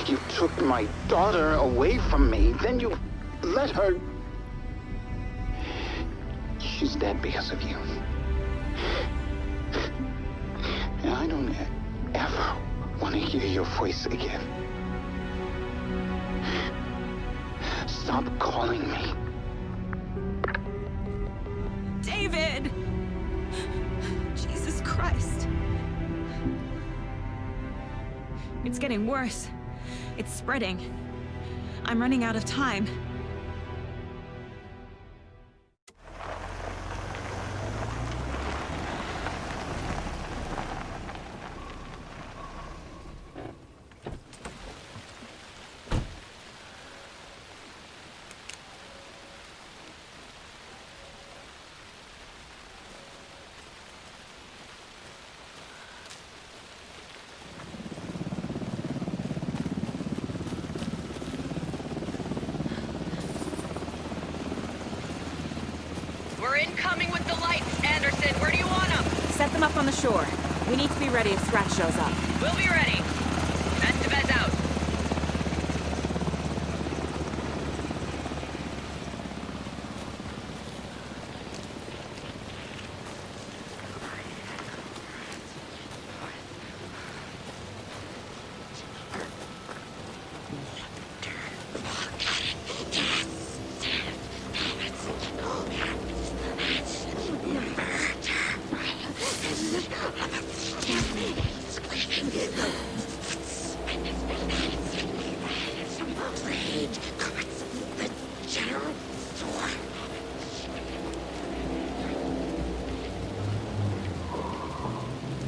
You took my daughter away from me. Then you let her... She's dead because of you. And I don't ever want to hear your voice again. Stop calling me. David! Jesus Christ. It's getting worse. It's spreading. I'm running out of time. We're incoming with the lights, Anderson. Where do you want them? Set them up on the shore. We need to be ready if Scratch shows up. We'll be ready. Estevez out.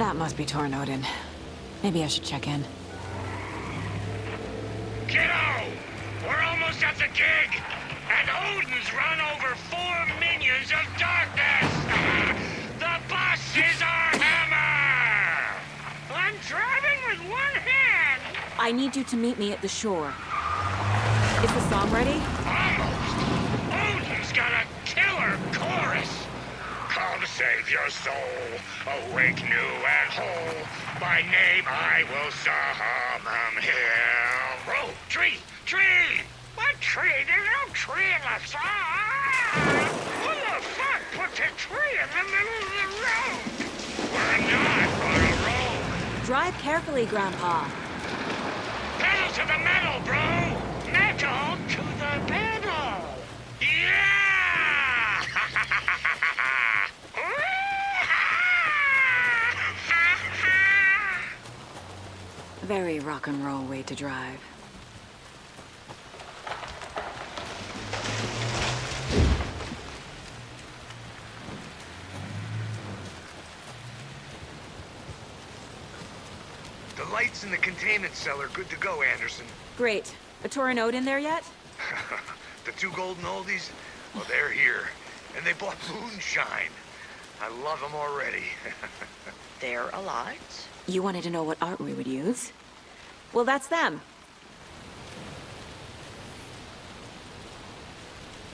That must be torn Odin. Maybe I should check in. Kiddo! We're almost at the gig! And Odin's run over 4 minions of darkness! The boss is our hammer! I'm driving with one hand! I need you to meet me at the shore. Is the song ready? Almost! Odin's got a killer chorus! Come save your soul, awake new and whole. By name I will summon him. Oh, tree! Tree! What tree? There's no tree in the song! Who the fuck puts a tree in the middle of the road? We're not on a road! Drive carefully, Grandpa. Pedal to the metal, bro! Metal to the pedal! Yeah! Very rock and roll way to drive. The lights in the containment cell are good to go, Anderson. Great. A Torin Odin there yet? The 2 golden oldies? Well, they're here. And they bought moonshine. I love them already. They're a lot. You wanted to know what art we would use? Well, that's them.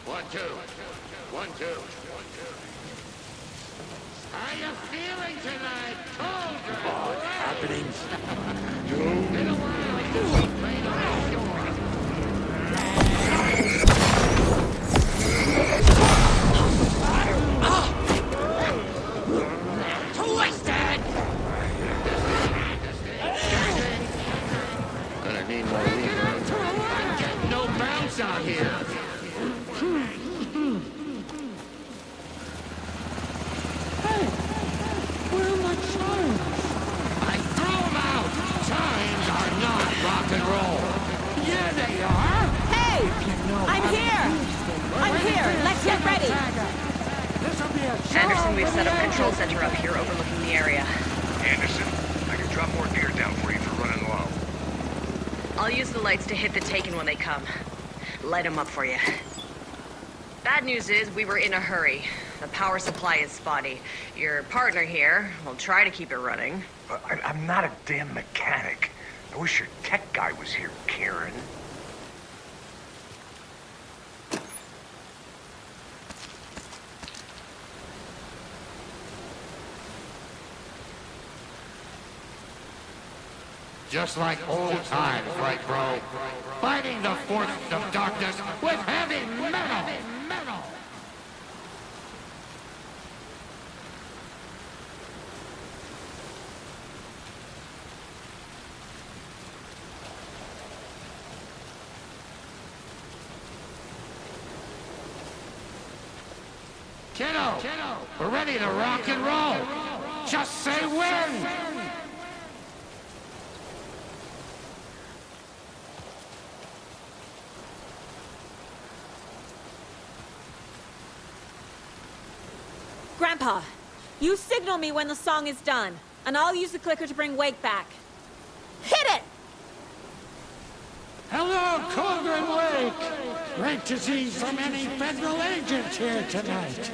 1, 2. 1, 2. How you feeling tonight, Cauldron? Happenings. Been a while since we played on the shore. Twisted! Gonna need more reverb. Get no bounce out here. Hey, where are my chimes? I threw them out. Chimes are not rock and roll. Yeah, they are. Hey! I'm here! I'm here! Let's get ready! This'll be a Anderson, we've set up show. control center up here overlooking the area. Anderson, I can drop more gear down for you if you're running low. I'll use the lights to hit the Taken when they come. Light them up for you. Bad news is we were in a hurry. The power supply is spotty. Your partner here will try to keep it running. I'm not a damn mechanic. I wish your tech guy was here, Karen. Just like old times, right, bro? Fighting the forces of darkness with heavy metal! Kiddo, we're ready to rock and roll. Just say when. Grandpa, you signal me when the song is done, and I'll use the clicker to bring Wake back. Hit it! Hello, Cauldron Wake. Great to see so many federal agents here tonight.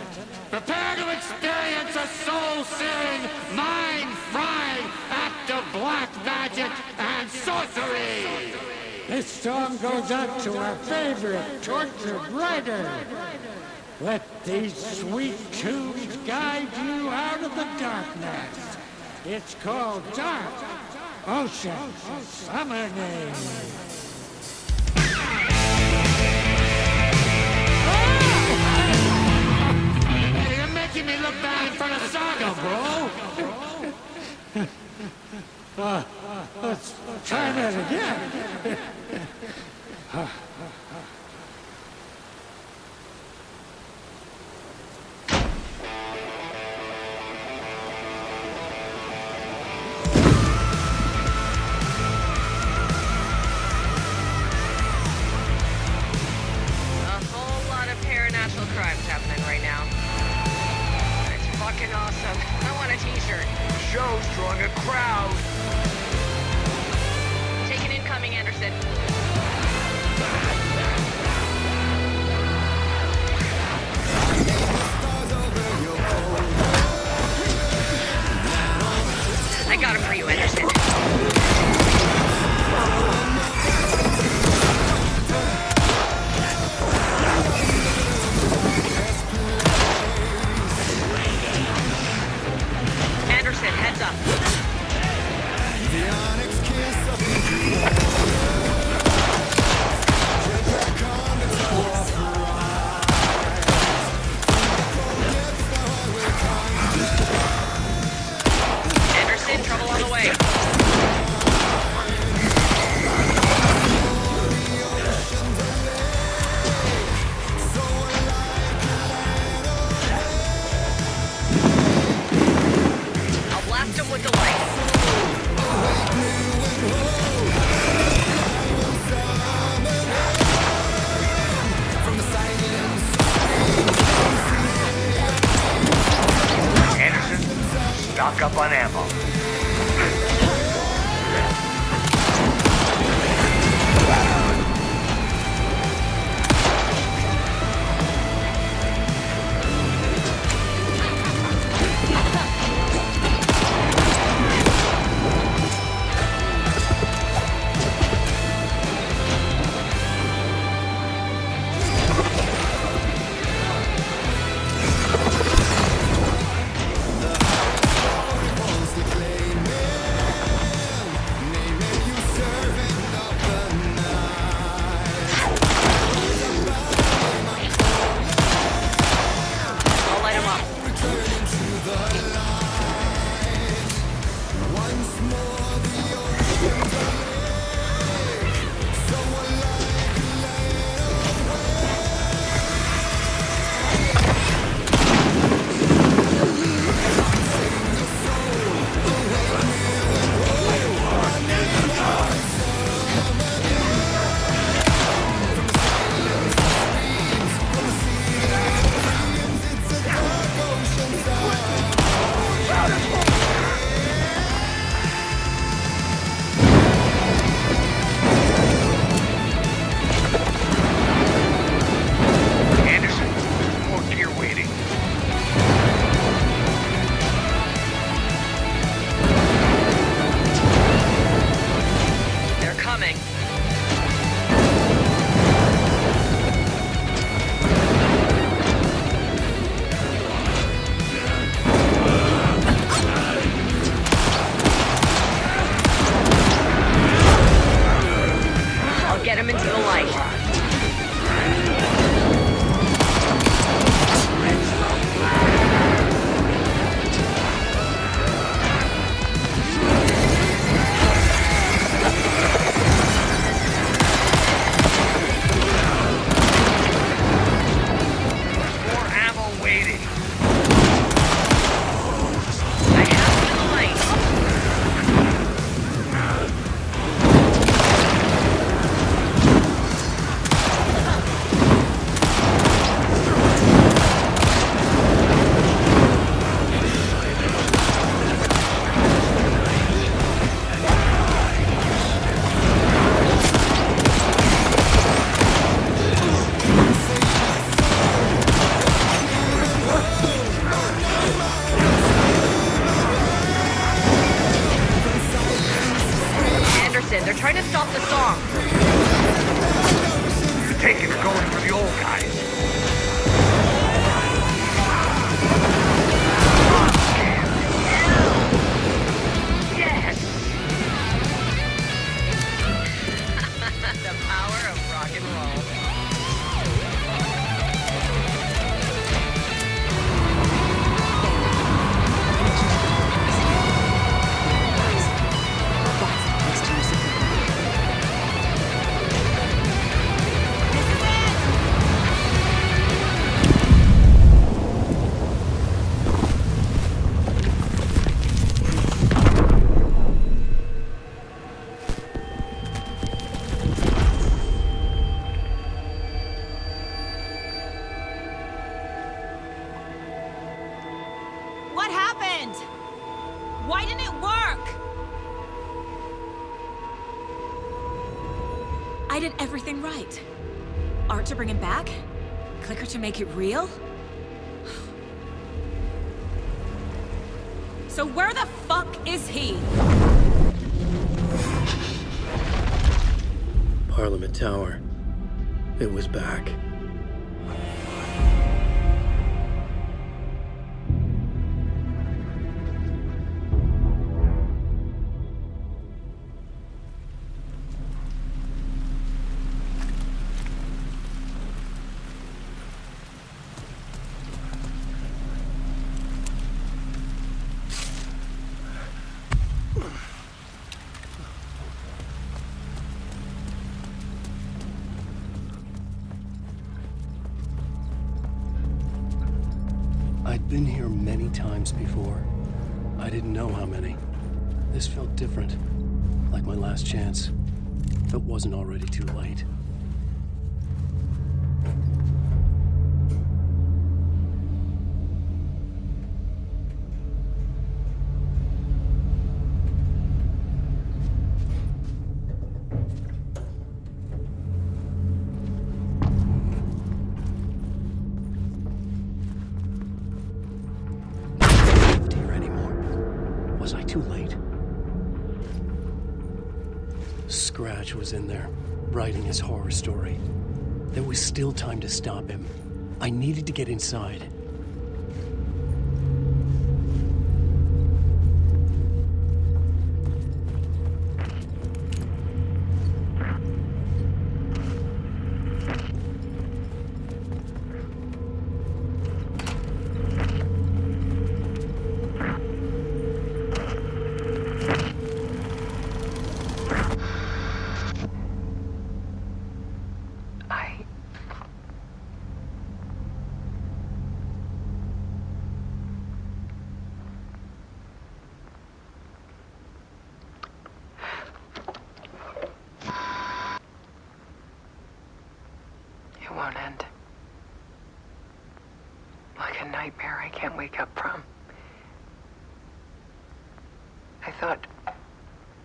Prepare to experience a soul-searing, mind-frying act of black magic and sorcery! This song goes out to our favorite tortured writer. Let these sweet tunes guide you out of the darkness. It's called Dark Ocean Summoning. You're making me look bad in front of Saga, bro! Let's try that again. Crimes happening right now. It's fucking awesome. I want a t-shirt. The show's drawing on ammo. They're trying to stop the song. The Taken's going for the old guys. Yes! The power of rock and roll. What happened? Why didn't it work? I did everything right. Art to bring him back? Clicker to make it real? So where the fuck is he? Parliament Tower. It was back. I'd been here many times before. I didn't know how many. This felt different, like my last chance. If it wasn't already too late. Scratch was in there, writing his horror story. There was still time to stop him. I needed to get inside. It won't end. Like a nightmare I can't wake up from. I thought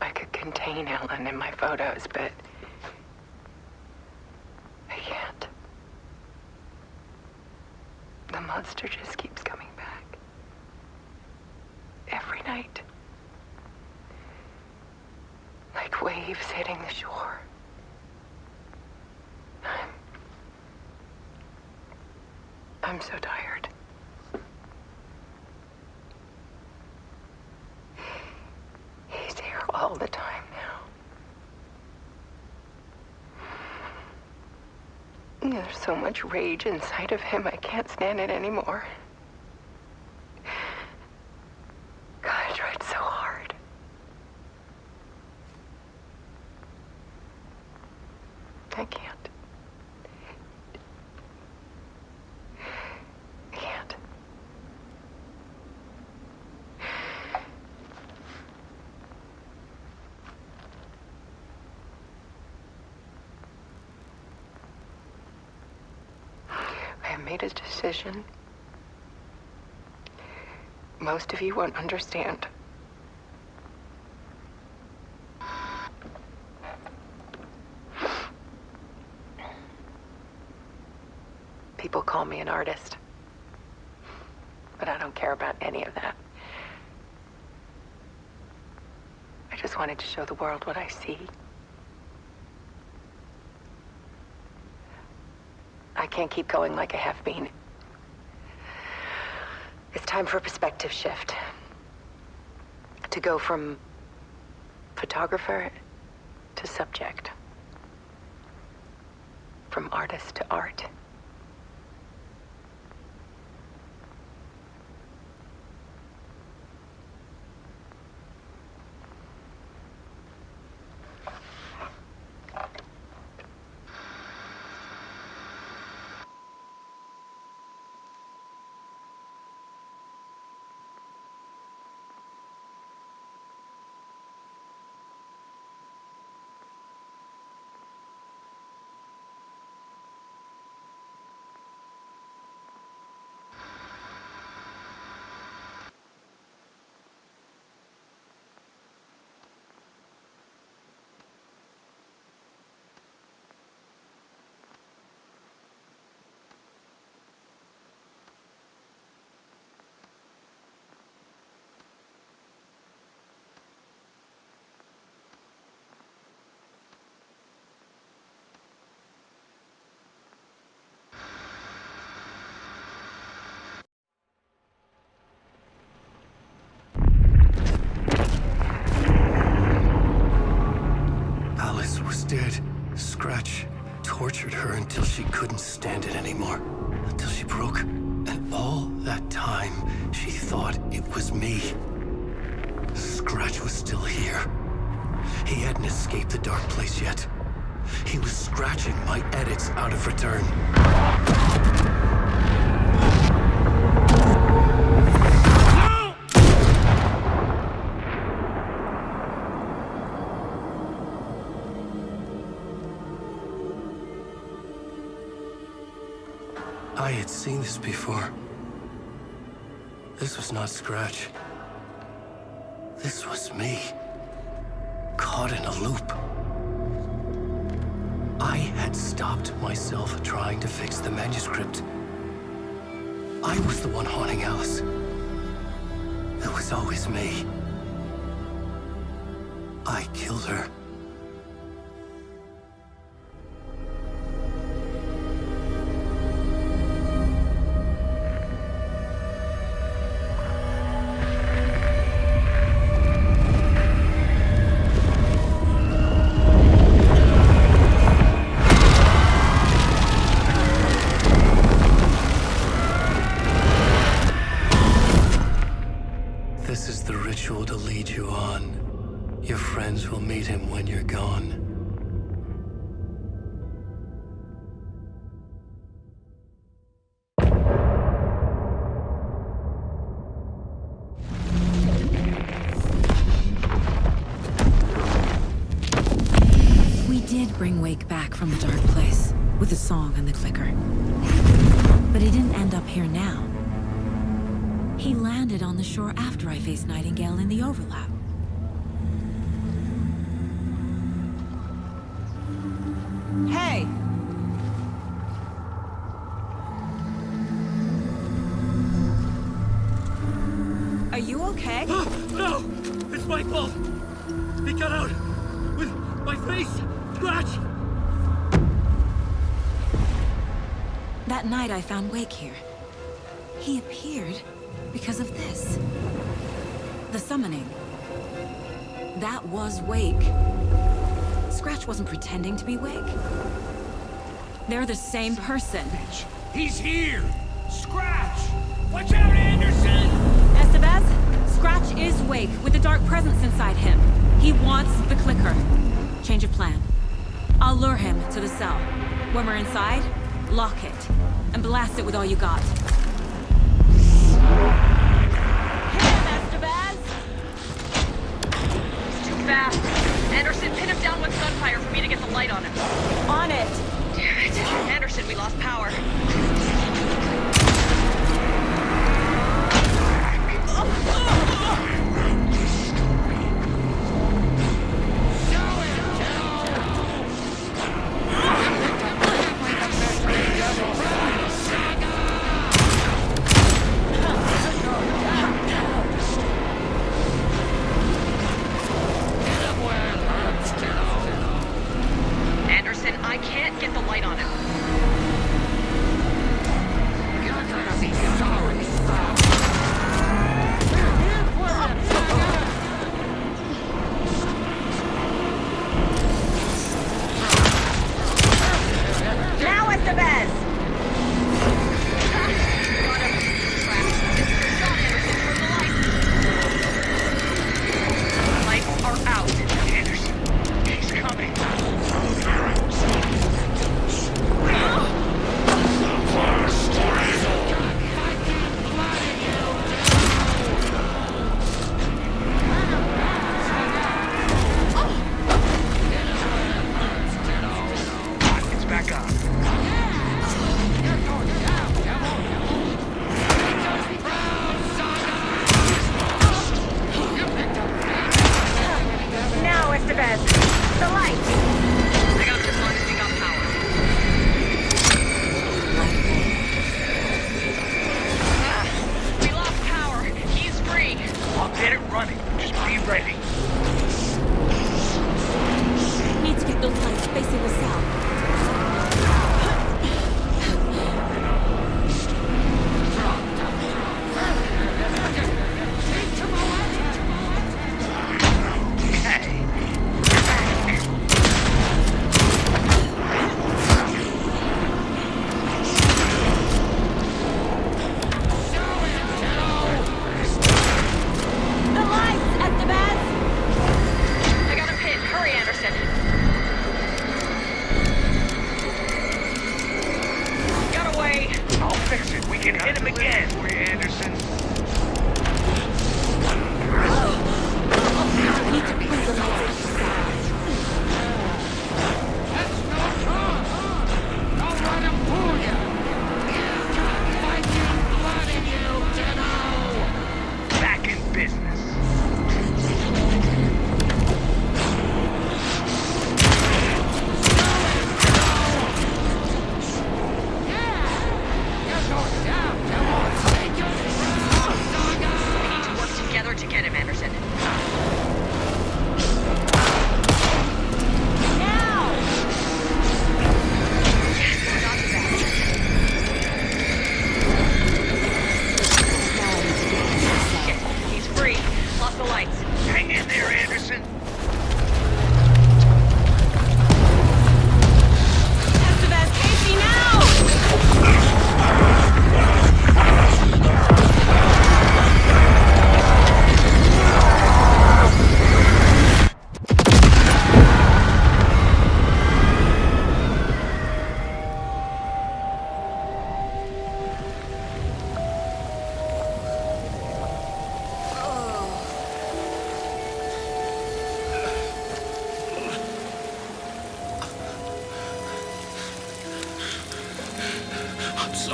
I could contain Ellen in my photos, but I can't. The monster just keeps coming back. Every night. Like waves hitting the shore. I'm so tired. He's here all the time now. There's so much rage inside of him, I can't stand it anymore. God, I tried so hard. I can't. I made a decision. Most of you won't understand. People call me an artist, but I don't care about any of that. I just wanted to show the world what I see. I can't keep going like I have been. It's time for a perspective shift. To go from photographer to subject. From artist to art. Dead. Scratch tortured her until she couldn't stand it anymore. Until she broke. And all that time, she thought it was me. Scratch was still here. He hadn't escaped the dark place yet. He was scratching my edits out of return. I had seen this before. This was not Scratch. This was me. Caught in a loop. I had stopped myself trying to fix the manuscript. I was the one haunting Alice. It was always me. I killed her. did bring Wake back from the dark place, with the song and the clicker. But he didn't end up here now. He landed on the shore after I faced Nightingale in the overlap. Hey! Are you okay? No! It's my fault! He got out with my face scratch! That night I found Wake here. He appeared because of this. The summoning. That was Wake. Scratch wasn't pretending to be Wake. They're the same person. He's here! Scratch! Watch out, Anderson! Estevez, Scratch is Wake with the dark presence inside him. He wants the clicker. Change of plan. I'll lure him to the cell. When we're inside, lock it. And blast it with all you got. Fast. Anderson, pin him down with gunfire for me to get the light on him. On it! Damn it. Anderson, we lost power. Anderson, I can't get the light on him.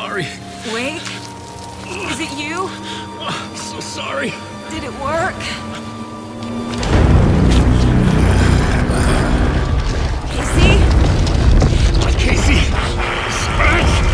sorry. Wait. Is it you? I'm so sorry. Did it work? Casey! Scratch!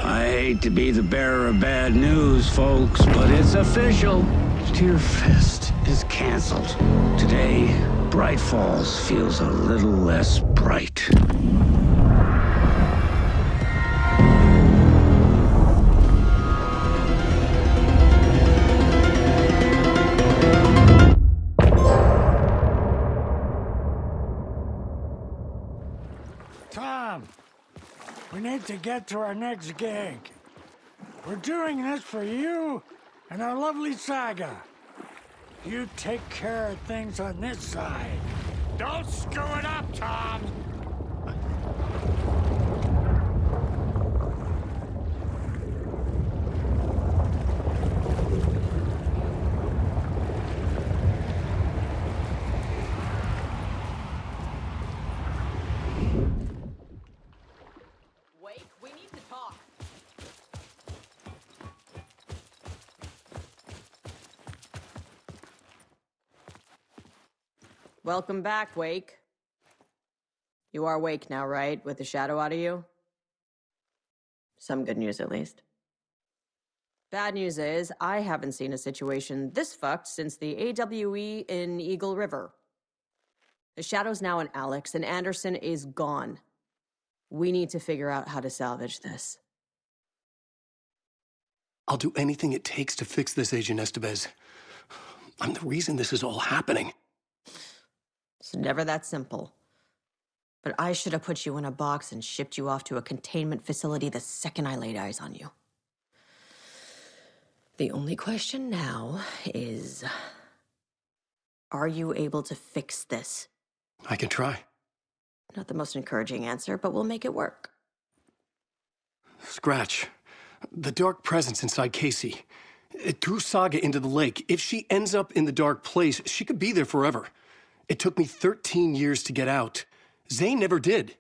I hate to be the bearer of bad news, folks, but it's official. Tear Fest is canceled. Today, Bright Falls feels a little less bright. Tom, we need to get to our next gig. We're doing this for you and our lovely saga. You take care of things on this side. Don't screw it up, Tom! Wait, we need to talk. Welcome back, Wake. You are Wake now, right? With the shadow out of you? Some good news, at least. Bad news is, I haven't seen a situation this fucked since the AWE in Eagle River. The shadow's now in Alex, and Anderson is gone. We need to figure out how to salvage this. I'll do anything it takes to fix this, Agent Estevez. I'm the reason this is all happening. It's never that simple. But I should have put you in a box and shipped you off to a containment facility the second I laid eyes on you. The only question now is, are you able to fix this? I can try. Not the most encouraging answer, but we'll make it work. Scratch. The dark presence inside Casey. It threw Saga into the lake. If she ends up in the dark place, she could be there forever. It took me 13 years to get out. Zane never did.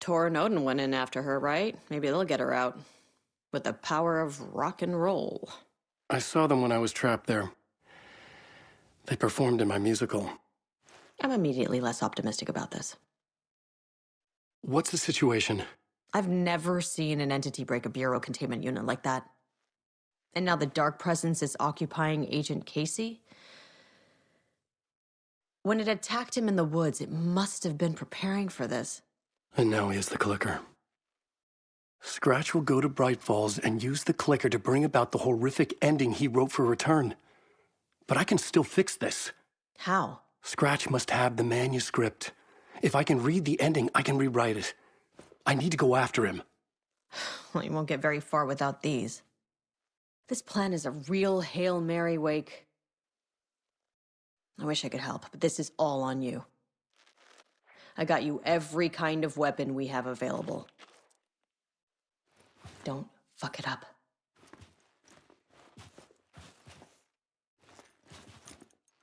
Tor and Odin went in after her, right? Maybe they'll get her out. With the power of rock and roll. I saw them when I was trapped there. They performed in my musical. I'm immediately less optimistic about this. What's the situation? I've never seen an entity break a bureau containment unit like that. And now the dark presence is occupying Agent Casey? When it attacked him in the woods, it must have been preparing for this. And now he has the clicker. Scratch will go to Bright Falls and use the clicker to bring about the horrific ending he wrote for Return. But I can still fix this. How? Scratch must have the manuscript. If I can read the ending, I can rewrite it. I need to go after him. Well, you won't get very far without these. This plan is a real Hail Mary, Wake. I wish I could help, but this is all on you. I got you every kind of weapon we have available. Don't fuck it up.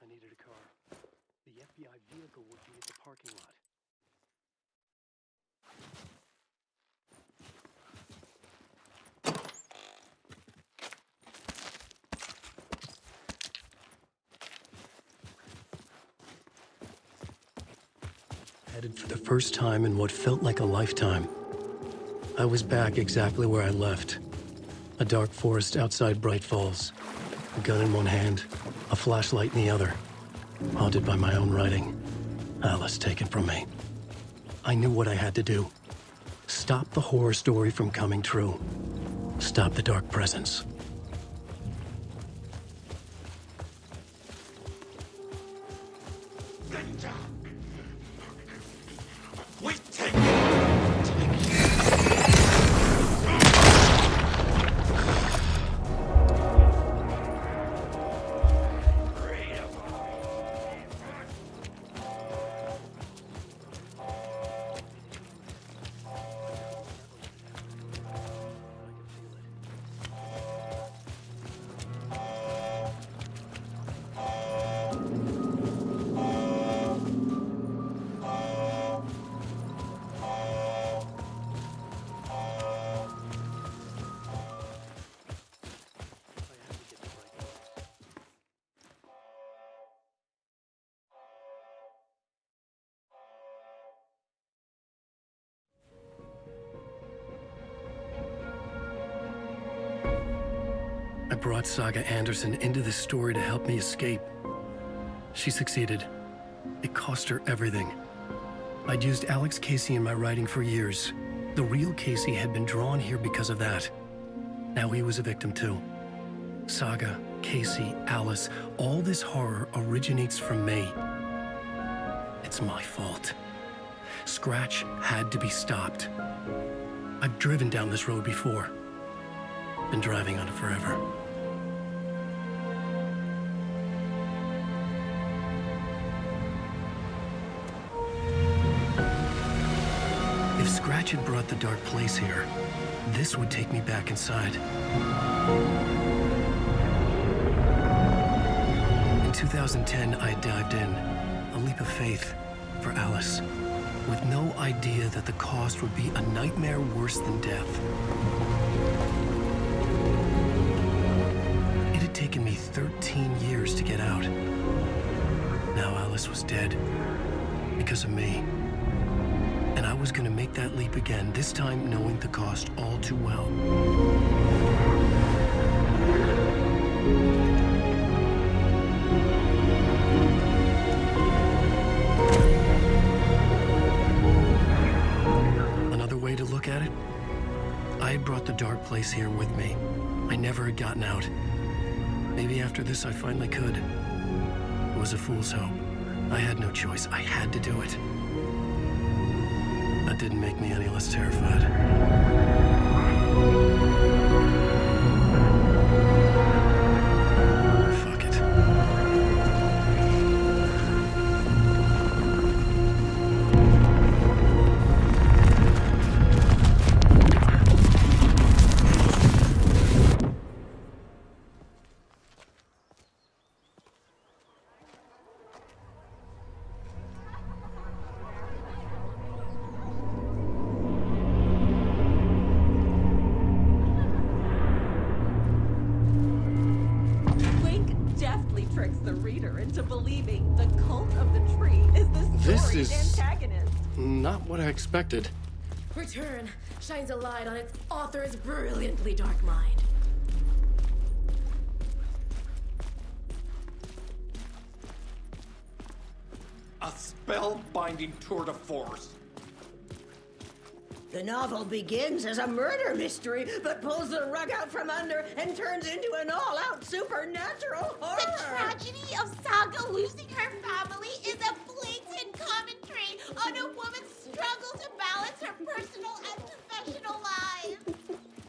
I needed a car. The FBI vehicle would be at the parking lot. Headed for the first time in what felt like a lifetime. I was back exactly where I left. A dark forest outside Bright Falls. A gun in one hand, a flashlight in the other. Haunted by my own writing. Alice taken from me. I knew what I had to do. Stop the horror story from coming true. Stop the dark presence. I brought Saga Anderson into this story to help me escape. She succeeded. It cost her everything. I'd used Alex Casey in my writing for years. The real Casey had been drawn here because of that. Now he was a victim too. Saga, Casey, Alice, all this horror originates from me. It's my fault. Scratch had to be stopped. I've driven down this road before. Been driving on it forever. If Scratch had brought the dark place here, this would take me back inside. In 2010, I dived in, a leap of faith for Alice, with no idea that the cost would be a nightmare worse than death. It had taken me 13 years to get out. Now Alice was dead, because of me. And I was gonna make that leap again, this time knowing the cost all too well. Another way to look at it, I had brought the dark place here with me. I never had gotten out. Maybe after this I finally could. It was a fool's hope. I had no choice. I had to do it. That didn't make me any less terrified. Fuck it. Tricks the reader into believing the cult of the tree is the storied antagonist. Not what I expected. Return shines a light on its author's brilliantly dark mind. A spell-binding tour de force. The novel begins as a murder mystery, but pulls the rug out from under and turns into an all-out supernatural horror. The tragedy of Saga losing her family is a blatant commentary on a woman's struggle to balance her personal and professional lives.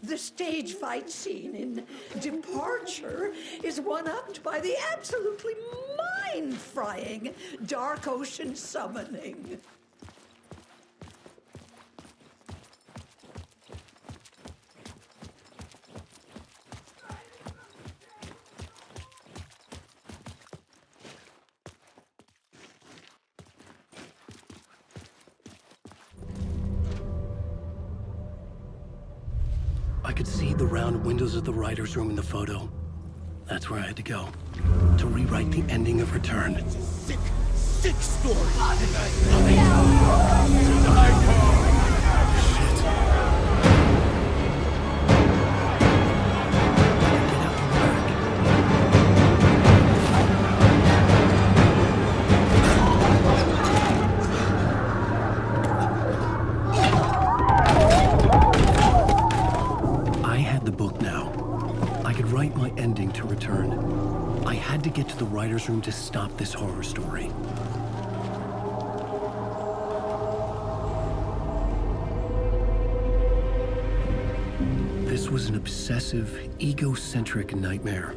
The stage fight scene in Departure is one-upped by the absolutely mind-frying Dark Ocean summoning. I could see the round windows of the writer's room in the photo. That's where I had to go, to rewrite the ending of Return. It's a sick, sick story. Write my ending to Return. I had to get to the writer's room to stop this horror story. This was an obsessive, egocentric nightmare,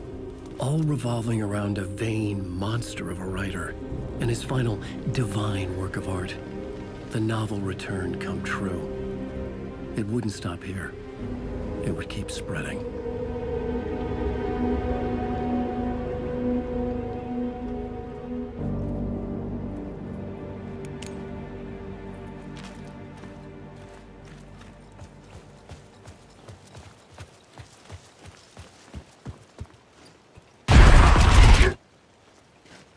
all revolving around a vain monster of a writer and his final divine work of art, the novel Return come true. It wouldn't stop here. It would keep spreading.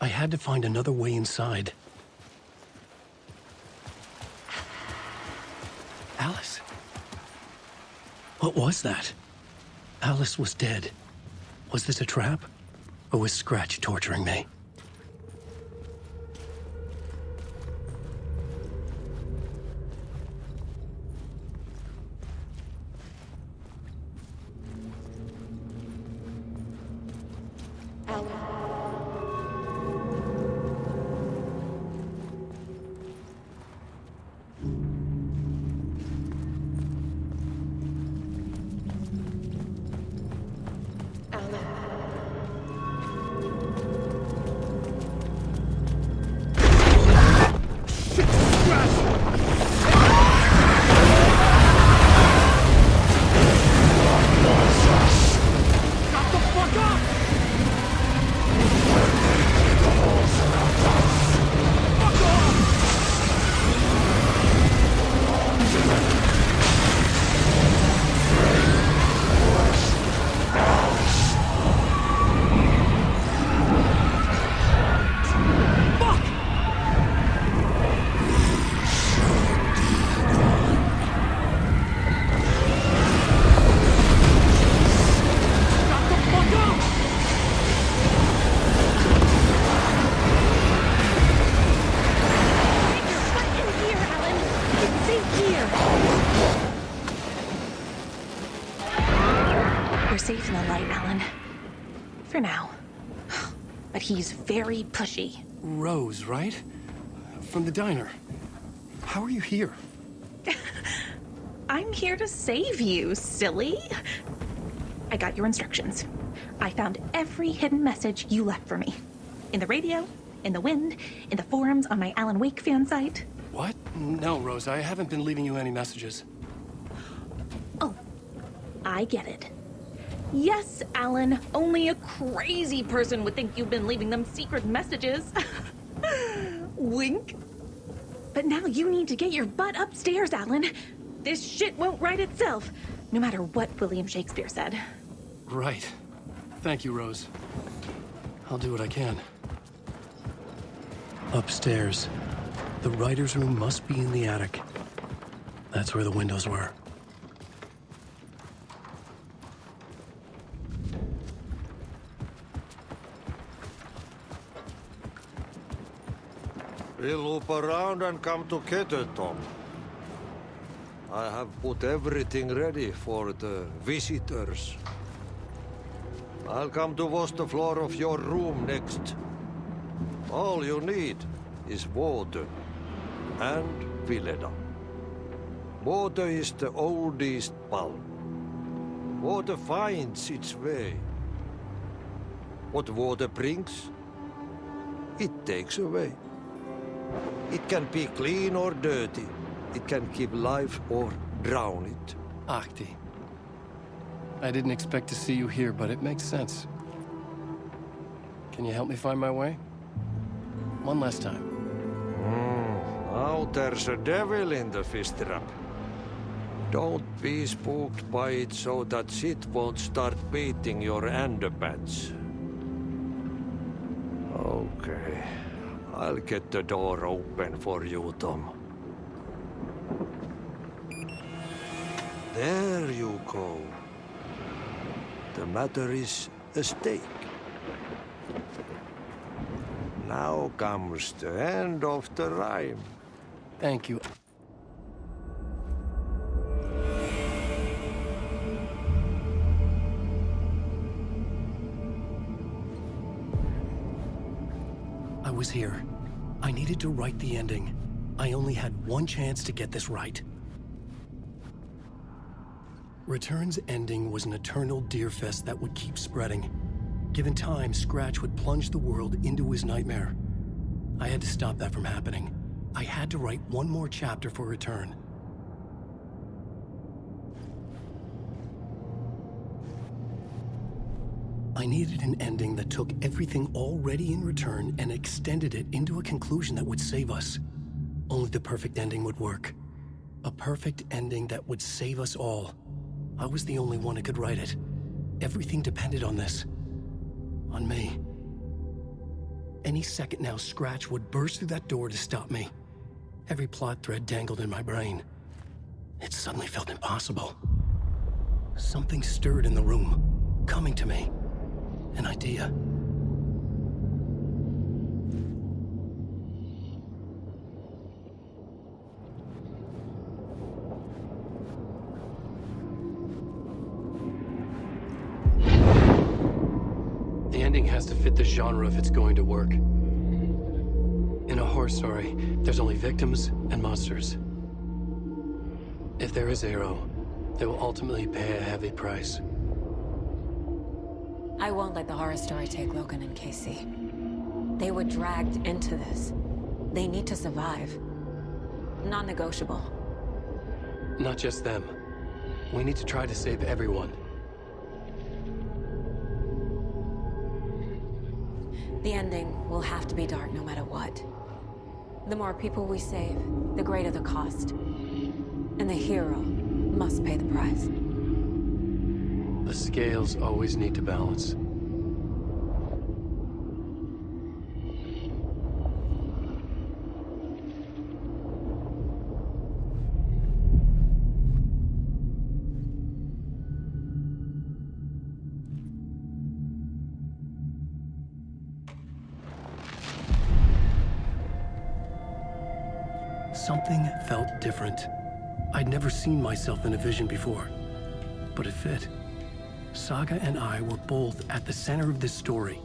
I had to find another way inside. Alice? What was that? Alice was dead. Was this a trap? Or was Scratch torturing me? You're safe in the light, Alan. For now. But he's very pushy. Rose, right? From the diner. How are you here? I'm here to save you, silly. I got your instructions. I found every hidden message you left for me. In the radio, in the wind, in the forums on my Alan Wake fan site. What? No, Rose, I haven't been leaving you any messages. Oh, I get it. Yes, Alan, only a crazy person would think you've been leaving them secret messages. Wink. But now you need to get your butt upstairs, Alan. This shit won't right itself, no matter what William Shakespeare said. Right. Thank you, Rose. I'll do what I can. Upstairs. The writer's room must be in the attic. That's where the windows were. We'll loop around and come together, Tom. I have put everything ready for the visitors. I'll come to wash the floor of your room next. All you need is water and Vileda. Water is the oldest bulb. Water finds its way. What water brings, it takes away. It can be clean or dirty. It can give life or drown it. Ahti. I didn't expect to see you here, but it makes sense. Can you help me find my way? One last time. Now there's a devil in the fish trap. Don't be spooked by it so that shit won't start beating your underpants. Okay. I'll get the door open for you, Tom. There you go. The matter is a stake. Now comes the end of the rhyme. Thank you. I was here. I needed to write the ending. I only had one chance to get this right. Return's ending was an eternal deerfest that would keep spreading. Given time, Scratch would plunge the world into his nightmare. I had to stop that from happening. I had to write one more chapter for Return. I needed an ending that took everything already in Return and extended it into a conclusion that would save us. Only the perfect ending would work. A perfect ending that would save us all. I was the only one who could write it. Everything depended on this. On me. Any second now, Scratch would burst through that door to stop me. Every plot thread dangled in my brain. It suddenly felt impossible. Something stirred in the room, coming to me. an idea. The ending has to fit the genre if it's going to work. In a horror story, there's only victims and monsters. If there is Arrow, they will ultimately pay a heavy price. I won't let the horror story take Logan and Casey. They were dragged into this. They need to survive. Non-negotiable. Not just them. We need to try to save everyone. The ending will have to be dark no matter what. The more people we save, the greater the cost. And the hero must pay the price. The scales always need to balance. Something felt different. I'd never seen myself in a vision before, but it fit. Saga and I were both at the center of this story.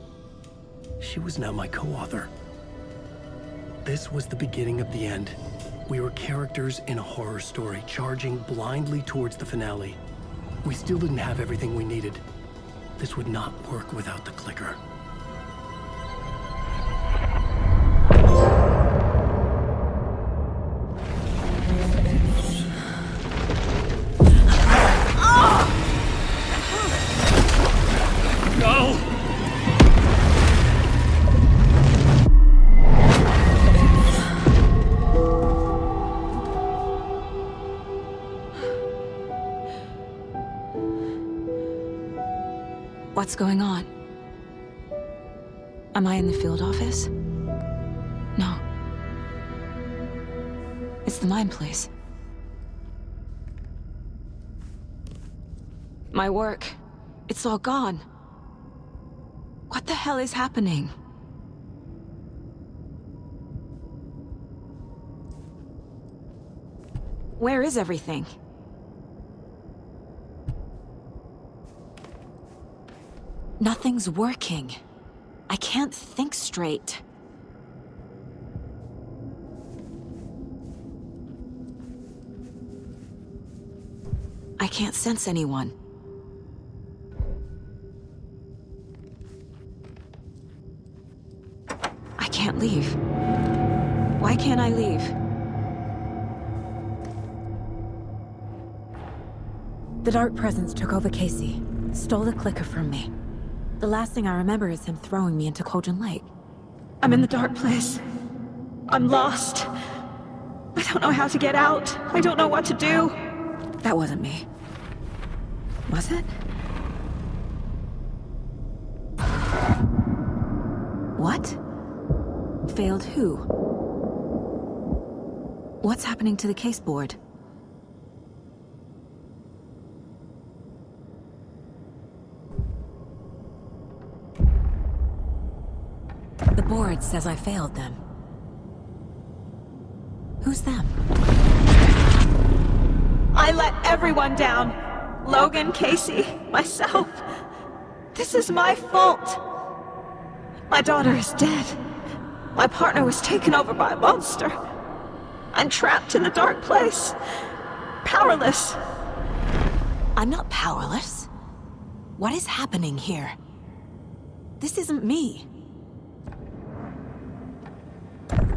She was now my co-author. This was the beginning of the end. We were characters in a horror story, charging blindly towards the finale. We still didn't have everything we needed. This would not work without the clicker. What's going on? Am I in the field office? No. It's the mine place. My work. It's all gone. What the hell is happening? Where is everything? Nothing's working. I can't think straight. I can't sense anyone. I can't leave. Why can't I leave? The dark presence took over Casey, stole the clicker from me. The last thing I remember is him throwing me into Cauldron Lake. I'm in the dark place. I'm lost. I don't know how to get out. I don't know what to do. That wasn't me. Was it? What? Failed who? What's happening to the case board? The board says I failed them. Who's them? I let everyone down. Logan, Casey, myself. This is my fault. My daughter is dead. My partner was taken over by a monster. I'm trapped in the dark place. Powerless. I'm not powerless. What is happening here? This isn't me.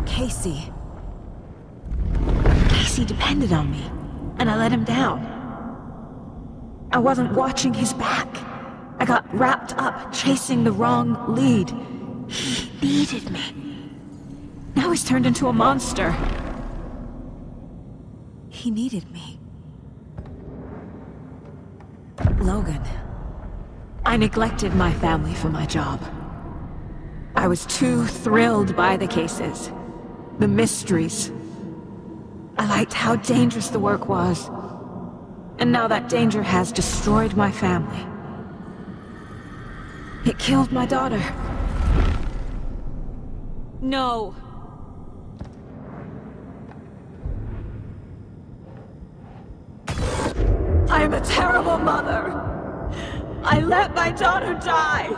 Casey. Casey depended on me, and I let him down. I wasn't watching his back. I got wrapped up chasing the wrong lead. He needed me. Now he's turned into a monster. He needed me. Logan. I neglected my family for my job. I was too thrilled by the cases. The mysteries. I liked how dangerous the work was. And now that danger has destroyed my family. It killed my daughter. No. I am a terrible mother. I let my daughter die.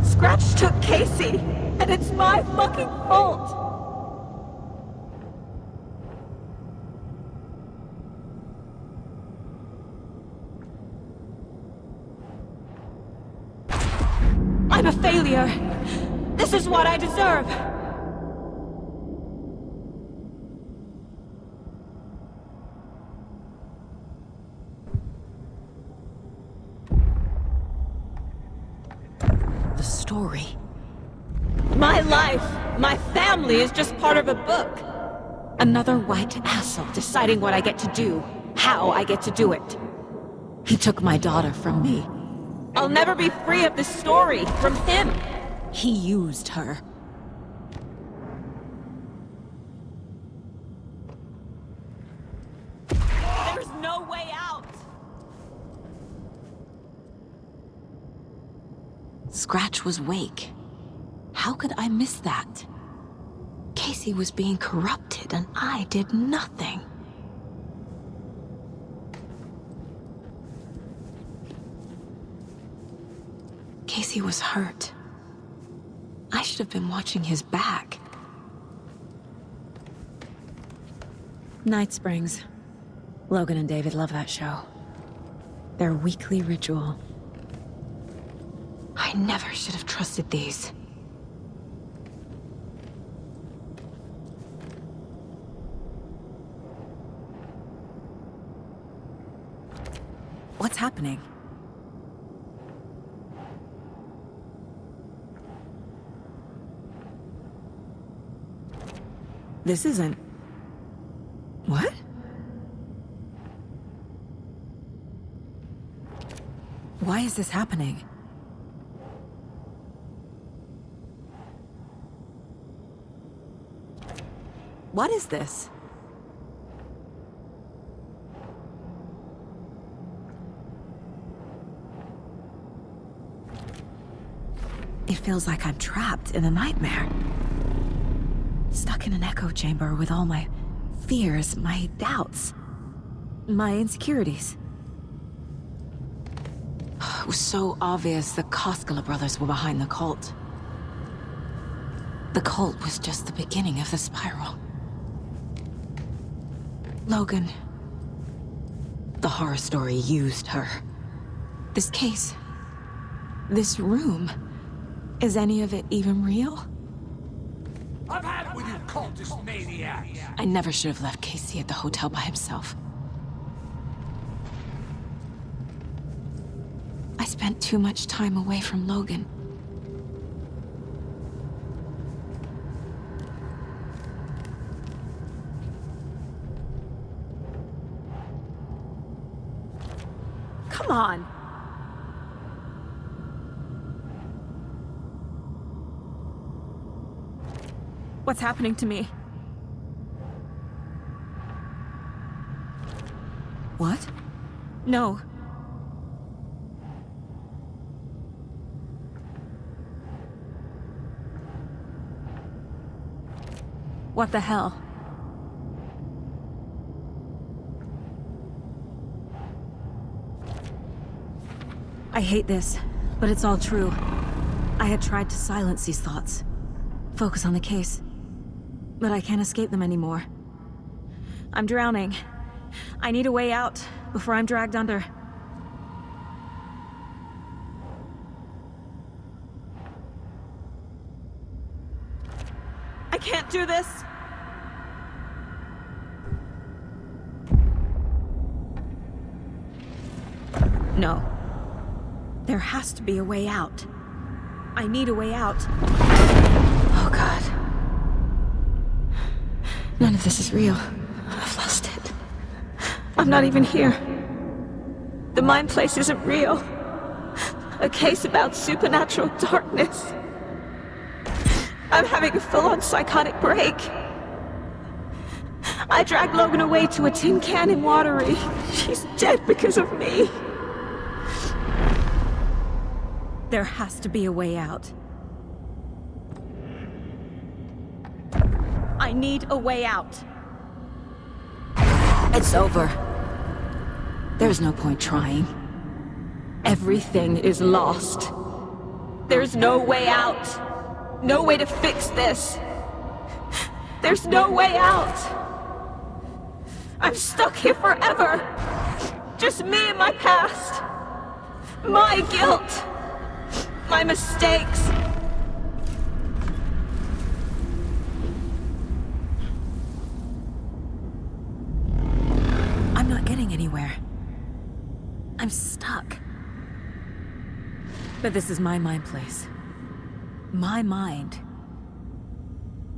Scratch took Casey, and it's my fucking fault. I'm a failure. This is what I deserve. The story. My life, my family is just part of a book. Another white asshole deciding what I get to do, how I get to do it. He took my daughter from me. I'll never be free of this story from him. He used her. There's no way out. Scratch was Wake. How could I miss that? Casey was being corrupted and I did nothing. Casey was hurt. I should have been watching his back. Night Springs. Logan and David love that show. Their weekly ritual. I never should have trusted these. What's happening? This isn't... What? Why is this happening? What is this? It feels like I'm trapped in a nightmare. Stuck in an echo chamber with all my fears, my doubts, my insecurities. It was so obvious the Koskela brothers were behind the cult. The cult was just the beginning of the spiral. Logan. The horror story used her. This case. This room. Is any of it even real? I've had it with you cultist maniacs! I never should have left Casey at the hotel by himself. I spent too much time away from Logan. Come on! What's happening to me? What? No. What the hell? I hate this, but it's all true. I had tried to silence these thoughts. Focus on the case. But I can't escape them anymore. I'm drowning. I need a way out before I'm dragged under. I can't do this! No. There has to be a way out. I need a way out. Oh, God. None of this is real. I've lost it. I'm not even here. The mind place isn't real. A case about supernatural darkness. I'm having a full-on psychotic break. I dragged Logan away to a tin can in Watery. She's dead because of me. There has to be a way out. I need a way out. It's over. There's no point trying. Everything is lost. There's no way out. No way to fix this. There's no way out. I'm stuck here forever. Just me and my past. My guilt. My mistakes. I'm not getting anywhere. I'm stuck. But this is my mind place. My mind.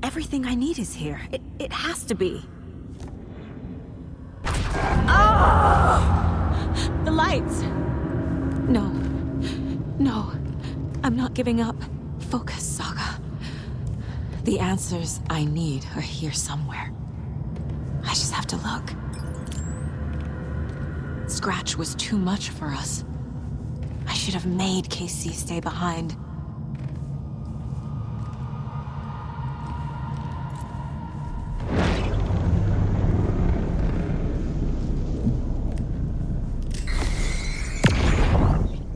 Everything I need is here. It has to be. Oh! The lights! No. No. I'm not giving up. Focus, Saga. The answers I need are here somewhere. I just have to look. Scratch was too much for us. I should have made KC stay behind.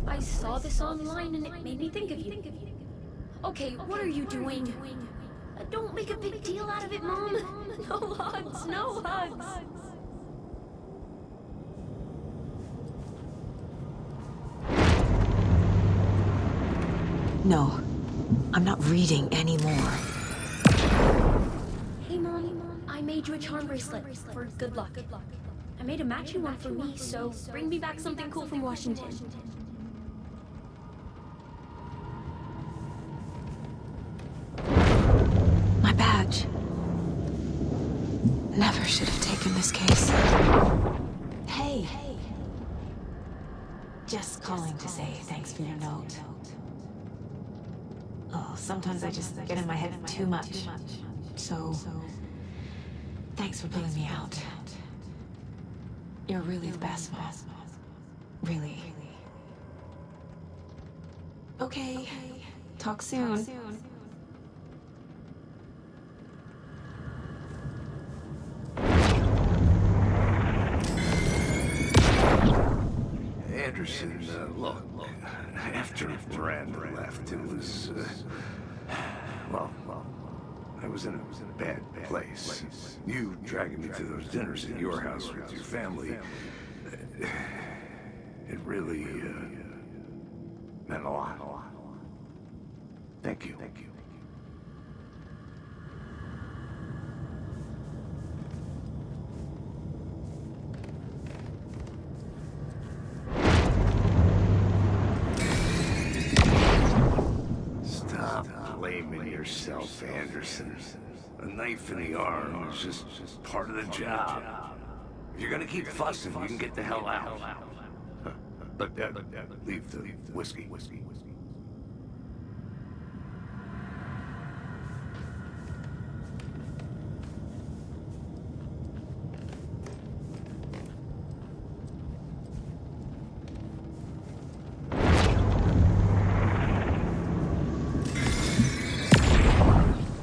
I saw this online and it made me think of you. Okay, what are you doing? Don't make a big deal out of it, Mom. No hugs, no hugs. No, I'm not reading anymore. Hey, Mom, I made you a charm bracelet for good luck. I made a matching one for me, so bring me back something cool from Washington. My badge. Never should have taken this case. Hey. Just calling to say thanks for your note. Oh, sometimes I just get in my head too much. So, thanks for pulling me out. You're really the best, Mom. Really. Okay. Talk soon. Anderson, look, after Miranda left, it was, well, I was in a bad place. You dragging me to those dinners at your house with your family, it really, meant a lot. Thank you. Stop blaming yourself, Anderson. A knife in the arm is just part of the job. If you're gonna keep fussing, you can get the hell out. But leave the whiskey.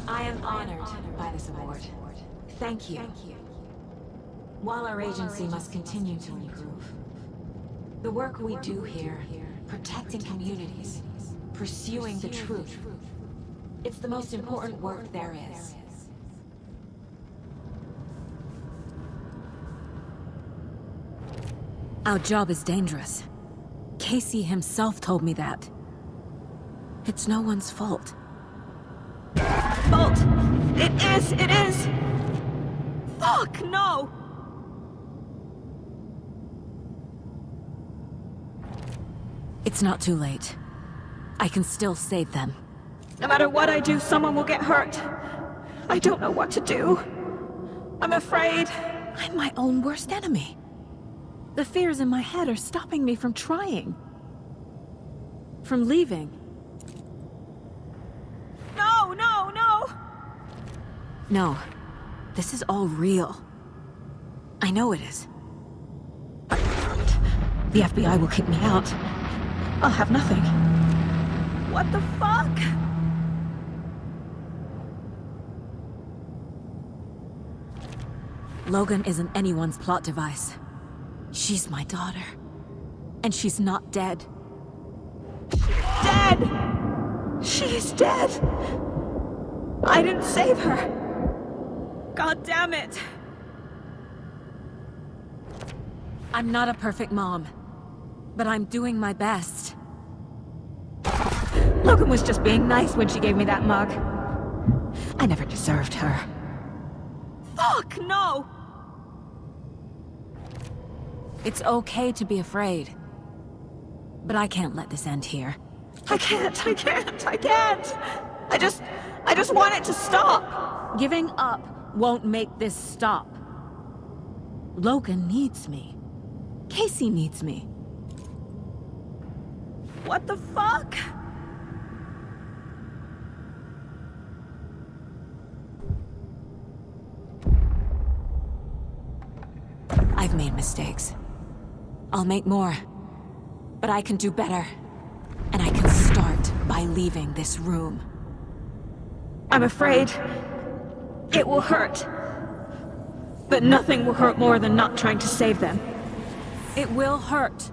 I am honored by this award. Thank you. While our agency must continue to improve, the work we do here, protecting communities, pursuing the truth, it's the most important work there is. Our job is dangerous. Casey himself told me that. It's no one's fault. Fault! It is! Fuck, no! It's not too late. I can still save them. No matter what I do, someone will get hurt. I don't know what to do. I'm afraid. I'm my own worst enemy. The fears in my head are stopping me from trying. From leaving. No! No, this is all real. I know it is. The FBI will kick me out. I'll have nothing. What the fuck? Logan isn't anyone's plot device. She's my daughter. And she's not dead. She's dead! She is dead! I didn't save her! God damn it! I'm not a perfect mom, but I'm doing my best. Logan was just being nice when she gave me that mug. I never deserved her. Fuck, no! It's okay to be afraid. But I can't let this end here. I can't! I just want it to stop! Giving up won't make this stop. Logan needs me. Casey needs me. What the fuck? I've made mistakes. I'll make more. But I can do better. And I can start by leaving this room. I'm afraid it will hurt. But nothing will hurt more than not trying to save them. It will hurt.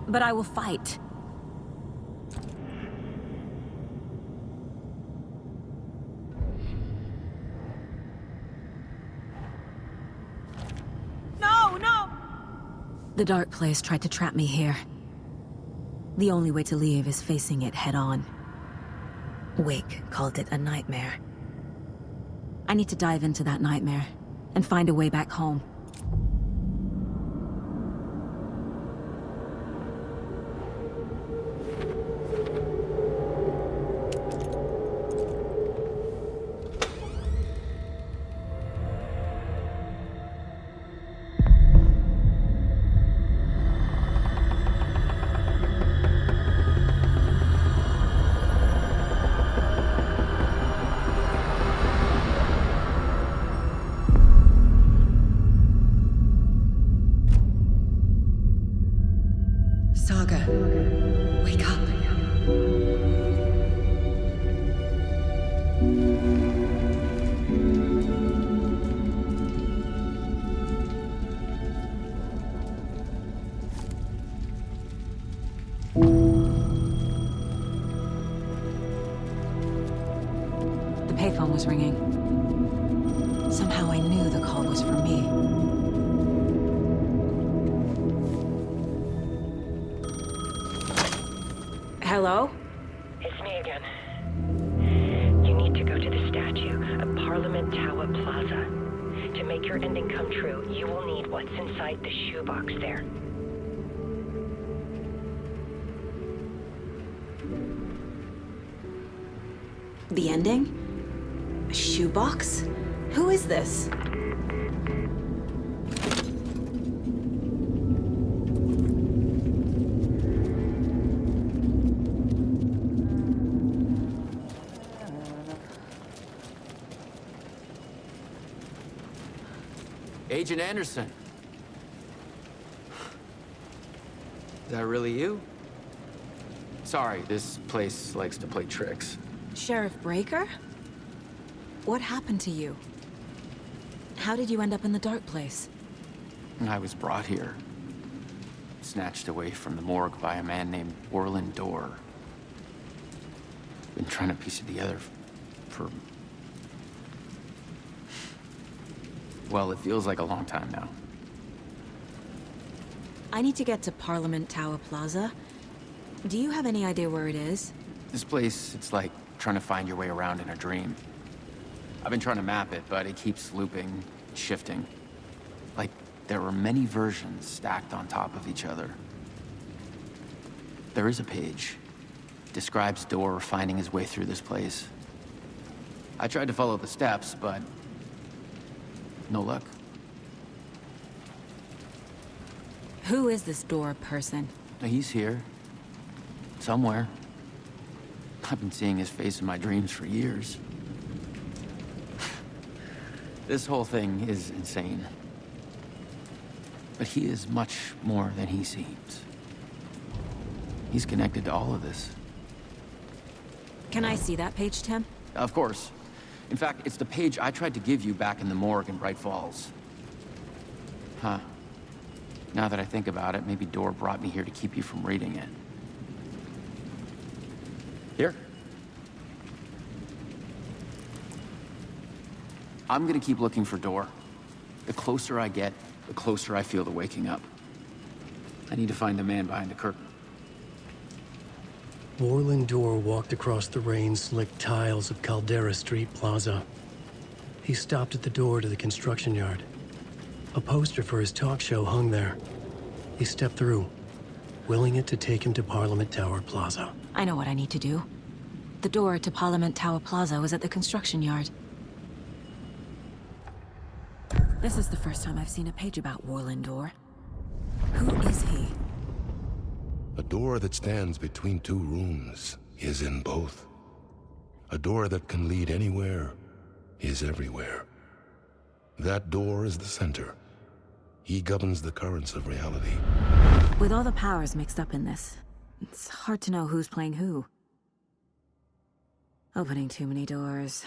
But I will fight. No! The dark place tried to trap me here. The only way to leave is facing it head-on. Wake called it a nightmare. I need to dive into that nightmare and find a way back home. Saga, wake up. The payphone was ringing. Somehow I knew the call was for me. Hello? It's me again. You need to go to the statue at Parliament Tower Plaza. To make your ending come true, you will need what's inside the shoebox there. The ending? A shoebox? Who is this? Agent Anderson. Is that really you? Sorry, this place likes to play tricks. Sheriff Breaker? What happened to you? How did you end up in the dark place? I was brought here. Snatched away from the morgue by a man named Orland Dorr. Been trying to piece it together for... well, it feels like a long time now. I need to get to Parliament Tower Plaza. Do you have any idea where it is? This place, it's like trying to find your way around in a dream. I've been trying to map it, but it keeps looping, shifting. Like there were many versions stacked on top of each other. There is a page. Describes Dorr finding his way through this place. I tried to follow the steps, but no luck. Who is this Dorr person? He's here. Somewhere. I've been seeing his face in my dreams for years. This whole thing is insane. But he is much more than he seems. He's connected to all of this. Can I see that page, Tim? Of course. In fact, it's the page I tried to give you back in the morgue in Bright Falls. Huh. Now that I think about it, maybe Dor brought me here to keep you from reading it. Here. I'm gonna keep looking for Dor. The closer I get, the closer I feel to waking up. I need to find the man behind the curtain. Warland Dor walked across the rain-slicked tiles of Caldera Street Plaza. He stopped at the door to the construction yard. A poster for his talk show hung there. He stepped through, willing it to take him to Parliament Tower Plaza. I know what I need to do. The door to Parliament Tower Plaza was at the construction yard. This is the first time I've seen a page about Warland Dor. Who is he? A door that stands between two rooms is in both. A door that can lead anywhere is everywhere. That door is the center. He governs the currents of reality. With all the powers mixed up in this, it's hard to know who's playing who. Opening too many doors.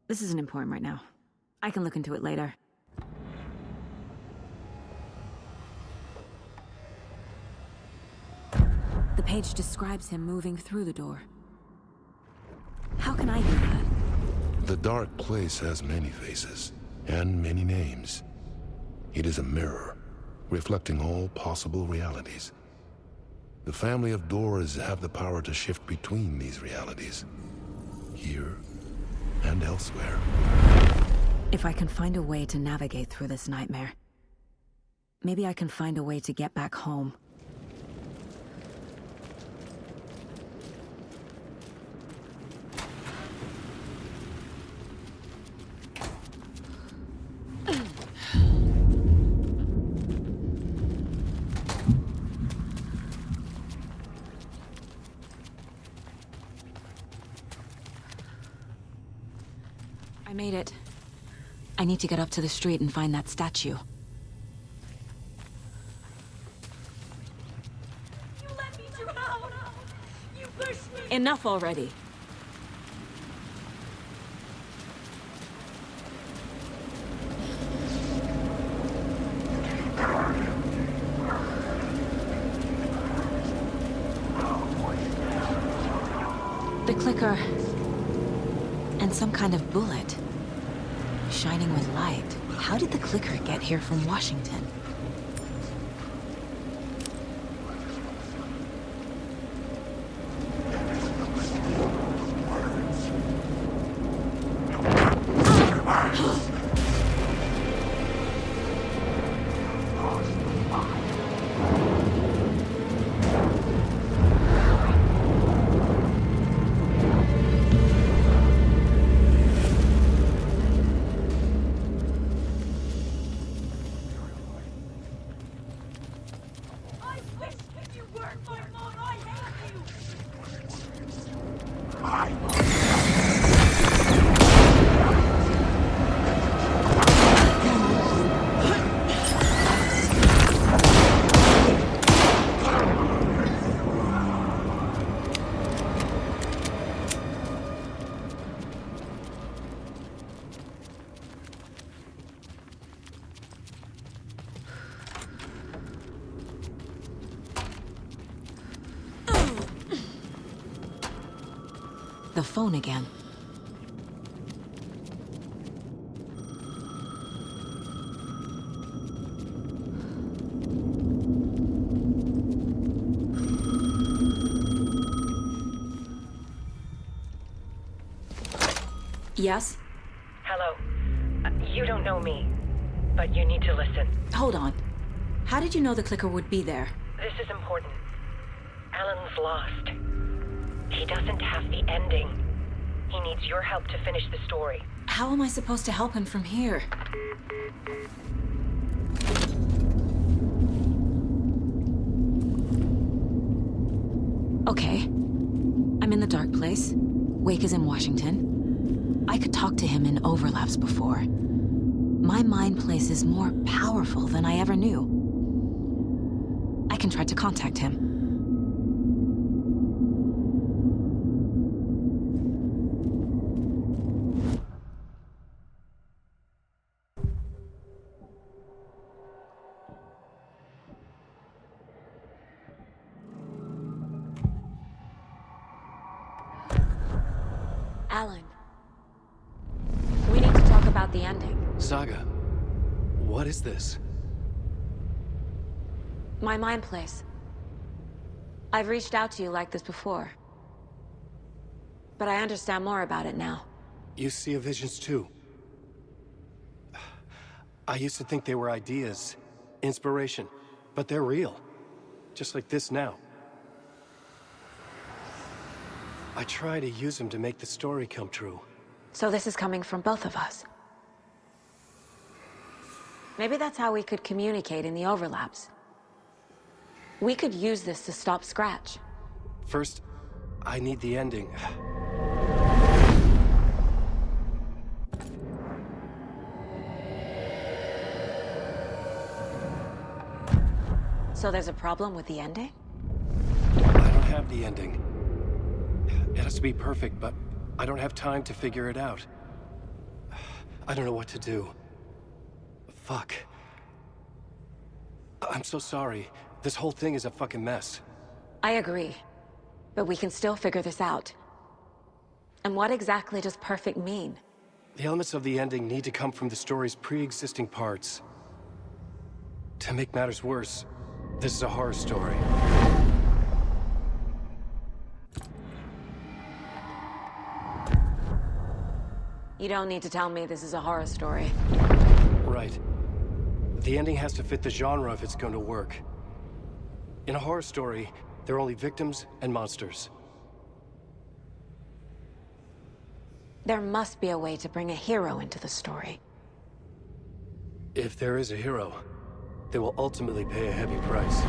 This isn't important right now. I can look into it later. The page describes him moving through the door. How can I do that? The dark place has many faces and many names. It is a mirror, reflecting all possible realities. The family of Doors have the power to shift between these realities, here and elsewhere. If I can find a way to navigate through this nightmare, maybe I can find a way to get back home. I made it. I need to get up to the street and find that statue. You let me drown! You pushed me! Enough already. The clicker. And some kind of bullet. Shining with light. How did the clicker get here from Washington? The phone again. Yes? Hello. You don't know me, but you need to listen. Hold on. How did you know the clicker would be there? This is important. Alan's lost. He doesn't have the ending. He needs your help to finish the story. How am I supposed to help him from here? Okay. I'm in the dark place. Wake is in Washington. I could talk to him in overlaps before. My mind place is more powerful than I ever knew. I can try to contact him. Alan, we need to talk about the ending. Saga, what is this? My mind place. I've reached out to you like this before. But I understand more about it now. You see visions too. I used to think they were ideas, inspiration, but they're real. Just like this now. I try to use them to make the story come true. So this is coming from both of us. Maybe that's how we could communicate in the overlaps. We could use this to stop Scratch. First, I need the ending. So there's a problem with the ending? I don't have the ending. It has to be perfect, but I don't have time to figure it out. I don't know what to do. Fuck. I'm so sorry. This whole thing is a fucking mess. I agree. But we can still figure this out. And what exactly does perfect mean? The elements of the ending need to come from the story's pre-existing parts. To make matters worse, this is a horror story. You don't need to tell me this is a horror story. Right. The ending has to fit the genre if it's going to work. In a horror story, there are only victims and monsters. There must be a way to bring a hero into the story. If there is a hero, they will ultimately pay a heavy price.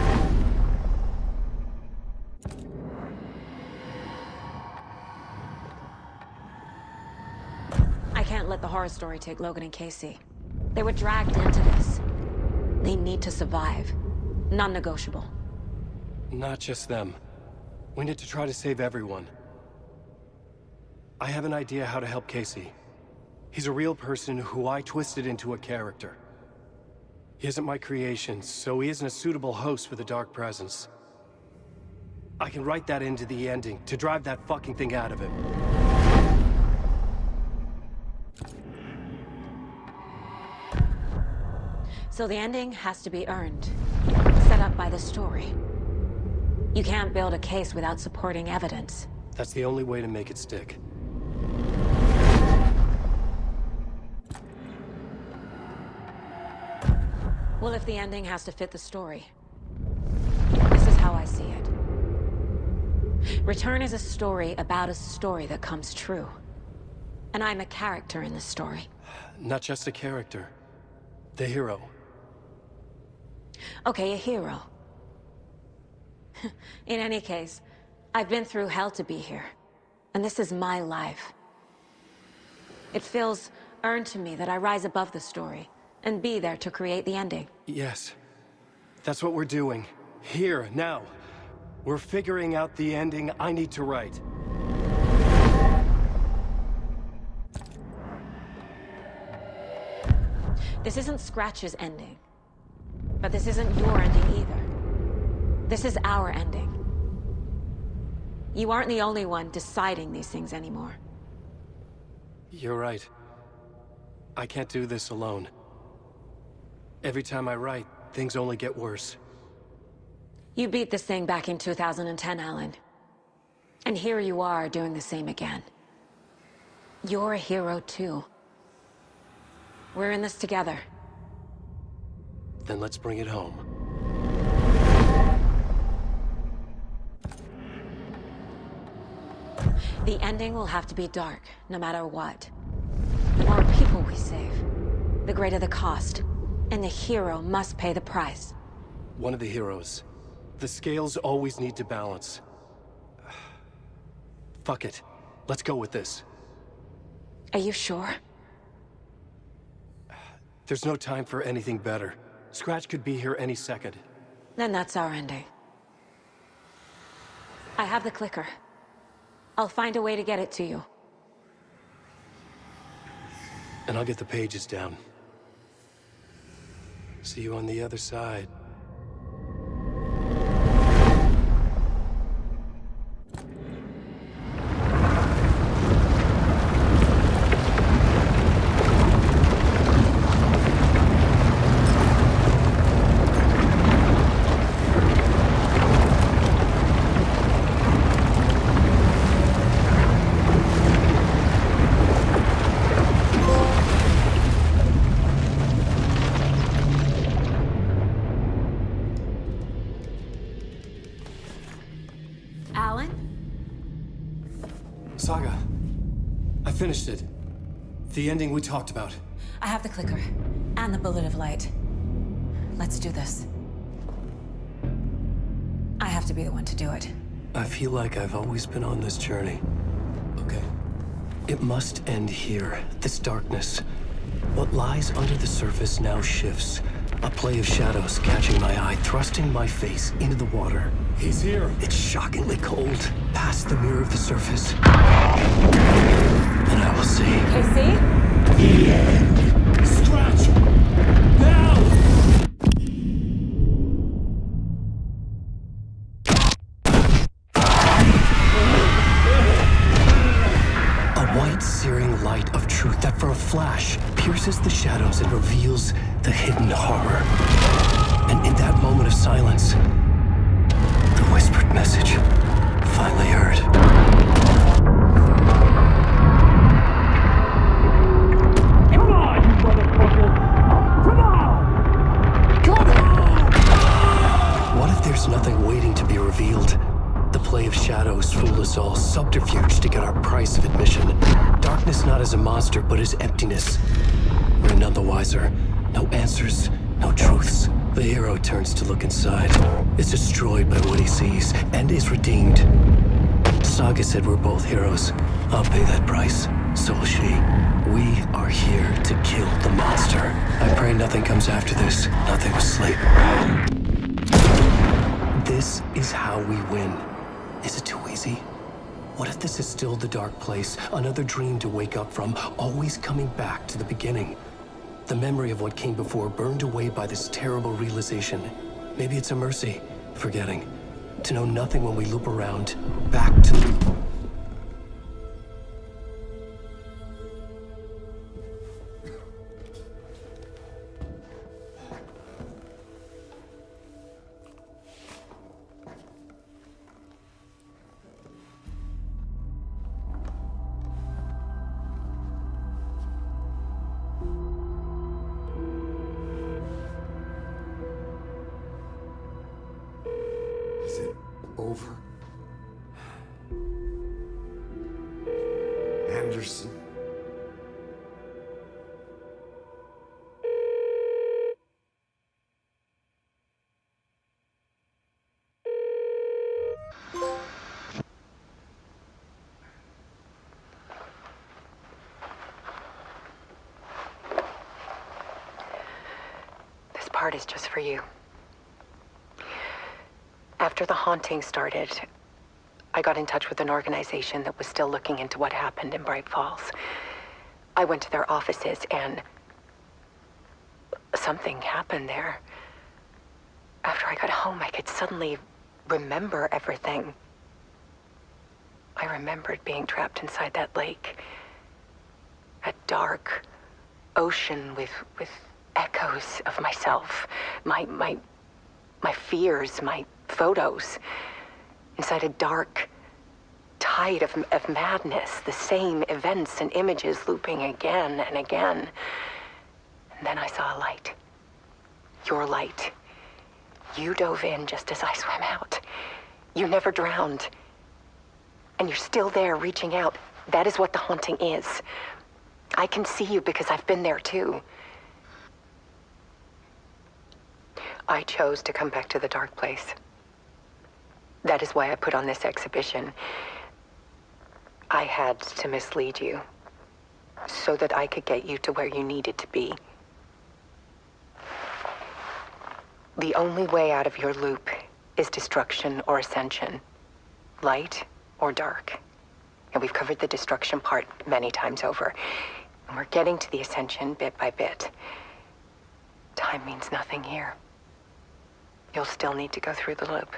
I can't let the horror story take Logan and Casey. They were dragged into this. They need to survive. Non-negotiable. Not just them. We need to try to save everyone. I have an idea how to help Casey. He's a real person who I twisted into a character. He isn't my creation, so he isn't a suitable host for the Dark Presence. I can write that into the ending to drive that fucking thing out of him. So the ending has to be earned. Set up by the story. You can't build a case without supporting evidence. That's the only way to make it stick. Well, if the ending has to fit the story, this is how I see it. Return is a story about a story that comes true. And I'm a character in the story. Not just a character. The hero. Okay, a hero. In any case, I've been through hell to be here. And this is my life. It feels earned to me that I rise above the story and be there to create the ending. Yes. That's what we're doing. Here, now. We're figuring out the ending I need to write. This isn't Scratch's ending. But this isn't your ending either. This is our ending. You aren't the only one deciding these things anymore. You're right. I can't do this alone. Every time I write, things only get worse. You beat this thing back in 2010, Alan. And here you are doing the same again. You're a hero too. We're in this together. Then let's bring it home. The ending will have to be dark, no matter what. The more people we save, the greater the cost. And the hero must pay the price. One of the heroes. The scales always need to balance. Fuck it. Let's go with this. Are you sure? There's no time for anything better. Scratch could be here any second. Then that's our ending. I have the clicker. I'll find a way to get it to you. And I'll get the pages down. See you on the other side. Saga, I finished it. The ending we talked about. I have the clicker, and the bullet of light. Let's do this. I have to be the one to do it. I feel like I've always been on this journey. Okay. It must end here, this darkness. What lies under the surface now shifts. A play of shadows catching my eye, thrusting my face into the water. He's here. It's shockingly cold, past the mirror of the surface. And I will see. Casey? The end. Scratch! Now! A white, searing light of truth that for a flash pierces the shadows and reveals the hidden horror. And in that moment of silence, the whispered message finally heard. Come on, you motherfucker! Come on! Come on! What if there's nothing waiting to be revealed? The play of shadows fooled us all, subterfuge to get our price of admission. Darkness not as a monster, but as emptiness. We're none the wiser. No answers, no truths. The hero turns to look inside, is destroyed by what he sees, and is redeemed. Saga said we're both heroes. I'll pay that price. So will she. We are here to kill the monster. I pray nothing comes after this. Nothing will sleep. This is how we win. Is it too easy? What if this is still the dark place? Another dream to wake up from, always coming back to the beginning. The memory of what came before burned away by this terrible realization. Maybe it's a mercy, forgetting. To know nothing when we loop around, back to the... Is it over? Anderson? This part is just for you. After the haunting started, I got in touch with an organization that was still looking into what happened in Bright Falls. I went to their offices and something happened there. After I got home, I could suddenly remember everything. I remembered being trapped inside that lake. A dark ocean with echoes of myself, my fears, my photos, inside a dark tide of madness, the same events and images looping again and again. And then I saw a light. Your light. You dove in just as I swam out. You never drowned. And you're still there reaching out. That is what the haunting is. I can see you because I've been there too. I chose to come back to the dark place. That is why I put on this exhibition. I had to mislead you, so that I could get you to where you needed to be. The only way out of your loop is destruction or ascension. Light or dark. And we've covered the destruction part many times over. And we're getting to the ascension bit by bit. Time means nothing here. You'll still need to go through the loop.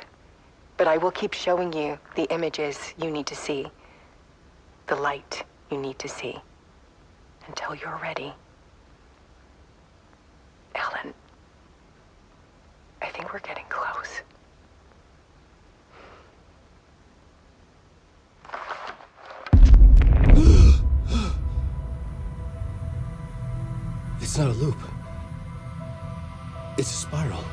But I will keep showing you the images you need to see. The light you need to see. Until you're ready. Alan, I think we're getting close. It's not a loop. It's a spiral.